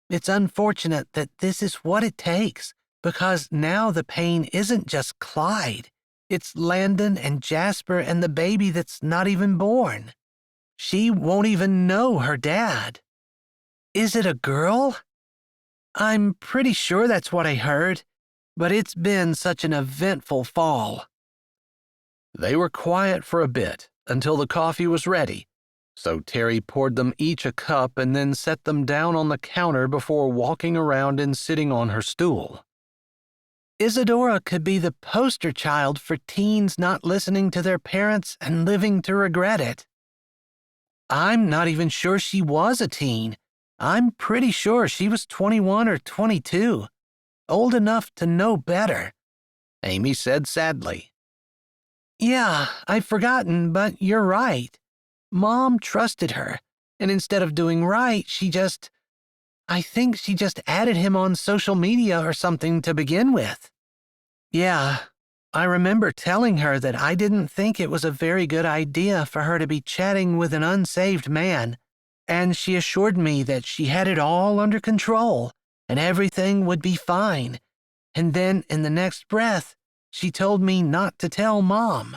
It's unfortunate that this is what it takes, because now the pain isn't just Clyde. It's Landon and Jasper and the baby that's not even born. She won't even know her dad. Is it a girl? I'm pretty sure that's what I heard, but it's been such an eventful fall. They were quiet for a bit until the coffee was ready, so Terry poured them each a cup and then set them down on the counter before walking around and sitting on her stool. Isadora could be the poster child for teens not listening to their parents and living to regret it. I'm not even sure she was a teen. I'm pretty sure she was 21 or 22, old enough to know better, Amy said sadly. Yeah, I've forgotten, but you're right. Mom trusted her, and instead of doing right, I think she just added him on social media or something to begin with. Yeah, I remember telling her that I didn't think it was a very good idea for her to be chatting with an unsaved man, and she assured me that she had it all under control and everything would be fine. And then in the next breath, she told me not to tell Mom.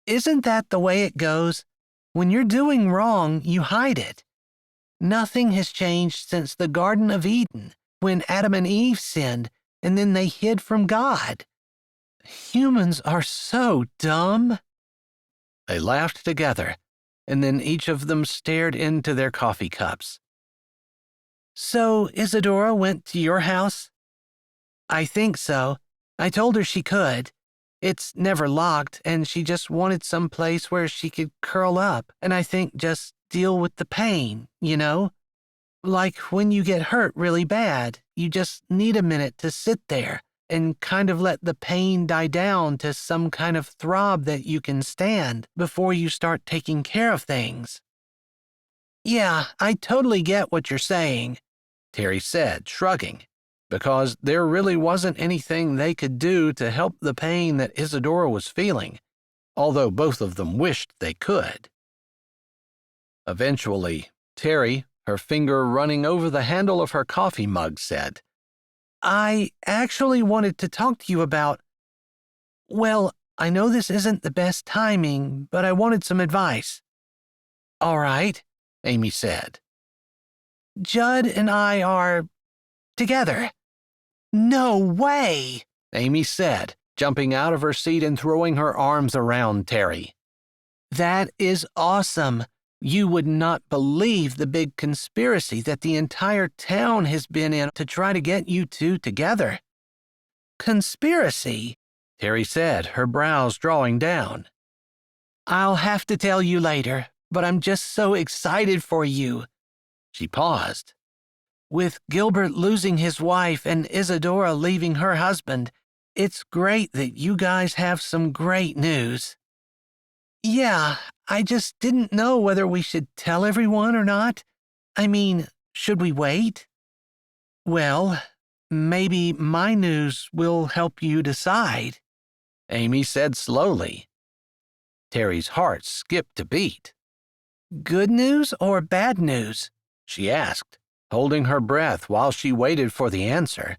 Isn't that the way it goes? When you're doing wrong, you hide it. Nothing has changed since the Garden of Eden, when Adam and Eve sinned, and then they hid from God. Humans are so dumb. They laughed together, and then each of them stared into their coffee cups. So Isadora went to your house? I think so. I told her she could. It's never locked, and she just wanted some place where she could curl up and I think just deal with the pain, you know? Like when you get hurt really bad, you just need a minute to sit there and kind of let the pain die down to some kind of throb that you can stand before you start taking care of things. Yeah, I totally get what you're saying, Terry said, shrugging, because there really wasn't anything they could do to help the pain that Isadora was feeling, although both of them wished they could. Eventually, Terry, her finger running over the handle of her coffee mug, said, I actually wanted to talk to you about... Well, I know this isn't the best timing, but I wanted some advice. All right, Amy said. Judd and I are... together. No way, Amy said, jumping out of her seat and throwing her arms around Terry. That is awesome. You would not believe the big conspiracy that the entire town has been in to try to get you two together. Conspiracy, Terry said, her brows drawing down. I'll have to tell you later, but I'm just so excited for you. She paused. With Gilbert losing his wife and Isadora leaving her husband, it's great that you guys have some great news. Yeah, I just didn't know whether we should tell everyone or not. I mean, should we wait? Well, maybe my news will help you decide, Amy said slowly. Terry's heart skipped a beat. Good news or bad news? She asked, holding her breath while she waited for the answer.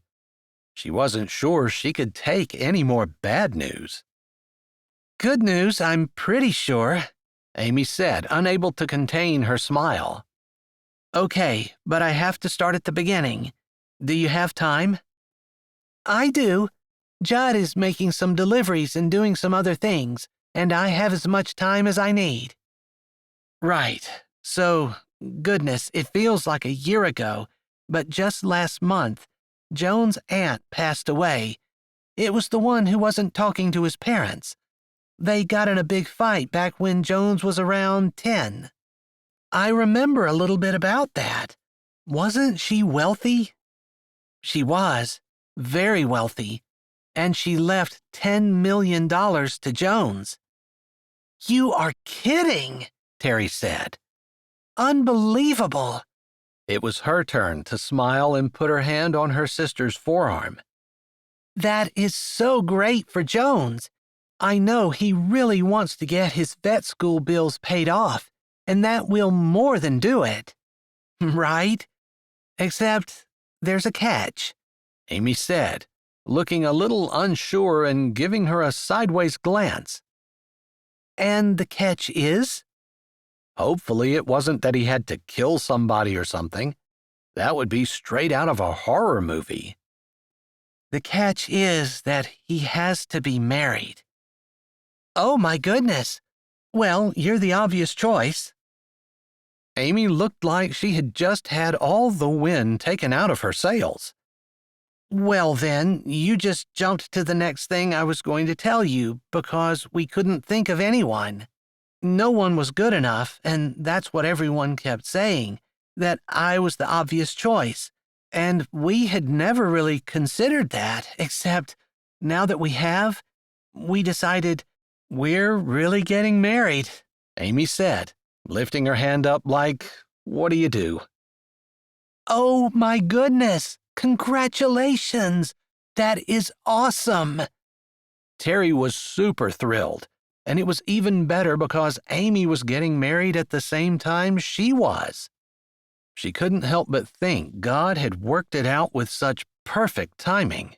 She wasn't sure she could take any more bad news. Good news, I'm pretty sure, Amy said, unable to contain her smile. Okay, but I have to start at the beginning. Do you have time? I do. Judd is making some deliveries and doing some other things, and I have as much time as I need. Right. So, goodness, it feels like a year ago, but just last month, Joan's aunt passed away. It was the one who wasn't talking to his parents. They got in a big fight back when Jones was around 10. I remember a little bit about that. Wasn't she wealthy? She was, very wealthy, and she left $10 million to Jones. You are kidding, Terry said. Unbelievable. It was her turn to smile and put her hand on her sister's forearm. That is so great for Jones. I know he really wants to get his vet school bills paid off, and that will more than do it. Right? Except there's a catch, Amy said, looking a little unsure and giving her a sideways glance. And the catch is? Hopefully it wasn't that he had to kill somebody or something. That would be straight out of a horror movie. The catch is that he has to be married. Oh my goodness. Well, you're the obvious choice. Amy looked like she had just had all the wind taken out of her sails. Well then, you just jumped to the next thing I was going to tell you because we couldn't think of anyone. No one was good enough, and that's what everyone kept saying, that I was the obvious choice. And we had never really considered that, except now that we have, we decided we're really getting married, Amy said, lifting her hand up like, what do you do? Oh my goodness! Congratulations! That is awesome! Terry was super thrilled, and it was even better because Amy was getting married at the same time she was. She couldn't help but think God had worked it out with such perfect timing.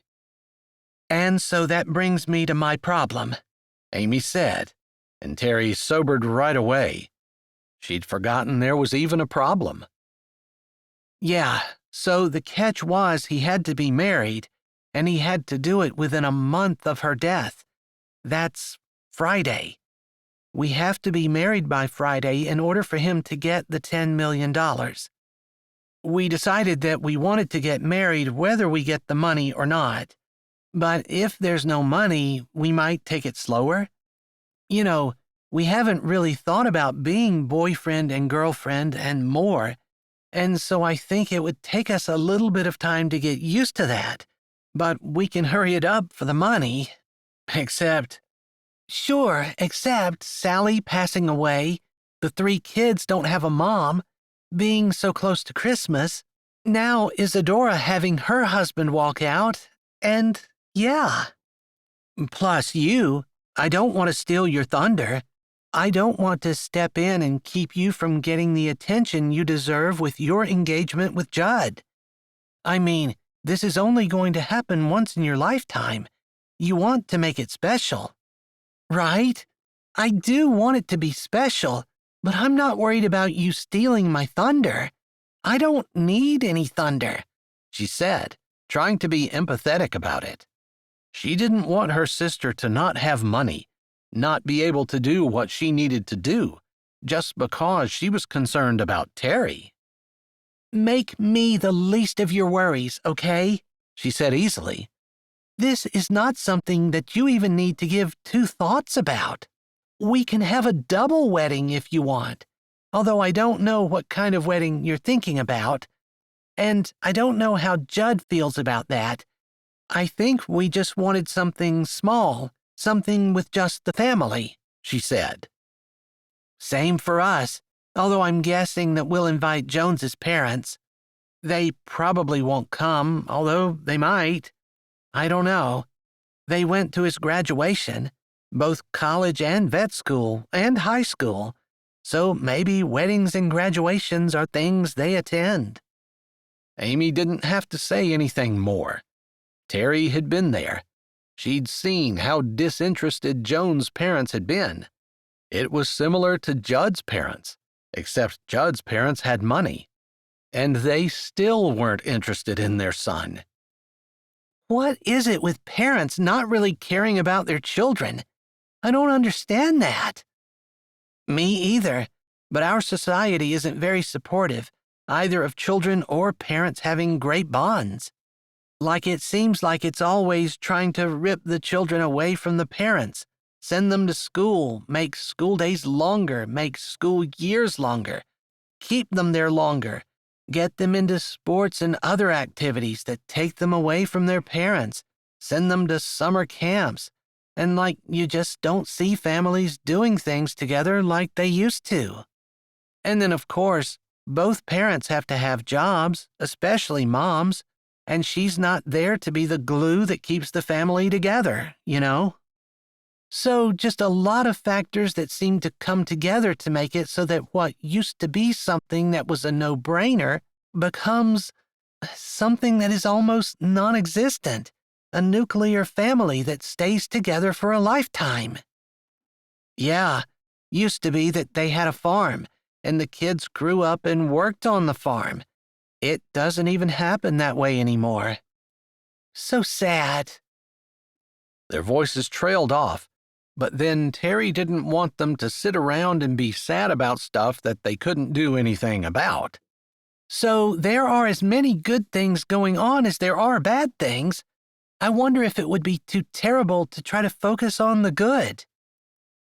And so that brings me to my problem, Amy said, and Terry sobered right away. She'd forgotten there was even a problem. Yeah, so the catch was he had to be married, and he had to do it within a month of her death. That's Friday. We have to be married by Friday in order for him to get the $10 million. We decided that we wanted to get married whether we get the money or not. But if there's no money, we might take it slower. You know, we haven't really thought about being boyfriend and girlfriend and more, and so I think it would take us a little bit of time to get used to that. But we can hurry it up for the money. Except Sally passing away, the 3 kids don't have a mom, being so close to Christmas, now Isadora having her husband walk out, and yeah. Plus I don't want to steal your thunder. I don't want to step in and keep you from getting the attention you deserve with your engagement with Judd. I mean, this is only going to happen once in your lifetime. You want to make it special. Right? I do want it to be special, but I'm not worried about you stealing my thunder. I don't need any thunder, she said, trying to be empathetic about it. She didn't want her sister to not have money, not be able to do what she needed to do, just because she was concerned about Terry. Make me the least of your worries, okay? She said easily. This is not something that you even need to give 2 thoughts about. We can have a double wedding if you want, although I don't know what kind of wedding you're thinking about, and I don't know how Judd feels about that. I think we just wanted something small, something with just the family, she said. Same for us. although I'm guessing that we'll invite Jones's parents. They probably won't come, although they might. I don't know. They went to his graduation, both college and vet school and high school, so maybe weddings and graduations are things they attend. Amy didn't have to say anything more. Terry had been there. She'd seen how disinterested Joan's parents had been. It was similar to Judd's parents, except Judd's parents had money, and they still weren't interested in their son. What is it with parents not really caring about their children? I don't understand that. Me either, but our society isn't very supportive, either of children or parents having great bonds. Like it seems like it's always trying to rip the children away from the parents, send them to school, make school days longer, make school years longer, keep them there longer, get them into sports and other activities that take them away from their parents, send them to summer camps, and like you just don't see families doing things together like they used to. And then, of course, both parents have to have jobs, especially mom's, and she's not there to be the glue that keeps the family together, you know? So just a lot of factors that seem to come together to make it so that what used to be something that was a no-brainer becomes something that is almost non-existent, a nuclear family that stays together for a lifetime. Yeah, used to be that they had a farm, and the kids grew up and worked on the farm. It doesn't even happen that way anymore. So sad. Their voices trailed off, but then Terry didn't want them to sit around and be sad about stuff that they couldn't do anything about. So there are as many good things going on as there are bad things. I wonder if it would be too terrible to try to focus on the good.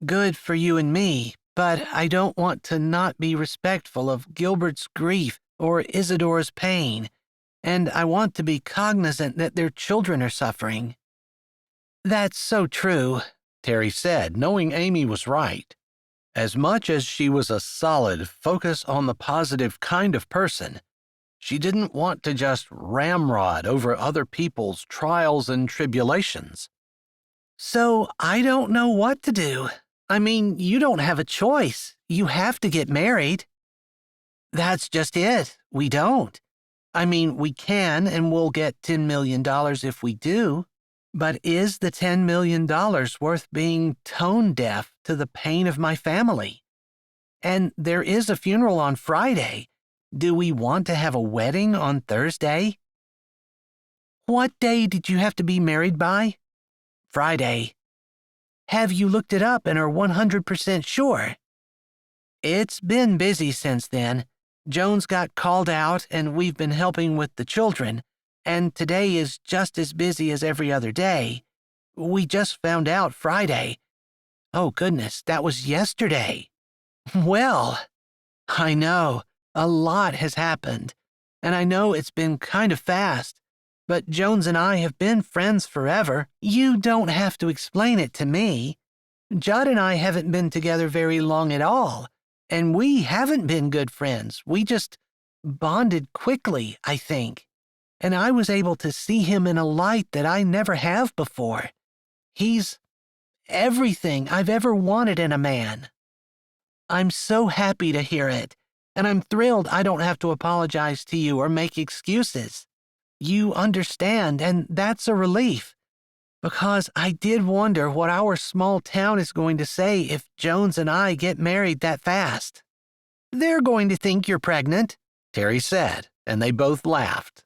Good for you and me, but I don't want to not be respectful of Gilbert's grief or Isidore's pain, and I want to be cognizant that their children are suffering. That's so true, Terry said, knowing Amy was right. As much as she was a solid, focus on the positive kind of person, she didn't want to just ramrod over other people's trials and tribulations. So I don't know what to do. I mean, you don't have a choice. You have to get married. That's just it. We don't. I mean, we can, and we'll get $10 million if we do. But is the $10 million worth being tone deaf to the pain of my family? And there is a funeral on Friday. Do we want to have a wedding on Thursday? What day did you have to be married by? Friday. Have you looked it up and are 100% sure? It's been busy since then. Jones got called out, and we've been helping with the children, and today is just as busy as every other day. We just found out Friday. Oh, goodness, that was yesterday. Well, I know, a lot has happened, and I know it's been kind of fast, but Jones and I have been friends forever. You don't have to explain it to me. Judd and I haven't been together very long at all. And we haven't been good friends. We just bonded quickly, I think. And I was able to see him in a light that I never have before. He's everything I've ever wanted in a man. I'm so happy to hear it, and I'm thrilled I don't have to apologize to you or make excuses. You understand, and that's a relief. Because I did wonder what our small town is going to say if Jones and I get married that fast. They're going to think you're pregnant, Terry said, and they both laughed.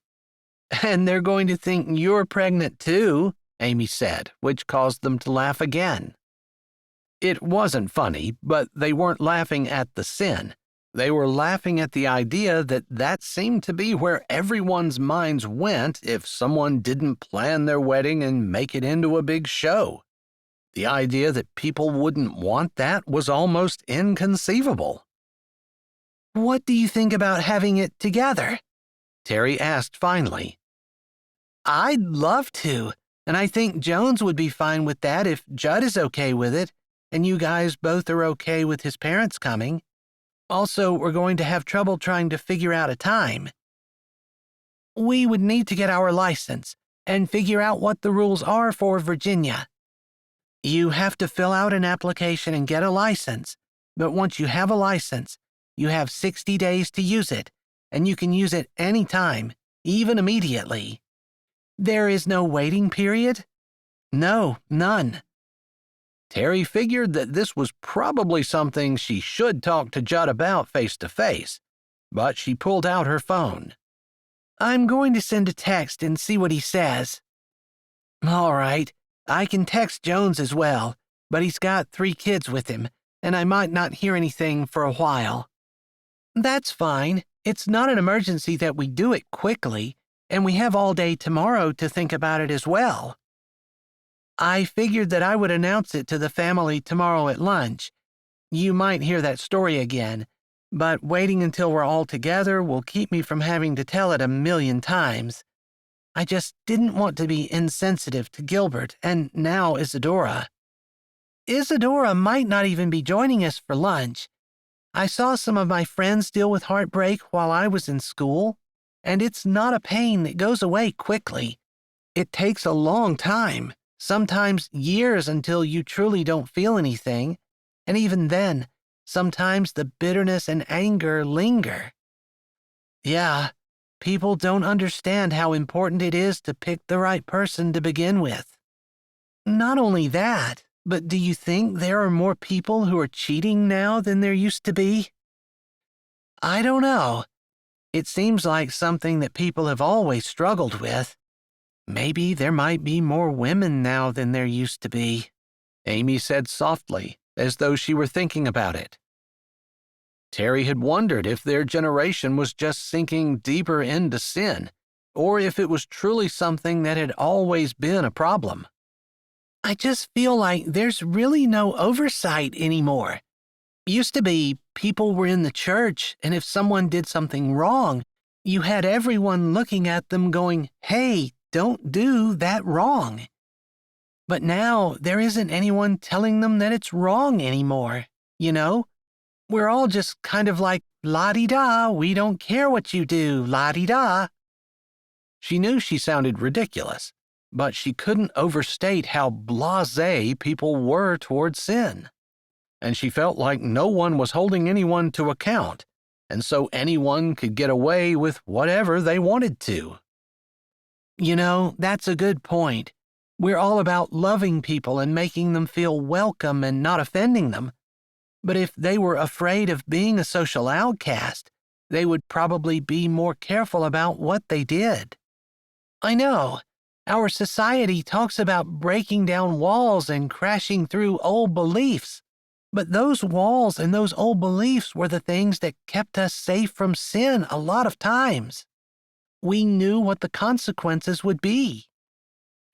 And they're going to think you're pregnant too, Amy said, which caused them to laugh again. It wasn't funny, but they weren't laughing at the sin. They were laughing at the idea that that seemed to be where everyone's minds went if someone didn't plan their wedding and make it into a big show. The idea that people wouldn't want that was almost inconceivable. What do you think about having it together? Terry asked finally. I'd love to, and I think Jones would be fine with that if Judd is okay with it, and you guys both are okay with his parents coming. Also, we're going to have trouble trying to figure out a time. We would need to get our license and figure out what the rules are for Virginia. You have to fill out an application and get a license, but once you have a license, you have 60 days to use it, and you can use it anytime, even immediately. There is no waiting period? No, none. Terry figured that this was probably something she should talk to Judd about face to face, but she pulled out her phone. I'm going to send a text and see what he says. All right, I can text Jones as well, but he's got 3 kids with him, and I might not hear anything for a while. That's fine. It's not an emergency that we do it quickly, and we have all day tomorrow to think about it as well. I figured that I would announce it to the family tomorrow at lunch. You might hear that story again, but waiting until we're all together will keep me from having to tell it 1,000,000 times. I just didn't want to be insensitive to Gilbert and now Isadora. Isadora might not even be joining us for lunch. I saw some of my friends deal with heartbreak while I was in school, and it's not a pain that goes away quickly. It takes a long time, sometimes years until you truly don't feel anything, and even then, sometimes the bitterness and anger linger. Yeah, people don't understand how important it is to pick the right person to begin with. Not only that, but do you think there are more people who are cheating now than there used to be? I don't know. It seems like something that people have always struggled with. Maybe there might be more women now than there used to be, Amy said softly, as though she were thinking about it. Terry had wondered if their generation was just sinking deeper into sin, or if it was truly something that had always been a problem. I just feel like there's really no oversight anymore. Used to be, people were in the church, and if someone did something wrong, you had everyone looking at them going, "Hey, don't do that wrong." But now there isn't anyone telling them that it's wrong anymore, you know? We're all just kind of like, la-di-da, we don't care what you do, la-di-da. She knew she sounded ridiculous, but she couldn't overstate how blasé people were toward sin. And she felt like no one was holding anyone to account, and so anyone could get away with whatever they wanted to. You know, that's a good point. We're all about loving people and making them feel welcome and not offending them. But if they were afraid of being a social outcast, they would probably be more careful about what they did. I know. Our society talks about breaking down walls and crashing through old beliefs. But those walls and those old beliefs were the things that kept us safe from sin a lot of times. We knew what the consequences would be.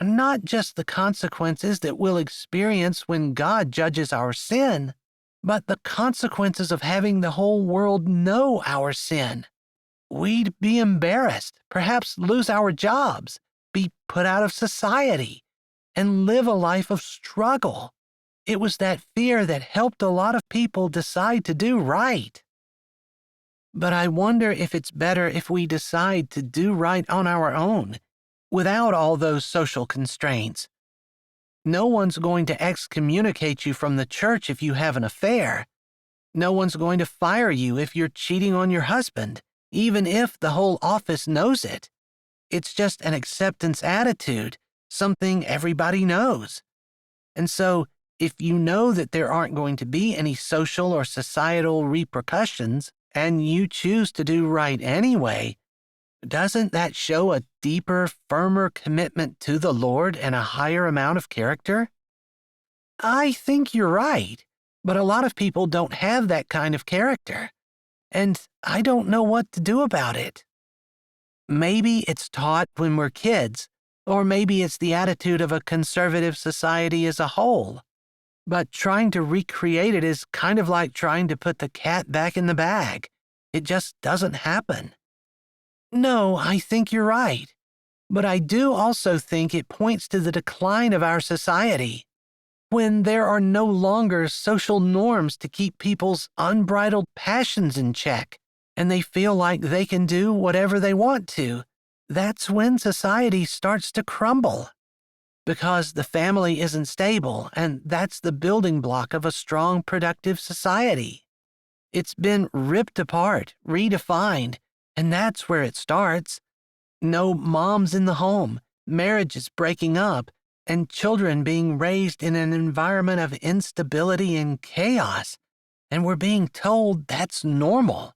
Not just the consequences that we'll experience when God judges our sin, but the consequences of having the whole world know our sin. We'd be embarrassed, perhaps lose our jobs, be put out of society, and live a life of struggle. It was that fear that helped a lot of people decide to do right. But I wonder if it's better if we decide to do right on our own, without all those social constraints. No one's going to excommunicate you from the church if you have an affair. No one's going to fire you if you're cheating on your husband, even if the whole office knows it. It's just an acceptance attitude, something everybody knows. And so, if you know that there aren't going to be any social or societal repercussions, and you choose to do right anyway, doesn't that show a deeper, firmer commitment to the Lord and a higher amount of character? I think you're right, but a lot of people don't have that kind of character, and I don't know what to do about it. Maybe it's taught when we're kids, or maybe it's the attitude of a conservative society as a whole. But trying to recreate it is kind of like trying to put the cat back in the bag. It just doesn't happen. No, I think you're right. But I do also think it points to the decline of our society. when there are no longer social norms to keep people's unbridled passions in check, and they feel like they can do whatever they want to, that's when society starts to crumble. Because the family isn't stable, and that's the building block of a strong, productive society. It's been ripped apart, redefined, and that's where it starts. No moms in the home, marriages breaking up, and children being raised in an environment of instability and chaos, and we're being told that's normal.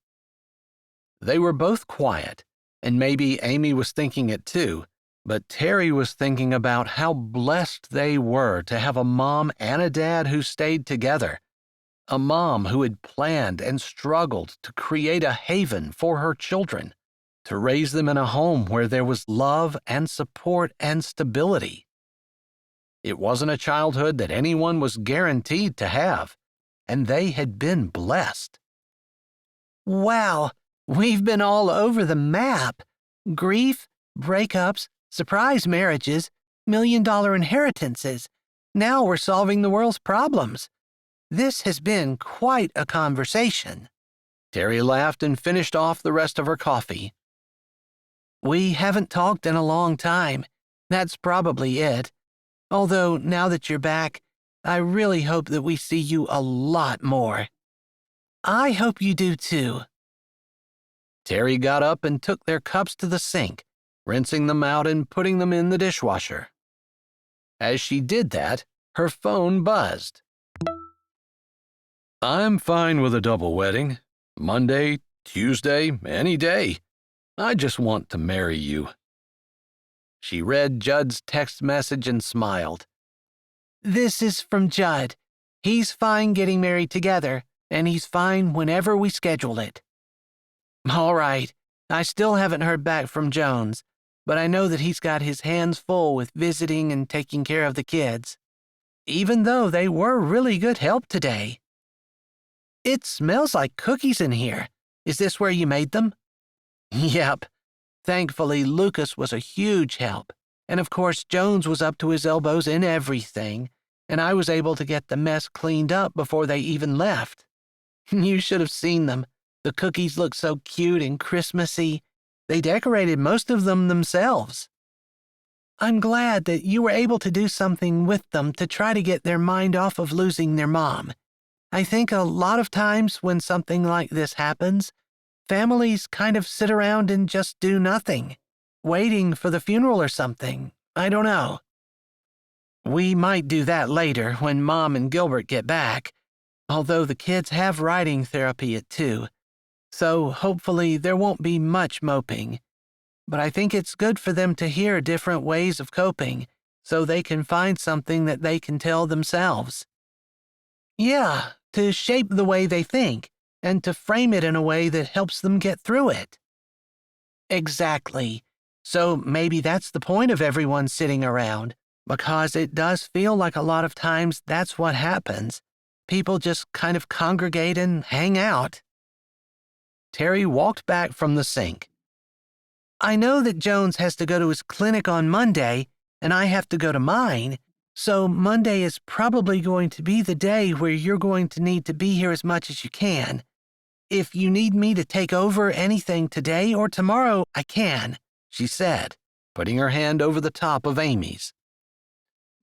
They were both quiet, and maybe Amy was thinking it too, but Terry was thinking about how blessed they were to have a mom and a dad who stayed together, a mom who had planned and struggled to create a haven for her children, to raise them in a home where there was love and support and stability. It wasn't a childhood that anyone was guaranteed to have, and they had been blessed. Wow, we've been all over the map. Grief, breakups, surprise marriages, million-dollar inheritances. Now we're solving the world's problems. This has been quite a conversation. Terry laughed and finished off the rest of her coffee. We haven't talked in a long time. That's probably it. Although, now that you're back, I really hope that we see you a lot more. I hope you do too. Terry got up and took their cups to the sink, rinsing them out and putting them in the dishwasher. As she did that, her phone buzzed. "I'm fine with a double wedding. Monday, Tuesday, any day. I just want to marry you." She read Judd's text message and smiled. This is from Judd. He's fine getting married together, and he's fine whenever we schedule it. All right, I still haven't heard back from Jones, but I know that he's got his hands full with visiting and taking care of the kids, even though they were really good help today. It smells like cookies in here. Is this where you made them? Yep. Thankfully, Lucas was a huge help, and of course Jones was up to his elbows in everything, and I was able to get the mess cleaned up before they even left. You should have seen them. The cookies look so cute and Christmassy. They decorated most of them themselves. I'm glad that you were able to do something with them to try to get their mind off of losing their mom. I think a lot of times when something like this happens, families kind of sit around and just do nothing, waiting for the funeral or something. I don't know. We might do that later when Mom and Gilbert get back, although the kids have writing therapy at 2, so hopefully there won't be much moping. But I think it's good for them to hear different ways of coping so they can find something that they can tell themselves. Yeah, to shape the way they think, and to frame it in a way that helps them get through it. Exactly. So maybe that's the point of everyone sitting around, because it does feel like a lot of times that's what happens. People just kind of congregate and hang out. Terry walked back from the sink. I know that Jones has to go to his clinic on Monday, and I have to go to mine, so Monday is probably going to be the day where you're going to need to be here as much as you can. If you need me to take over anything today or tomorrow, I can, she said, putting her hand over the top of Amy's.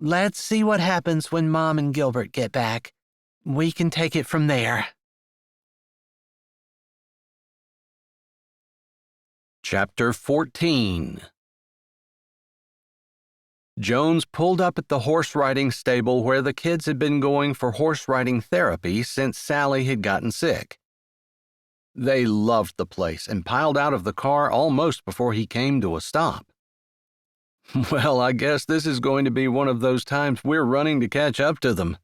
Let's see what happens when Mom and Gilbert get back. We can take it from there. Chapter 14. Jones pulled up at the horse riding stable where the kids had been going for horse riding therapy since Sally had gotten sick. They loved the place and piled out of the car almost before he came to a stop. "Well, I guess this is going to be one of those times we're running to catch up to them,"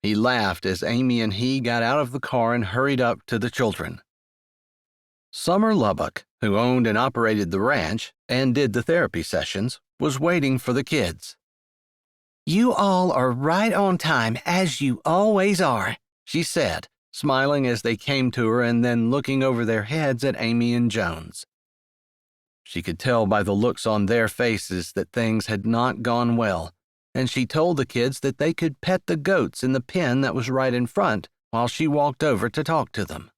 he laughed as Amy and he got out of the car and hurried up to the children. Summer Lubbock, who owned and operated the ranch and did the therapy sessions, was waiting for the kids. You all are right on time, as you always are, she said, smiling as they came to her and then looking over their heads at Amy and Jones. She could tell by the looks on their faces that things had not gone well, and she told the kids that they could pet the goats in the pen that was right in front while she walked over to talk to them.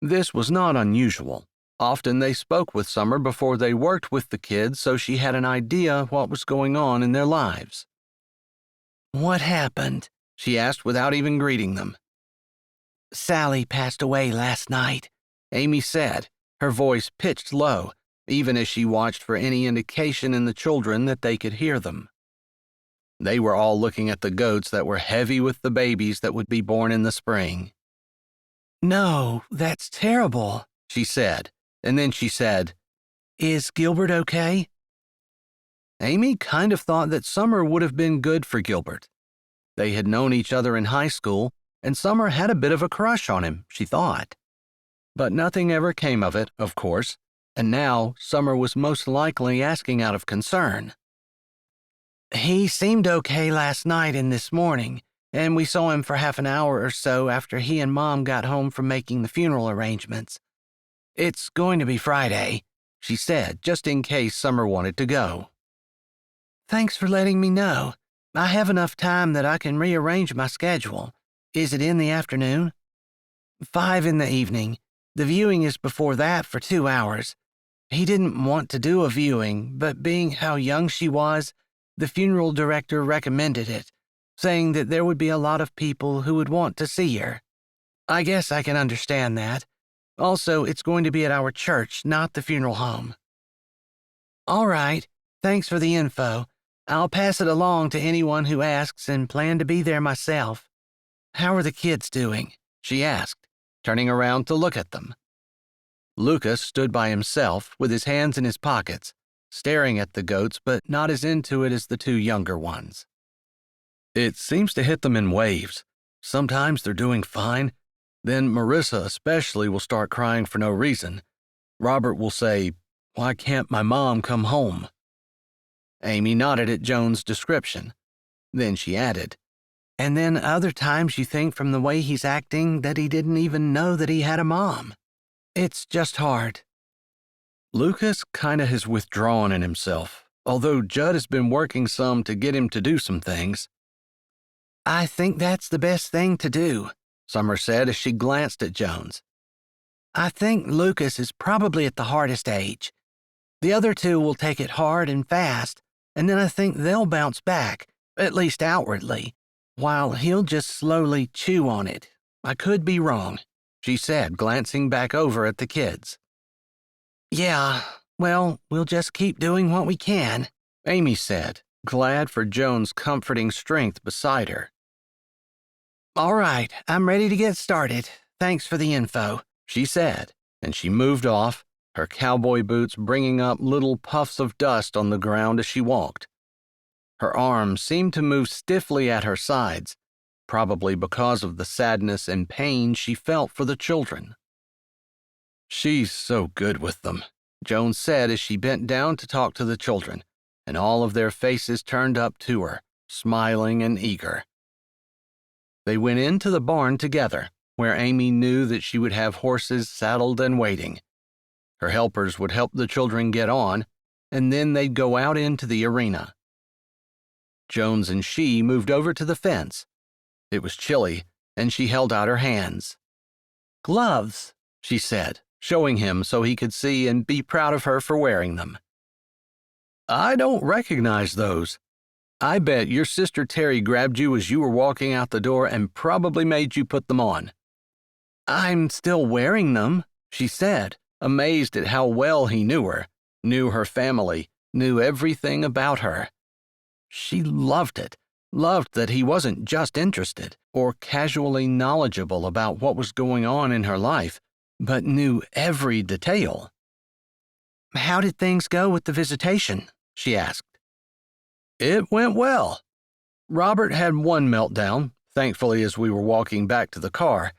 This was not unusual. Often they spoke with Summer before they worked with the kids, so she had an idea what was going on in their lives. "What happened?" she asked without even greeting them. "Sally passed away last night," Amy said, her voice pitched low, even as she watched for any indication in the children that they could hear them. They were all looking at the goats that were heavy with the babies that would be born in the spring. "No, that's terrible," she said, and then she said, "Is Gilbert okay?" Amy kind of thought that Summer would have been good for Gilbert. They had known each other in high school, and Summer had a bit of a crush on him, she thought. But nothing ever came of it, of course, and now Summer was most likely asking out of concern. "He seemed okay last night and this morning, and we saw him for half an hour or so after he and Mom got home from making the funeral arrangements. It's going to be Friday," she said, just in case Summer wanted to go. "Thanks for letting me know. I have enough time that I can rearrange my schedule. Is it in the afternoon?" "5 in the evening. The viewing is before that for 2 hours. He didn't want to do a viewing, but being how young she was, the funeral director recommended it, saying that there would be a lot of people who would want to see her. I guess I can understand that. Also, it's going to be at our church, not the funeral home." "All right. Thanks for the info. I'll pass it along to anyone who asks and plan to be there myself. How are the kids doing?" she asked, turning around to look at them. Lucas stood by himself with his hands in his pockets, staring at the goats but not as into it as the 2 younger ones. "It seems to hit them in waves. Sometimes they're doing fine. Then Marissa especially will start crying for no reason. Robert will say, 'Why can't my mom come home?'" Amy nodded at Joan's description. Then she added, "And then other times you think from the way he's acting that he didn't even know that he had a mom. It's just hard." Lucas kinda has withdrawn in himself, although Judd has been working some to get him to do some things. "I think that's the best thing to do," Summer said as she glanced at Jones. "I think Lucas is probably at the hardest age. The other 2 will take it hard and fast, and then I think they'll bounce back, at least outwardly, while he'll just slowly chew on it. I could be wrong," she said, glancing back over at the kids. "Yeah, well, we'll just keep doing what we can," Amy said, glad for Joan's comforting strength beside her. "All right, I'm ready to get started. Thanks for the info," she said, and she moved off, her cowboy boots bringing up little puffs of dust on the ground as she walked. Her arms seemed to move stiffly at her sides, probably because of the sadness and pain she felt for the children. "She's so good with them," Joan said as she bent down to talk to the children, and all of their faces turned up to her, smiling and eager. They went into the barn together, where Amy knew that she would have horses saddled and waiting. Her helpers would help the children get on, and then they'd go out into the arena. Jones and she moved over to the fence. It was chilly, and she held out her hands. "Gloves," she said, showing him so he could see and be proud of her for wearing them. "I don't recognize those. I bet your sister Terry grabbed you as you were walking out the door and probably made you put them on." "I'm still wearing them," she said, amazed at how well he knew her, knew her family, knew everything about her. She loved it, loved that he wasn't just interested or casually knowledgeable about what was going on in her life, but knew every detail. "How did things go with the visitation?" she asked. "It went well. Robert had one meltdown, thankfully, as we were walking back to the car,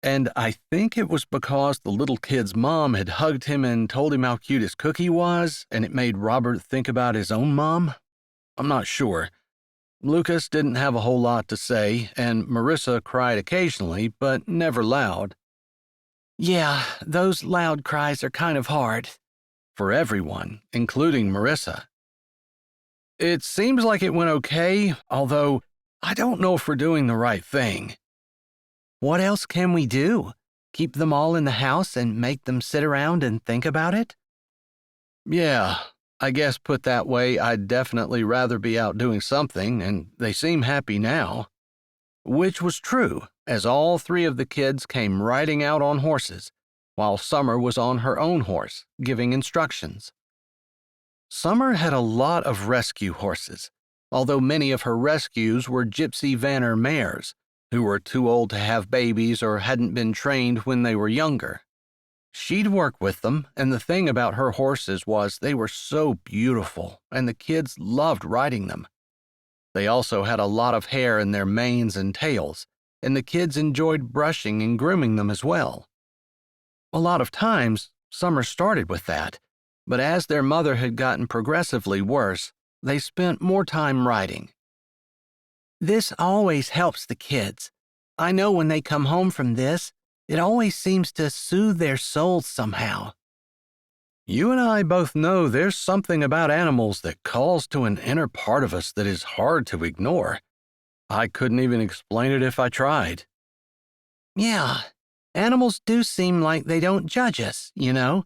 and I think it was because the little kid's mom had hugged him and told him how cute his cookie was, and it made Robert think about his own mom. I'm not sure. Lucas didn't have a whole lot to say, and Marissa cried occasionally, but never loud." "Yeah, those loud cries are kind of hard." "For everyone, including Marissa." It seems like it went okay, although I don't know if we're doing the right thing. What else can we do? Keep them all in the house and make them sit around and think about it? Yeah, I guess put that way, I'd definitely rather be out doing something, and they seem happy now. Which was true, as all three of the kids came riding out on horses, while Summer was on her own horse, giving instructions. Summer had a lot of rescue horses, although many of her rescues were Gypsy Vanner mares, who were too old to have babies or hadn't been trained when they were younger. She'd work with them, and the thing about her horses was they were so beautiful, and the kids loved riding them. They also had a lot of hair in their manes and tails, and the kids enjoyed brushing and grooming them as well. A lot of times, Summer started with that, but as their mother had gotten progressively worse, they spent more time riding. This always helps the kids. I know when they come home from this, it always seems to soothe their souls somehow. You and I both know there's something about animals that calls to an inner part of us that is hard to ignore. I couldn't even explain it if I tried. Yeah, animals do seem like they don't judge us, you know?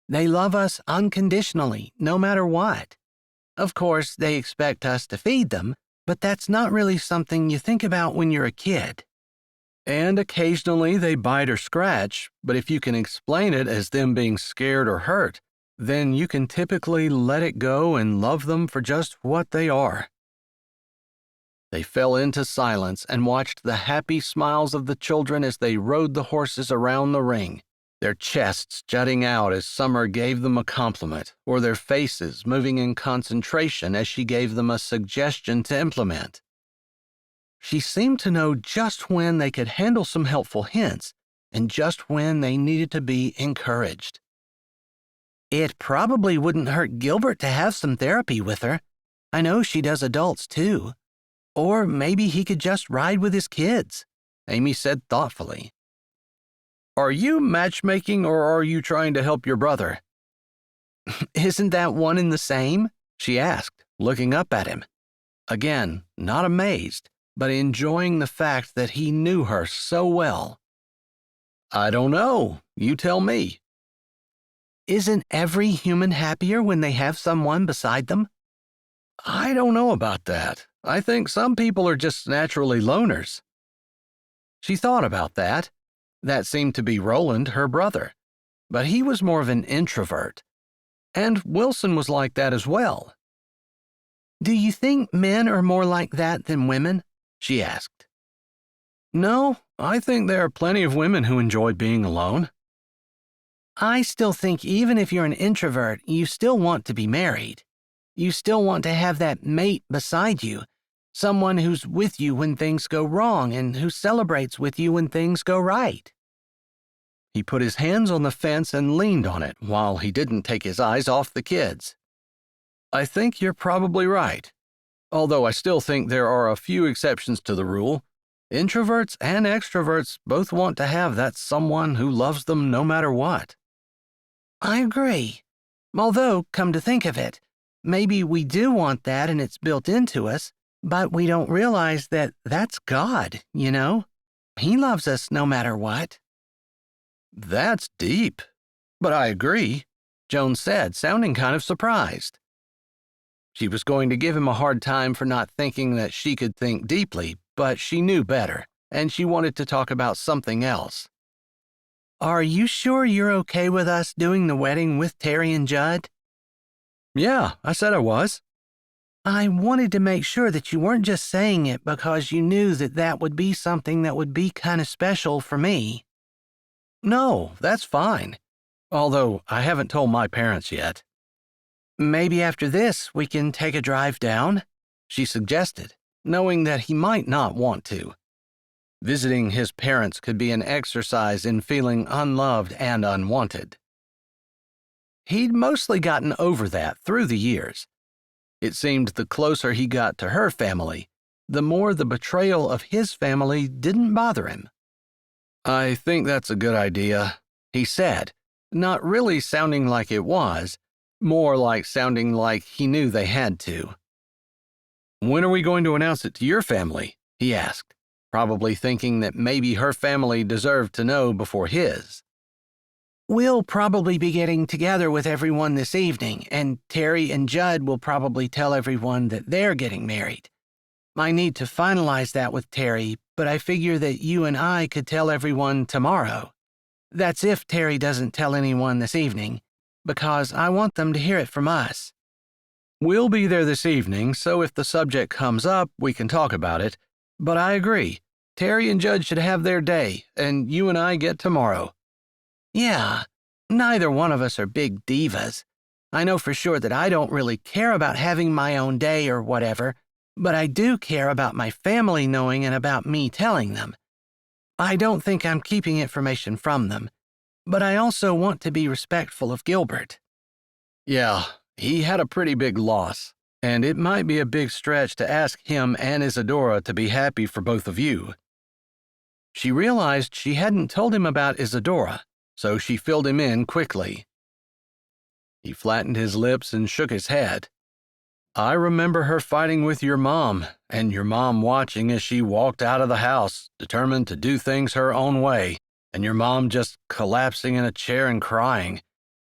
They love us unconditionally, no matter what. Of course, they expect us to feed them, but that's not really something you think about when you're a kid. And occasionally they bite or scratch, but if you can explain it as them being scared or hurt, then you can typically let it go and love them for just what they are. They fell into silence and watched the happy smiles of the children as they rode the horses around the ring, their chests jutting out as Summer gave them a compliment, or their faces moving in concentration as she gave them a suggestion to implement. She seemed to know just when they could handle some helpful hints and just when they needed to be encouraged. It probably wouldn't hurt Gilbert to have some therapy with her. I know she does adults too. Or maybe he could just ride with his kids, Amy said thoughtfully. Are you matchmaking or are you trying to help your brother? Isn't that one and the same? She asked, looking up at him. Again, not amazed, but enjoying the fact that he knew her so well. I don't know. You tell me. Isn't every human happier when they have someone beside them? I don't know about that. I think some people are just naturally loners. She thought about that. That seemed to be Roland, her brother. But he was more of an introvert. And Wilson was like that as well. Do you think men are more like that than women? She asked. No, I think there are plenty of women who enjoy being alone. I still think even if you're an introvert, you still want to be married. You still want to have that mate beside you, someone who's with you when things go wrong and who celebrates with you when things go right. He put his hands on the fence and leaned on it while he didn't take his eyes off the kids. I think you're probably right. Although I still think there are a few exceptions to the rule. Introverts and extroverts both want to have that someone who loves them no matter what. I agree. Although, come to think of it, maybe we do want that and it's built into us, but we don't realize that that's God, you know? He loves us no matter what. That's deep. But I agree, Joan said, sounding kind of surprised. She was going to give him a hard time for not thinking that she could think deeply, but she knew better, and she wanted to talk about something else. Are you sure you're okay with us doing the wedding with Terry and Judd? Yeah, I said I was. I wanted to make sure that you weren't just saying it because you knew that that would be something that would be kind of special for me. No, that's fine. Although I haven't told my parents yet. Maybe after this we can take a drive down, she suggested, knowing that he might not want to. Visiting his parents could be an exercise in feeling unloved and unwanted. He'd mostly gotten over that through the years. It seemed the closer he got to her family, the more the betrayal of his family didn't bother him. I think that's a good idea, he said, not really sounding like it was, more like sounding like he knew they had to. When are we going to announce it to your family? He asked, probably thinking that maybe her family deserved to know before his. We'll probably be getting together with everyone this evening, and Terry and Judd will probably tell everyone that they're getting married. I need to finalize that with Terry, but I figure that you and I could tell everyone tomorrow. That's if Terry doesn't tell anyone this evening, because I want them to hear it from us. We'll be there this evening, so if the subject comes up, we can talk about it. But I agree. Terry and Judd should have their day, and you and I get tomorrow. Yeah, neither one of us are big divas. I know for sure that I don't really care about having my own day or whatever, but I do care about my family knowing and about me telling them. I don't think I'm keeping information from them, but I also want to be respectful of Gilbert. Yeah, he had a pretty big loss, and it might be a big stretch to ask him and Isadora to be happy for both of you. She realized she hadn't told him about Isadora, so she filled him in quickly. He flattened his lips and shook his head. I remember her fighting with your mom, and your mom watching as she walked out of the house, determined to do things her own way, and your mom just collapsing in a chair and crying.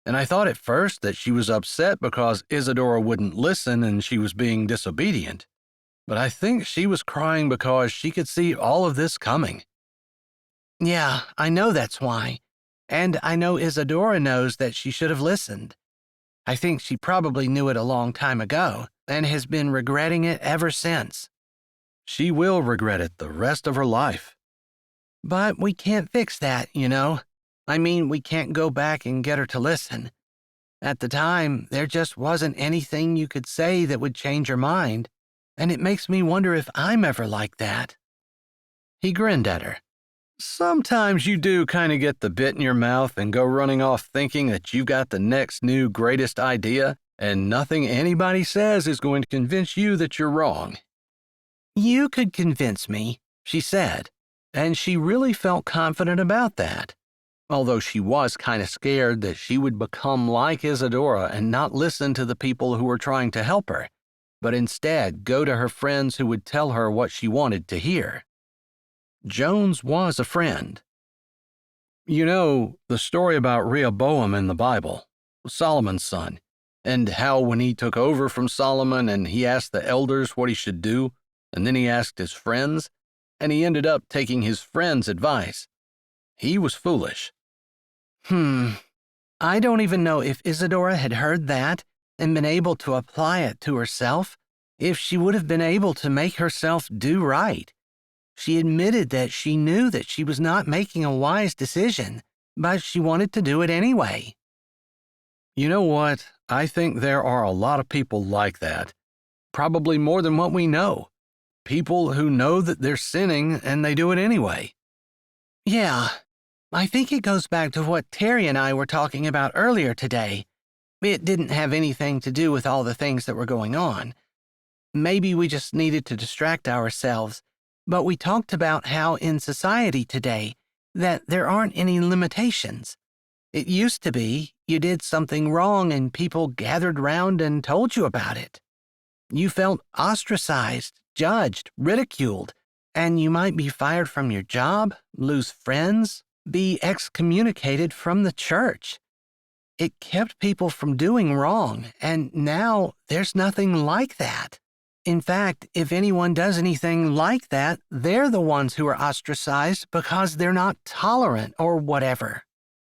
And I thought at first that she was upset because Isadora wouldn't listen and she was being disobedient. But I think she was crying because she could see all of this coming. Yeah, I know that's why. And I know Isadora knows that she should have listened. I think she probably knew it a long time ago and has been regretting it ever since. She will regret it the rest of her life. But we can't fix that, you know. I mean, we can't go back and get her to listen. At the time, there just wasn't anything you could say that would change her mind, and it makes me wonder if I'm ever like that. He grinned at her. Sometimes you do kind of get the bit in your mouth and go running off thinking that you've got the next new greatest idea, and nothing anybody says is going to convince you that you're wrong. You could convince me, she said, and she really felt confident about that, although she was kind of scared that she would become like Isadora and not listen to the people who were trying to help her, but instead go to her friends who would tell her what she wanted to hear. Jones was a friend. You know, the story about Rehoboam in the Bible, Solomon's son, and how when he took over from Solomon and he asked the elders what he should do, and then he asked his friends, and he ended up taking his friends' advice. He was foolish. I don't even know if Isadora had heard that and been able to apply it to herself, if she would have been able to make herself do right. She admitted that she knew that she was not making a wise decision, but she wanted to do it anyway. You know what? I think there are a lot of people like that. Probably more than what we know. People who know that they're sinning and they do it anyway. Yeah, I think it goes back to what Terry and I were talking about earlier today. It didn't have anything to do with all the things that were going on. Maybe we just needed to distract ourselves. But we talked about how in society today that there aren't any limitations. It used to be you did something wrong and people gathered round and told you about it. You felt ostracized, judged, ridiculed, and you might be fired from your job, lose friends, be excommunicated from the church. It kept people from doing wrong, and now there's nothing like that. In fact, if anyone does anything like that, they're the ones who are ostracized because they're not tolerant or whatever.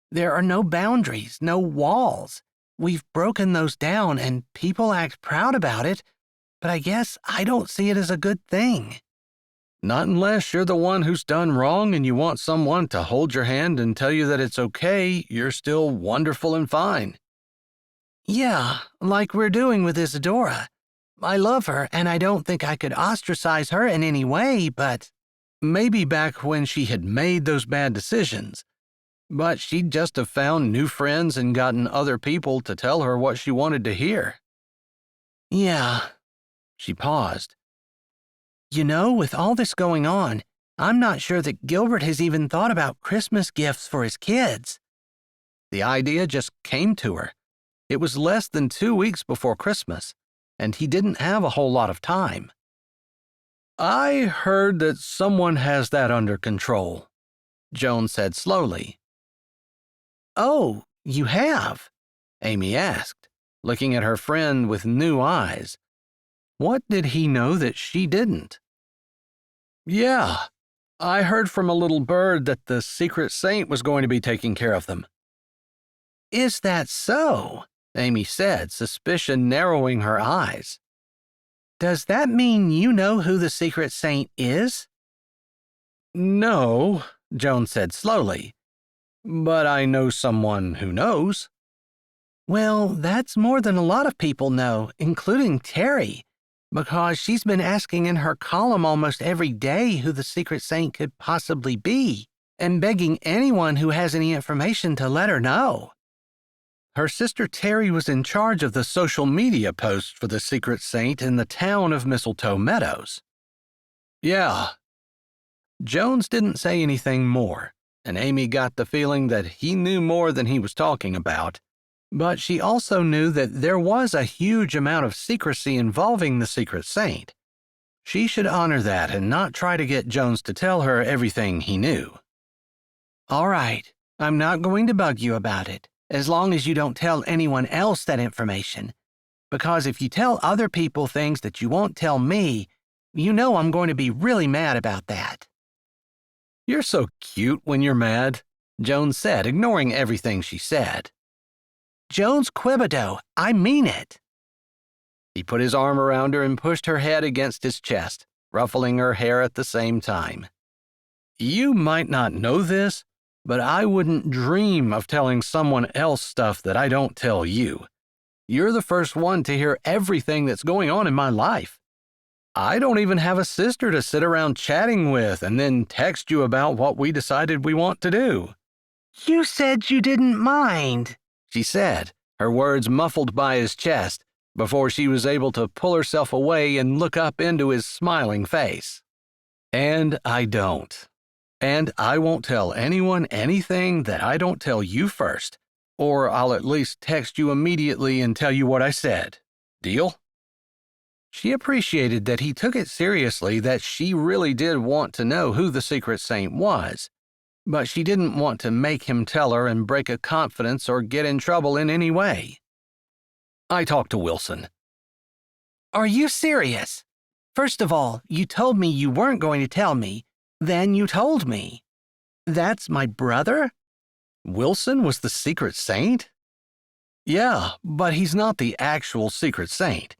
There are no boundaries, no walls. We've broken those down and people act proud about it, but I guess I don't see it as a good thing. Not unless you're the one who's done wrong and you want someone to hold your hand and tell you that it's okay, you're still wonderful and fine. Yeah, like we're doing with Isadora. I love her, and I don't think I could ostracize her in any way, but maybe back when she had made those bad decisions. But she'd just have found new friends and gotten other people to tell her what she wanted to hear. Yeah. She paused. You know, with all this going on, I'm not sure that Gilbert has even thought about Christmas gifts for his kids. The idea just came to her. It was less than 2 weeks before Christmas, and he didn't have a whole lot of time. I heard that someone has that under control, Joan said slowly. Oh, you have? Amy asked, looking at her friend with new eyes. What did he know that she didn't? Yeah, I heard from a little bird that the secret saint was going to be taking care of them. Is that so? Amy said, suspicion narrowing her eyes. Does that mean you know who the secret saint is? No, Joan said slowly, but I know someone who knows. Well, that's more than a lot of people know, including Terry, because she's been asking in her column almost every day who the secret saint could possibly be, and begging anyone who has any information to let her know. Her sister Terry was in charge of the social media posts for the secret saint in the town of Mistletoe Meadows. Yeah. Jones didn't say anything more, and Amy got the feeling that he knew more than he was talking about, but she also knew that there was a huge amount of secrecy involving the secret saint. She should honor that and not try to get Jones to tell her everything he knew. All right, I'm not going to bug you about it, as long as you don't tell anyone else that information, because if you tell other people things that you won't tell me, you know I'm going to be really mad about that. You're so cute when you're mad, Jones said, ignoring everything she said. Jones Quibido, I mean it. He put his arm around her and pushed her head against his chest, ruffling her hair at the same time. You might not know this, but I wouldn't dream of telling someone else stuff that I don't tell you. You're the first one to hear everything that's going on in my life. I don't even have a sister to sit around chatting with and then text you about what we decided we want to do. You said you didn't mind, she said, her words muffled by his chest, before she was able to pull herself away and look up into his smiling face. And I don't. And I won't tell anyone anything that I don't tell you first, or I'll at least text you immediately and tell you what I said. Deal? She appreciated that he took it seriously that she really did want to know who the secret saint was, but she didn't want to make him tell her and break a confidence or get in trouble in any way. I talked to Wilson. Are you serious? First of all, you told me you weren't going to tell me. Then you told me. That's my brother? Wilson was the secret saint? Yeah, but he's not the actual secret saint.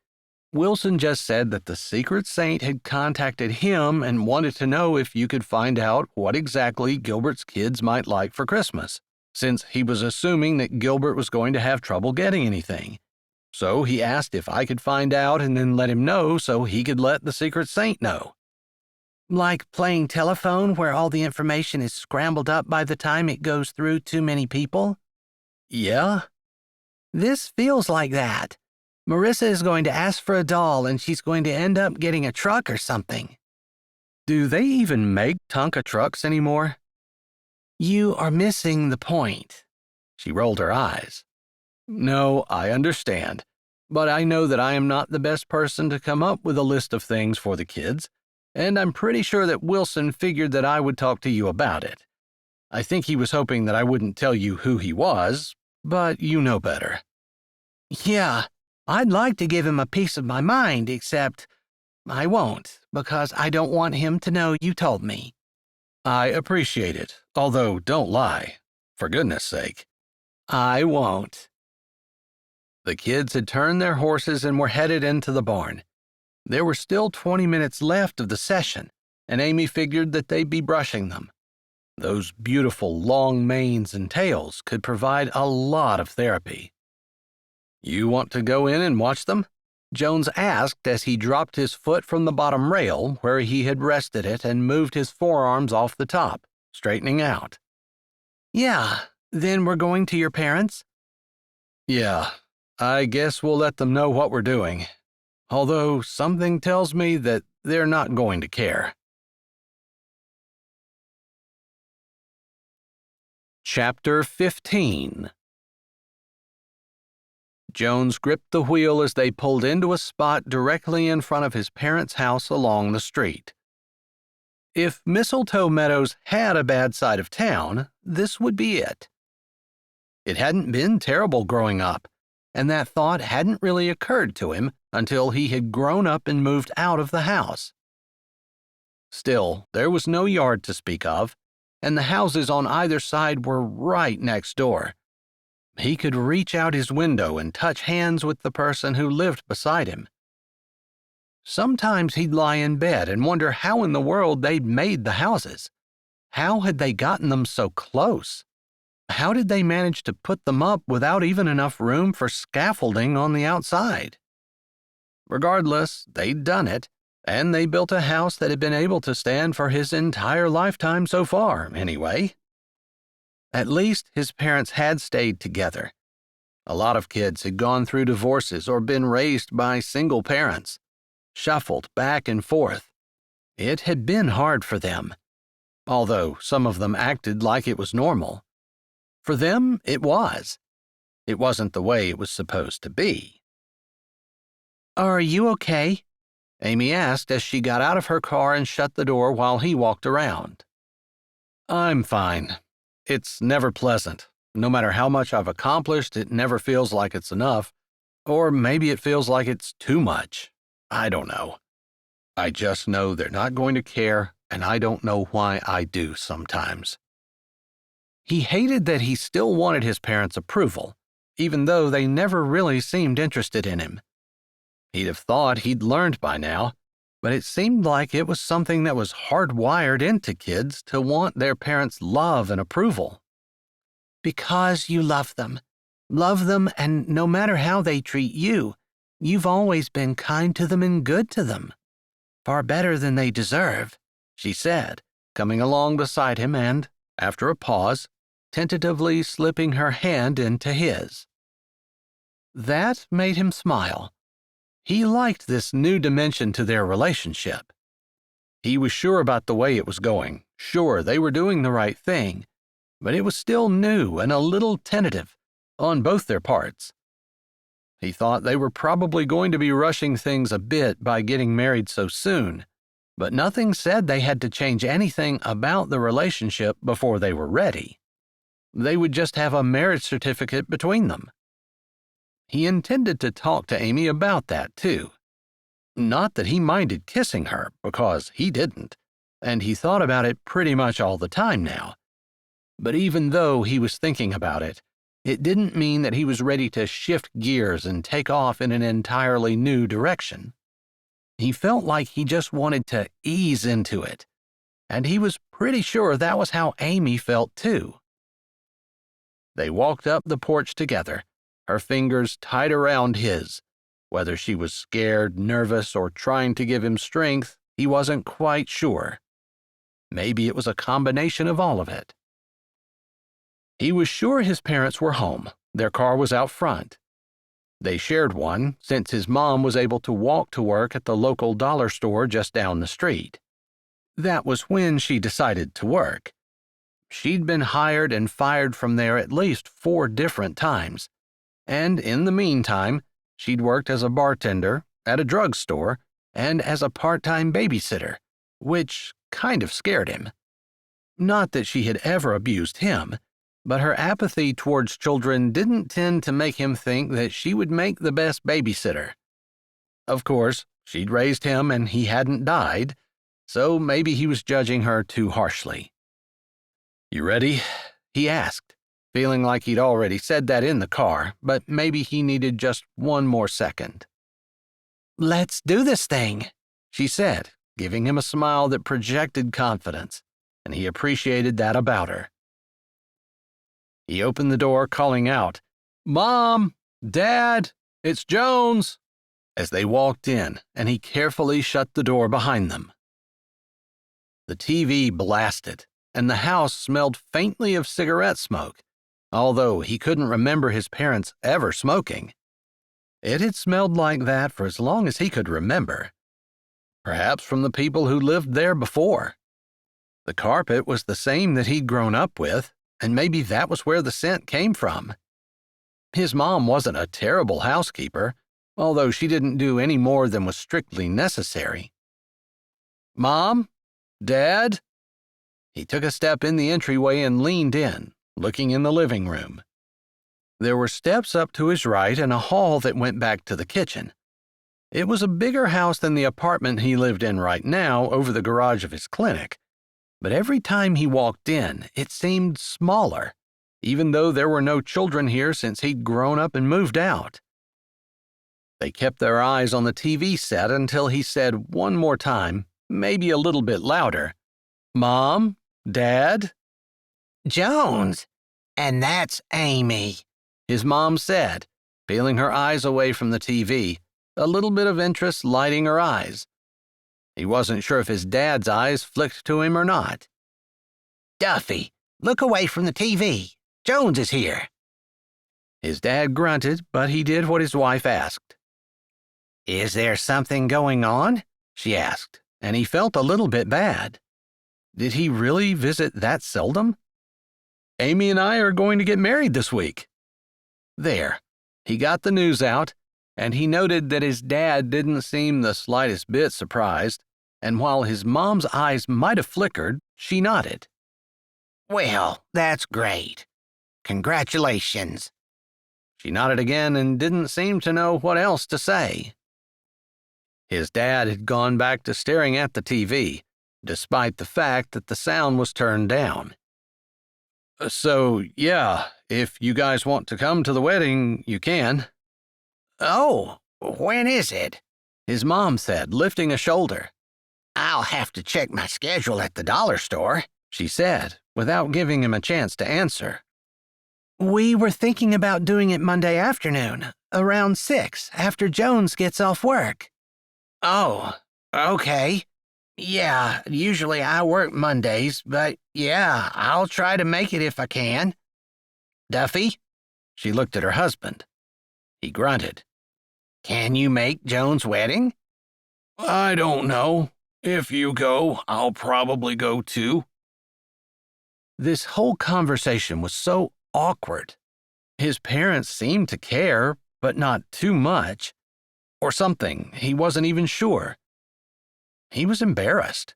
Wilson just said that the secret saint had contacted him and wanted to know if you could find out what exactly Gilbert's kids might like for Christmas, since he was assuming that Gilbert was going to have trouble getting anything. So he asked if I could find out and then let him know so he could let the secret saint know. Like playing telephone where all the information is scrambled up by the time it goes through too many people? Yeah? This feels like that. Marissa is going to ask for a doll and she's going to end up getting a truck or something. Do they even make Tonka trucks anymore? You are missing the point. She rolled her eyes. No, I understand, but I know that I am not the best person to come up with a list of things for the kids, and I'm pretty sure that Wilson figured that I would talk to you about it. I think he was hoping that I wouldn't tell you who he was, but you know better. Yeah, I'd like to give him a piece of my mind, except I won't, because I don't want him to know you told me. I appreciate it, although don't lie, for goodness sake. I won't. The kids had turned their horses and were headed into the barn. There were still 20 minutes left of the session, and Amy figured that they'd be brushing them. Those beautiful long manes and tails could provide a lot of therapy. You want to go in and watch them? Jones asked as he dropped his foot from the bottom rail where he had rested it and moved his forearms off the top, straightening out. Yeah, then we're going to your parents'? Yeah, I guess we'll let them know what we're doing. Although something tells me that they're not going to care. Chapter 15. Jones gripped the wheel as they pulled into a spot directly in front of his parents' house along the street. If Mistletoe Meadows had a bad side of town, this would be it. It hadn't been terrible growing up, and that thought hadn't really occurred to him until he had grown up and moved out of the house. Still, there was no yard to speak of, and the houses on either side were right next door. He could reach out his window and touch hands with the person who lived beside him. Sometimes he'd lie in bed and wonder how in the world they'd made the houses. How had they gotten them so close? How did they manage to put them up without even enough room for scaffolding on the outside? Regardless, they'd done it, and they built a house that had been able to stand for his entire lifetime so far, anyway. At least his parents had stayed together. A lot of kids had gone through divorces or been raised by single parents, shuffled back and forth. It had been hard for them, although some of them acted like it was normal. For them, it was. It wasn't the way it was supposed to be. Are you okay? Amy asked as she got out of her car and shut the door while he walked around. I'm fine. It's never pleasant. No matter how much I've accomplished, it never feels like it's enough. Or maybe it feels like it's too much. I don't know. I just know they're not going to care, and I don't know why I do sometimes. He hated that he still wanted his parents' approval, even though they never really seemed interested in him. He'd have thought he'd learned by now, but it seemed like it was something that was hardwired into kids to want their parents' love and approval. Because you love them. Love them, and no matter how they treat you, you've always been kind to them and good to them. Far better than they deserve, she said, coming along beside him and, after a pause, tentatively slipping her hand into his. That made him smile. He liked this new dimension to their relationship. He was sure about the way it was going, sure they were doing the right thing, but it was still new and a little tentative on both their parts. He thought they were probably going to be rushing things a bit by getting married so soon, but nothing said they had to change anything about the relationship before they were ready. They would just have a marriage certificate between them. He intended to talk to Amy about that, too. Not that he minded kissing her, because he didn't, and he thought about it pretty much all the time now. But even though he was thinking about it, it didn't mean that he was ready to shift gears and take off in an entirely new direction. He felt like he just wanted to ease into it, and he was pretty sure that was how Amy felt, too. They walked up the porch together, her fingers tight around his. Whether she was scared, nervous, or trying to give him strength, he wasn't quite sure. Maybe it was a combination of all of it. He was sure his parents were home. Their car was out front. They shared one, since his mom was able to walk to work at the local dollar store just down the street. That was when she decided to work. She'd been hired and fired from there at least 4 different times. And in the meantime, she'd worked as a bartender, at a drugstore, and as a part-time babysitter, which kind of scared him. Not that she had ever abused him, but her apathy towards children didn't tend to make him think that she would make the best babysitter. Of course, she'd raised him and he hadn't died, so maybe he was judging her too harshly. "You ready?" he asked, feeling like he'd already said that in the car, but maybe he needed just one more second. "Let's do this thing," she said, giving him a smile that projected confidence, and he appreciated that about her. He opened the door, calling out, "Mom! Dad! It's Jones!" as they walked in, and he carefully shut the door behind them. The TV blasted, and the house smelled faintly of cigarette smoke, although he couldn't remember his parents ever smoking. It had smelled like that for as long as he could remember. Perhaps from the people who lived there before. The carpet was the same that he'd grown up with, and maybe that was where the scent came from. His mom wasn't a terrible housekeeper, although she didn't do any more than was strictly necessary. "Mom? Dad?" He took a step in the entryway and leaned in, looking in the living room. There were steps up to his right and a hall that went back to the kitchen. It was a bigger house than the apartment he lived in right now over the garage of his clinic, but every time he walked in, it seemed smaller, even though there were no children here since he'd grown up and moved out. They kept their eyes on the TV set until he said one more time, maybe a little bit louder, "Mom? Dad?" "Jones, and that's Amy," his mom said, peeling her eyes away from the TV, a little bit of interest lighting her eyes. He wasn't sure if his dad's eyes flicked to him or not. "Duffy, look away from the TV. Jones is here." His dad grunted, but he did what his wife asked. "Is there something going on?" she asked, and he felt a little bit bad. Did he really visit that seldom? "Amy and I are going to get married this week." There, he got the news out, and he noted that his dad didn't seem the slightest bit surprised, and while his mom's eyes might have flickered, she nodded. "Well, that's great. Congratulations." She nodded again and didn't seem to know what else to say. His dad had gone back to staring at the TV, despite the fact that the sound was turned down. "So, yeah, if you guys want to come to the wedding, you can." "Oh, when is it?" his mom said, lifting a shoulder. "I'll have to check my schedule at the dollar store," she said, without giving him a chance to answer. "We were thinking about doing it Monday afternoon, around 6, after Jones gets off work." "Oh, okay. Yeah, usually I work Mondays, but yeah, I'll try to make it if I can." "Duffy?" She looked at her husband. He grunted. "Can you make Jones' wedding?" "I don't know. If you go, I'll probably go too." This whole conversation was so awkward. His parents seemed to care, but not too much. Or something, he wasn't even sure. He was embarrassed.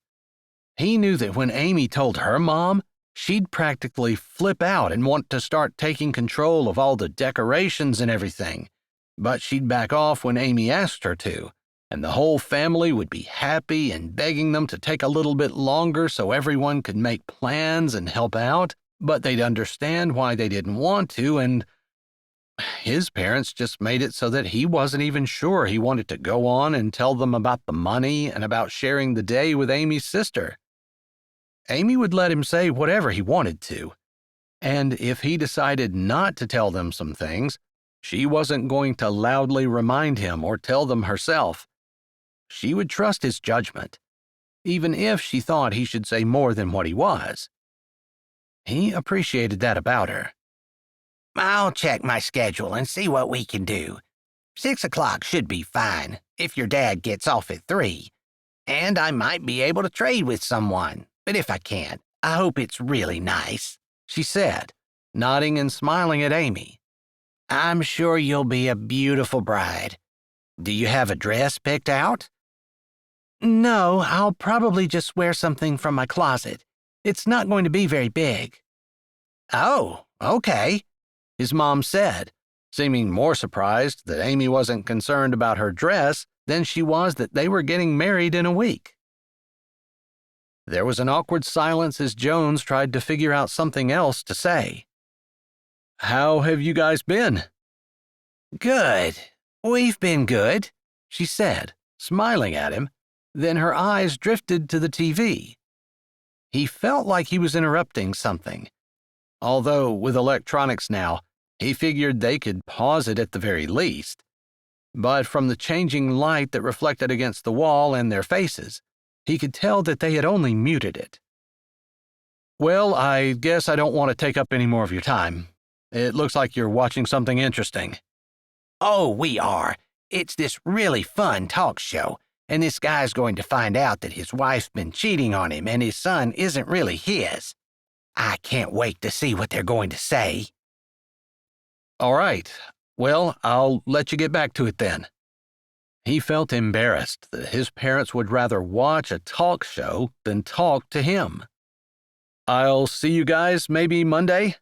He knew that when Amy told her mom, she'd practically flip out and want to start taking control of all the decorations and everything, but she'd back off when Amy asked her to, and the whole family would be happy and begging them to take a little bit longer so everyone could make plans and help out, but they'd understand why they didn't want to, and his parents just made it so that he wasn't even sure he wanted to go on and tell them about the money and about sharing the day with Amy's sister. Amy would let him say whatever he wanted to, and if he decided not to tell them some things, she wasn't going to loudly remind him or tell them herself. She would trust his judgment, even if she thought he should say more than what he was. He appreciated that about her. "I'll check my schedule and see what we can do. 6 o'clock should be fine, if your dad gets off at 3. And I might be able to trade with someone, but if I can't, I hope it's really nice," she said, nodding and smiling at Amy. "I'm sure you'll be a beautiful bride. Do you have a dress picked out?" "No, I'll probably just wear something from my closet. It's not going to be very big." "Oh, okay," his mom said, seeming more surprised that Amy wasn't concerned about her dress than she was that they were getting married in a week. There was an awkward silence as Jones tried to figure out something else to say. "How have you guys been?" "Good. We've been good," she said, smiling at him. Then her eyes drifted to the TV. He felt like he was interrupting something, although with electronics now, he figured they could pause it at the very least. But from the changing light that reflected against the wall and their faces, he could tell that they had only muted it. "Well, I guess I don't want to take up any more of your time. It looks like you're watching something interesting." "Oh, we are. It's this really fun talk show, and this guy's going to find out that his wife's been cheating on him and his son isn't really his. I can't wait to see what they're going to say." All right. Well, I'll let you get back to it then. He felt embarrassed that his parents would rather watch a talk show than talk to him. I'll see you guys maybe Monday?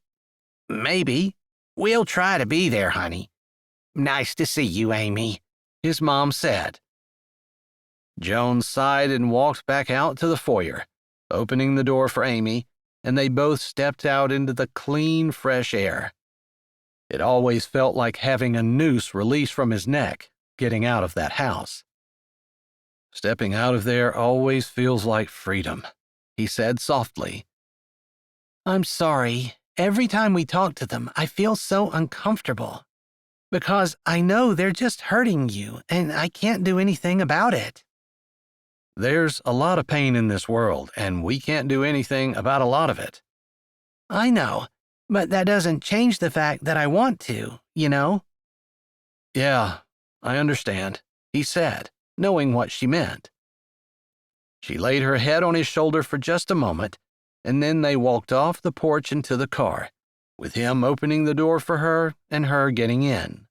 Maybe. We'll try to be there, honey. Nice to see you, Amy, his mom said. Joan sighed and walked back out to the foyer, opening the door for Amy, and they both stepped out into the clean, fresh air. It always felt like having a noose released from his neck, getting out of that house. Stepping out of there always feels like freedom, he said softly. I'm sorry. Every time we talk to them, I feel so uncomfortable. Because I know they're just hurting you, and I can't do anything about it. There's a lot of pain in this world, and we can't do anything about a lot of it. I know, but that doesn't change the fact that I want to, you know? Yeah, I understand, he said, knowing what she meant. She laid her head on his shoulder for just a moment, and then they walked off the porch into the car, with him opening the door for her and her getting in.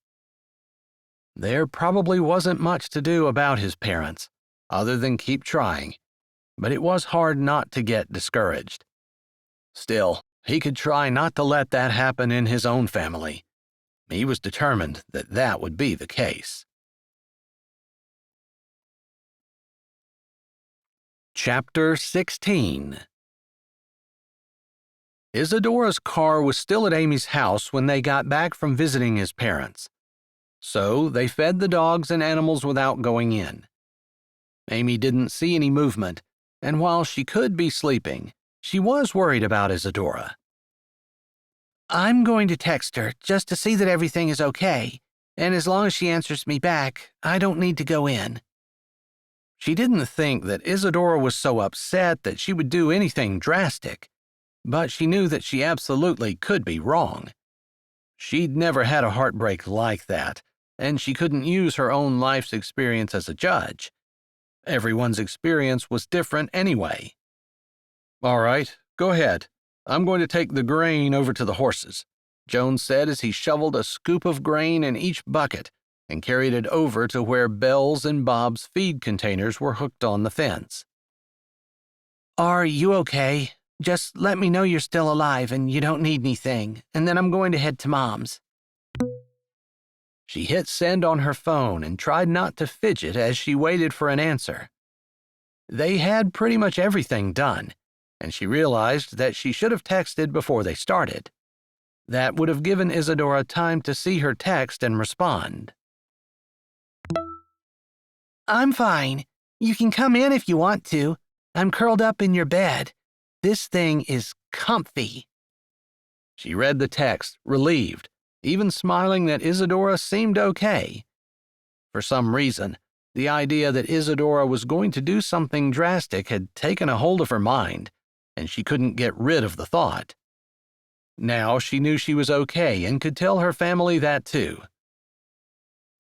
There probably wasn't much to do about his parents, other than keep trying, but it was hard not to get discouraged. Still, he could try not to let that happen in his own family. He was determined that that would be the case. Chapter 16. Isadora's car was still at Amy's house when they got back from visiting his parents. So they fed the dogs and animals without going in. Amy didn't see any movement, and while she could be sleeping, she was worried about Isadora. I'm going to text her just to see that everything is okay, and as long as she answers me back, I don't need to go in. She didn't think that Isadora was so upset that she would do anything drastic, but she knew that she absolutely could be wrong. She'd never had a heartbreak like that, and she couldn't use her own life's experience as a judge. Everyone's experience was different anyway. All right, go ahead. I'm going to take the grain over to the horses, Jones said as he shoveled a scoop of grain in each bucket and carried it over to where Belle's and Bob's feed containers were hooked on the fence. Are you okay? Just let me know you're still alive and you don't need anything, and then I'm going to head to Mom's. She hit send on her phone and tried not to fidget as she waited for an answer. They had pretty much everything done, and she realized that she should have texted before they started. That would have given Isadora time to see her text and respond. I'm fine. You can come in if you want to. I'm curled up in your bed. This thing is comfy. She read the text, relieved, even smiling that Isadora seemed okay. For some reason, the idea that Isadora was going to do something drastic had taken a hold of her mind, and she couldn't get rid of the thought. Now she knew she was okay and could tell her family that too.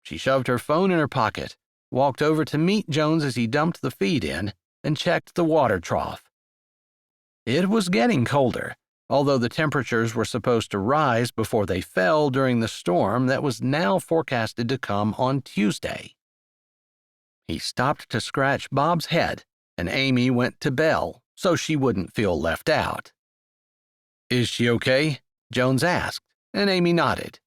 She shoved her phone in her pocket, walked over to meet Jones as he dumped the feed in, and checked the water trough. It was getting colder, although the temperatures were supposed to rise before they fell during the storm that was now forecasted to come on Tuesday. He stopped to scratch Bob's head, and Amy went to Belle so she wouldn't feel left out. Is she okay? Jones asked, and Amy nodded.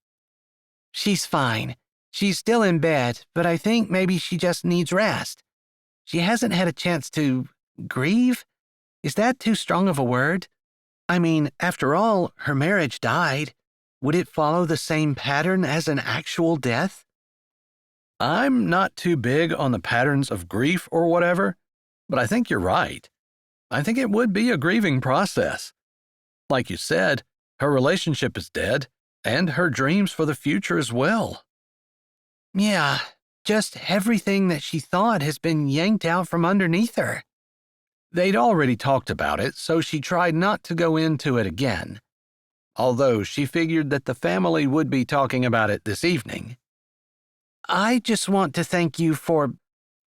She's fine. She's still in bed, but I think maybe she just needs rest. She hasn't had a chance to grieve? Is that too strong of a word? I mean, after all, her marriage died. Would it follow the same pattern as an actual death? I'm not too big on the patterns of grief or whatever, but I think you're right. I think it would be a grieving process. Like you said, her relationship is dead, and her dreams for the future as well. Yeah, just everything that she thought has been yanked out from underneath her. They'd already talked about it, so she tried not to go into it again, although she figured that the family would be talking about it this evening. I just want to thank you for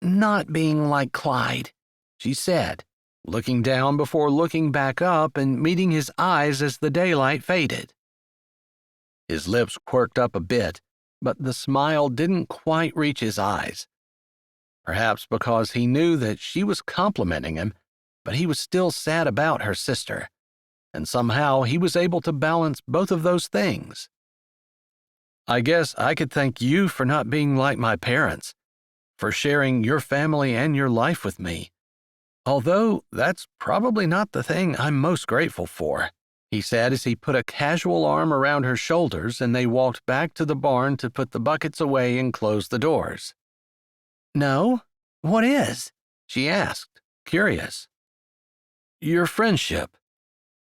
not being like Clyde, she said, looking down before looking back up and meeting his eyes as the daylight faded. His lips quirked up a bit, but the smile didn't quite reach his eyes. Perhaps because he knew that she was complimenting him, but he was still sad about her sister, and somehow he was able to balance both of those things. I guess I could thank you for not being like my parents, for sharing your family and your life with me. Although that's probably not the thing I'm most grateful for, he said as he put a casual arm around her shoulders and they walked back to the barn to put the buckets away and close the doors. No? What is? She asked, curious. Your friendship.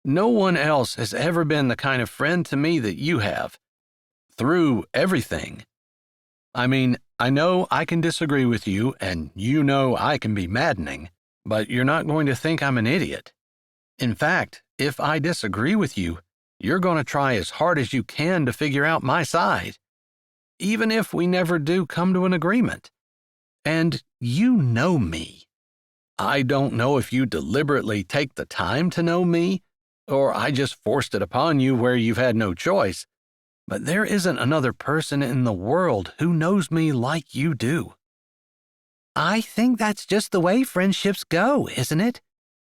No one else has ever been the kind of friend to me that you have. Through everything. I mean, I know I can disagree with you, and you know I can be maddening, but you're not going to think I'm an idiot. In fact, if I disagree with you, you're going to try as hard as you can to figure out my side, even if we never do come to an agreement. And you know me. I don't know if you deliberately take the time to know me, or I just forced it upon you where you've had no choice, but there isn't another person in the world who knows me like you do. I think that's just the way friendships go, isn't it?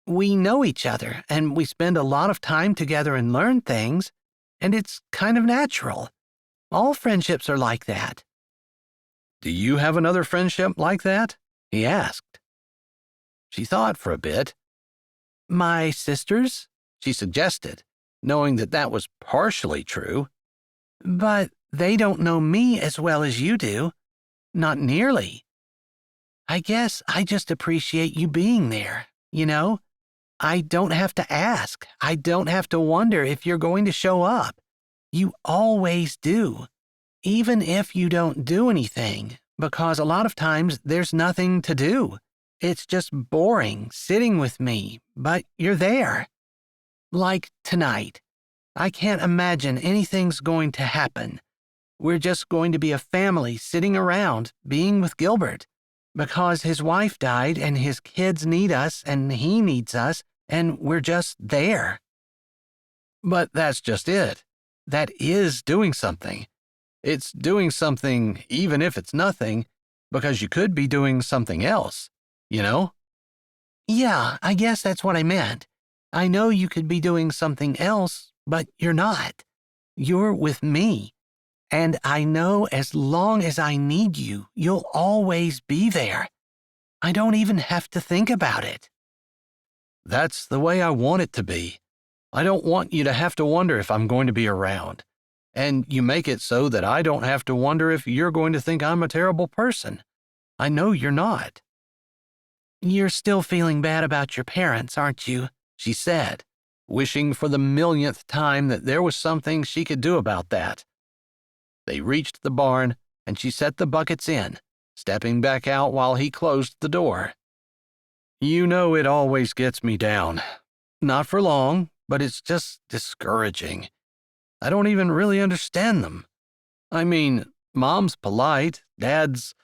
We know each other, and we spend a lot of time together and learn things, and it's kind of natural. All friendships are like that. Do you have another friendship like that? He asked. She thought for a bit. My sisters? She suggested, knowing that that was partially true. But they don't know me as well as you do. Not nearly. I guess I just appreciate you being there, you know? I don't have to ask. I don't have to wonder if you're going to show up. You always do. Even if you don't do anything, because a lot of times there's nothing to do. It's just boring sitting with me, but you're there. Like tonight. I can't imagine anything's going to happen. We're just going to be a family sitting around, being with Gilbert, because his wife died and his kids need us and he needs us, and we're just there. But that's just it. That is doing something. It's doing something even if it's nothing, because you could be doing something else, you know? Yeah, I guess that's what I meant. I know you could be doing something else, but you're not. You're with me. And I know as long as I need you, you'll always be there. I don't even have to think about it. That's the way I want it to be. I don't want you to have to wonder if I'm going to be around. And you make it so that I don't have to wonder if you're going to think I'm a terrible person. I know you're not. You're still feeling bad about your parents, aren't you? She said, wishing for the millionth time that there was something she could do about that. They reached the barn, and she set the buckets in, stepping back out while he closed the door. You know it always gets me down. Not for long, but it's just discouraging. I don't even really understand them. I mean, Mom's polite, Dad's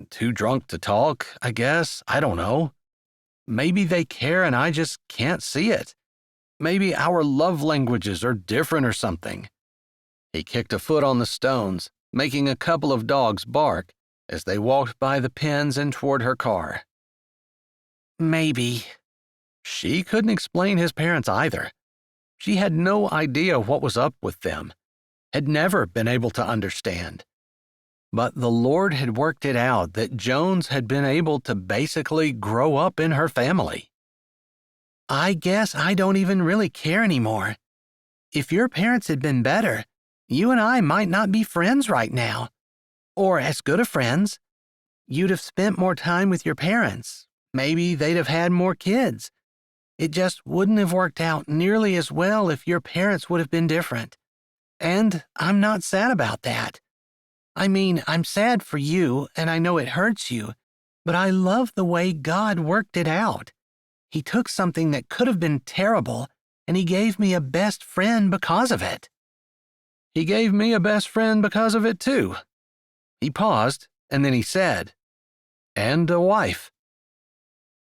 too drunk to talk, I guess. I don't know. Maybe they care and I just can't see it. Maybe our love languages are different or something. He kicked a foot on the stones, making a couple of dogs bark as they walked by the pens and toward her car. Maybe. She couldn't explain his parents either. She had no idea what was up with them, had never been able to understand. But the Lord had worked it out that Jones had been able to basically grow up in her family. I guess I don't even really care anymore. If your parents had been better, you and I might not be friends right now. Or as good of friends. You'd have spent more time with your parents. Maybe they'd have had more kids. It just wouldn't have worked out nearly as well if your parents would have been different. And I'm not sad about that. I mean, I'm sad for you, and I know it hurts you, but I love the way God worked it out. He took something that could have been terrible, and he gave me a best friend because of it. He gave me a best friend because of it, too. He paused, and then he said, and a wife.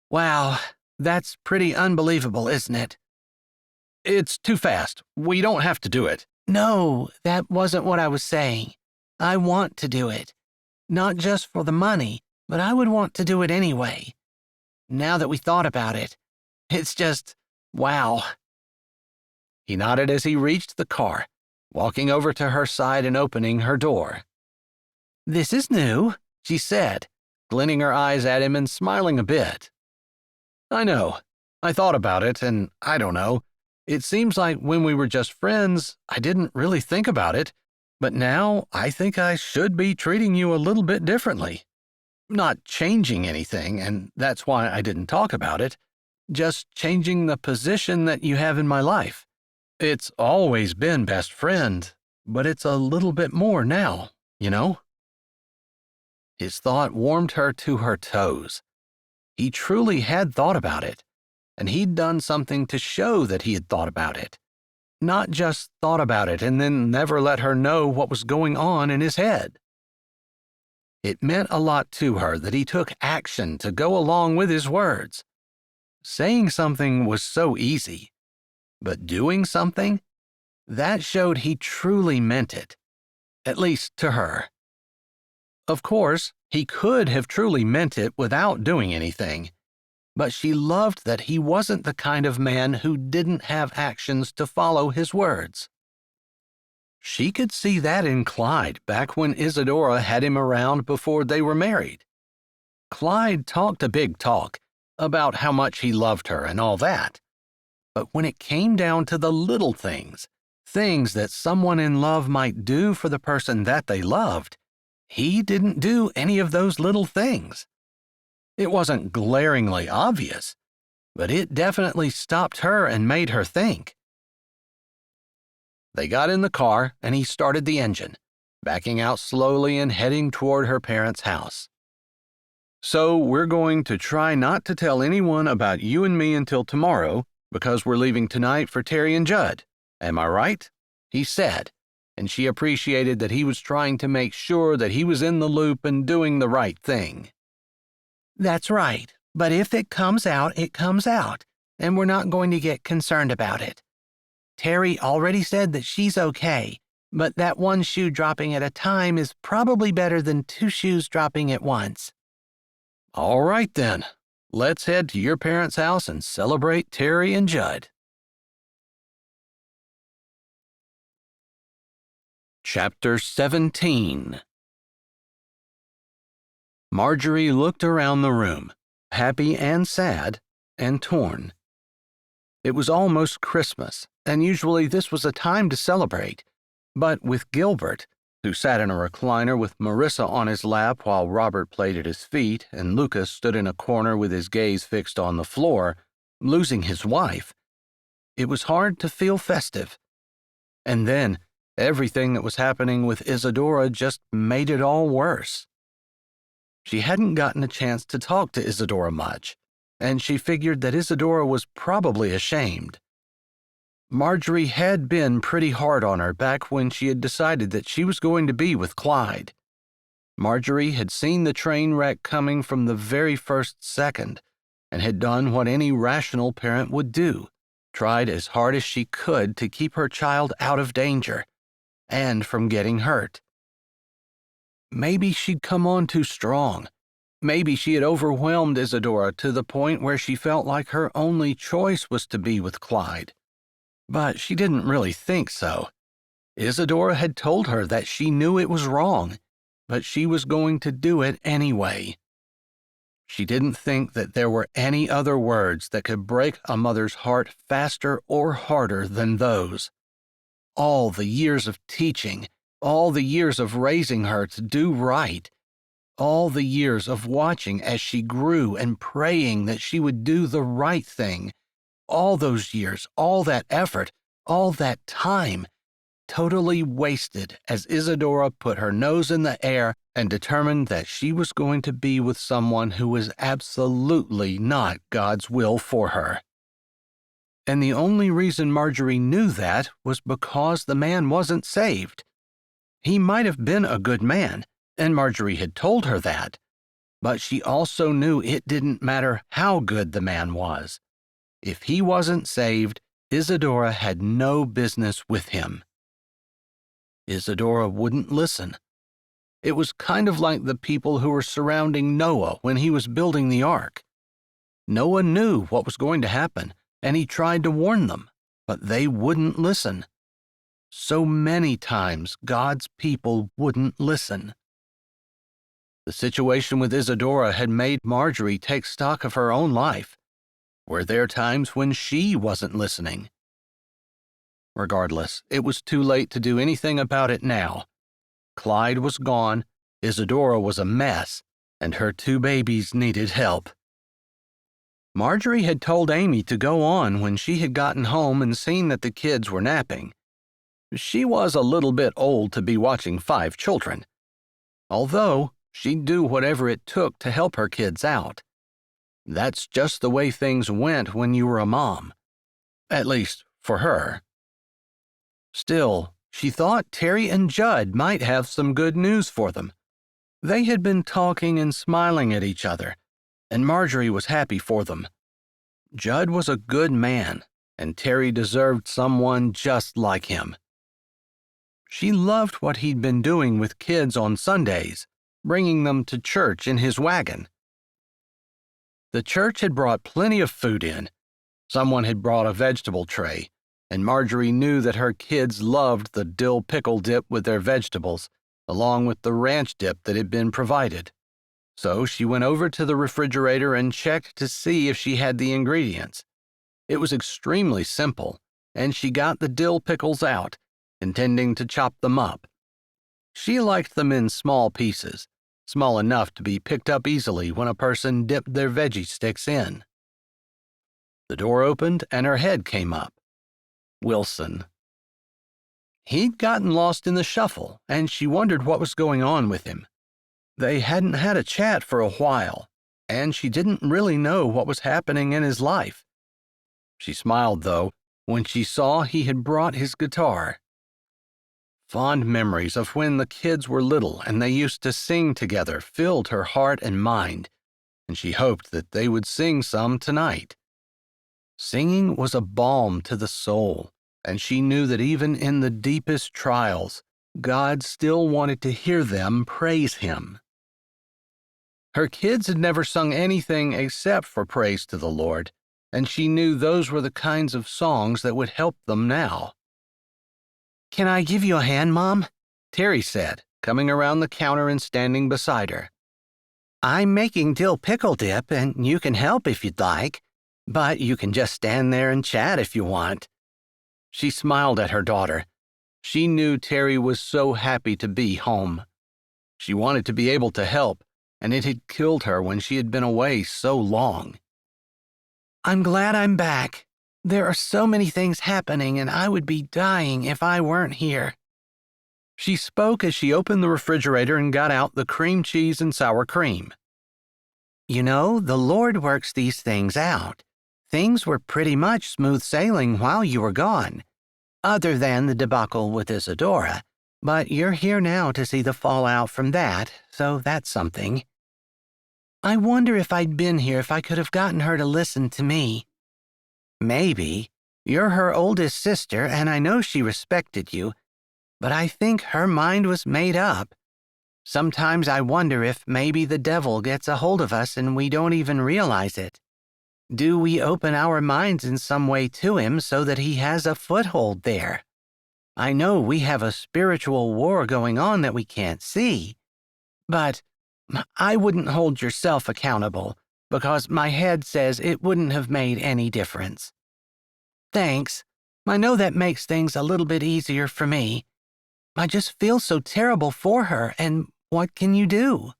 Wow, that's pretty unbelievable, isn't it? It's too fast. We don't have to do it, No, that wasn't what I was saying. I want to do it. Not just for the money, but I would want to do it anyway. Now that we thought about it, it's just, wow. He nodded as he reached the car, walking over to her side and opening her door. This is new, she said, glinting her eyes at him and smiling a bit. I know. I thought about it, and I don't know. It seems like when we were just friends, I didn't really think about it, but now I think I should be treating you a little bit differently. Not changing anything, and that's why I didn't talk about it, just changing the position that you have in my life. It's always been best friend, but it's a little bit more now, you know? His thought warmed her to her toes. He truly had thought about it, and he'd done something to show that he had thought about it. Not just thought about it and then never let her know what was going on in his head. It meant a lot to her that he took action to go along with his words. Saying something was so easy, but doing something, that showed he truly meant it, at least to her. Of course, he could have truly meant it without doing anything, but she loved that he wasn't the kind of man who didn't have actions to follow his words. She could see that in Clyde back when Isadora had him around before they were married. Clyde talked a big talk about how much he loved her and all that, but when it came down to the little things, things that someone in love might do for the person that they loved, he didn't do any of those little things. It wasn't glaringly obvious, but it definitely stopped her and made her think. They got in the car and he started the engine, backing out slowly and heading toward her parents' house. So we're going to try not to tell anyone about you and me until tomorrow because we're leaving tonight for Terry and Judd. Am I right? He said, and she appreciated that he was trying to make sure that he was in the loop and doing the right thing. That's right, but if it comes out, and we're not going to get concerned about it. Terry already said that she's okay, but that one shoe dropping at a time is probably better than 2 shoes dropping at once. All right then, let's head to your parents' house and celebrate Terry and Judd. Chapter 17. Marjorie looked around the room, happy and sad and torn. It was almost Christmas, and usually this was a time to celebrate, but with Gilbert, who sat in a recliner with Marissa on his lap while Robert played at his feet and Lucas stood in a corner with his gaze fixed on the floor, losing his wife, it was hard to feel festive. And then, everything that was happening with Isadora just made it all worse. She hadn't gotten a chance to talk to Isadora much, and she figured that Isadora was probably ashamed. Marjorie had been pretty hard on her back when she had decided that she was going to be with Clyde. Marjorie had seen the train wreck coming from the very first second and had done what any rational parent would do, tried as hard as she could to keep her child out of danger and from getting hurt. Maybe she'd come on too strong. Maybe she had overwhelmed Isadora to the point where she felt like her only choice was to be with Clyde. But she didn't really think so. Isadora had told her that she knew it was wrong, but she was going to do it anyway. She didn't think that there were any other words that could break a mother's heart faster or harder than those. All the years of teaching, all the years of raising her to do right, all the years of watching as she grew and praying that she would do the right thing, all those years, all that effort, all that time, totally wasted as Isadora put her nose in the air and determined that she was going to be with someone who was absolutely not God's will for her. And the only reason Marjorie knew that was because the man wasn't saved. He might have been a good man, and Marjorie had told her that, but she also knew it didn't matter how good the man was. If he wasn't saved, Isadora had no business with him. Isadora wouldn't listen. It was kind of like the people who were surrounding Noah when he was building the ark. Noah knew what was going to happen, and he tried to warn them, but they wouldn't listen. So many times God's people wouldn't listen. The situation with Isadora had made Marjorie take stock of her own life. Were there times when she wasn't listening? Regardless, it was too late to do anything about it now. Clyde was gone, Isadora was a mess, and her 2 babies needed help. Marjorie had told Amy to go on when she had gotten home and seen that the kids were napping. She was a little bit old to be watching 5 children, although she'd do whatever it took to help her kids out. That's just the way things went when you were a mom. At least, for her. Still, she thought Terry and Judd might have some good news for them. They had been talking and smiling at each other, and Marjorie was happy for them. Judd was a good man, and Terry deserved someone just like him. She loved what he'd been doing with kids on Sundays, bringing them to church in his wagon. The church had brought plenty of food in. Someone had brought a vegetable tray, and Marjorie knew that her kids loved the dill pickle dip with their vegetables, along with the ranch dip that had been provided. So she went over to the refrigerator and checked to see if she had the ingredients. It was extremely simple, and she got the dill pickles out, intending to chop them up. She liked them in small pieces, small enough to be picked up easily when a person dipped their veggie sticks in. The door opened and her head came up. Wilson. He'd gotten lost in the shuffle, and she wondered what was going on with him. They hadn't had a chat for a while, and she didn't really know what was happening in his life. She smiled, though, when she saw he had brought his guitar. Fond memories of when the kids were little and they used to sing together filled her heart and mind, and she hoped that they would sing some tonight. Singing was a balm to the soul, and she knew that even in the deepest trials, God still wanted to hear them praise Him. Her kids had never sung anything except for praise to the Lord, and she knew those were the kinds of songs that would help them now. "Can I give you a hand, Mom?" Terry said, coming around the counter and standing beside her. "I'm making dill pickle dip, and you can help if you'd like, but you can just stand there and chat if you want." She smiled at her daughter. She knew Terry was so happy to be home. She wanted to be able to help, and it had killed her when she had been away so long. "I'm glad I'm back. There are so many things happening, and I would be dying if I weren't here." She spoke as she opened the refrigerator and got out the cream cheese and sour cream. "You know, the Lord works these things out. Things were pretty much smooth sailing while you were gone, other than the debacle with Isadora, but you're here now to see the fallout from that, so that's something. I wonder if I'd been here if I could have gotten her to listen to me. Maybe. You're her oldest sister, and I know she respected you, but I think her mind was made up. Sometimes I wonder if maybe the devil gets a hold of us and we don't even realize it. Do we open our minds in some way to him so that he has a foothold there? I know we have a spiritual war going on that we can't see, but I wouldn't hold yourself accountable because my head says it wouldn't have made any difference. Thanks. I know that makes things a little bit easier for me. I just feel so terrible for her, and what can you do?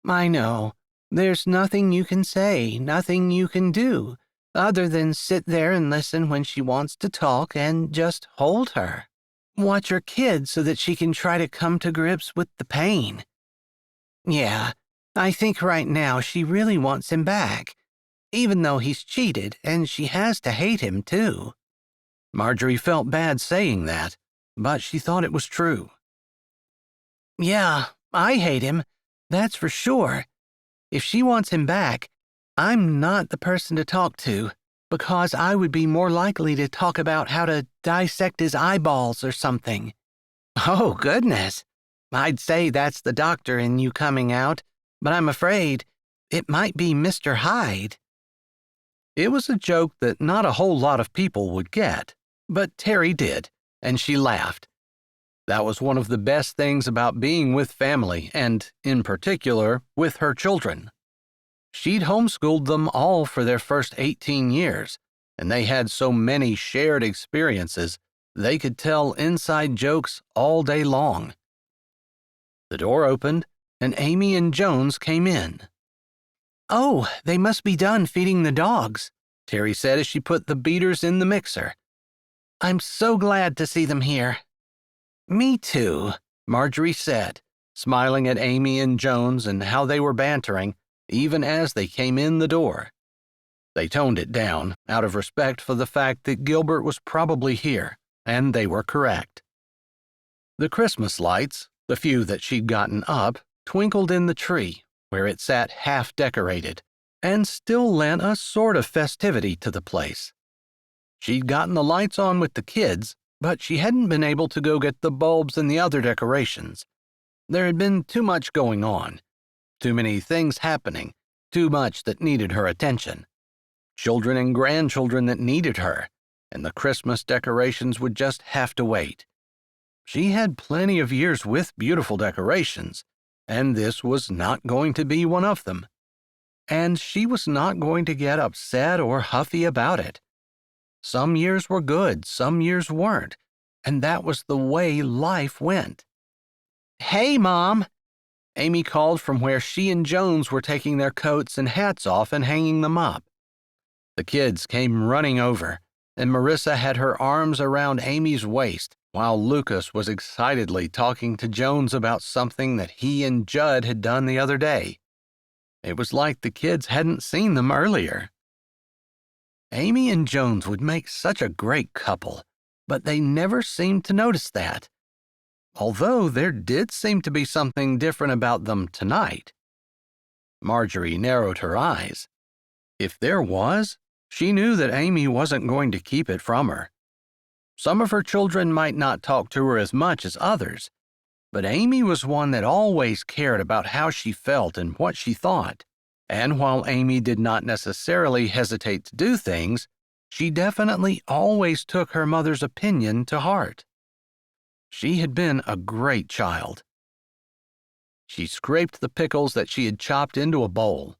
I know. There's nothing you can say, nothing you can do, other than sit there and listen when she wants to talk and just hold her. Watch her kid so that she can try to come to grips with the pain. Yeah, I think right now she really wants him back, even though he's cheated, and she has to hate him too. Marjorie felt bad saying that, but she thought it was true. Yeah, I hate him, that's for sure. If she wants him back, I'm not the person to talk to, because I would be more likely to talk about how to dissect his eyeballs or something. Oh, goodness. I'd say that's the doctor in you coming out, but I'm afraid it might be Mr. Hyde. It was a joke that not a whole lot of people would get, but Terry did, and she laughed. That was one of the best things about being with family and, in particular, with her children. She'd homeschooled them all for their first 18 years, and they had so many shared experiences they could tell inside jokes all day long. The door opened, and Amy and Jones came in. Oh, they must be done feeding the dogs, Terry said as she put the beaters in the mixer. I'm so glad to see them here. Me too, Marjorie said, smiling at Amy and Jones and how they were bantering, even as they came in the door. They toned it down, out of respect for the fact that Gilbert was probably here, and they were correct. The Christmas lights, the few that she'd gotten up, twinkled in the tree, where it sat half-decorated, and still lent a sort of festivity to the place. She'd gotten the lights on with the kids, but she hadn't been able to go get the bulbs and the other decorations. There had been too much going on, too many things happening, too much that needed her attention. Children and grandchildren that needed her, and the Christmas decorations would just have to wait. She had plenty of years with beautiful decorations, and this was not going to be one of them. And she was not going to get upset or huffy about it. Some years were good, some years weren't, and that was the way life went. Hey, Mom! Amy called from where she and Jones were taking their coats and hats off and hanging them up. The kids came running over, and Marissa had her arms around Amy's waist, while Lucas was excitedly talking to Jones about something that he and Judd had done the other day. It was like the kids hadn't seen them earlier. Amy and Jones would make such a great couple, but they never seemed to notice that. Although there did seem to be something different about them tonight. Marjorie narrowed her eyes. If there was, she knew that Amy wasn't going to keep it from her. Some of her children might not talk to her as much as others, but Amy was one that always cared about how she felt and what she thought. And while Amy did not necessarily hesitate to do things, she definitely always took her mother's opinion to heart. She had been a great child. She scraped the pickles that she had chopped into a bowl.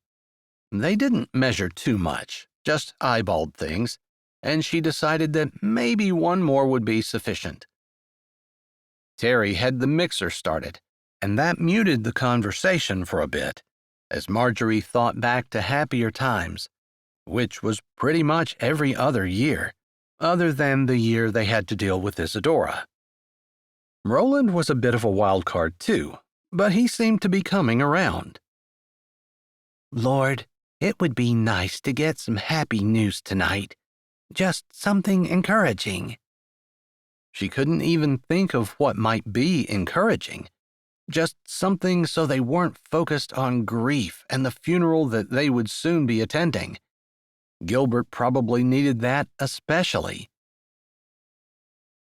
They didn't measure too much, just eyeballed things, and she decided that maybe one more would be sufficient. Terry had the mixer started, and that muted the conversation for a bit, as Marjorie thought back to happier times, which was pretty much every other year, other than the year they had to deal with Isadora. Roland was a bit of a wild card too, but he seemed to be coming around. Lord, it would be nice to get some happy news tonight. Just something encouraging. She couldn't even think of what might be encouraging. Just something so they weren't focused on grief and the funeral that they would soon be attending. Gilbert probably needed that especially.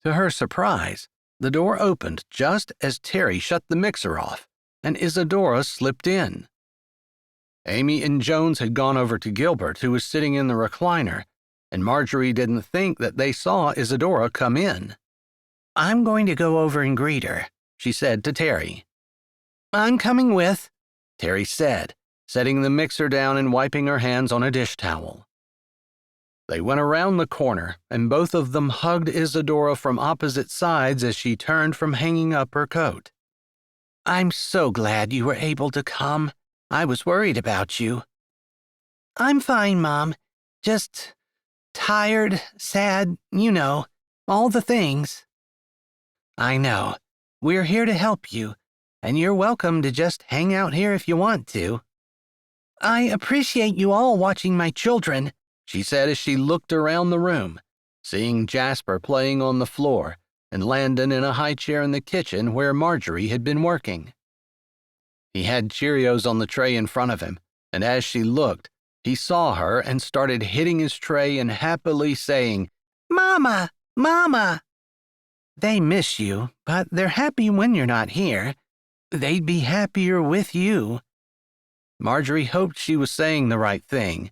To her surprise, the door opened just as Terry shut the mixer off, and Isadora slipped in. Amy and Jones had gone over to Gilbert, who was sitting in the recliner, and Marjorie didn't think that they saw Isadora come in. I'm going to go over and greet her, she said to Terry. I'm coming with, Terry said, setting the mixer down and wiping her hands on a dish towel. They went around the corner, and both of them hugged Isadora from opposite sides as she turned from hanging up her coat. I'm so glad you were able to come. I was worried about you. I'm fine, Mom. Just tired, sad, you know, all the things. I know. We're here to help you, and you're welcome to just hang out here if you want to. I appreciate you all watching my children, she said as she looked around the room, seeing Jasper playing on the floor and Landon in a high chair in the kitchen where Marjorie had been working. He had Cheerios on the tray in front of him, and as she looked, he saw her and started hitting his tray and happily saying, "Mama! Mama!" They miss you, but they're happy when you're not here. They'd be happier with you. Marjorie hoped she was saying the right thing.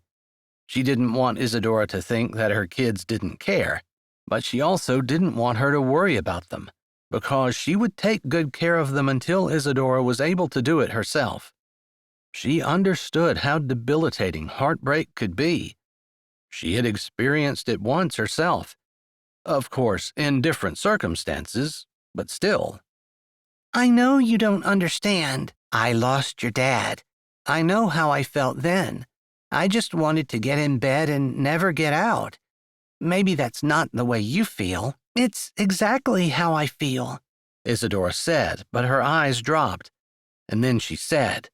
She didn't want Isadora to think that her kids didn't care, but she also didn't want her to worry about them, because she would take good care of them until Isadora was able to do it herself. She understood how debilitating heartbreak could be. She had experienced it once herself. Of course, in different circumstances, but still. I know you don't understand. I lost your dad. I know how I felt then. I just wanted to get in bed and never get out. Maybe that's not the way you feel. It's exactly how I feel, Isadora said, but her eyes dropped. And then she said,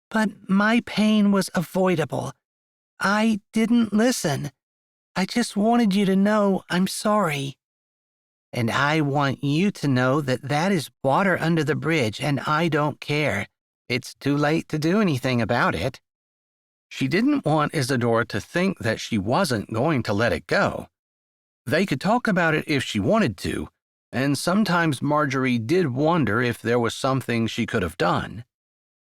But my pain was avoidable. I didn't listen. I just wanted you to know I'm sorry. And I want you to know that that is water under the bridge, and I don't care. It's too late to do anything about it. She didn't want Isadora to think that she wasn't going to let it go. They could talk about it if she wanted to, and sometimes Marjorie did wonder if there was something she could have done,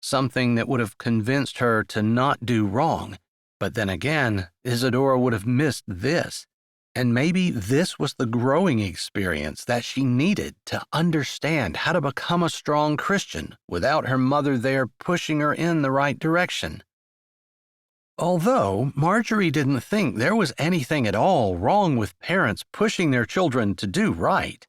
something that would have convinced her to not do wrong. But then again, Isadora would have missed this, and maybe this was the growing experience that she needed to understand how to become a strong Christian without her mother there pushing her in the right direction. Although Marjorie didn't think there was anything at all wrong with parents pushing their children to do right.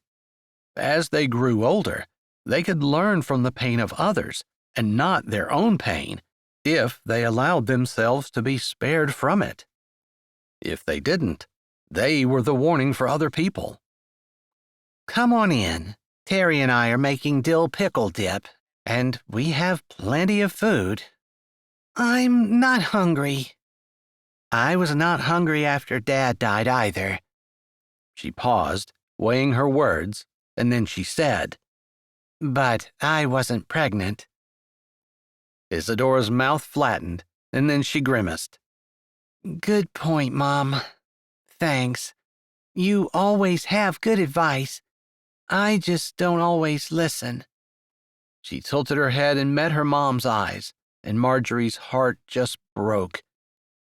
As they grew older, they could learn from the pain of others and not their own pain if they allowed themselves to be spared from it. If they didn't, they were the warning for other people. Come on in. Terry and I are making dill pickle dip, and we have plenty of food. I'm not hungry. I was not hungry after Dad died either. She paused, weighing her words, and then she said, But I wasn't pregnant. Isadora's mouth flattened, and then she grimaced. Good point, Mom. Thanks. You always have good advice. I just don't always listen. She tilted her head and met her mom's eyes, and Marjorie's heart just broke.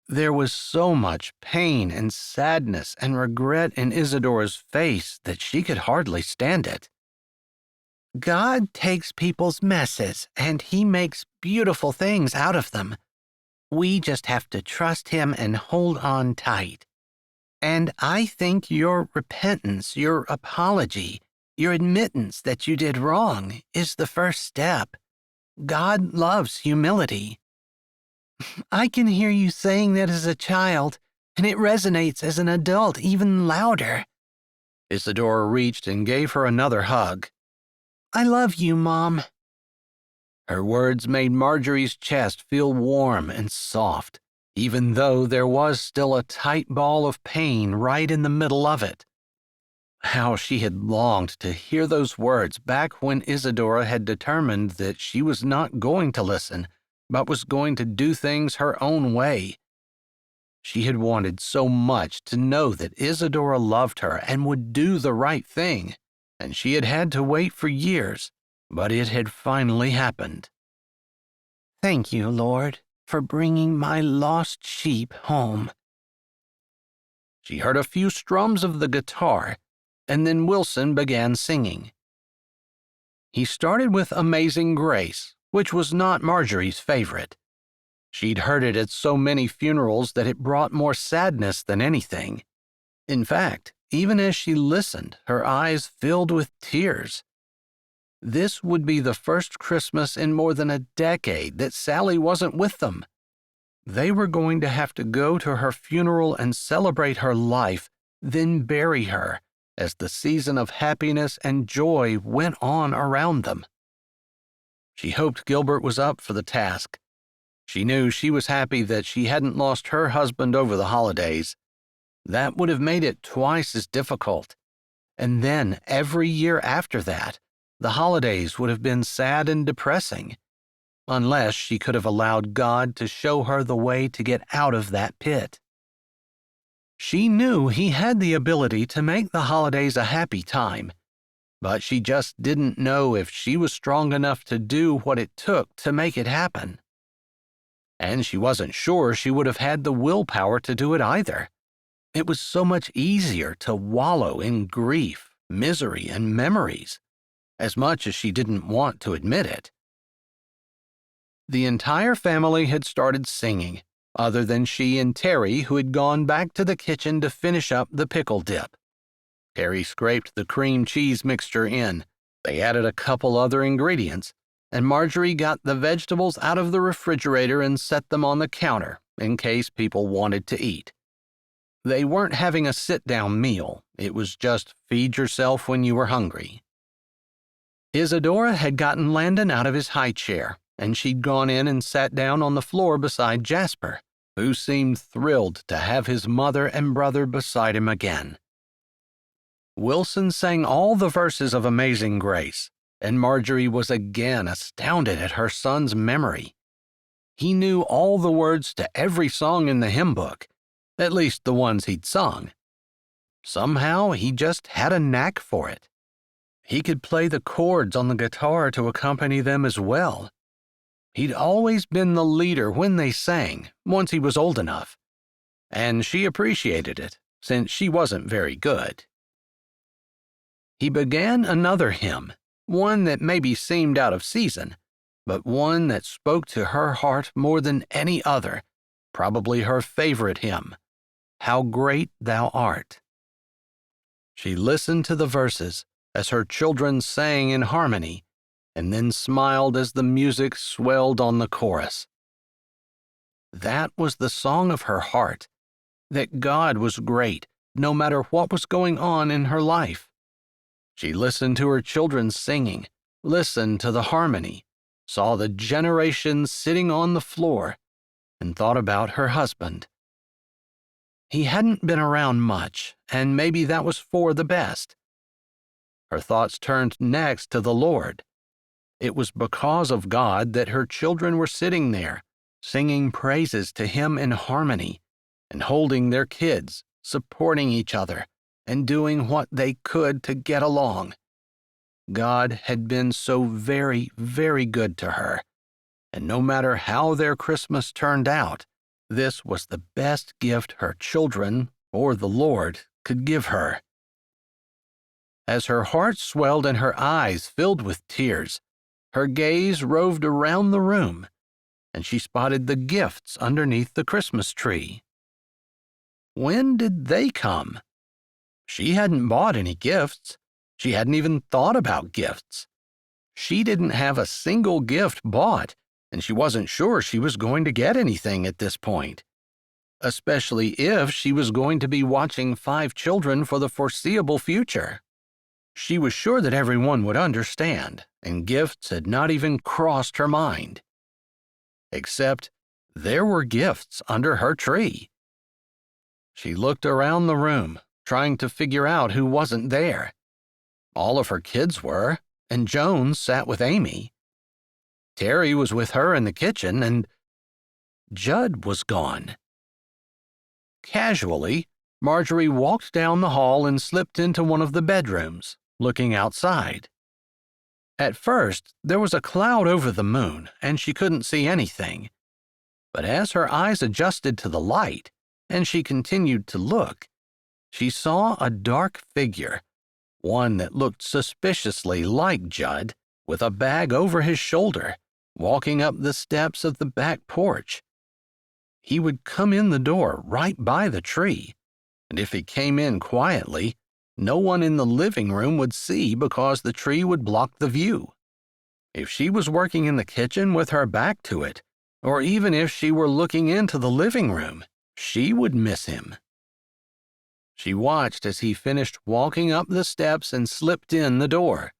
There was so much pain and sadness and regret in Isadora's face that she could hardly stand it. God takes people's messes, and He makes beautiful things out of them. We just have to trust Him and hold on tight. And I think your repentance, your apology, your admittance that you did wrong is the first step. God loves humility. I can hear you saying that as a child, and it resonates as an adult even louder. Isadora reached and gave her another hug. I love you, Mom. Her words made Marjorie's chest feel warm and soft, even though there was still a tight ball of pain right in the middle of it. How she had longed to hear those words back when Isadora had determined that she was not going to listen, but was going to do things her own way. She had wanted so much to know that Isadora loved her and would do the right thing, and she had had to wait for years, but it had finally happened. Thank you, Lord, for bringing my lost sheep home. She heard a few strums of the guitar, and then Wilson began singing. He started with Amazing Grace, which was not Marjorie's favorite. She'd heard it at so many funerals that it brought more sadness than anything. In fact, even as she listened, her eyes filled with tears. This would be the first Christmas in more than a decade that Sally wasn't with them. They were going to have to go to her funeral and celebrate her life, then bury her, as the season of happiness and joy went on around them. She hoped Gilbert was up for the task. She knew she was happy that she hadn't lost her husband over the holidays. That would have made it twice as difficult. And then, every year after that, the holidays would have been sad and depressing, unless she could have allowed God to show her the way to get out of that pit. She knew He had the ability to make the holidays a happy time, but she just didn't know if she was strong enough to do what it took to make it happen. And she wasn't sure she would have had the willpower to do it either. It was so much easier to wallow in grief, misery, and memories, as much as she didn't want to admit it. The entire family had started singing, other than she and Terry, who had gone back to the kitchen to finish up the pickle dip. Terry scraped the cream cheese mixture in. They added a couple other ingredients, and Marjorie got the vegetables out of the refrigerator and set them on the counter in case people wanted to eat. They weren't having a sit-down meal. It was just feed yourself when you were hungry. Isadora had gotten Landon out of his high chair, and she'd gone in and sat down on the floor beside Jasper, who seemed thrilled to have his mother and brother beside him again. Wilson sang all the verses of Amazing Grace, and Marjorie was again astounded at her son's memory. He knew all the words to every song in the hymn book, at least the ones he'd sung. Somehow he just had a knack for it. He could play the chords on the guitar to accompany them as well. He'd always been the leader when they sang, once he was old enough, and she appreciated it, since she wasn't very good. He began another hymn, one that maybe seemed out of season, but one that spoke to her heart more than any other, probably her favorite hymn, How Great Thou Art. She listened to the verses as her children sang in harmony, and then smiled as the music swelled on the chorus. That was the song of her heart, that God was great, no matter what was going on in her life. She listened to her children singing, listened to the harmony, saw the generations sitting on the floor, and thought about her husband. He hadn't been around much, and maybe that was for the best. Her thoughts turned next to the Lord. It was because of God that her children were sitting there, singing praises to Him in harmony, and holding their kids, supporting each other, and doing what they could to get along. God had been so very, very good to her, and no matter how their Christmas turned out, this was the best gift her children, or the Lord, could give her. As her heart swelled and her eyes filled with tears, her gaze roved around the room, and she spotted the gifts underneath the Christmas tree. When did they come? She hadn't bought any gifts. She hadn't even thought about gifts. She didn't have a single gift bought, and she wasn't sure she was going to get anything at this point, especially if she was going to be watching 5 children for the foreseeable future. She was sure that everyone would understand, and gifts had not even crossed her mind. Except there were gifts under her tree. She looked around the room, trying to figure out who wasn't there. All of her kids were, and Joan sat with Amy. Terry was with her in the kitchen, and Judd was gone. Casually, Marjorie walked down the hall and slipped into one of the bedrooms, looking outside. At first, there was a cloud over the moon, and she couldn't see anything. But as her eyes adjusted to the light, and she continued to look, she saw a dark figure, one that looked suspiciously like Judd, with a bag over his shoulder, walking up the steps of the back porch. He would come in the door right by the tree, and if he came in quietly, no one in the living room would see because the tree would block the view. If she was working in the kitchen with her back to it, or even if she were looking into the living room, she would miss him. She watched as he finished walking up the steps and slipped in the door.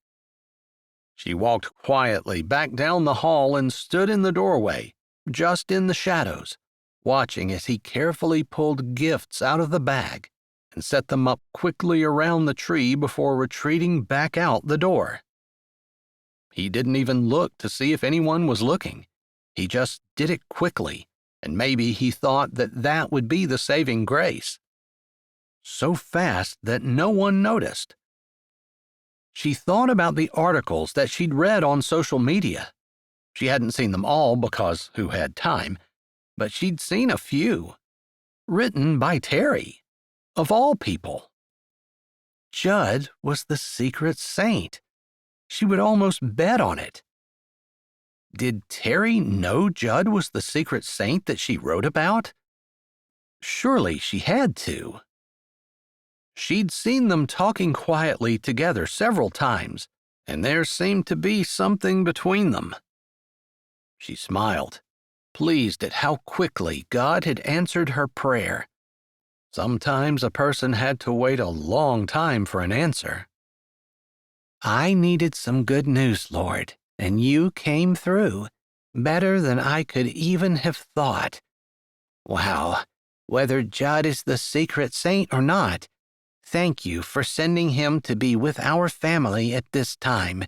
She walked quietly back down the hall and stood in the doorway, just in the shadows, watching as he carefully pulled gifts out of the bag and set them up quickly around the tree before retreating back out the door. He didn't even look to see if anyone was looking. He just did it quickly, and maybe he thought that that would be the saving grace. So fast that no one noticed. She thought about the articles that she'd read on social media. She hadn't seen them all because who had time, but she'd seen a few. Written by Terry, of all people. Judd was the secret saint. She would almost bet on it. Did Terry know Judd was the secret saint that she wrote about? Surely she had to. She'd seen them talking quietly together several times, and there seemed to be something between them. She smiled, pleased at how quickly God had answered her prayer. Sometimes a person had to wait a long time for an answer. I needed some good news, Lord, and you came through, better than I could even have thought. Wow, whether Judd is the secret saint or not, thank you for sending him to be with our family at this time.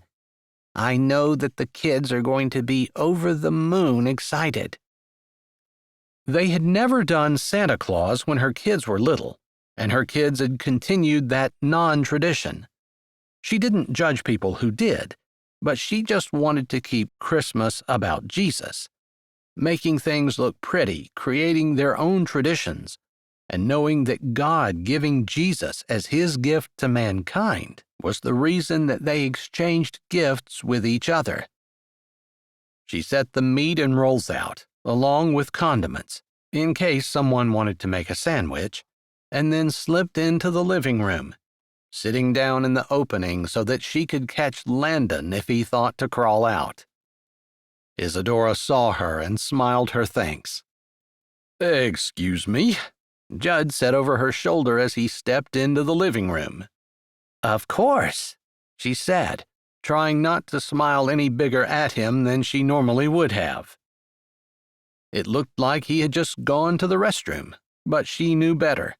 I know that the kids are going to be over the moon excited. They had never done Santa Claus when her kids were little, and her kids had continued that non-tradition. She didn't judge people who did, but she just wanted to keep Christmas about Jesus, making things look pretty, creating their own traditions, and knowing that God giving Jesus as his gift to mankind was the reason that they exchanged gifts with each other. She set the meat and rolls out, along with condiments, in case someone wanted to make a sandwich, and then slipped into the living room, sitting down in the opening so that she could catch Landon if he thought to crawl out. Isadora saw her and smiled her thanks. "Excuse me," Judd said over her shoulder as he stepped into the living room. "Of course," she said, trying not to smile any bigger at him than she normally would have. It looked like he had just gone to the restroom, but she knew better,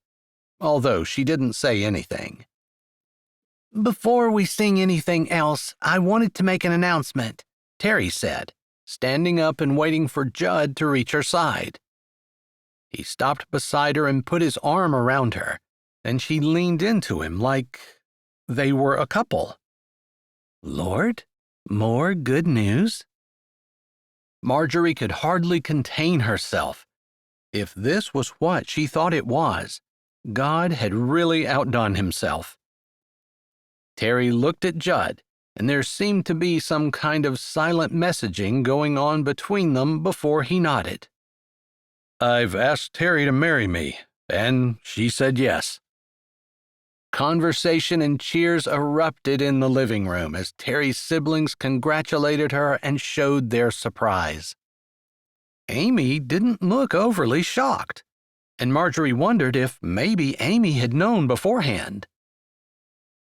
although she didn't say anything. "Before we sing anything else, I wanted to make an announcement," Terry said, standing up and waiting for Judd to reach her side. He stopped beside her and put his arm around her, and she leaned into him like they were a couple. "Lord, more good news?" Marjorie could hardly contain herself. If this was what she thought it was, God had really outdone himself. Terry looked at Judd, and there seemed to be some kind of silent messaging going on between them before he nodded. "I've asked Terry to marry me, and she said yes." Conversation and cheers erupted in the living room as Terry's siblings congratulated her and showed their surprise. Amy didn't look overly shocked, and Marjorie wondered if maybe Amy had known beforehand.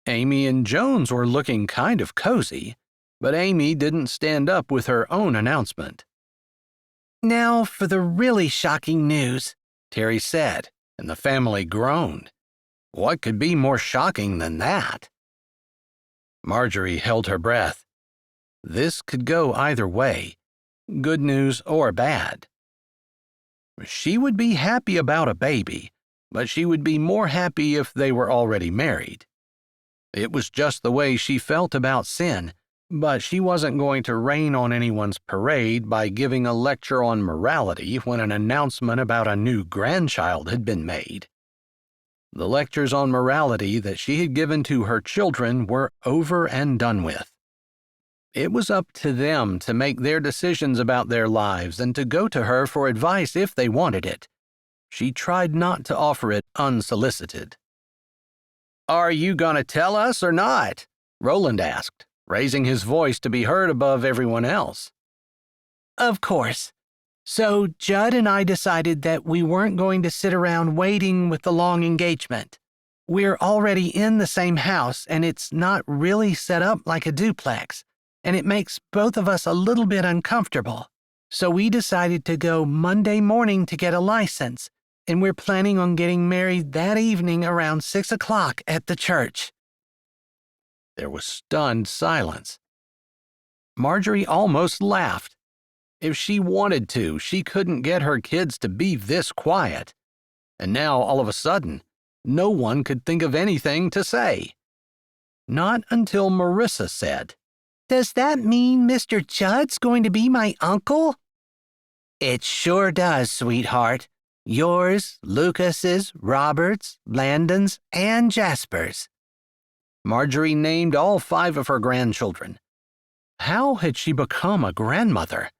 Amy and Jones were looking kind of cozy, but Amy didn't stand up with her own announcement. "Now for the really shocking news," Terry said, and the family groaned. What could be more shocking than that? Marjorie held her breath. This could go either way, good news or bad. She would be happy about a baby, but she would be more happy if they were already married. It was just the way she felt about sin, but she wasn't going to rain on anyone's parade by giving a lecture on morality when an announcement about a new grandchild had been made. The lectures on morality that she had given to her children were over and done with. It was up to them to make their decisions about their lives and to go to her for advice if they wanted it. She tried not to offer it unsolicited. "Are you going to tell us or not?" Roland asked, raising his voice to be heard above everyone else. "Of course. So Judd and I decided that we weren't going to sit around waiting with the long engagement. We're already in the same house, and it's not really set up like a duplex, and it makes both of us a little bit uncomfortable. So we decided to go Monday morning to get a license, and we're planning on getting married that evening around 6 o'clock at the church." There was stunned silence. Marjorie almost laughed. If she wanted to, she couldn't get her kids to be this quiet. And now, all of a sudden, no one could think of anything to say. Not until Marissa said, "Does that mean Mr. Judd's going to be my uncle?" "It sure does, sweetheart. Yours, Lucas's, Robert's, Landon's, and Jasper's." Marjorie named all 5 of her grandchildren. How had she become a grandmother?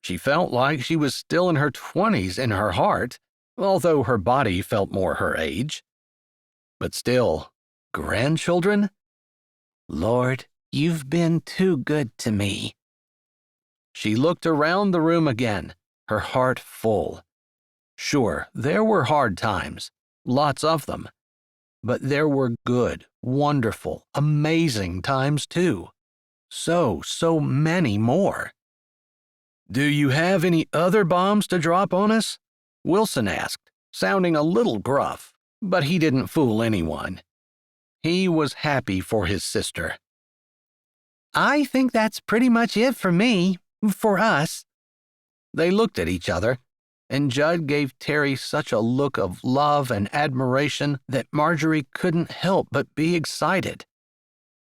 She felt like she was still in her 20s in her heart, although her body felt more her age. But still, grandchildren? Lord, you've been too good to me. She looked around the room again, her heart full. Sure, there were hard times, lots of them. But there were good, wonderful, amazing times too. So many more. "Do you have any other bombs to drop on us?" Wilson asked, sounding a little gruff, but he didn't fool anyone. He was happy for his sister. "I think that's pretty much it for me, for us." They looked at each other, and Judd gave Terry such a look of love and admiration that Marjorie couldn't help but be excited.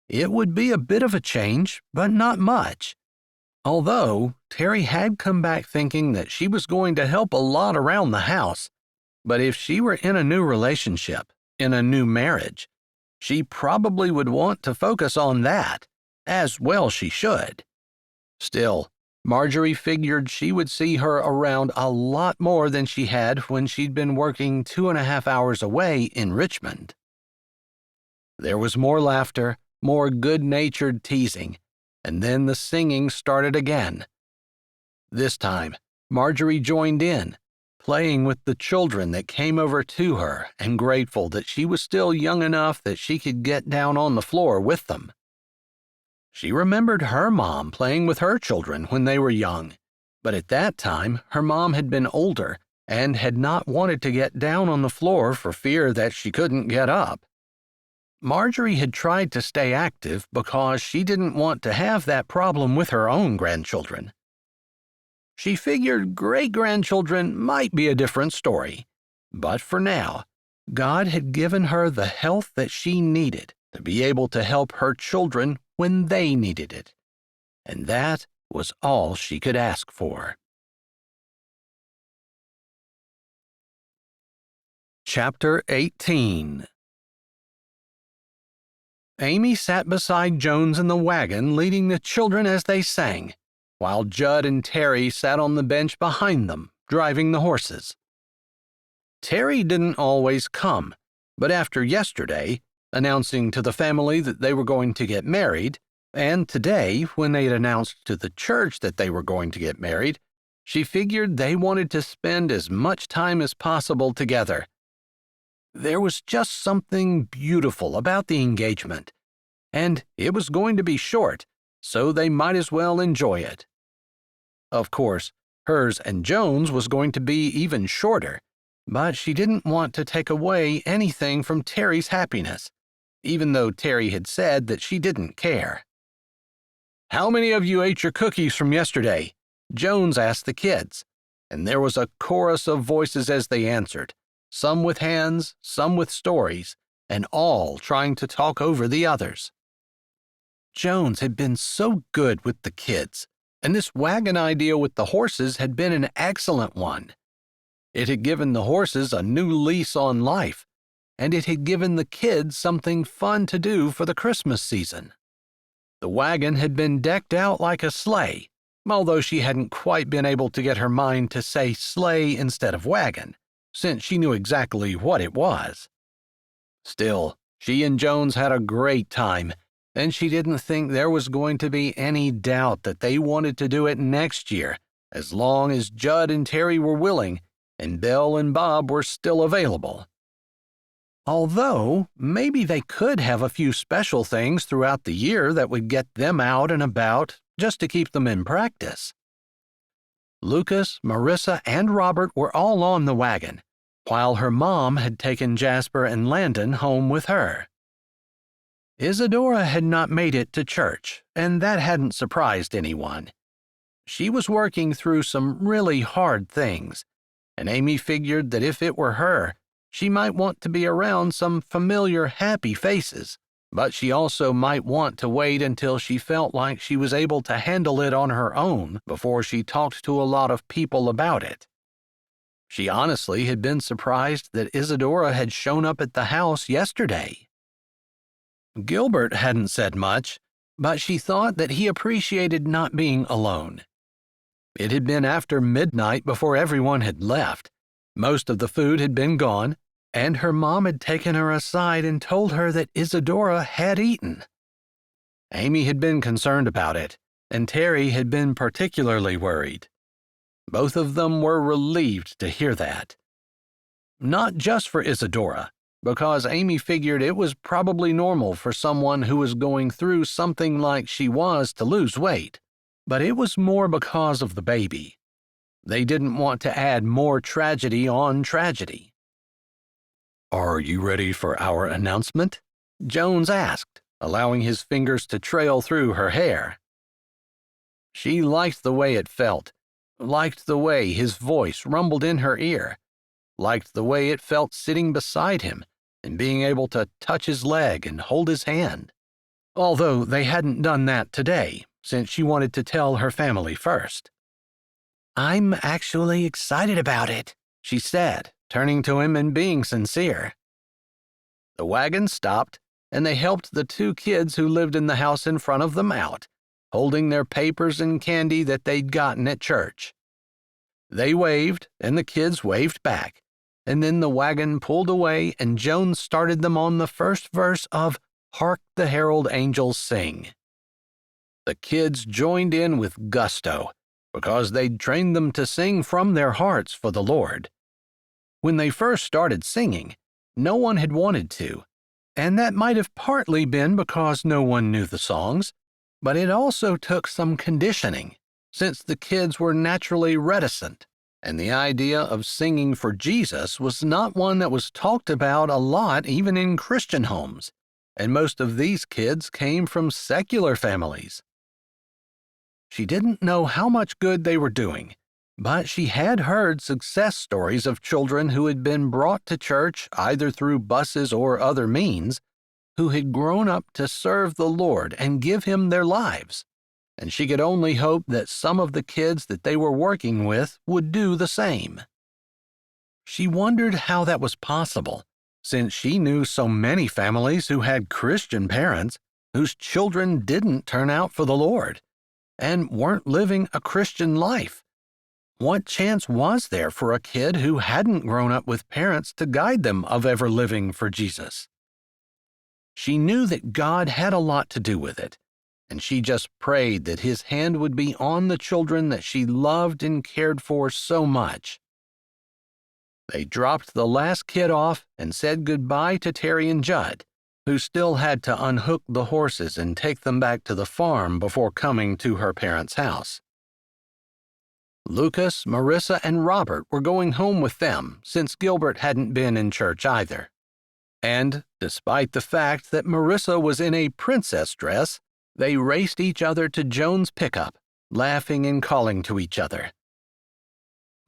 It would be a bit of a change, but not much. Although Terry had come back thinking that she was going to help a lot around the house, but if she were in a new relationship, in a new marriage, she probably would want to focus on that, as well she should. Still, Marjorie figured she would see her around a lot more than she had when she'd been working 2.5 hours away in Richmond. There was more laughter, more good-natured teasing, and then the singing started again. This time, Marjorie joined in, playing with the children that came over to her and grateful that she was still young enough that she could get down on the floor with them. She remembered her mom playing with her children when they were young, but at that time her mom had been older and had not wanted to get down on the floor for fear that she couldn't get up. Marjorie had tried to stay active because she didn't want to have that problem with her own grandchildren. She figured great-grandchildren might be a different story, but for now, God had given her the health that she needed to be able to help her children when they needed it, and that was all she could ask for. Chapter 18. Amy sat beside Jones in the wagon leading the children as they sang, while Judd and Terry sat on the bench behind them, driving the horses. Terry didn't always come, but after yesterday, announcing to the family that they were going to get married, and today, when they had announced to the church that they were going to get married, she figured they wanted to spend as much time as possible together. There was just something beautiful about the engagement, and it was going to be short, so they might as well enjoy it. Of course, hers and Jones was going to be even shorter, but she didn't want to take away anything from Terry's happiness, even though Terry had said that she didn't care. "How many of you ate your cookies from yesterday?" Jones asked the kids, and there was a chorus of voices as they answered, some with hands, some with stories, and all trying to talk over the others. Jones had been so good with the kids, and this wagon idea with the horses had been an excellent one. It had given the horses a new lease on life, and it had given the kids something fun to do for the Christmas season. The wagon had been decked out like a sleigh, although she hadn't quite been able to get her mind to say sleigh instead of wagon, since she knew exactly what it was. Still, she and Jones had a great time, and she didn't think there was going to be any doubt that they wanted to do it next year, as long as Judd and Terry were willing, and Belle and Bob were still available. Although, maybe they could have a few special things throughout the year that would get them out and about just to keep them in practice. Lucas, Marissa, and Robert were all on the wagon, while her mom had taken Jasper and Landon home with her. Isadora had not made it to church, and that hadn't surprised anyone. She was working through some really hard things, and Amy figured that if it were her, she might want to be around some familiar, happy faces, but she also might want to wait until she felt like she was able to handle it on her own before she talked to a lot of people about it. She honestly had been surprised that Isadora had shown up at the house yesterday. Gilbert hadn't said much, but she thought that he appreciated not being alone. It had been after midnight before everyone had left. Most of the food had been gone, and her mom had taken her aside and told her that Isadora had eaten. Amy had been concerned about it, and Terry had been particularly worried. Both of them were relieved to hear that. Not just for Isadora, because Amy figured it was probably normal for someone who was going through something like she was to lose weight, but it was more because of the baby. They didn't want to add more tragedy on tragedy. "Are you ready for our announcement?" Jones asked, allowing his fingers to trail through her hair. She liked the way it felt, liked the way his voice rumbled in her ear, liked the way it felt sitting beside him and being able to touch his leg and hold his hand. Although they hadn't done that today, since she wanted to tell her family first. "I'm actually excited about it," she said, turning to him and being sincere. The wagon stopped, and they helped the two kids who lived in the house in front of them out, holding their papers and candy that they'd gotten at church. They waved, and the kids waved back, and then the wagon pulled away and Jones started them on the first verse of "Hark the Herald Angels Sing." The kids joined in with gusto, because they'd trained them to sing from their hearts for the Lord. When they first started singing, no one had wanted to, and that might have partly been because no one knew the songs, but it also took some conditioning, since the kids were naturally reticent, and the idea of singing for Jesus was not one that was talked about a lot even in Christian homes, and most of these kids came from secular families. She didn't know how much good they were doing, but she had heard success stories of children who had been brought to church either through buses or other means, who had grown up to serve the Lord and give Him their lives, and she could only hope that some of the kids that they were working with would do the same. She wondered how that was possible, since she knew so many families who had Christian parents whose children didn't turn out for the Lord and weren't living a Christian life. What chance was there for a kid who hadn't grown up with parents to guide them of ever living for Jesus? She knew that God had a lot to do with it, and she just prayed that His hand would be on the children that she loved and cared for so much. They dropped the last kid off and said goodbye to Terry and Judd, who still had to unhook the horses and take them back to the farm before coming to her parents' house. Lucas, Marissa, and Robert were going home with them since Gilbert hadn't been in church either. And, despite the fact that Marissa was in a princess dress, they raced each other to Jones' pickup, laughing and calling to each other.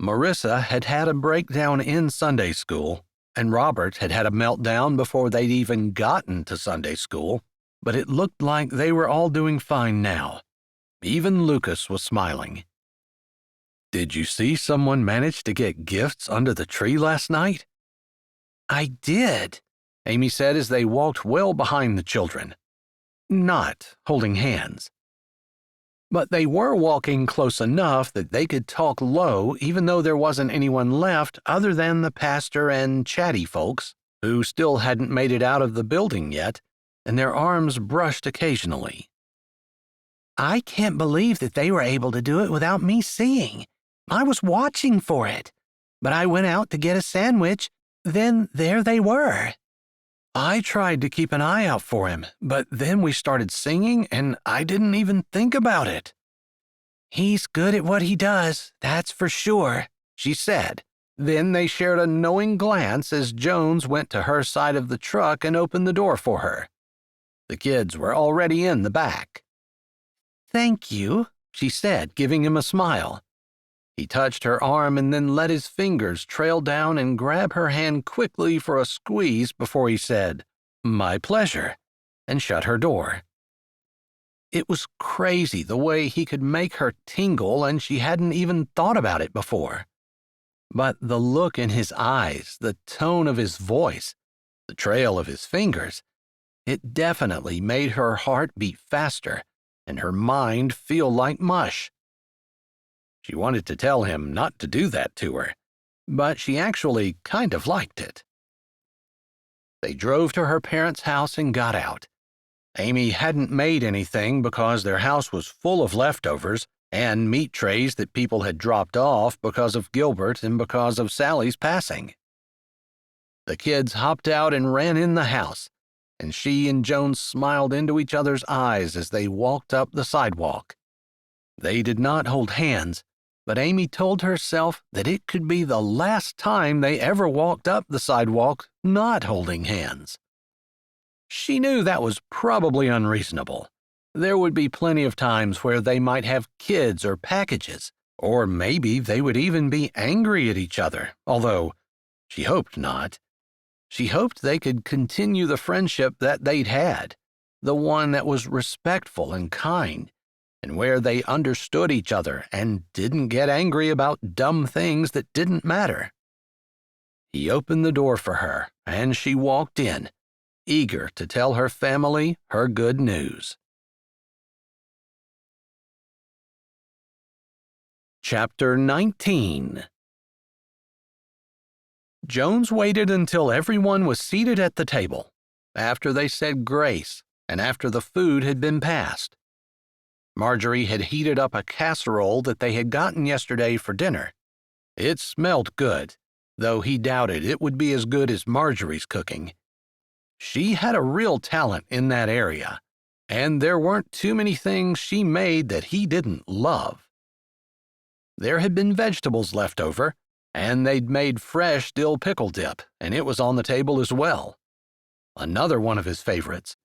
Marissa had had a breakdown in Sunday school, and Robert had had a meltdown before they'd even gotten to Sunday school, but it looked like they were all doing fine now. Even Lucas was smiling. "Did you see someone manage to get gifts under the tree last night?" "I did," Amy said as they walked well behind the children. Not holding hands. But they were walking close enough that they could talk low even though there wasn't anyone left other than the pastor and chatty folks, who still hadn't made it out of the building yet, and their arms brushed occasionally. "I can't believe that they were able to do it without me seeing. I was watching for it, but I went out to get a sandwich, then there they were." "I tried to keep an eye out for him, but then we started singing and I didn't even think about it." "He's good at what he does, that's for sure," she said. Then they shared a knowing glance as Jones went to her side of the truck and opened the door for her. The kids were already in the back. "Thank you," she said, giving him a smile. He touched her arm and then let his fingers trail down and grab her hand quickly for a squeeze before he said, "My pleasure." and shut her door. It was crazy the way he could make her tingle, and she hadn't even thought about it before. But the look in his eyes, the tone of his voice, the trail of his fingers, it definitely made her heart beat faster and her mind feel like mush. She wanted to tell him not to do that to her, but she actually kind of liked it. They drove to her parents' house and got out. Amy hadn't made anything because their house was full of leftovers and meat trays that people had dropped off because of Gilbert and because of Sally's passing. The kids hopped out and ran in the house, and she and Joan smiled into each other's eyes as they walked up the sidewalk. They did not hold hands, but Amy told herself that it could be the last time they ever walked up the sidewalk not holding hands. She knew that was probably unreasonable. There would be plenty of times where they might have kids or packages, or maybe they would even be angry at each other, although she hoped not. She hoped they could continue the friendship that they'd had, the one that was respectful and kind, and where they understood each other and didn't get angry about dumb things that didn't matter. He opened the door for her, and she walked in, eager to tell her family her good news. Chapter 19. Jones waited until everyone was seated at the table, after they said grace and after the food had been passed. Marjorie had heated up a casserole that they had gotten yesterday for dinner. It smelled good, though he doubted it would be as good as Marjorie's cooking. She had a real talent in that area, and there weren't too many things she made that he didn't love. There had been vegetables left over, and they'd made fresh dill pickle dip, and it was on the table as well. Another one of his favorites.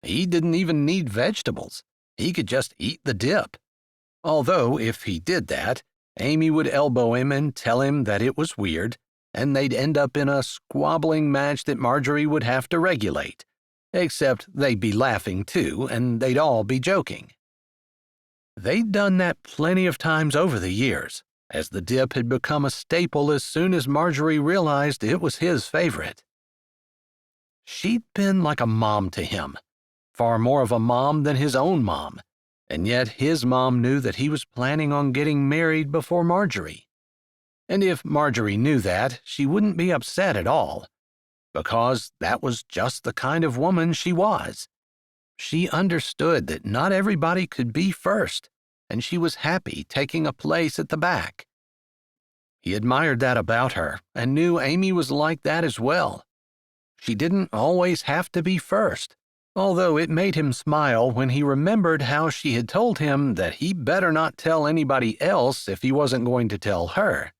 He didn't even need vegetables. He could just eat the dip. Although, if he did that, Amy would elbow him and tell him that it was weird, and they'd end up in a squabbling match that Marjorie would have to regulate, except they'd be laughing too, and they'd all be joking. They'd done that plenty of times over the years, as the dip had become a staple as soon as Marjorie realized it was his favorite. She'd been like a mom to him, far more of a mom than his own mom, and yet his mom knew that he was planning on getting married before Marjorie. And if Marjorie knew that, she wouldn't be upset at all, because that was just the kind of woman she was. She understood that not everybody could be first, and she was happy taking a place at the back. He admired that about her and knew Amy was like that as well. She didn't always have to be first, although it made him smile when he remembered how she had told him that he better not tell anybody else if he wasn't going to tell her.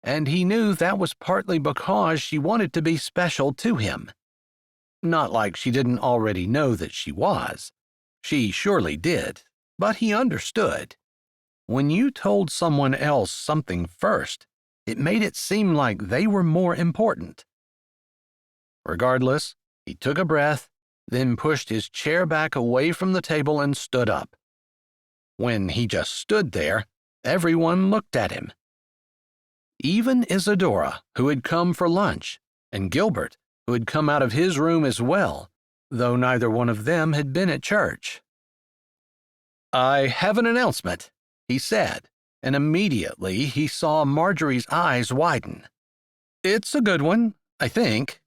And he knew that was partly because she wanted to be special to him. Not like she didn't already know that she was. She surely did, but he understood. When you told someone else something first, it made it seem like they were more important. Regardless, he took a breath, then pushed his chair back away from the table and stood up. When he just stood there, everyone looked at him. Even Isadora, who had come for lunch, and Gilbert, who had come out of his room as well, though neither one of them had been at church. "I have an announcement," he said, and immediately he saw Marjorie's eyes widen. "It's a good one, I think."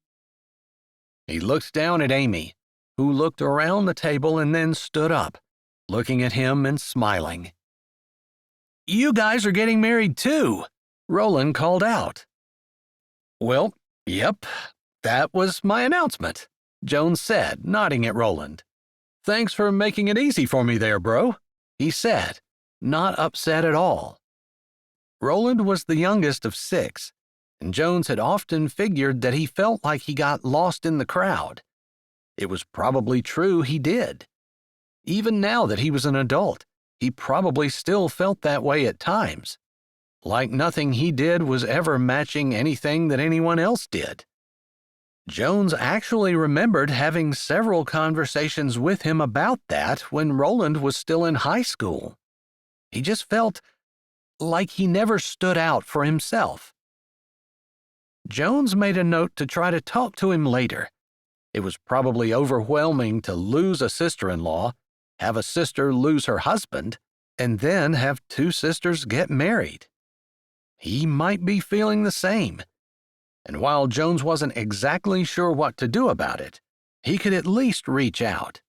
He looked down at Amy, who looked around the table and then stood up, looking at him and smiling. "You guys are getting married too," Roland called out. "Well, yep, that was my announcement," Jones said, nodding at Roland. "Thanks for making it easy for me there, bro," he said, not upset at all. Roland was the youngest of 6, and Jones had often figured that he felt like he got lost in the crowd. It was probably true he did. Even now that he was an adult, he probably still felt that way at times, like nothing he did was ever matching anything that anyone else did. Jones actually remembered having several conversations with him about that when Roland was still in high school. He just felt like he never stood out for himself. Jones made a note to try to talk to him later. It was probably overwhelming to lose a sister-in-law, have a sister lose her husband, and then have two sisters get married. He might be feeling the same. And while Jones wasn't exactly sure what to do about it, he could at least reach out,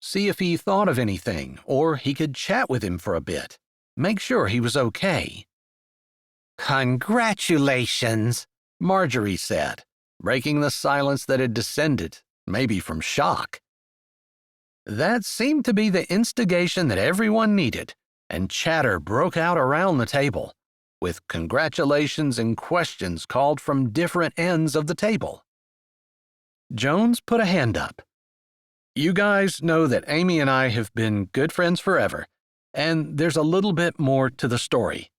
see if he thought of anything, or he could chat with him for a bit, make sure he was okay. "Congratulations," Marjorie said, breaking the silence that had descended, maybe from shock. That seemed to be the instigation that everyone needed, and chatter broke out around the table, with congratulations and questions called from different ends of the table. Jones put a hand up. "You guys know that Amy and I have been good friends forever, and there's a little bit more to the story."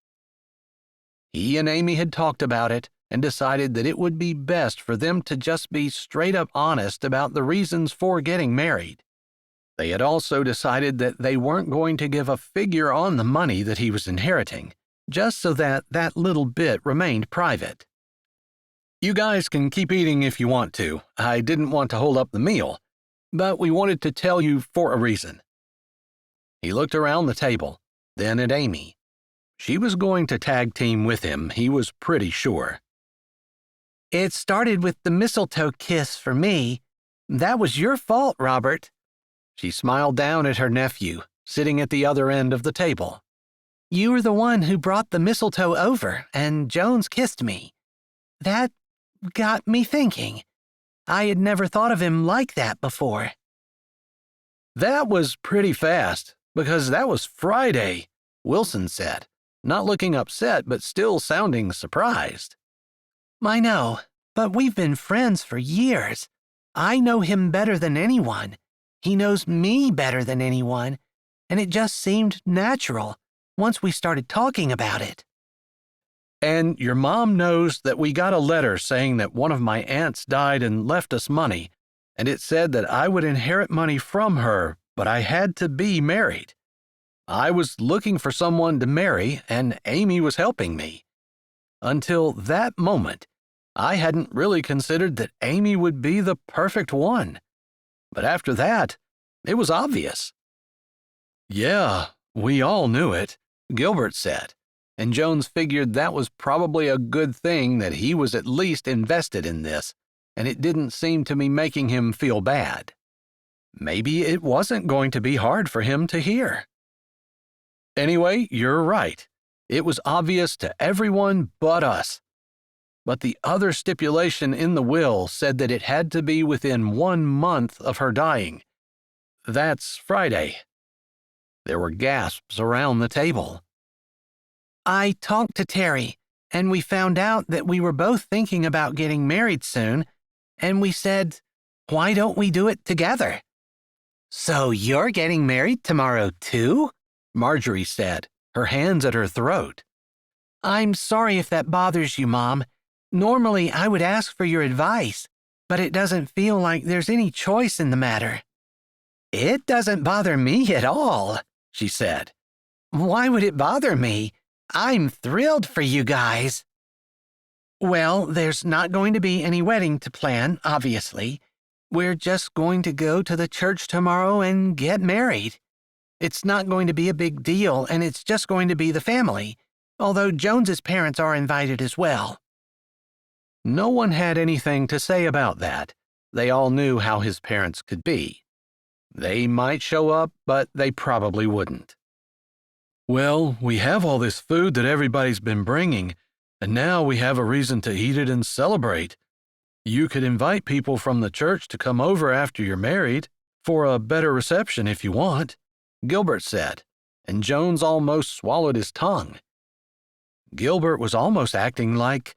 He and Amy had talked about it and decided that it would be best for them to just be straight up honest about the reasons for getting married. They had also decided that they weren't going to give a figure on the money that he was inheriting, just so that that little bit remained private. "You guys can keep eating if you want to. I didn't want to hold up the meal, but we wanted to tell you for a reason." He looked around the table, then at Amy. She was going to tag team with him, he was pretty sure. "It started with the mistletoe kiss for me. That was your fault, Robert." She smiled down at her nephew, sitting at the other end of the table. "You were the one who brought the mistletoe over, and Jones kissed me. That got me thinking. I had never thought of him like that before." "That was pretty fast, because that was Friday," Wilson said, not looking upset but still sounding surprised. "I know, but we've been friends for years. I know him better than anyone. He knows me better than anyone, and it just seemed natural once we started talking about it." "And your mom knows that we got a letter saying that one of my aunts died and left us money, and it said that I would inherit money from her, but I had to be married. I was looking for someone to marry, and Amy was helping me. Until that moment, I hadn't really considered that Amy would be the perfect one. But after that, it was obvious." "Yeah, we all knew it," Gilbert said, and Jones figured that was probably a good thing that he was at least invested in this, and it didn't seem to be making him feel bad. Maybe it wasn't going to be hard for him to hear. "Anyway, you're right. It was obvious to everyone but us. But the other stipulation in the will said that it had to be within 1 month of her dying. That's Friday." There were gasps around the table. "I talked to Terry, and we found out that we were both thinking about getting married soon, and we said, why don't we do it together?" "So you're getting married tomorrow, too?" Marjorie said, her hands at her throat. "I'm sorry if that bothers you, Mom. Normally, I would ask for your advice, but it doesn't feel like there's any choice in the matter." "It doesn't bother me at all," she said. "Why would it bother me? I'm thrilled for you guys." "Well, there's not going to be any wedding to plan, obviously. We're just going to go to the church tomorrow and get married. It's not going to be a big deal, and it's just going to be the family, although Jones's parents are invited as well." No one had anything to say about that. They all knew how his parents could be. They might show up, but they probably wouldn't. "Well, we have all this food that everybody's been bringing, and now we have a reason to eat it and celebrate. You could invite people from the church to come over after you're married, for a better reception if you want," Gilbert said, and Jones almost swallowed his tongue. Gilbert was almost acting like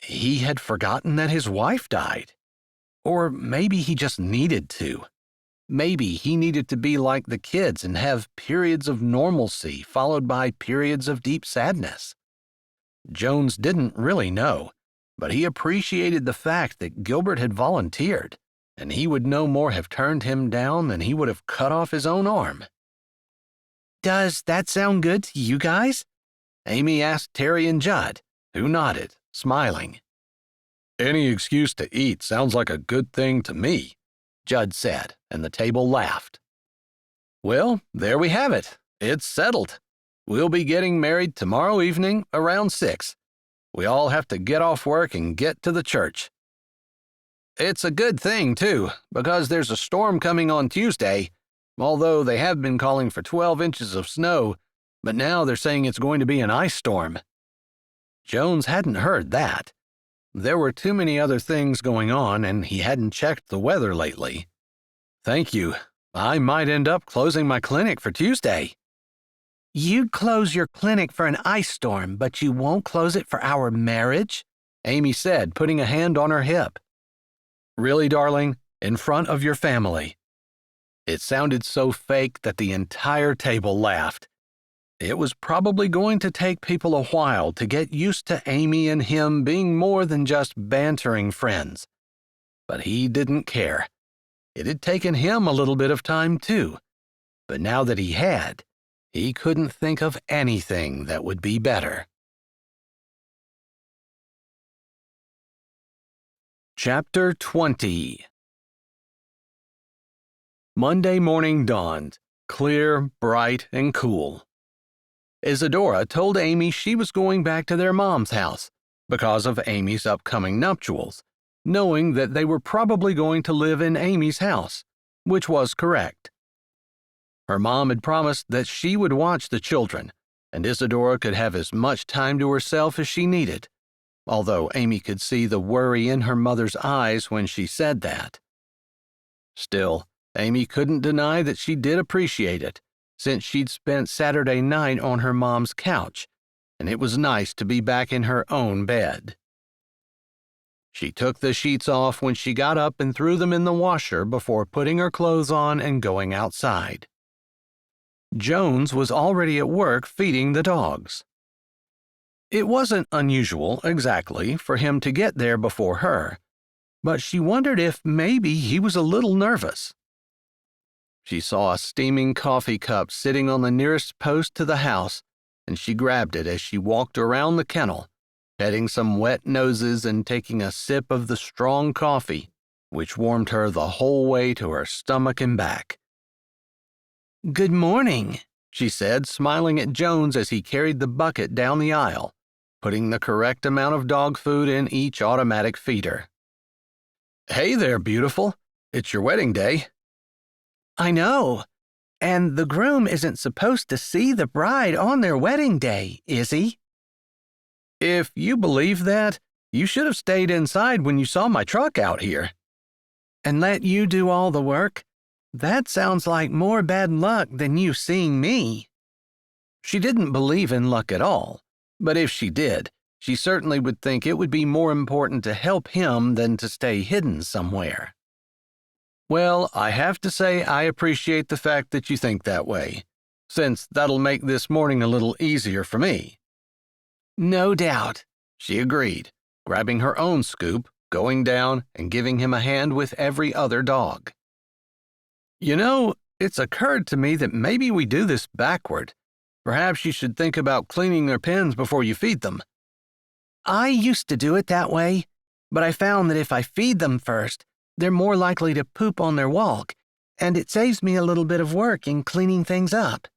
he had forgotten that his wife died. Or maybe he just needed to. Maybe he needed to be like the kids and have periods of normalcy followed by periods of deep sadness. Jones didn't really know, but he appreciated the fact that Gilbert had volunteered, and he would no more have turned him down than he would have cut off his own arm. Does that sound good to you guys? Amy asked Terry and Judd, who nodded, smiling. Any excuse to eat sounds like a good thing to me, Judd said, and the table laughed. Well, there we have it. It's settled. We'll be getting married tomorrow evening around 6. We all have to get off work and get to the church. It's a good thing, too, because there's a storm coming on Tuesday, although they have been calling for 12 inches of snow, but now they're saying it's going to be an ice storm. Jones hadn't heard that. There were too many other things going on, and he hadn't checked the weather lately. Thank you. I might end up closing my clinic for Tuesday. You'd close your clinic for an ice storm, but you won't close it for our marriage? Amy said, putting a hand on her hip. Really, darling? In front of your family? It sounded so fake that the entire table laughed. It was probably going to take people a while to get used to Amy and him being more than just bantering friends. But he didn't care. It had taken him a little bit of time, too. But now that he had, he couldn't think of anything that would be better. Chapter 20. Monday morning dawned, clear, bright, and cool. Isadora told Amy she was going back to their mom's house because of Amy's upcoming nuptials, knowing that they were probably going to live in Amy's house, which was correct. Her mom had promised that she would watch the children, and Isadora could have as much time to herself as she needed, although Amy could see the worry in her mother's eyes when she said that. Still, Amy couldn't deny that she did appreciate it, since she'd spent Saturday night on her mom's couch, and it was nice to be back in her own bed. She took the sheets off when she got up and threw them in the washer before putting her clothes on and going outside. Jones was already at work feeding the dogs. It wasn't unusual, exactly, for him to get there before her, but she wondered if maybe he was a little nervous. She saw a steaming coffee cup sitting on the nearest post to the house, and she grabbed it as she walked around the kennel, petting some wet noses and taking a sip of the strong coffee, which warmed her the whole way to her stomach and back. Good morning, she said, smiling at Jones as he carried the bucket down the aisle, putting the correct amount of dog food in each automatic feeder. Hey there, beautiful. It's your wedding day. I know. And the groom isn't supposed to see the bride on their wedding day, is he? If you believe that, you should have stayed inside when you saw my truck out here. And let you do all the work? That sounds like more bad luck than you seeing me. She didn't believe in luck at all, but if she did, she certainly would think it would be more important to help him than to stay hidden somewhere. Well, I have to say I appreciate the fact that you think that way, since that'll make this morning a little easier for me. No doubt, she agreed, grabbing her own scoop, going down, and giving him a hand with every other dog. You know, it's occurred to me that maybe we do this backward. Perhaps you should think about cleaning their pens before you feed them. I used to do it that way, but I found that if I feed them first, they're more likely to poop on their walk, and it saves me a little bit of work in cleaning things up.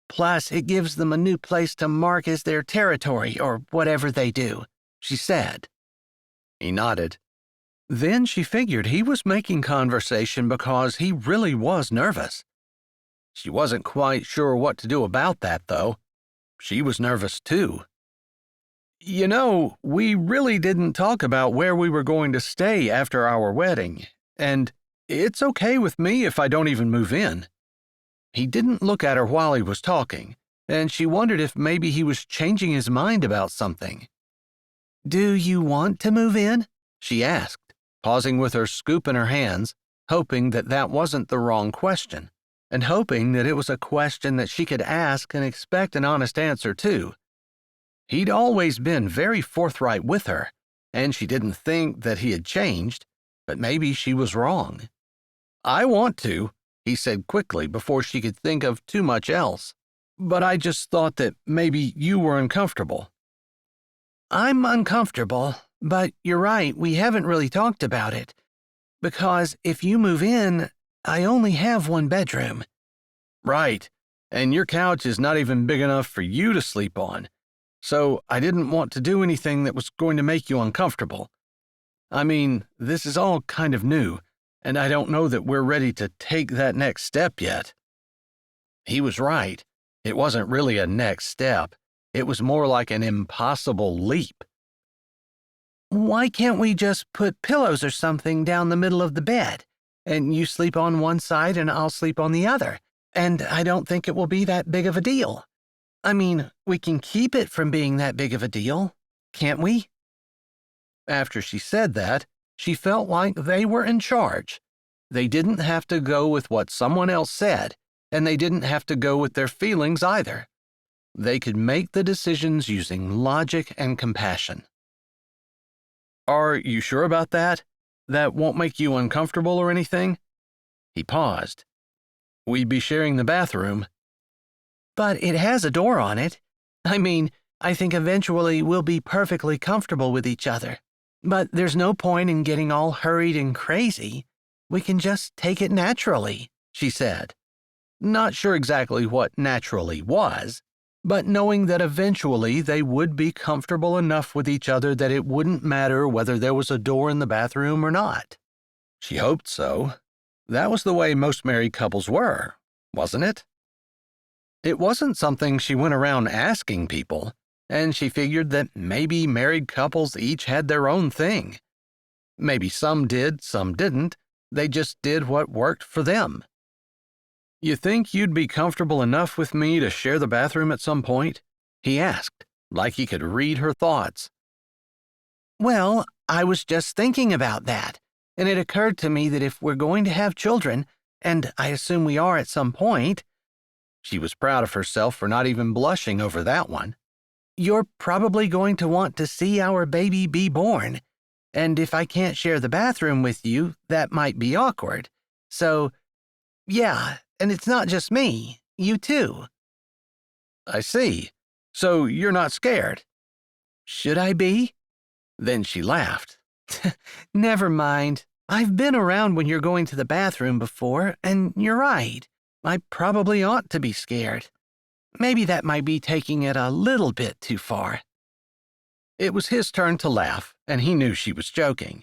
Plus, it gives them a new place to mark as their territory or whatever they do, she said. He nodded. Then she figured he was making conversation because he really was nervous. She wasn't quite sure what to do about that, though. She was nervous, too. You know, we really didn't talk about where we were going to stay after our wedding, and it's okay with me if I don't even move in. He didn't look at her while he was talking, and she wondered if maybe he was changing his mind about something. Do you want to move in? She asked, pausing with her scoop in her hands, hoping that that wasn't the wrong question, and hoping that it was a question that she could ask and expect an honest answer to. He'd always been very forthright with her, and she didn't think that he had changed, but maybe she was wrong. "I want to," he said quickly before she could think of too much else. "But I just thought that maybe you were uncomfortable." I'm uncomfortable, but you're right, we haven't really talked about it. Because if you move in, I only have one bedroom. Right, and your couch is not even big enough for you to sleep on, so I didn't want to do anything that was going to make you uncomfortable. I mean, this is all kind of new, and I don't know that we're ready to take that next step yet. He was right. It wasn't really a next step. It was more like an impossible leap. Why can't we just put pillows or something down the middle of the bed, and you sleep on one side and I'll sleep on the other, and I don't think it will be that big of a deal. I mean, we can keep it from being that big of a deal, can't we? After she said that, she felt like they were in charge. They didn't have to go with what someone else said, and they didn't have to go with their feelings either. They could make the decisions using logic and compassion. "Are you sure about that? That won't make you uncomfortable or anything?" He paused. "We'd be sharing the bathroom." But it has a door on it. I mean, I think eventually we'll be perfectly comfortable with each other. But there's no point in getting all hurried and crazy. We can just take it naturally," she said. Not sure exactly what naturally was, but knowing that eventually they would be comfortable enough with each other that it wouldn't matter whether there was a door in the bathroom or not. She hoped so. That was the way most married couples were, wasn't it? It wasn't something she went around asking people, and she figured that maybe married couples each had their own thing. Maybe some did, some didn't. They just did what worked for them. "You think you'd be comfortable enough with me to share the bathroom at some point?" he asked, like he could read her thoughts. Well, I was just thinking about that, and it occurred to me that if we're going to have children, and I assume we are at some point— she was proud of herself for not even blushing over that one— you're probably going to want to see our baby be born, and if I can't share the bathroom with you, that might be awkward. So, yeah, and it's not just me, you too. "I see. So you're not scared?" Should I be? Then she laughed. Never mind. I've been around when you're going to the bathroom before, and you're right. I probably ought to be scared. Maybe that might be taking it a little bit too far. It was his turn to laugh, and he knew she was joking.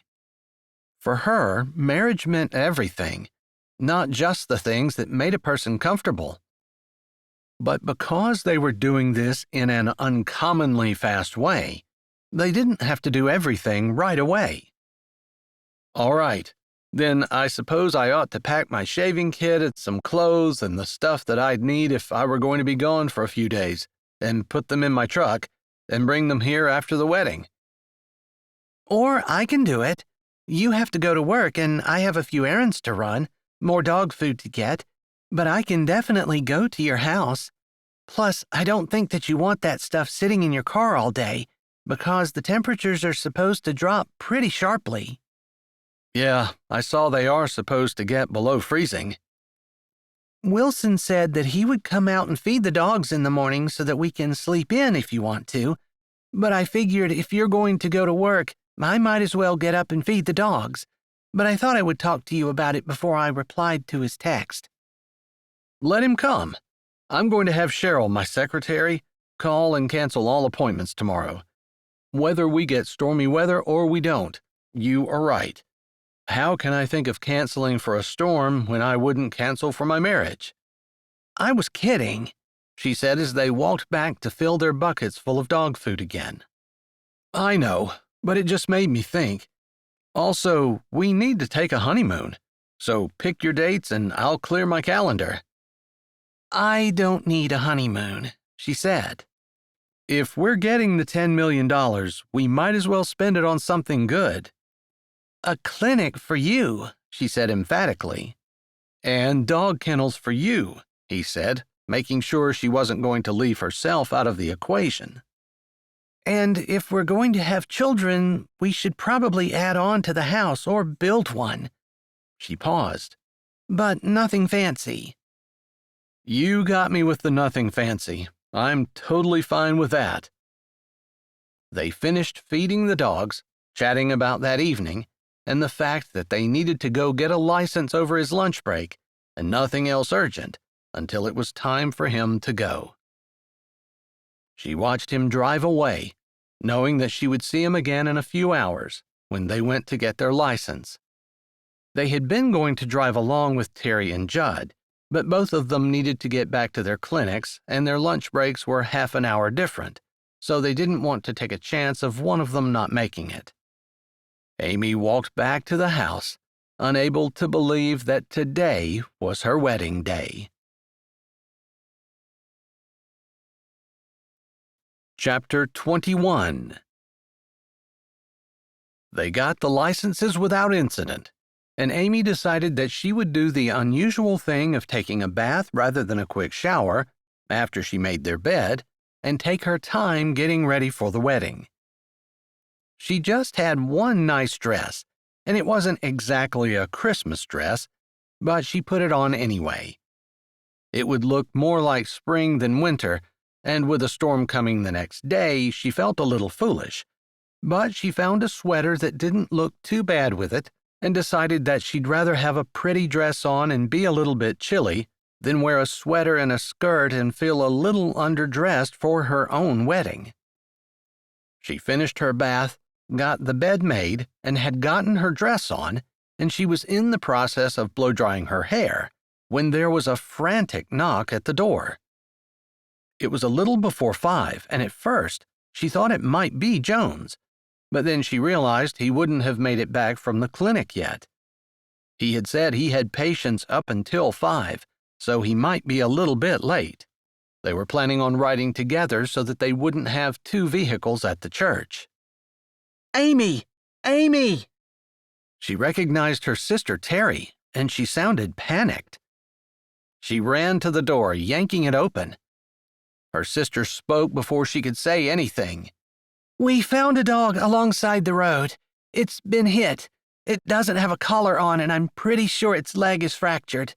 For her, marriage meant everything, not just the things that made a person comfortable. But because they were doing this in an uncommonly fast way, they didn't have to do everything right away. "All right, then I suppose I ought to pack my shaving kit and some clothes and the stuff that I'd need if I were going to be gone for a few days, and put them in my truck and bring them here after the wedding." Or I can do it. You have to go to work, and I have a few errands to run, more dog food to get, but I can definitely go to your house. Plus, I don't think that you want that stuff sitting in your car all day, because the temperatures are supposed to drop pretty sharply. "Yeah, I saw they are supposed to get below freezing." Wilson said that he would come out and feed the dogs in the morning so that we can sleep in if you want to, but I figured if you're going to go to work, I might as well get up and feed the dogs, but I thought I would talk to you about it before I replied to his text. "Let him come. I'm going to have Cheryl, my secretary, call and cancel all appointments tomorrow. Whether we get stormy weather or we don't, you are right. How can I think of canceling for a storm when I wouldn't cancel for my marriage?" I was kidding, she said as they walked back to fill their buckets full of dog food again. "I know, but it just made me think. Also, we need to take a honeymoon, so pick your dates and I'll clear my calendar." I don't need a honeymoon, she said. "If we're getting the $10 million, we might as well spend it on something good." A clinic for you, she said emphatically. "And dog kennels for you," he said, making sure she wasn't going to leave herself out of the equation. And if we're going to have children, we should probably add on to the house or build one. She paused. But nothing fancy. You got me with the nothing fancy. I'm totally fine with that. They finished feeding the dogs, chatting about that evening, and the fact that they needed to go get a license over his lunch break, and nothing else urgent, until it was time for him to go. She watched him drive away, knowing that she would see him again in a few hours when they went to get their license. They had been going to drive along with Terry and Judd, but both of them needed to get back to their clinics, and their lunch breaks were half an hour different, so they didn't want to take a chance of one of them not making it. Amy walked back to the house, unable to believe that today was her wedding day. Chapter 21. They got the licenses without incident, and Amy decided that she would do the unusual thing of taking a bath rather than a quick shower after she made their bed and take her time getting ready for the wedding. She just had one nice dress, and it wasn't exactly a Christmas dress, but she put it on anyway. It would look more like spring than winter, and with a storm coming the next day, she felt a little foolish. But she found a sweater that didn't look too bad with it, and decided that she'd rather have a pretty dress on and be a little bit chilly than wear a sweater and a skirt and feel a little underdressed for her own wedding. She finished her bath, got the bed made, and had gotten her dress on, and she was in the process of blow-drying her hair when there was a frantic knock at the door. It was a little before 5, and at first she thought it might be Jones, but then she realized he wouldn't have made it back from the clinic yet. He had said he had patients up until 5, so he might be a little bit late. They were planning on riding together so that they wouldn't have 2 vehicles at the church. Amy! Amy! She recognized her sister Terry, and she sounded panicked. She ran to the door, yanking it open. Her sister spoke before she could say anything. We found a dog alongside the road. It's been hit. It doesn't have a collar on, and I'm pretty sure its leg is fractured.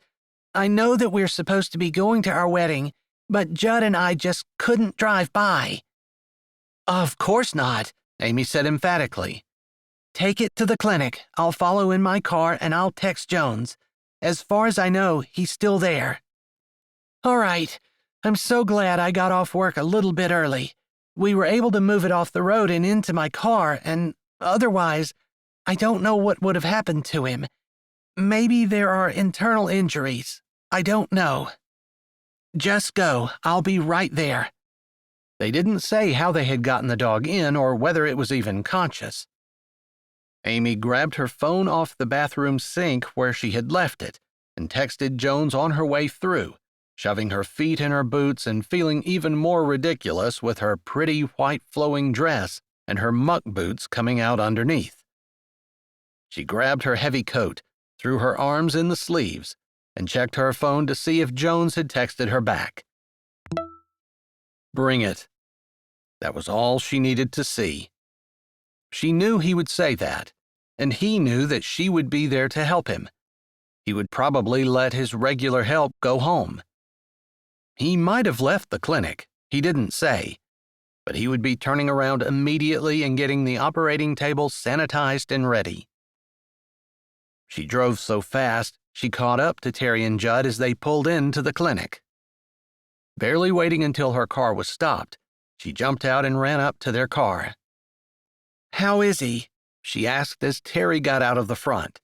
I know that we're supposed to be going to our wedding, but Judd and I just couldn't drive by. Of course not, Amy said emphatically. Take it to the clinic. I'll follow in my car, and I'll text Jones. As far as I know, he's still there. All right. I'm so glad I got off work a little bit early. We were able to move it off the road and into my car, and otherwise, I don't know what would have happened to him. Maybe there are internal injuries. I don't know. Just go. I'll be right there. They didn't say how they had gotten the dog in or whether it was even conscious. Amy grabbed her phone off the bathroom sink where she had left it and texted Jones on her way through, shoving her feet in her boots and feeling even more ridiculous with her pretty white flowing dress and her muck boots coming out underneath. She grabbed her heavy coat, threw her arms in the sleeves, and checked her phone to see if Jones had texted her back. Bring it. That was all she needed to see. She knew he would say that, and he knew that she would be there to help him. He would probably let his regular help go home. He might have left the clinic, he didn't say, but he would be turning around immediately and getting the operating table sanitized and ready. She drove so fast, she caught up to Terry and Judd as they pulled into the clinic. Barely waiting until her car was stopped, she jumped out and ran up to their car. How is he? She asked as Terry got out of the front.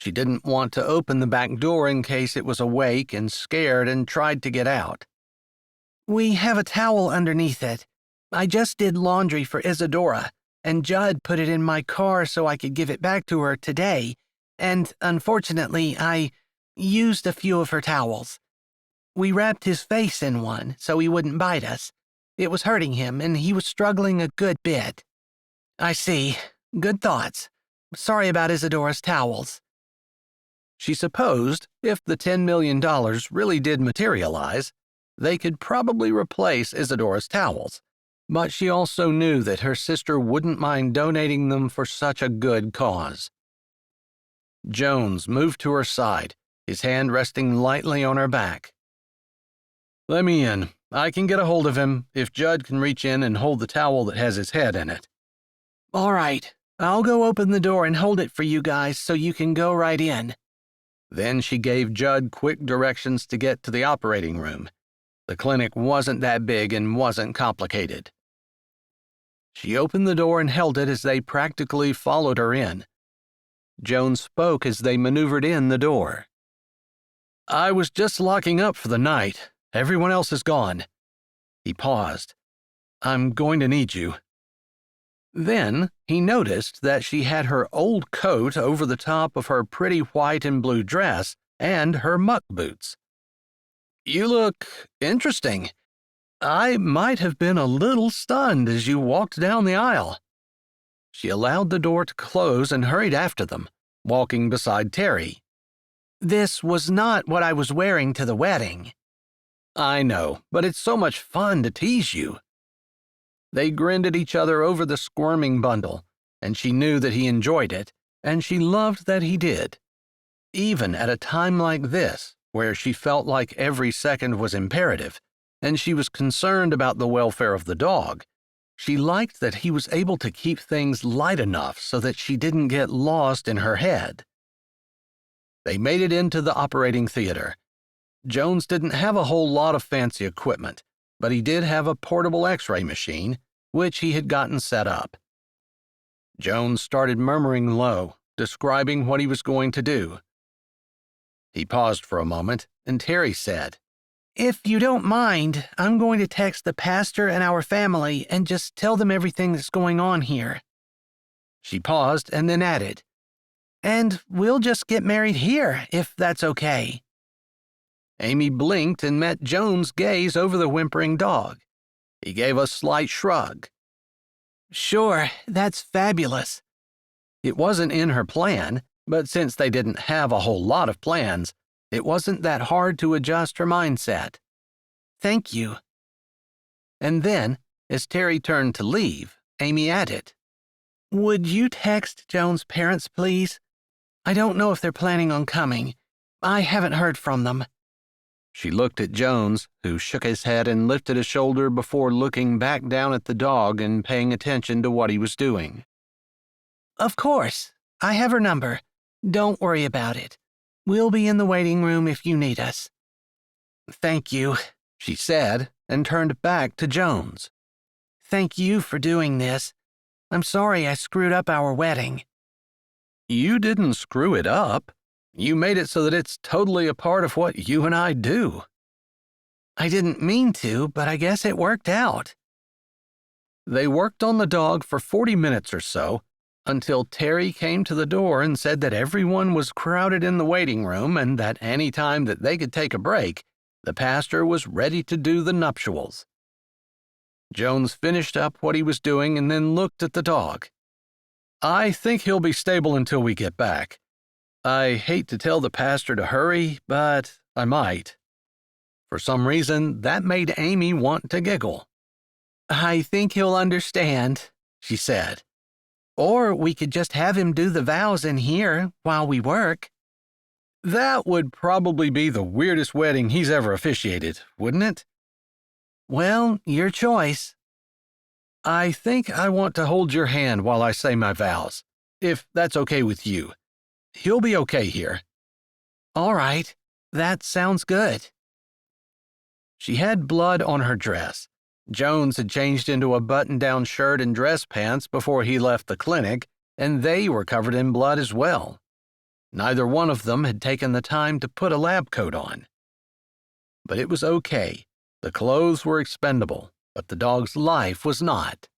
She didn't want to open the back door in case it was awake and scared and tried to get out. We have a towel underneath it. I just did laundry for Isadora, and Judd put it in my car so I could give it back to her today, and unfortunately, I used a few of her towels. We wrapped his face in one so he wouldn't bite us. It was hurting him, and he was struggling a good bit. I see. Good thoughts. Sorry about Isadora's towels. She supposed if the $10 million really did materialize, they could probably replace Isadora's towels, but she also knew that her sister wouldn't mind donating them for such a good cause. Jones moved to her side, his hand resting lightly on her back. "Let me in. I can get a hold of him if Judd can reach in and hold the towel that has his head in it." All right, I'll go open the door and hold it for you guys so you can go right in. Then she gave Judd quick directions to get to the operating room. The clinic wasn't that big and wasn't complicated. She opened the door and held it as they practically followed her in. Jones spoke as they maneuvered in the door. "I was just locking up for the night. Everyone else is gone." He paused. "I'm going to need you." Then he noticed that she had her old coat over the top of her pretty white and blue dress and her muck boots. "You look interesting. I might have been a little stunned as you walked down the aisle." She allowed the door to close and hurried after them, walking beside Terry. This was not what I was wearing to the wedding. "I know, but it's so much fun to tease you." They grinned at each other over the squirming bundle, and she knew that he enjoyed it, and she loved that he did. Even at a time like this, where she felt like every second was imperative, and she was concerned about the welfare of the dog, she liked that he was able to keep things light enough so that she didn't get lost in her head. They made it into the operating theater. Jones didn't have a whole lot of fancy equipment, but he did have a portable X-ray machine, which he had gotten set up. Jones started murmuring low, describing what he was going to do. He paused for a moment, and Terry said, If you don't mind, I'm going to text the pastor and our family and just tell them everything that's going on here. She paused and then added, And we'll just get married here, if that's okay. Amy blinked and met Jones' gaze over the whimpering dog. He gave a slight shrug. Sure, that's fabulous. It wasn't in her plan, but since they didn't have a whole lot of plans, it wasn't that hard to adjust her mindset. Thank you. And then, as Terry turned to leave, Amy added, Would you text Jones' parents, please? I don't know if they're planning on coming. I haven't heard from them. She looked at Jones, who shook his head and lifted a shoulder before looking back down at the dog and paying attention to what he was doing. Of course. I have her number. Don't worry about it. We'll be in the waiting room if you need us. Thank you, she said, and turned back to Jones. Thank you for doing this. I'm sorry I screwed up our wedding. You didn't screw it up. You made it so that it's totally a part of what you and I do. I didn't mean to, but I guess it worked out. They worked on the dog for 40 minutes or so, until Terry came to the door and said that everyone was crowded in the waiting room and that any time that they could take a break, the pastor was ready to do the nuptials. Jones finished up what he was doing and then looked at the dog. I think he'll be stable until we get back. I hate to tell the pastor to hurry, but I might. For some reason, that made Amy want to giggle. I think he'll understand, she said. Or we could just have him do the vows in here while we work. That would probably be the weirdest wedding he's ever officiated, wouldn't it? Well, your choice. I think I want to hold your hand while I say my vows, if that's okay with you. He'll be okay here. All right, that sounds good. She had blood on her dress. Jones had changed into a button-down shirt and dress pants before he left the clinic, and they were covered in blood as well. Neither one of them had taken the time to put a lab coat on. But it was okay. The clothes were expendable, but the dog's life was not.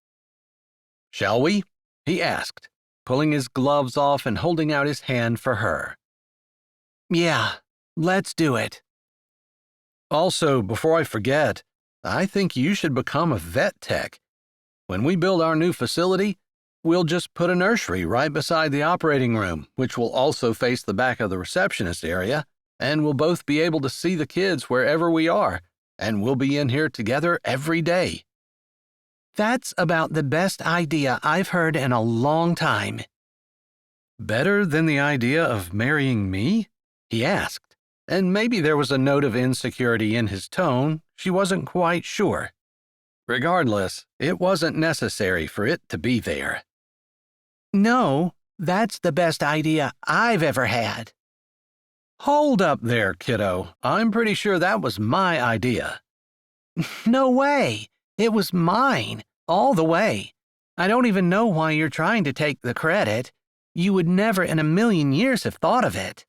Shall we? He asked, pulling his gloves off and holding out his hand for her. Yeah, let's do it. Also, before I forget, I think you should become a vet tech. When we build our new facility, we'll just put a nursery right beside the operating room, which will also face the back of the receptionist area, and we'll both be able to see the kids wherever we are, and we'll be in here together every day. That's about the best idea I've heard in a long time. Better than the idea of marrying me? He asked, and maybe there was a note of insecurity in his tone. She wasn't quite sure. Regardless, it wasn't necessary for it to be there. No, that's the best idea I've ever had. Hold up there, kiddo. I'm pretty sure that was my idea. No way. It was mine, all the way. I don't even know why you're trying to take the credit. You would never in a million years have thought of it.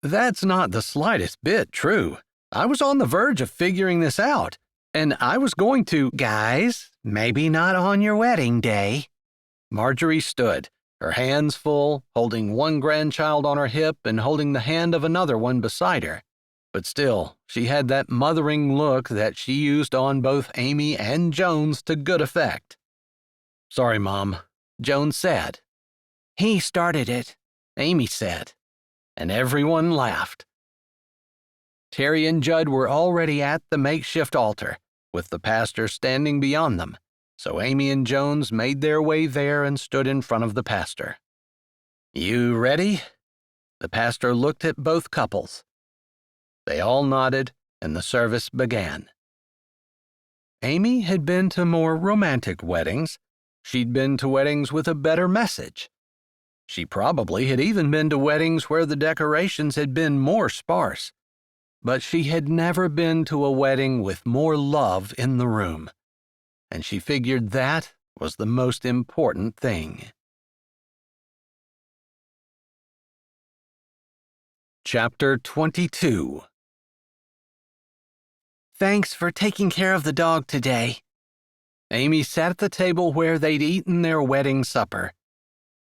That's not the slightest bit true. I was on the verge of figuring this out, and I was going to— Guys, maybe not on your wedding day. Marjorie stood, her hands full, holding one grandchild on her hip and holding the hand of another one beside her. But still, she had that mothering look that she used on both Amy and Jones to good effect. "Sorry, Mom," Jones said. "He started it," Amy said, and everyone laughed. Terry and Judd were already at the makeshift altar, with the pastor standing beyond them, so Amy and Jones made their way there and stood in front of the pastor. "You ready?" The pastor looked at both couples. They all nodded, and the service began. Amy had been to more romantic weddings. She'd been to weddings with a better message. She probably had even been to weddings where the decorations had been more sparse. But she had never been to a wedding with more love in the room, and she figured that was the most important thing. Chapter 22. Thanks for taking care of the dog today. Amy sat at the table where they'd eaten their wedding supper.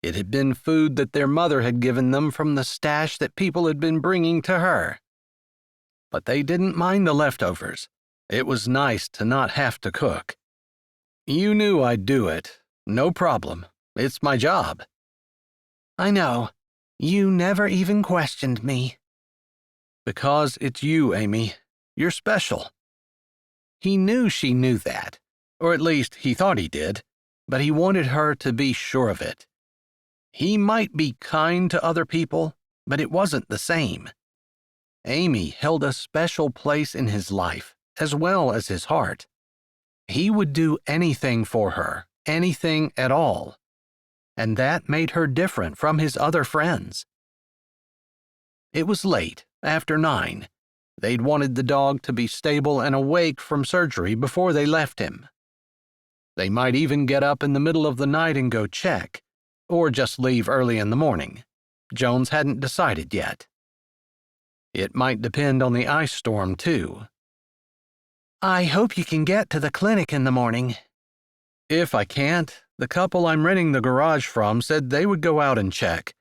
It had been food that their mother had given them from the stash that people had been bringing to her. But they didn't mind the leftovers. It was nice to not have to cook. "You knew I'd do it. No problem. It's my job." "I know. You never even questioned me." "Because it's you, Amy. You're special." He knew she knew that, or at least he thought he did, but he wanted her to be sure of it. He might be kind to other people, but it wasn't the same. Amy held a special place in his life, as well as his heart. He would do anything for her, anything at all. And that made her different from his other friends. It was late, after 9. They'd wanted the dog to be stable and awake from surgery before they left him. They might even get up in the middle of the night and go check, or just leave early in the morning. Jones hadn't decided yet. It might depend on the ice storm, too. "I hope you can get to the clinic in the morning." "If I can't, the couple I'm renting the garage from said they would go out and check.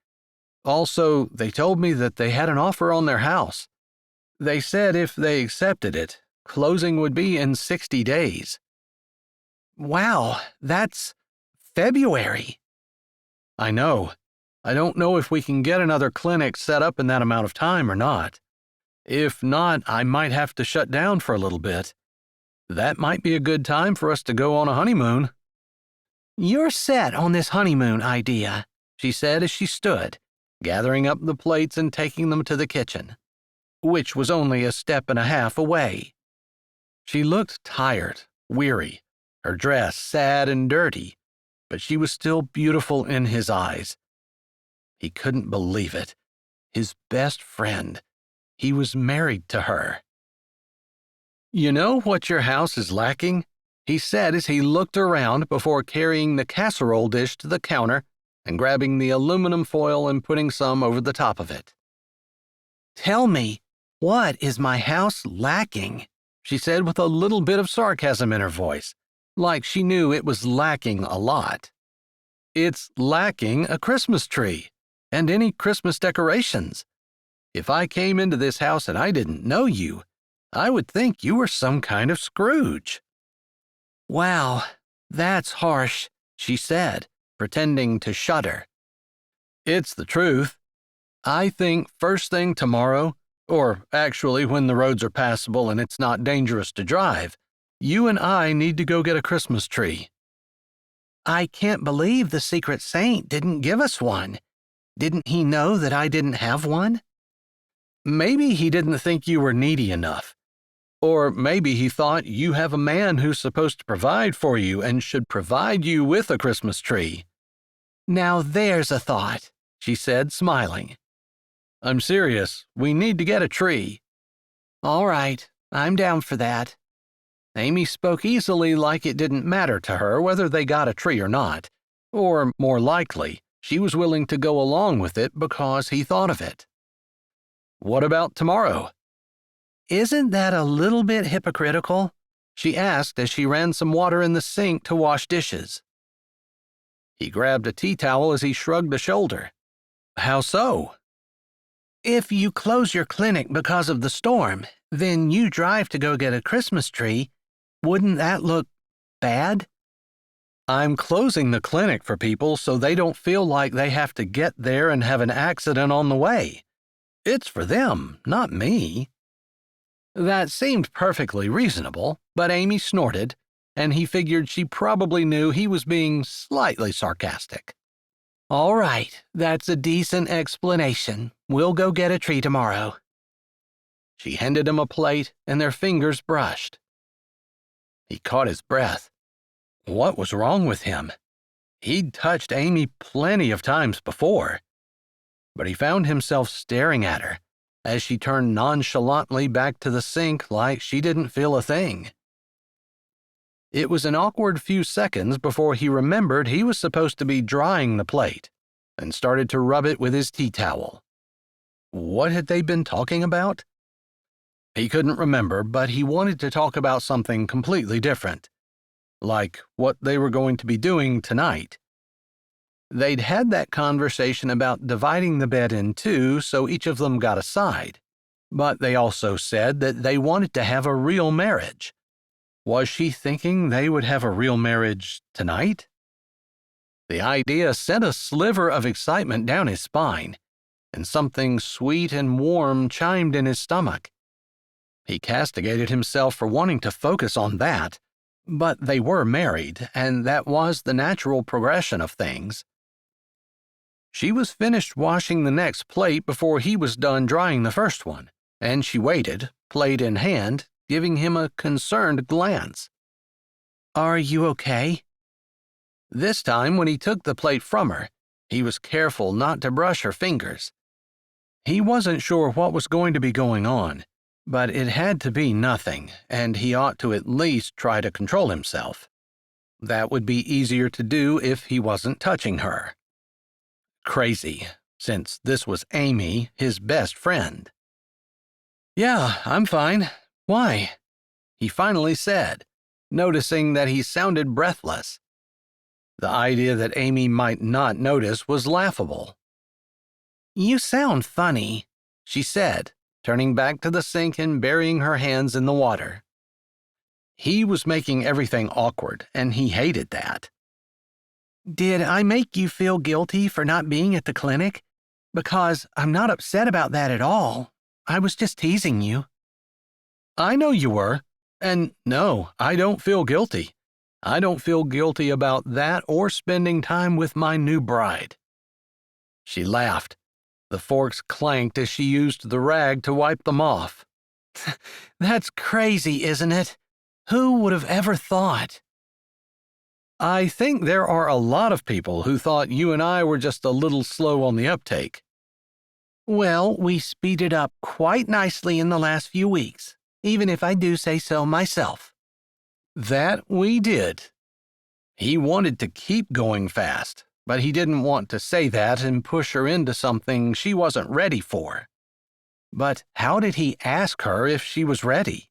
Also, they told me that they had an offer on their house. They said if they accepted it, closing would be in 60 days. Wow, that's February. I know. I don't know if we can get another clinic set up in that amount of time or not. If not, I might have to shut down for a little bit. That might be a good time for us to go on a honeymoon." "You're set on this honeymoon idea," she said as she stood, gathering up the plates and taking them to the kitchen, which was only a step and a half away. She looked tired, weary, her dress sad and dirty, but she was still beautiful in his eyes. He couldn't believe it. His best friend. He was married to her. "You know what your house is lacking?" he said as he looked around before carrying the casserole dish to the counter and grabbing the aluminum foil and putting some over the top of it. "Tell me, what is my house lacking?" she said with a little bit of sarcasm in her voice, like she knew it was lacking a lot. "It's lacking a Christmas tree and any Christmas decorations. If I came into this house and I didn't know you, I would think you were some kind of Scrooge." "Wow, that's harsh," she said, pretending to shudder. "It's the truth. I think first thing tomorrow, or actually when the roads are passable and it's not dangerous to drive, you and I need to go get a Christmas tree. I can't believe the secret saint didn't give us one. Didn't he know that I didn't have one? Maybe he didn't think you were needy enough. Or maybe he thought you have a man who's supposed to provide for you and should provide you with a Christmas tree. Now there's a thought, she said, smiling. I'm serious. We need to get a tree. All right, I'm down for that. Amy spoke easily, like it didn't matter to her whether they got a tree or not. Or, more likely, she was willing to go along with it because he thought of it. What about tomorrow? Isn't that a little bit hypocritical? She asked as she ran some water in the sink to wash dishes. He grabbed a tea towel as he shrugged a shoulder. How so? If you close your clinic because of the storm, then you drive to go get a Christmas tree, wouldn't that look bad? I'm closing the clinic for people so they don't feel like they have to get there and have an accident on the way. It's for them, not me. That seemed perfectly reasonable, but Amy snorted, and he figured she probably knew he was being slightly sarcastic. All right, that's a decent explanation. We'll go get a tree tomorrow. She handed him a plate, and their fingers brushed. He caught his breath. What was wrong with him? He'd touched Amy plenty of times before, but he found himself staring at her as she turned nonchalantly back to the sink like she didn't feel a thing. It was an awkward few seconds before he remembered he was supposed to be drying the plate and started to rub it with his tea towel. What had they been talking about? He couldn't remember, but he wanted to talk about something completely different, like what they were going to be doing tonight. They'd had that conversation about dividing the bed in two so each of them got a side, but they also said that they wanted to have a real marriage. Was she thinking they would have a real marriage tonight? The idea sent a sliver of excitement down his spine, and something sweet and warm chimed in his stomach. He castigated himself for wanting to focus on that, but they were married, and that was the natural progression of things. She was finished washing the next plate before he was done drying the first one, and she waited, plate in hand, giving him a concerned glance. Are you okay? This time, when he took the plate from her, he was careful not to brush her fingers. He wasn't sure what was going to be going on, but it had to be nothing, and he ought to at least try to control himself. That would be easier to do if he wasn't touching her. Crazy, since this was Amy, his best friend. Yeah, I'm fine. Why? He finally said, noticing that he sounded breathless. The idea that Amy might not notice was laughable. You sound funny, she said, turning back to the sink and burying her hands in the water. He was making everything awkward, and he hated that. Did I make you feel guilty for not being at the clinic? Because I'm not upset about that at all. I was just teasing you. I know you were, and no, I don't feel guilty. I don't feel guilty about that or spending time with my new bride. She laughed. The forks clanked as she used the rag to wipe them off. That's crazy, isn't it? Who would have ever thought? I think there are a lot of people who thought you and I were just a little slow on the uptake. Well, we speeded up quite nicely in the last few weeks, even if I do say so myself. That we did. He wanted to keep going fast, but he didn't want to say that and push her into something she wasn't ready for. But how did he ask her if she was ready?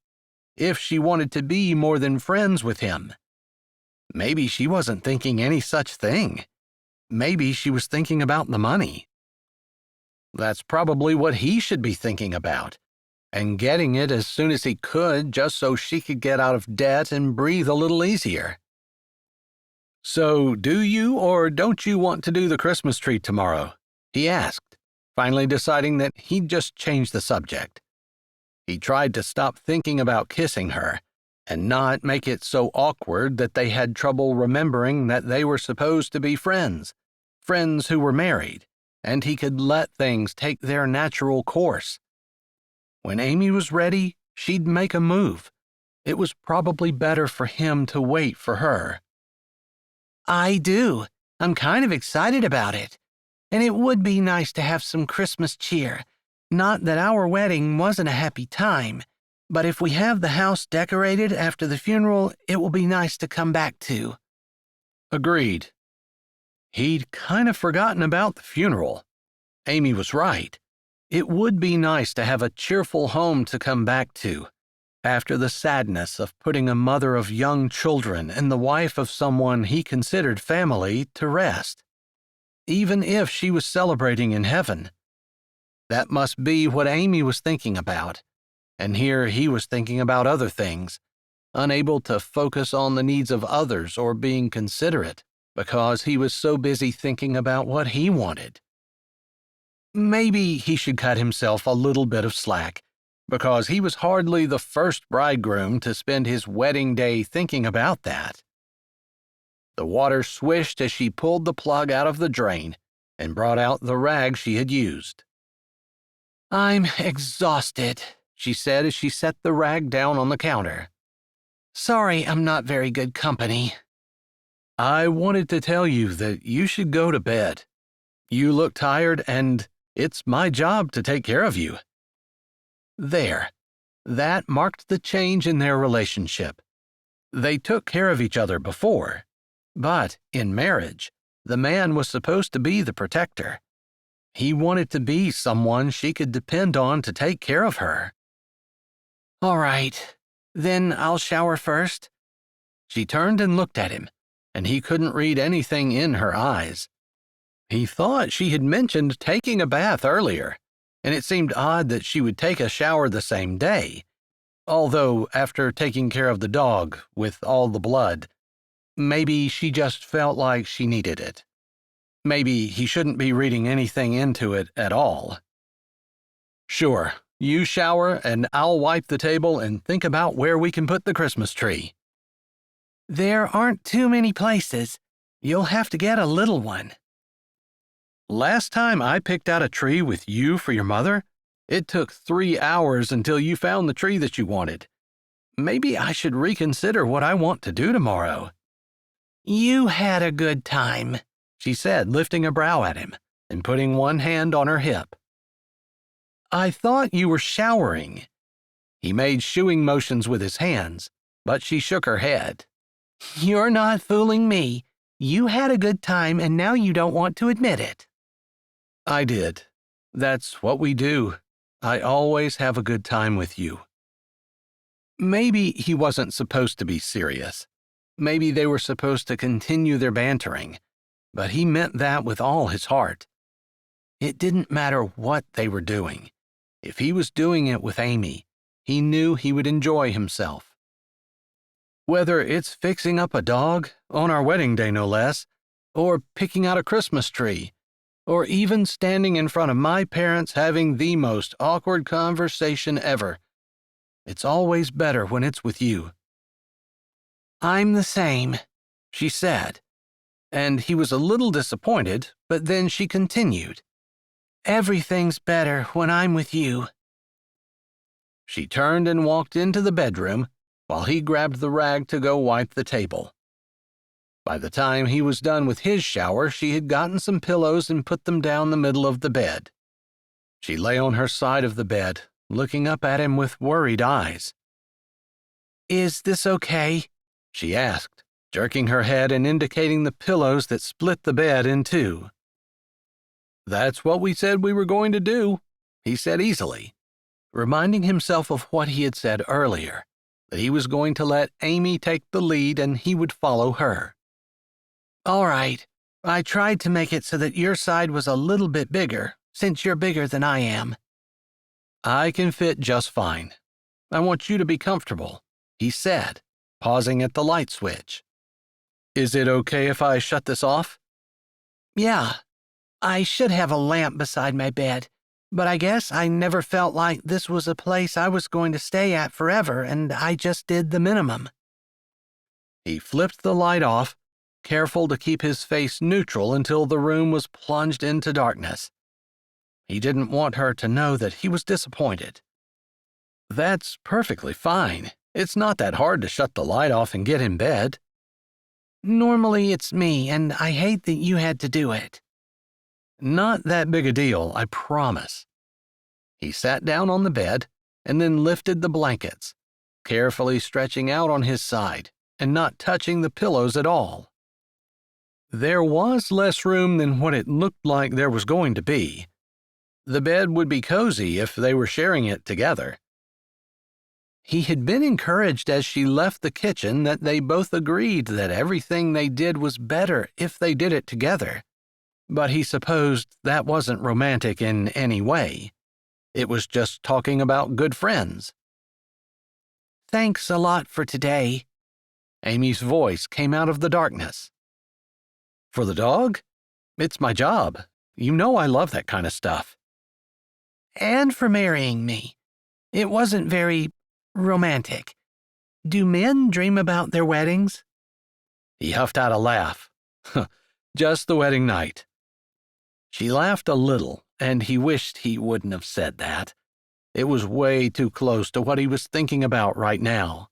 If she wanted to be more than friends with him? Maybe she wasn't thinking any such thing. Maybe she was thinking about the money. That's probably what he should be thinking about, and getting it as soon as he could just so she could get out of debt and breathe a little easier. So, do you or don't you want to do the Christmas tree tomorrow? He asked, finally deciding that he'd just change the subject. He tried to stop thinking about kissing her, and not make it so awkward that they had trouble remembering that they were supposed to be friends who were married, and he could let things take their natural course. When Amy was ready, she'd make a move. It was probably better for him to wait for her. I do. I'm kind of excited about it. And it would be nice to have some Christmas cheer. Not that our wedding wasn't a happy time, but if we have the house decorated after the funeral, it will be nice to come back to. Agreed. He'd kind of forgotten about the funeral. Amy was right. It would be nice to have a cheerful home to come back to, after the sadness of putting a mother of young children and the wife of someone he considered family to rest, even if she was celebrating in heaven. That must be what Amy was thinking about, and here he was thinking about other things, unable to focus on the needs of others or being considerate, because he was so busy thinking about what he wanted. Maybe he should cut himself a little bit of slack, because he was hardly the first bridegroom to spend his wedding day thinking about that. The water swished as she pulled the plug out of the drain and brought out the rag she had used. I'm exhausted, she said as she set the rag down on the counter. Sorry I'm not very good company. I wanted to tell you that you should go to bed. You look tired, and it's my job to take care of you. There. That marked the change in their relationship. They took care of each other before, but in marriage, the man was supposed to be the protector. He wanted to be someone she could depend on to take care of her. All right, then I'll shower first. She turned and looked at him, and he couldn't read anything in her eyes. He thought she had mentioned taking a bath earlier, and it seemed odd that she would take a shower the same day, although after taking care of the dog with all the blood, maybe she just felt like she needed it. Maybe he shouldn't be reading anything into it at all. Sure, you shower and I'll wipe the table and think about where we can put the Christmas tree. There aren't too many places. You'll have to get a little one. Last time I picked out a tree with you for your mother, it took 3 hours until you found the tree that you wanted. Maybe I should reconsider what I want to do tomorrow. You had a good time, she said, lifting a brow at him and putting one hand on her hip. I thought you were showering. He made shooing motions with his hands, but she shook her head. You're not fooling me. You had a good time and now you don't want to admit it. I did. That's what we do. I always have a good time with you. Maybe he wasn't supposed to be serious. Maybe they were supposed to continue their bantering, but he meant that with all his heart. It didn't matter what they were doing. If he was doing it with Amy, he knew he would enjoy himself. Whether it's fixing up a dog, on our wedding day no less, or picking out a Christmas tree, or even standing in front of my parents having the most awkward conversation ever, it's always better when it's with you. I'm the same, she said, and he was a little disappointed, but then she continued. Everything's better when I'm with you. She turned and walked into the bedroom while he grabbed the rag to go wipe the table. By the time he was done with his shower, she had gotten some pillows and put them down the middle of the bed. She lay on her side of the bed, looking up at him with worried eyes. Is this okay? She asked, jerking her head and indicating the pillows that split the bed in two. That's what we said we were going to do, he said easily, reminding himself of what he had said earlier, that he was going to let Amy take the lead and he would follow her. All right, I tried to make it so that your side was a little bit bigger, since you're bigger than I am. I can fit just fine. I want you to be comfortable, he said, pausing at the light switch. Is it okay if I shut this off? Yeah. I should have a lamp beside my bed. But I guess I never felt like this was a place I was going to stay at forever, and I just did the minimum. He flipped the light off, careful to keep his face neutral until the room was plunged into darkness. He didn't want her to know that he was disappointed. That's perfectly fine. It's not that hard to shut the light off and get in bed. Normally it's me, and I hate that you had to do it. Not that big a deal, I promise. He sat down on the bed and then lifted the blankets, carefully stretching out on his side and not touching the pillows at all. There was less room than what it looked like there was going to be. The bed would be cozy if they were sharing it together. He had been encouraged as she left the kitchen that they both agreed that everything they did was better if they did it together. But he supposed that wasn't romantic in any way. It was just talking about good friends. Thanks a lot for today. Amy's voice came out of the darkness. For the dog? It's my job. You know I love that kind of stuff. And for marrying me. It wasn't very romantic. Do men dream about their weddings? He huffed out a laugh. Just the wedding night. She laughed a little, and he wished he wouldn't have said that. It was way too close to what he was thinking about right now.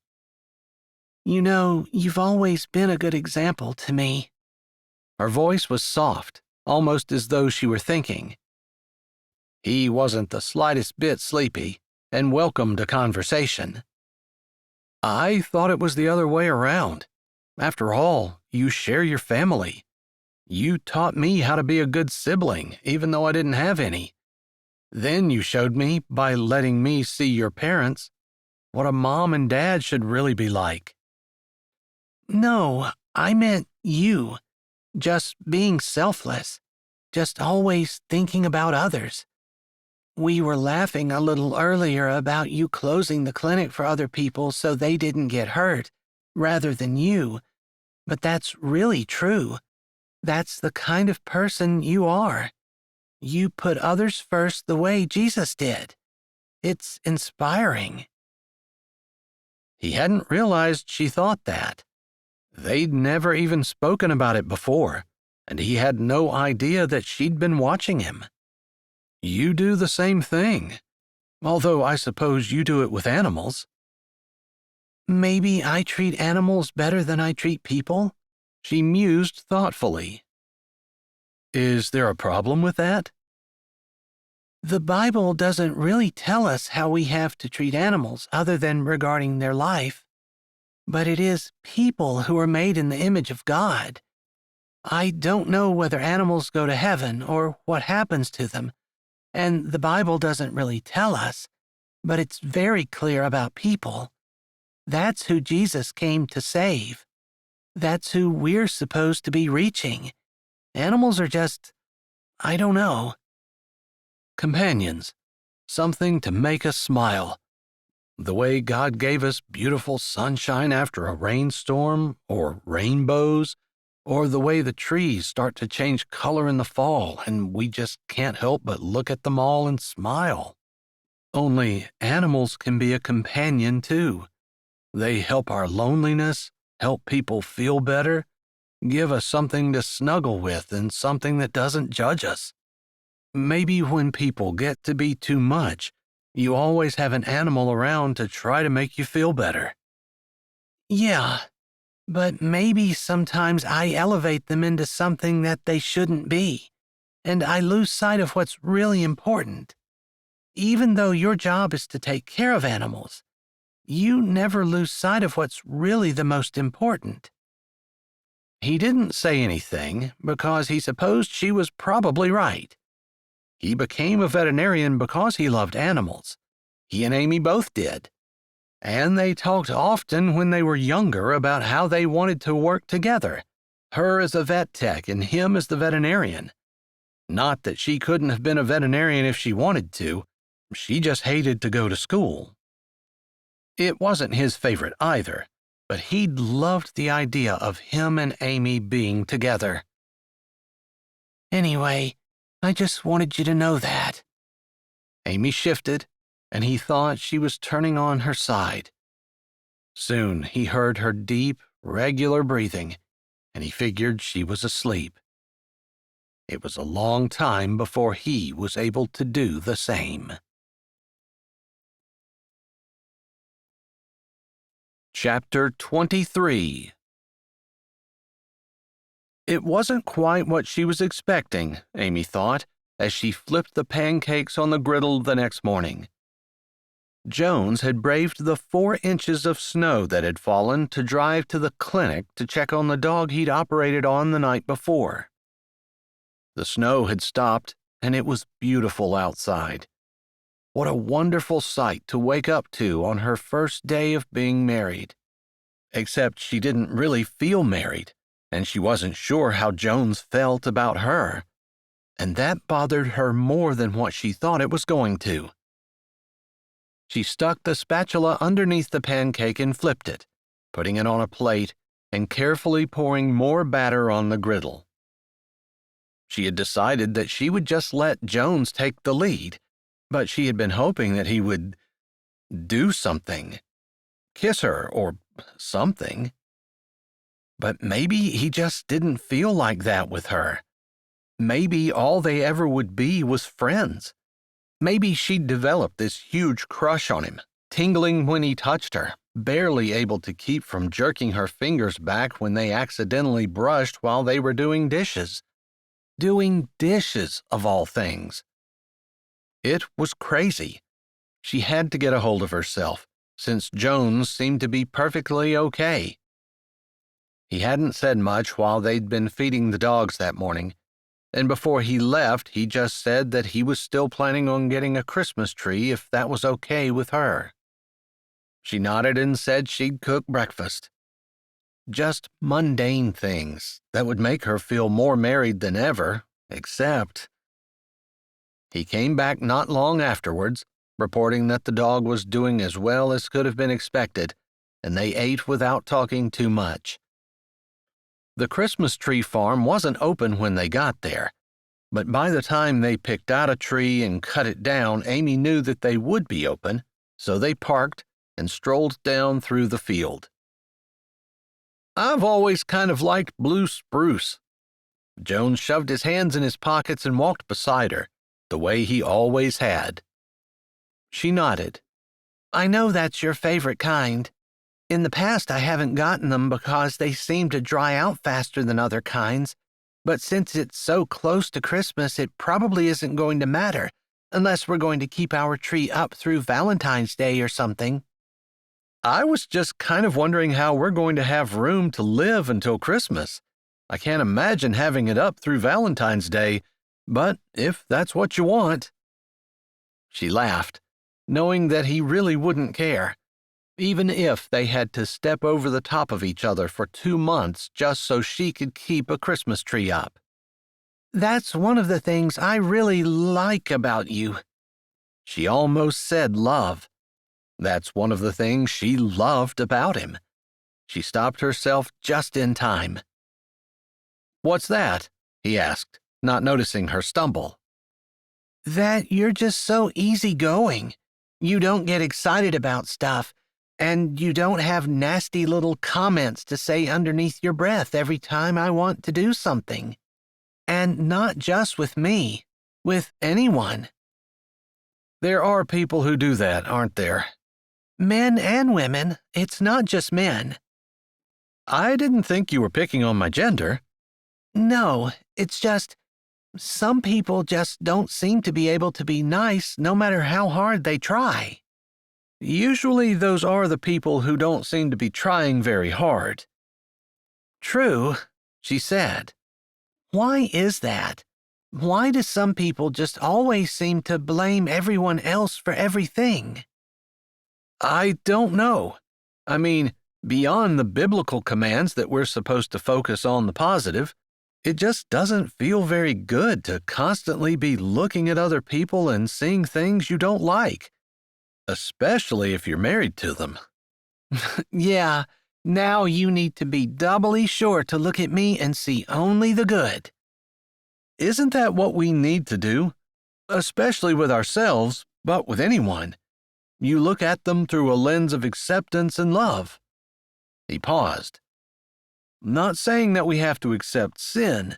You know, you've always been a good example to me. Her voice was soft, almost as though she were thinking. He wasn't the slightest bit sleepy, and welcomed a conversation. I thought it was the other way around. After all, you share your family. You taught me how to be a good sibling, even though I didn't have any. Then you showed me, by letting me see your parents, what a mom and dad should really be like. No, I meant you. Just being selfless. Just always thinking about others. We were laughing a little earlier about you closing the clinic for other people so they didn't get hurt, rather than you. But that's really true. That's the kind of person you are. You put others first the way Jesus did. It's inspiring. He hadn't realized she thought that. They'd never even spoken about it before, and he had no idea that she'd been watching him. You do the same thing, although I suppose you do it with animals. Maybe I treat animals better than I treat people? She mused thoughtfully. Is there a problem with that? The Bible doesn't really tell us how we have to treat animals other than regarding their life. But it is people who are made in the image of God. I don't know whether animals go to heaven or what happens to them, and the Bible doesn't really tell us, but it's very clear about people. That's who Jesus came to save. That's who we're supposed to be reaching. Animals are just, I don't know. Companions. Something to make us smile. The way God gave us beautiful sunshine after a rainstorm, or rainbows, or the way the trees start to change color in the fall and we just can't help but look at them all and smile. Only animals can be a companion too. They help our loneliness, help people feel better, give us something to snuggle with and something that doesn't judge us. Maybe when people get to be too much, you always have an animal around to try to make you feel better. Yeah, but maybe sometimes I elevate them into something that they shouldn't be, and I lose sight of what's really important. Even though your job is to take care of animals, you never lose sight of what's really the most important. He didn't say anything because he supposed she was probably right. He became a veterinarian because he loved animals. He and Amy both did. And they talked often when they were younger about how they wanted to work together, her as a vet tech and him as the veterinarian. Not that she couldn't have been a veterinarian if she wanted to. She just hated to go to school. It wasn't his favorite either, but he'd loved the idea of him and Amy being together. Anyway, I just wanted you to know that. Amy shifted, and he thought she was turning on her side. Soon he heard her deep, regular breathing, and he figured she was asleep. It was a long time before he was able to do the same. Chapter 23. It wasn't quite what she was expecting, Amy thought, as she flipped the pancakes on the griddle the next morning. Jones had braved the 4 inches of snow that had fallen to drive to the clinic to check on the dog he'd operated on the night before. The snow had stopped, and it was beautiful outside. What a wonderful sight to wake up to on her first day of being married. Except she didn't really feel married, and she wasn't sure how Jones felt about her. And that bothered her more than what she thought it was going to. She stuck the spatula underneath the pancake and flipped it, putting it on a plate and carefully pouring more batter on the griddle. She had decided that she would just let Jones take the lead, but she had been hoping that he would do something. Kiss her or something. But maybe he just didn't feel like that with her. Maybe all they ever would be was friends. Maybe she'd developed this huge crush on him, tingling when he touched her, barely able to keep from jerking her fingers back when they accidentally brushed while they were doing dishes. Doing dishes, of all things. It was crazy. She had to get a hold of herself, since Jones seemed to be perfectly okay. He hadn't said much while they'd been feeding the dogs that morning, and before he left, he just said that he was still planning on getting a Christmas tree if that was okay with her. She nodded and said she'd cook breakfast. Just mundane things that would make her feel more married than ever, except... He came back not long afterwards, reporting that the dog was doing as well as could have been expected, and they ate without talking too much. The Christmas tree farm wasn't open when they got there, but by the time they picked out a tree and cut it down, Amy knew that they would be open, so they parked and strolled down through the field. I've always kind of liked blue spruce. Jones shoved his hands in his pockets and walked beside her, the way he always had. She nodded. I know that's your favorite kind. In the past, I haven't gotten them because they seem to dry out faster than other kinds, but since it's so close to Christmas, it probably isn't going to matter, unless we're going to keep our tree up through Valentine's Day or something. I was just kind of wondering how we're going to have room to live until Christmas. I can't imagine having it up through Valentine's Day, but if that's what you want. She laughed, knowing that he really wouldn't care, even if they had to step over the top of each other for 2 months just so she could keep a Christmas tree up. That's one of the things I really like about you. She almost said love. That's one of the things she loved about him. She stopped herself just in time. What's that? He asked, not noticing her stumble. That you're just so easygoing. You don't get excited about stuff, and you don't have nasty little comments to say underneath your breath every time I want to do something. And not just with me, with anyone. There are people who do that, aren't there? Men and women. It's not just men. I didn't think you were picking on my gender. No, it's just, some people just don't seem to be able to be nice no matter how hard they try. Usually those are the people who don't seem to be trying very hard. True, she said. Why is that? Why do some people just always seem to blame everyone else for everything? I don't know. I mean, beyond the biblical commands that we're supposed to focus on the positive, it just doesn't feel very good to constantly be looking at other people and seeing things you don't like, especially if you're married to them. Yeah, now you need to be doubly sure to look at me and see only the good. Isn't that what we need to do? Especially with ourselves, But with anyone, you look at them through a lens of acceptance and love. He paused. Not saying that we have to accept sin,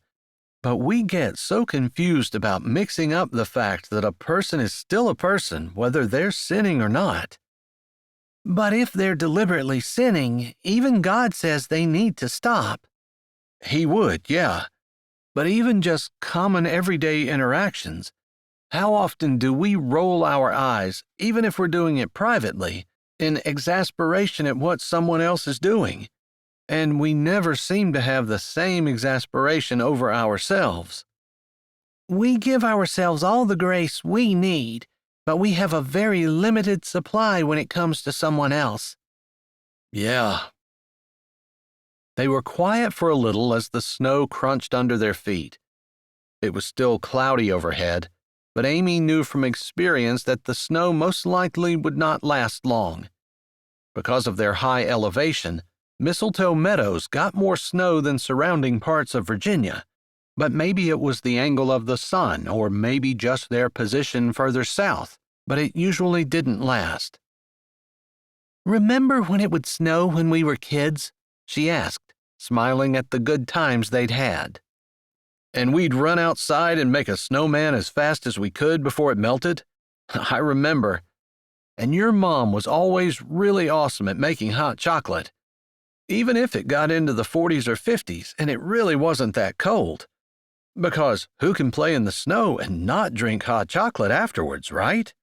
but we get so confused about mixing up the fact that a person is still a person, whether they're sinning or not. But if they're deliberately sinning, even God says they need to stop. He would, yeah. But even just common everyday interactions, how often do we roll our eyes, even if we're doing it privately, in exasperation at what someone else is doing? And we never seem to have the same exasperation over ourselves. We give ourselves all the grace we need, but we have a very limited supply when it comes to someone else. Yeah. They were quiet for a little as the snow crunched under their feet. It was still cloudy overhead, but Amy knew from experience that the snow most likely would not last long. Because of their high elevation, Mistletoe Meadows got more snow than surrounding parts of Virginia, but maybe it was the angle of the sun or maybe just their position further south, but it usually didn't last. Remember when it would snow when we were kids? She asked, smiling at the good times they'd had. And we'd run outside and make a snowman as fast as we could before it melted? I remember. And your mom was always really awesome at making hot chocolate, even if it got into the 40s or 50s and it really wasn't that cold. Because who can play in the snow and not drink hot chocolate afterwards, right?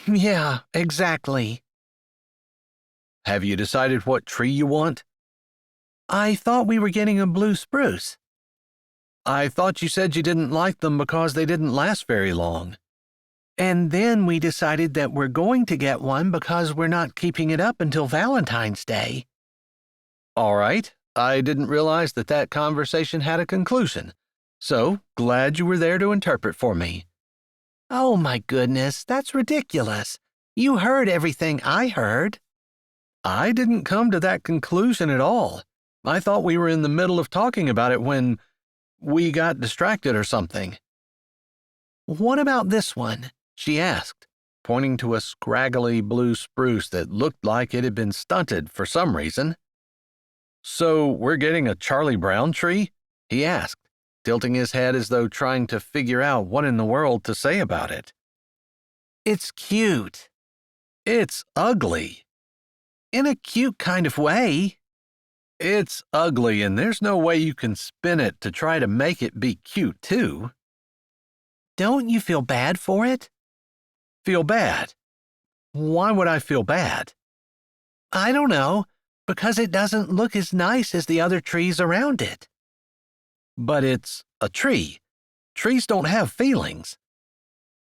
Yeah, exactly. Have you decided what tree you want? I thought we were getting a blue spruce. I thought you said you didn't like them because they didn't last very long. And then we decided that we're going to get one because we're not keeping it up until Valentine's Day. All right, I didn't realize that conversation had a conclusion, so glad you were there to interpret for me. Oh my goodness, that's ridiculous. You heard everything I heard. I didn't come to that conclusion at all. I thought we were in the middle of talking about it when we got distracted or something. What about this one? She asked, pointing to a scraggly blue spruce that looked like it had been stunted for some reason. So we're getting a Charlie Brown tree? He asked, tilting his head as though trying to figure out what in the world to say about it. It's cute. It's ugly. In a cute kind of way. It's ugly, and there's no way you can spin it to try to make it be cute, too. Don't you feel bad for it? Feel bad? Why would I feel bad? I don't know, because it doesn't look as nice as the other trees around it. But it's a tree. Trees don't have feelings.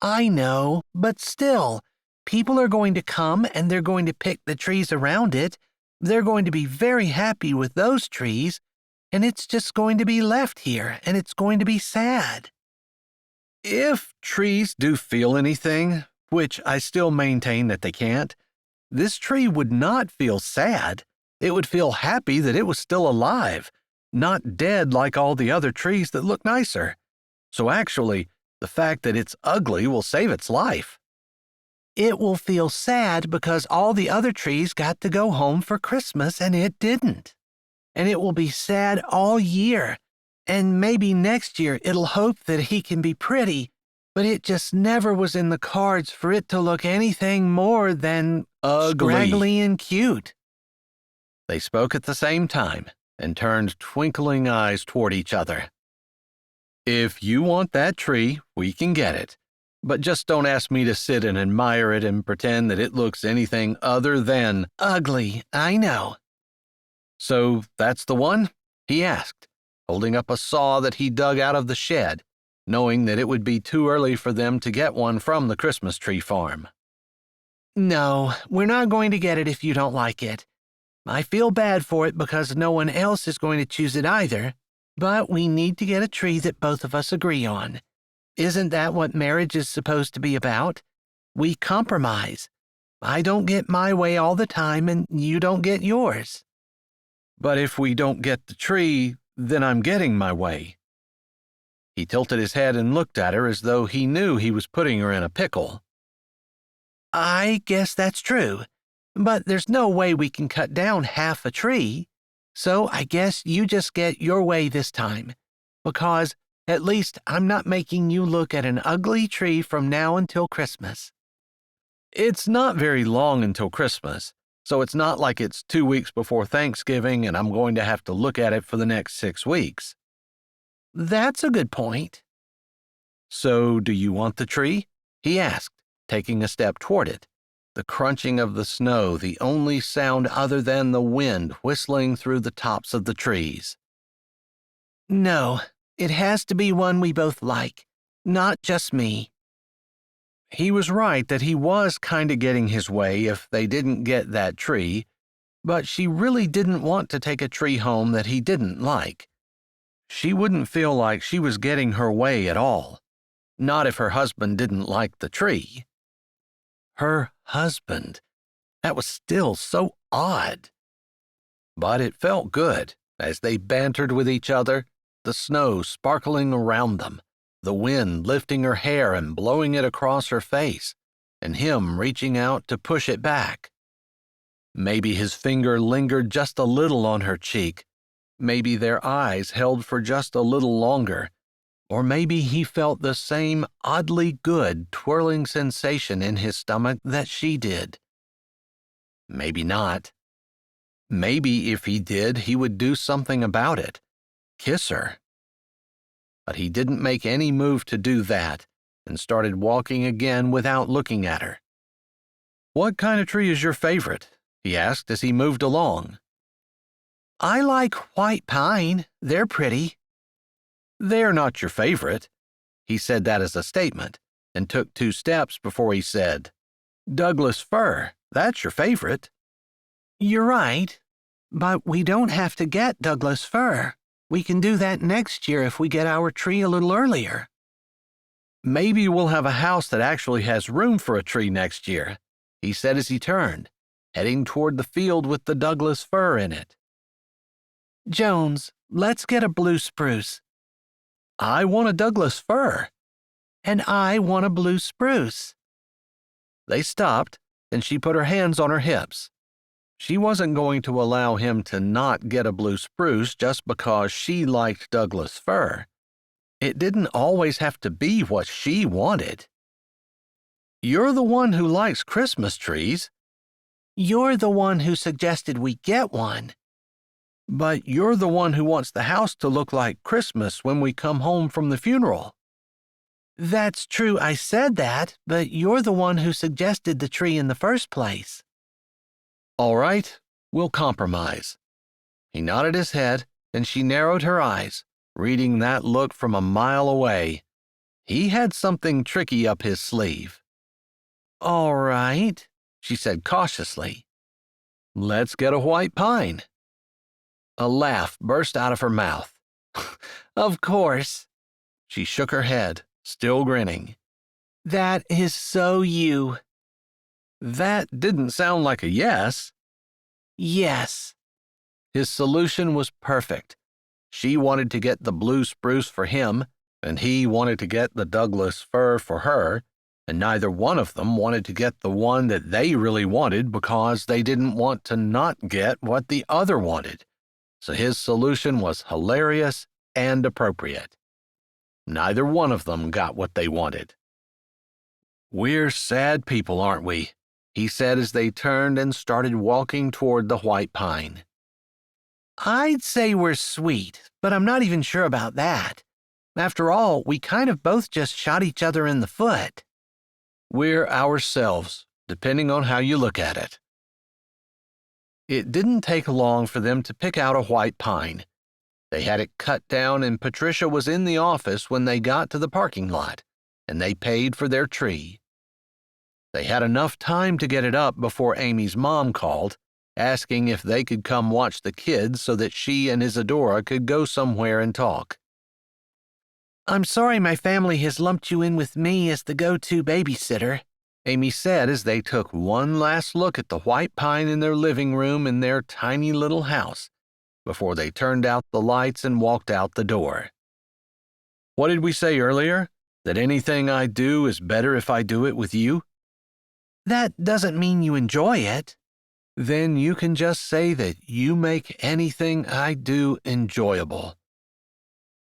I know, but still, people are going to come and they're going to pick the trees around it. They're going to be very happy with those trees, and it's just going to be left here, and it's going to be sad. If trees do feel anything, which I still maintain that they can't, this tree would not feel sad. It would feel happy that it was still alive, not dead like all the other trees that look nicer. So actually, the fact that it's ugly will save its life. It will feel sad because all the other trees got to go home for Christmas and it didn't. And it will be sad all year. And maybe next year it'll hope that he can be pretty, but it just never was in the cards for it to look anything more than ugly, scraggly and cute. They spoke at the same time and turned twinkling eyes toward each other. If you want that tree, we can get it. But just don't ask me to sit and admire it and pretend that it looks anything other than ugly, I know. So that's the one? He asked, holding up a saw that he dug out of the shed, knowing that it would be too early for them to get one from the Christmas tree farm. No, we're not going to get it if you don't like it. I feel bad for it because no one else is going to choose it either, but we need to get a tree that both of us agree on. Isn't that what marriage is supposed to be about? We compromise. I don't get my way all the time, and you don't get yours. But if we don't get the tree, then I'm getting my way. He tilted his head and looked at her as though he knew he was putting her in a pickle. I guess that's true, but there's no way we can cut down half a tree. So I guess you just get your way this time, because at least I'm not making you look at an ugly tree from now until Christmas. It's not very long until Christmas, so it's not like it's 2 weeks before Thanksgiving and I'm going to have to look at it for the next 6 weeks. That's a good point. So, do you want the tree? He asked, taking a step toward it, the crunching of the snow the only sound other than the wind whistling through the tops of the trees. No, it has to be one we both like, not just me. He was right that he was kind of getting his way if they didn't get that tree, but she really didn't want to take a tree home that he didn't like. She wouldn't feel like she was getting her way at all, not if her husband didn't like the tree. Her husband. That was still so odd. But it felt good as they bantered with each other, the snow sparkling around them, the wind lifting her hair and blowing it across her face, and him reaching out to push it back. Maybe his finger lingered just a little on her cheek. Maybe their eyes held for just a little longer. Or maybe he felt the same oddly good twirling sensation in his stomach that she did. Maybe not. Maybe if he did, he would do something about it. Kiss her. But he didn't make any move to do that and started walking again without looking at her. "What kind of tree is your favorite?" he asked as he moved along. I like white pine. They're pretty. "They're not your favorite." He said that as a statement and took 2 steps before he said, "Douglas fir, that's your favorite." You're right, but we don't have to get Douglas fir. We can do that next year if we get our tree a little earlier. "Maybe we'll have a house that actually has room for a tree next year," he said as he turned, heading toward the field with the Douglas fir in it. Jones, let's get a blue spruce. "I want a Douglas fir." And I want a blue spruce. They stopped, and she put her hands on her hips. She wasn't going to allow him to not get a blue spruce just because she liked Douglas fir. It didn't always have to be what she wanted. "You're the one who likes Christmas trees." You're the one who suggested we get one. "But you're the one who wants the house to look like Christmas when we come home from the funeral." That's true, I said that, but you're the one who suggested the tree in the first place. "All right, we'll compromise." He nodded his head, and she narrowed her eyes, reading that look from a mile away. He had something tricky up his sleeve. All right, she said cautiously. "Let's get a white pine." A laugh burst out of her mouth. Of course. She shook her head, still grinning. That is so you. That didn't sound like a yes. Yes. His solution was perfect. She wanted to get the blue spruce for him, and he wanted to get the Douglas fir for her, and neither one of them wanted to get the one that they really wanted because they didn't want to not get what the other wanted. So his solution was hilarious and appropriate. Neither one of them got what they wanted. "We're sad people, aren't we?" he said as they turned and started walking toward the white pine. I'd say we're sweet, but I'm not even sure about that. After all, we kind of both just shot each other in the foot. "We're ourselves, depending on how you look at it." It didn't take long for them to pick out a white pine. They had it cut down, and Patricia was in the office when they got to the parking lot, and they paid for their tree. They had enough time to get it up before Amy's mom called, asking if they could come watch the kids so that she and Isadora could go somewhere and talk. I'm sorry my family has lumped you in with me as the go-to babysitter, Amy said as they took one last look at the white pine in their living room in their tiny little house before they turned out the lights and walked out the door. "What did we say earlier? That anything I do is better if I do it with you?" That doesn't mean you enjoy it. Then you can just say that you make anything I do enjoyable.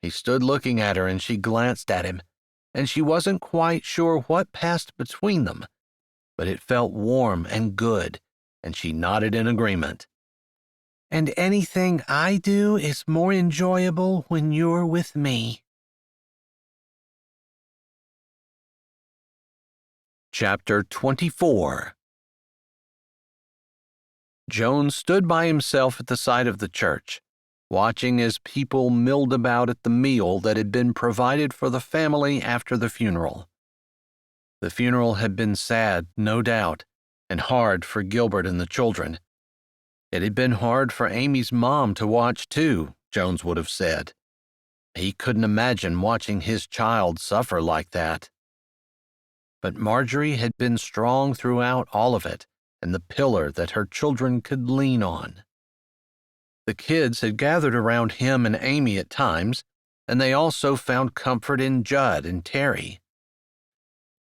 He stood looking at her and she glanced at him, and she wasn't quite sure what passed between them, but it felt warm and good, and she nodded in agreement. And anything I do is more enjoyable when you're with me. Chapter 24. Jones stood by himself at the side of the church, watching as people milled about at the meal that had been provided for the family after the funeral. The funeral had been sad, no doubt, and hard for Gilbert and the children. It had been hard for Amy's mom to watch, too, Jones would have said. He couldn't imagine watching his child suffer like that. But Marjorie had been strong throughout all of it, and the pillar that her children could lean on. The kids had gathered around him and Amy at times, and they also found comfort in Judd and Terry.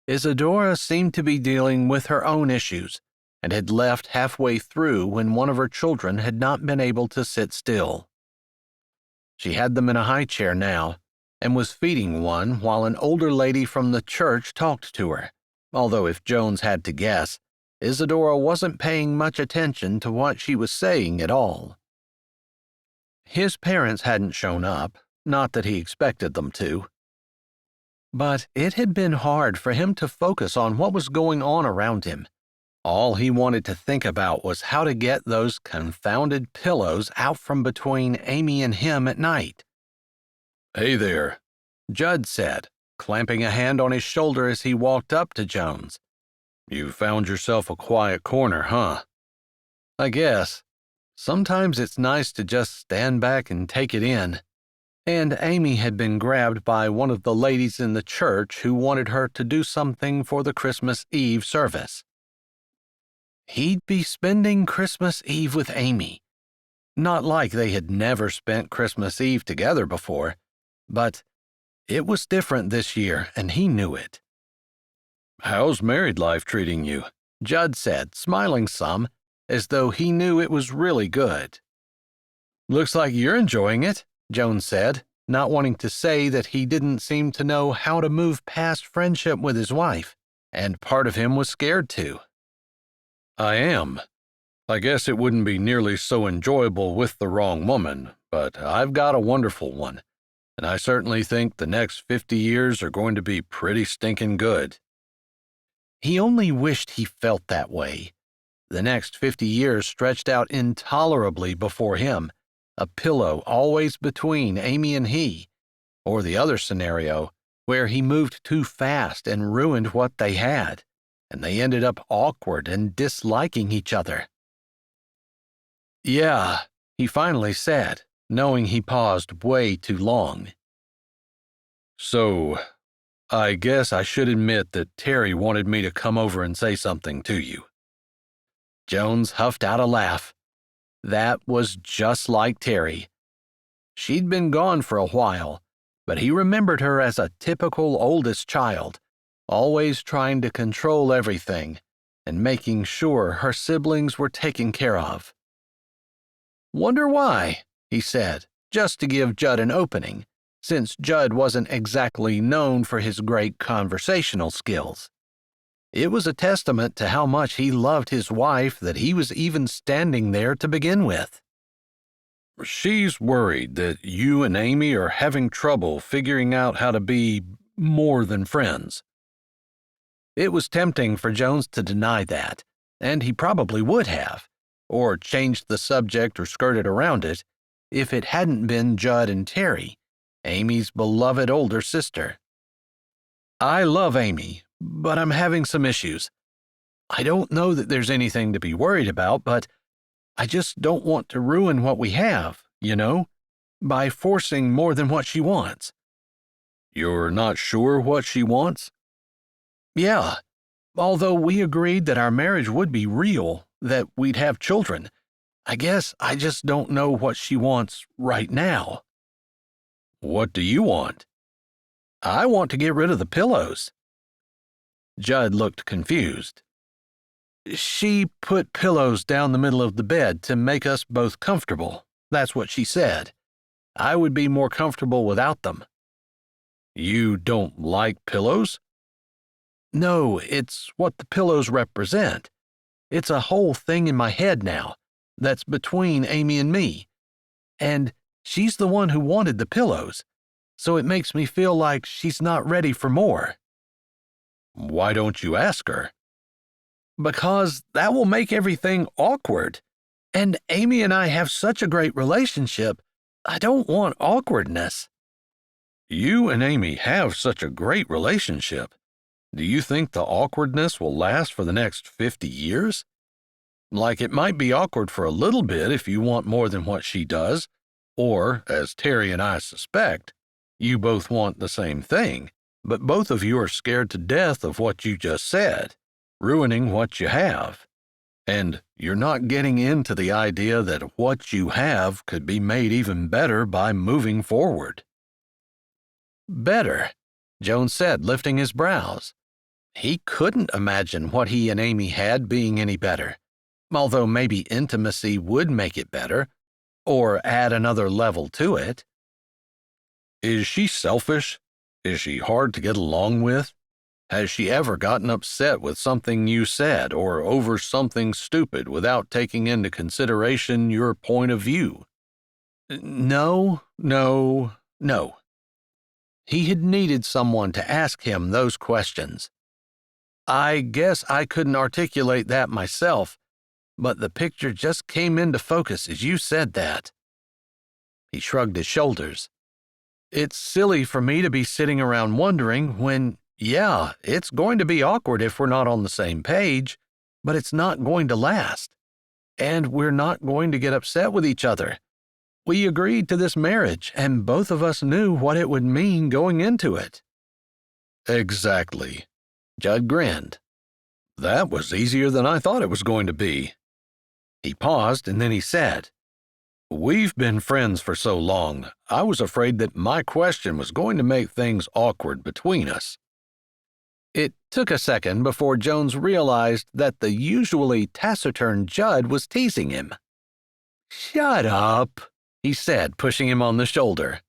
Isadora seemed to be dealing with her own issues, and had left halfway through when one of her children had not been able to sit still. She had them in a high chair now, and was feeding one while an older lady from the church talked to her, although if Jones had to guess, Isadora wasn't paying much attention to what she was saying at all. His parents hadn't shown up, not that he expected them to. But it had been hard for him to focus on what was going on around him. All he wanted to think about was how to get those confounded pillows out from between Amy and him at night. "Hey there," Judd said, clamping a hand on his shoulder as he walked up to Jones. "You found yourself a quiet corner, huh?" "I guess. Sometimes it's nice to just stand back and take it in." And Amy had been grabbed by one of the ladies in the church who wanted her to do something for the Christmas Eve service. He'd be spending Christmas Eve with Amy. Not like they had never spent Christmas Eve together before, but it was different this year, and he knew it. "How's married life treating you?" Judd said, smiling some, as though he knew it was really good. "Looks like you're enjoying it," Jones said, not wanting to say that he didn't seem to know how to move past friendship with his wife, and part of him was scared to. "I am. I guess it wouldn't be nearly so enjoyable with the wrong woman, but I've got a wonderful one, and I certainly think the next 50 years are going to be pretty stinking good." He only wished he felt that way. The next 50 years stretched out intolerably before him, a pillow always between Amy and he, or the other scenario, where he moved too fast and ruined what they had, and they ended up awkward and disliking each other. "Yeah," he finally said, knowing he paused way too long. "So, I guess I should admit that Terry wanted me to come over and say something to you." Jones huffed out a laugh. That was just like Terry. She'd been gone for a while, but he remembered her as a typical oldest child, always trying to control everything and making sure her siblings were taken care of. "Wonder why," he said, just to give Judd an opening, since Judd wasn't exactly known for his great conversational skills. It was a testament to how much he loved his wife that he was even standing there to begin with. "She's worried that you and Amy are having trouble figuring out how to be more than friends." It was tempting for Jones to deny that, and he probably would have, or changed the subject or skirted around it, if it hadn't been Judd and Terry, Amy's beloved older sister. "I love Amy, but I'm having some issues. I don't know that there's anything to be worried about, but I just don't want to ruin what we have, by forcing more than what she wants." "You're not sure what she wants?" "Yeah. Although we agreed that our marriage would be real, that we'd have children, I guess I just don't know what she wants right now." "What do you want?" "I want to get rid of the pillows." Judd looked confused. She put pillows down the middle of the bed to make us both comfortable. That's what she said. I would be more comfortable without them. You don't like pillows? No, it's what the pillows represent. It's a whole thing in my head now that's between Amy and me. And she's the one who wanted the pillows, so it makes me feel like she's not ready for more. Why don't you ask her? Because that will make everything awkward. And Amy and I have such a great relationship, I don't want awkwardness. You and Amy have such a great relationship. Do you think the awkwardness will last for the next 50 years? Like, it might be awkward for a little bit if you want more than what she does, or, as Terry and I suspect, you both want the same thing, but both of you are scared to death of what you just said, ruining what you have. And you're not getting into the idea that what you have could be made even better by moving forward. Better, Jones said, lifting his brows. He couldn't imagine what he and Amy had being any better, although maybe intimacy would make it better, or add another level to it. Is she selfish? Is she hard to get along with? Has she ever gotten upset with something you said or over something stupid without taking into consideration your point of view? No. He had needed someone to ask him those questions. I guess I couldn't articulate that myself, but the picture just came into focus as you said that. He shrugged his shoulders. It's silly for me to be sitting around wondering when, yeah, it's going to be awkward if we're not on the same page, but it's not going to last. And we're not going to get upset with each other. We agreed to this marriage, and both of us knew what it would mean going into it. Exactly. Judd grinned. That was easier than I thought it was going to be. He paused, and then he said, We've been friends for so long, I was afraid that my question was going to make things awkward between us. It took a second before Jones realized that the usually taciturn Judd was teasing him. Shut up, he said, pushing him on the shoulder.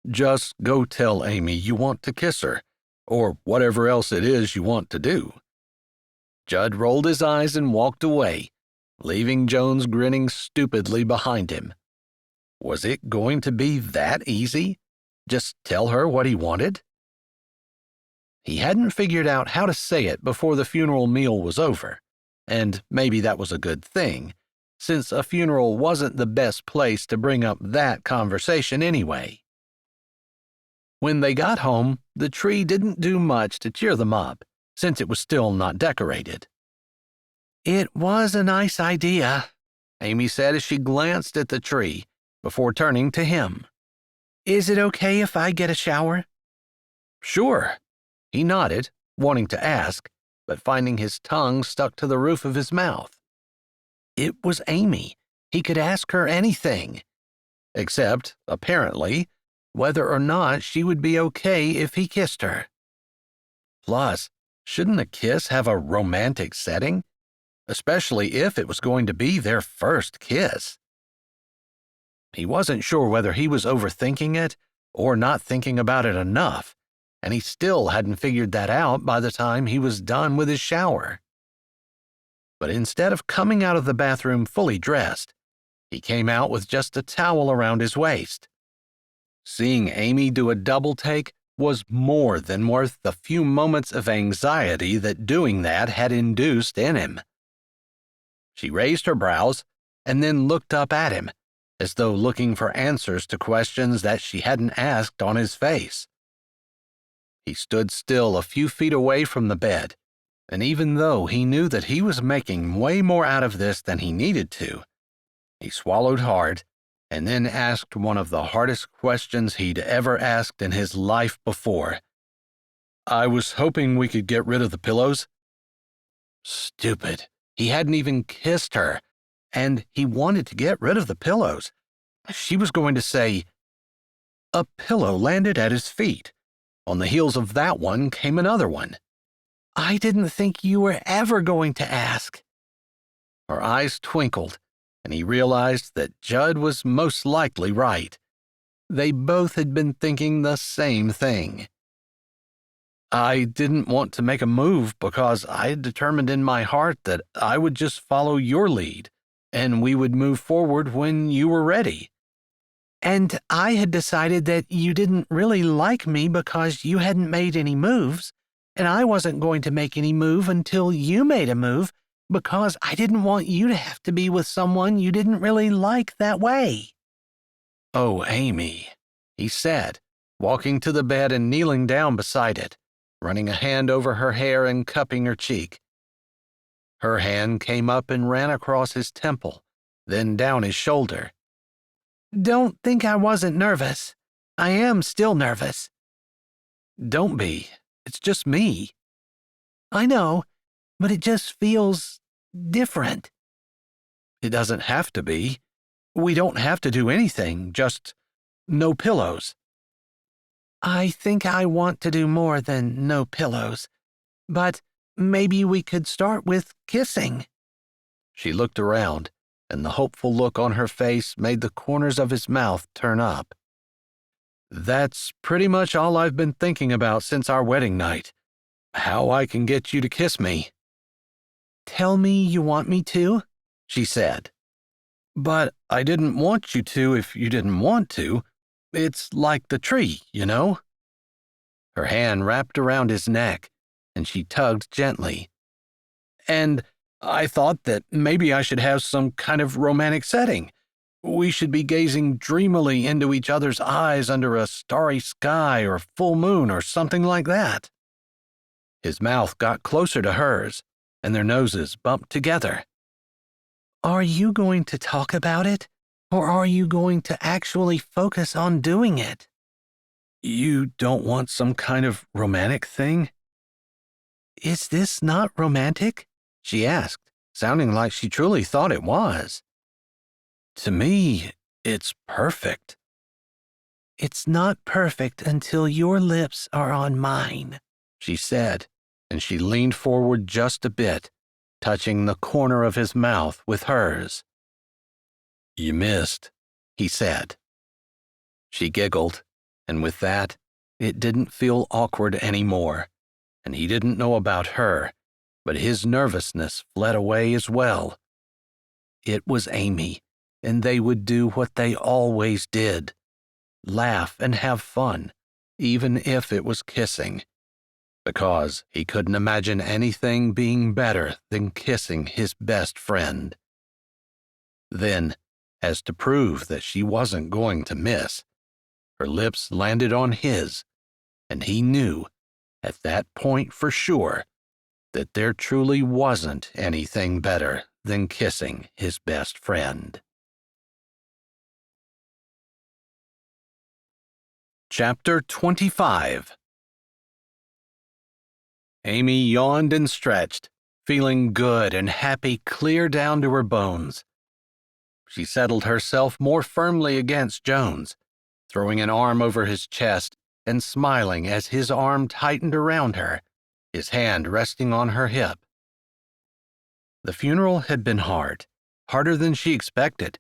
Just go tell Amy you want to kiss her, or whatever else it is you want to do. Judd rolled his eyes and walked away, leaving Jones grinning stupidly behind him. Was it going to be that easy? Just tell her what he wanted? He hadn't figured out how to say it before the funeral meal was over, and maybe that was a good thing, since a funeral wasn't the best place to bring up that conversation anyway. When they got home, the tree didn't do much to cheer them up, since it was still not decorated. It was a nice idea, Amy said as she glanced at the tree, before turning to him. Is it okay if I get a shower? Sure. He nodded, wanting to ask, but finding his tongue stuck to the roof of his mouth. It was Amy. He could ask her anything. Except, apparently, whether or not she would be okay if he kissed her. Plus, shouldn't a kiss have a romantic setting? Especially if it was going to be their first kiss. He wasn't sure whether he was overthinking it or not thinking about it enough, and he still hadn't figured that out by the time he was done with his shower. But instead of coming out of the bathroom fully dressed, he came out with just a towel around his waist. Seeing Amy do a double take was more than worth the few moments of anxiety that doing that had induced in him. She raised her brows and then looked up at him, as though looking for answers to questions that she hadn't asked on his face. He stood still a few feet away from the bed, and even though he knew that he was making way more out of this than he needed to, he swallowed hard and then asked one of the hardest questions he'd ever asked in his life before. I was hoping we could get rid of the pillows. Stupid. He hadn't even kissed her, and he wanted to get rid of the pillows. She was going to say, a pillow landed at his feet. On the heels of that one came another one. I didn't think you were ever going to ask. Her eyes twinkled, and he realized that Judd was most likely right. They both had been thinking the same thing. I didn't want to make a move because I had determined in my heart that I would just follow your lead, and we would move forward when you were ready. And I had decided that you didn't really like me because you hadn't made any moves, and I wasn't going to make any move until you made a move because I didn't want you to have to be with someone you didn't really like that way. Oh, Amy, he said, walking to the bed and kneeling down beside it, running a hand over her hair and cupping her cheek. Her hand came up and ran across his temple, then down his shoulder. Don't think I wasn't nervous. I am still nervous. Don't be. It's just me. I know, but it just feels different. It doesn't have to be. We don't have to do anything, just no pillows. I think I want to do more than no pillows, but maybe we could start with kissing. She looked around, and the hopeful look on her face made the corners of his mouth turn up. That's pretty much all I've been thinking about since our wedding night. How I can get you to kiss me. Tell me you want me to, she said. But I didn't want you to if you didn't want to. It's like the tree, you know? Her hand wrapped around his neck, and she tugged gently. And I thought that maybe I should have some kind of romantic setting. We should be gazing dreamily into each other's eyes under a starry sky or full moon or something like that. His mouth got closer to hers, and their noses bumped together. Are you going to talk about it, or are you going to actually focus on doing it? You don't want some kind of romantic thing? Is this not romantic? She asked, sounding like she truly thought it was. To me, it's perfect. It's not perfect until your lips are on mine, she said, and she leaned forward just a bit, touching the corner of his mouth with hers. You missed, he said. She giggled, and with that, it didn't feel awkward anymore, and he didn't know about her, but his nervousness fled away as well. It was Amy, and they would do what they always did, laugh and have fun, even if it was kissing, because he couldn't imagine anything being better than kissing his best friend. Then, as to prove that she wasn't going to miss, her lips landed on his, and he knew, at that point for sure, that there truly wasn't anything better than kissing his best friend. Chapter 25. Amy yawned and stretched, feeling good and happy clear down to her bones. She settled herself more firmly against Jones, throwing an arm over his chest and smiling as his arm tightened around her, his hand resting on her hip. The funeral had been hard, harder than she expected,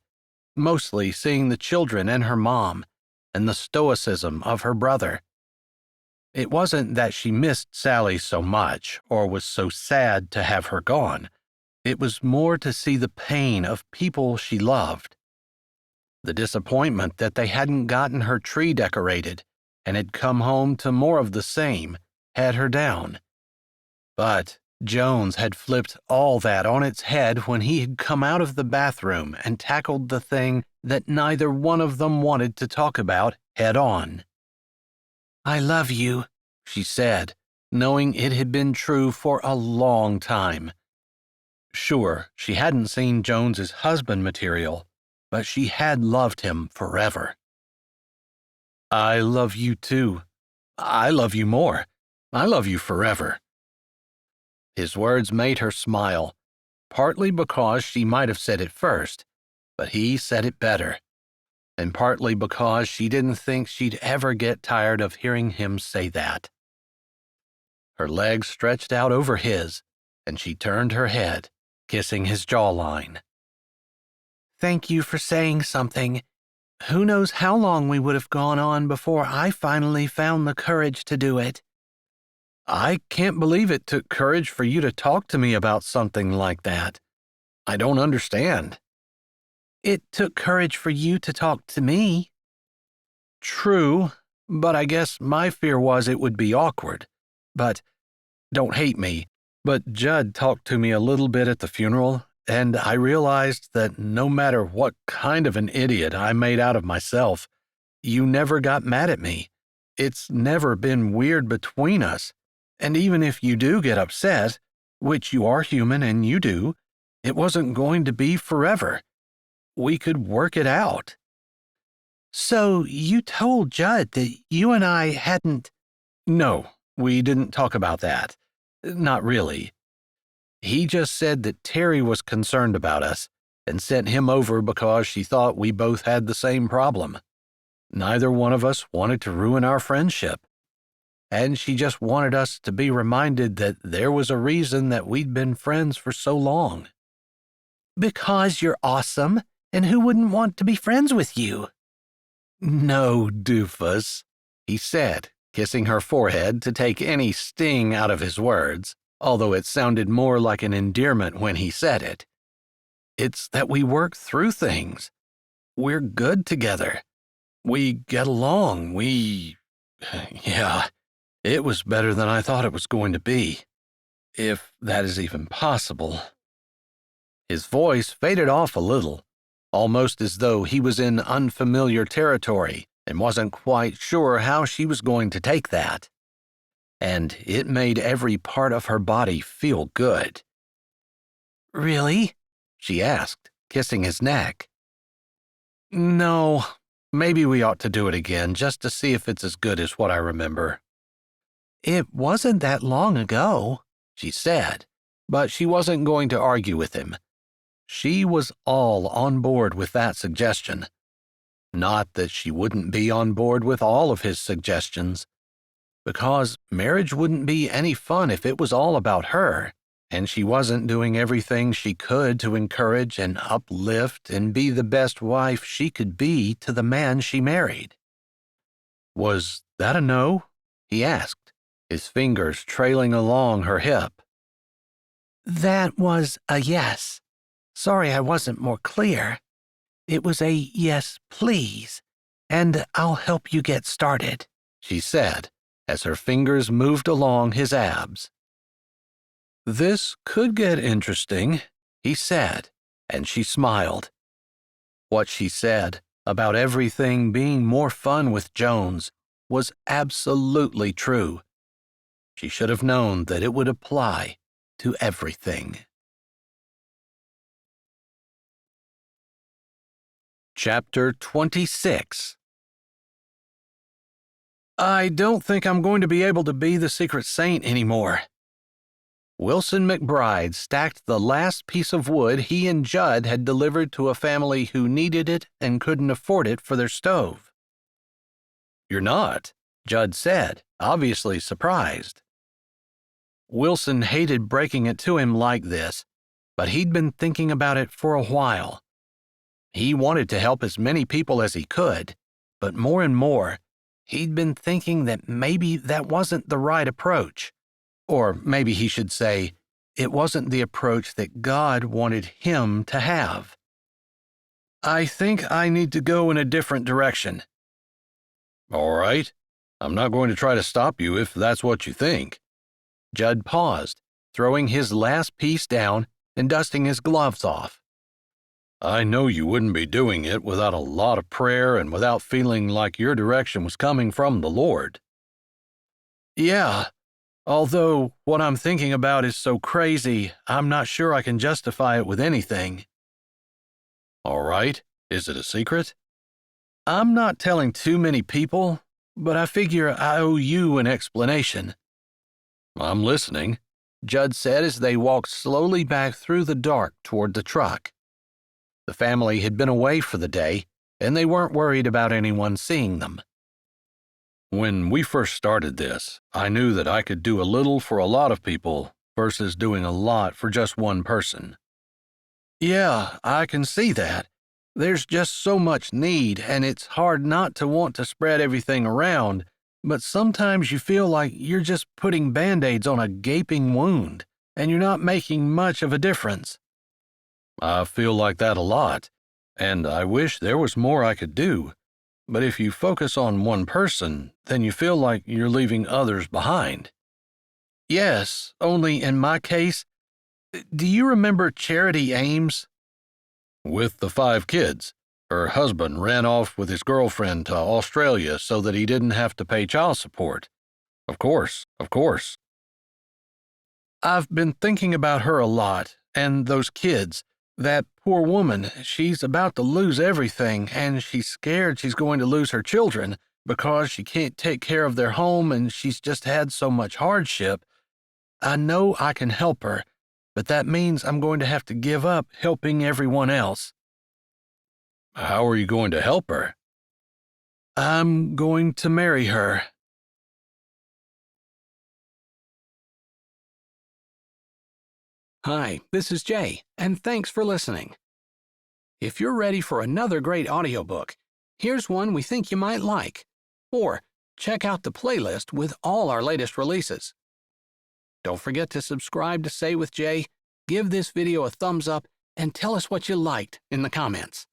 mostly seeing the children and her mom, and the stoicism of her brother. It wasn't that she missed Sally so much or was so sad to have her gone. It was more to see the pain of people she loved. The disappointment that they hadn't gotten her tree decorated and had come home to more of the same had her down. But Jones had flipped all that on its head when he had come out of the bathroom and tackled the thing that neither one of them wanted to talk about head on. I love you, she said, knowing it had been true for a long time. Sure, she hadn't seen Jones's husband material, but she had loved him forever. I love you too. I love you more. I love you forever. His words made her smile, partly because she might have said it first, but he said it better, and partly because she didn't think she'd ever get tired of hearing him say that. her legs stretched out over his, and she turned her head, kissing his jawline. Thank you for saying something. Who knows how long we would have gone on before I finally found the courage to do it. I can't believe it took courage for you to talk to me about something like that. I don't understand. It took courage for you to talk to me. True, but I guess my fear was it would be awkward. But, don't hate me, but Judd talked to me a little bit at the funeral, and I realized that no matter what kind of an idiot I made out of myself, you never got mad at me. It's never been weird between us, and even if you do get upset, which you are human and you do, it wasn't going to be forever. We could work it out. So you told Judd that you and I hadn't... No, we didn't talk about that. Not really. He just said that Terry was concerned about us and sent him over because she thought we both had the same problem. Neither one of us wanted to ruin our friendship. And she just wanted us to be reminded that there was a reason that we'd been friends for so long. Because you're awesome, and who wouldn't want to be friends with you? No, doofus, he said, kissing her forehead to take any sting out of his words, although it sounded more like an endearment when he said it. It's that we work through things. We're good together. We get along. Yeah, it was better than I thought it was going to be, if that is even possible. His voice faded off a little, almost as though he was in unfamiliar territory and wasn't quite sure how she was going to take that. And it made every part of her body feel good. Really? She asked, kissing his neck. No, maybe we ought to do it again just to see if it's as good as what I remember. It wasn't that long ago, she said, but she wasn't going to argue with him. She was all on board with that suggestion. Not that she wouldn't be on board with all of his suggestions, because marriage wouldn't be any fun if it was all about her, and she wasn't doing everything she could to encourage and uplift and be the best wife she could be to the man she married. Was that a no? He asked, his fingers trailing along her hip. That was a yes. Sorry I wasn't more clear. It was a yes, please, and I'll help you get started, she said, as her fingers moved along his abs. This could get interesting, he said, and she smiled. What she said about everything being more fun with Jones was absolutely true. She should have known that it would apply to everything. Chapter 26. I don't think I'm going to be able to be the secret saint anymore. Wilson McBride stacked the last piece of wood he and Judd had delivered to a family who needed it and couldn't afford it for their stove. You're not, Judd said, obviously surprised. Wilson hated breaking it to him like this, but he'd been thinking about it for a while. He wanted to help as many people as he could, but more and more, he'd been thinking that maybe that wasn't the right approach. Or maybe he should say, it wasn't the approach that God wanted him to have. I think I need to go in a different direction. All right. I'm not going to try to stop you if that's what you think. Judd paused, throwing his last piece down and dusting his gloves off. I know you wouldn't be doing it without a lot of prayer and without feeling like your direction was coming from the Lord. Yeah, although what I'm thinking about is so crazy, I'm not sure I can justify it with anything. All right, is it a secret? I'm not telling too many people, but I figure I owe you an explanation. I'm listening, Judd said as they walked slowly back through the dark toward the truck. The family had been away for the day, and they weren't worried about anyone seeing them. When we first started this, I knew that I could do a little for a lot of people versus doing a lot for just one person. Yeah, I can see that. There's just so much need, and it's hard not to want to spread everything around, but sometimes you feel like you're just putting Band-Aids on a gaping wound, and you're not making much of a difference. I feel like that a lot, and I wish there was more I could do. But if you focus on one person, then you feel like you're leaving others behind. Yes, only in my case, do you remember Charity Ames? With the 5 kids, her husband ran off with his girlfriend to Australia so that he didn't have to pay child support. Of course. I've been thinking about her a lot, and those kids. That poor woman, she's about to lose everything, and she's scared she's going to lose her children because she can't take care of their home and she's just had so much hardship. I know I can help her, but that means I'm going to have to give up helping everyone else. How are you going to help her? I'm going to marry her. Hi, this is Jay, and thanks for listening. If you're ready for another great audiobook, here's one we think you might like. Or check out the playlist with all our latest releases. Don't forget to subscribe to Say with Jay, give this video a thumbs up, and tell us what you liked in the comments.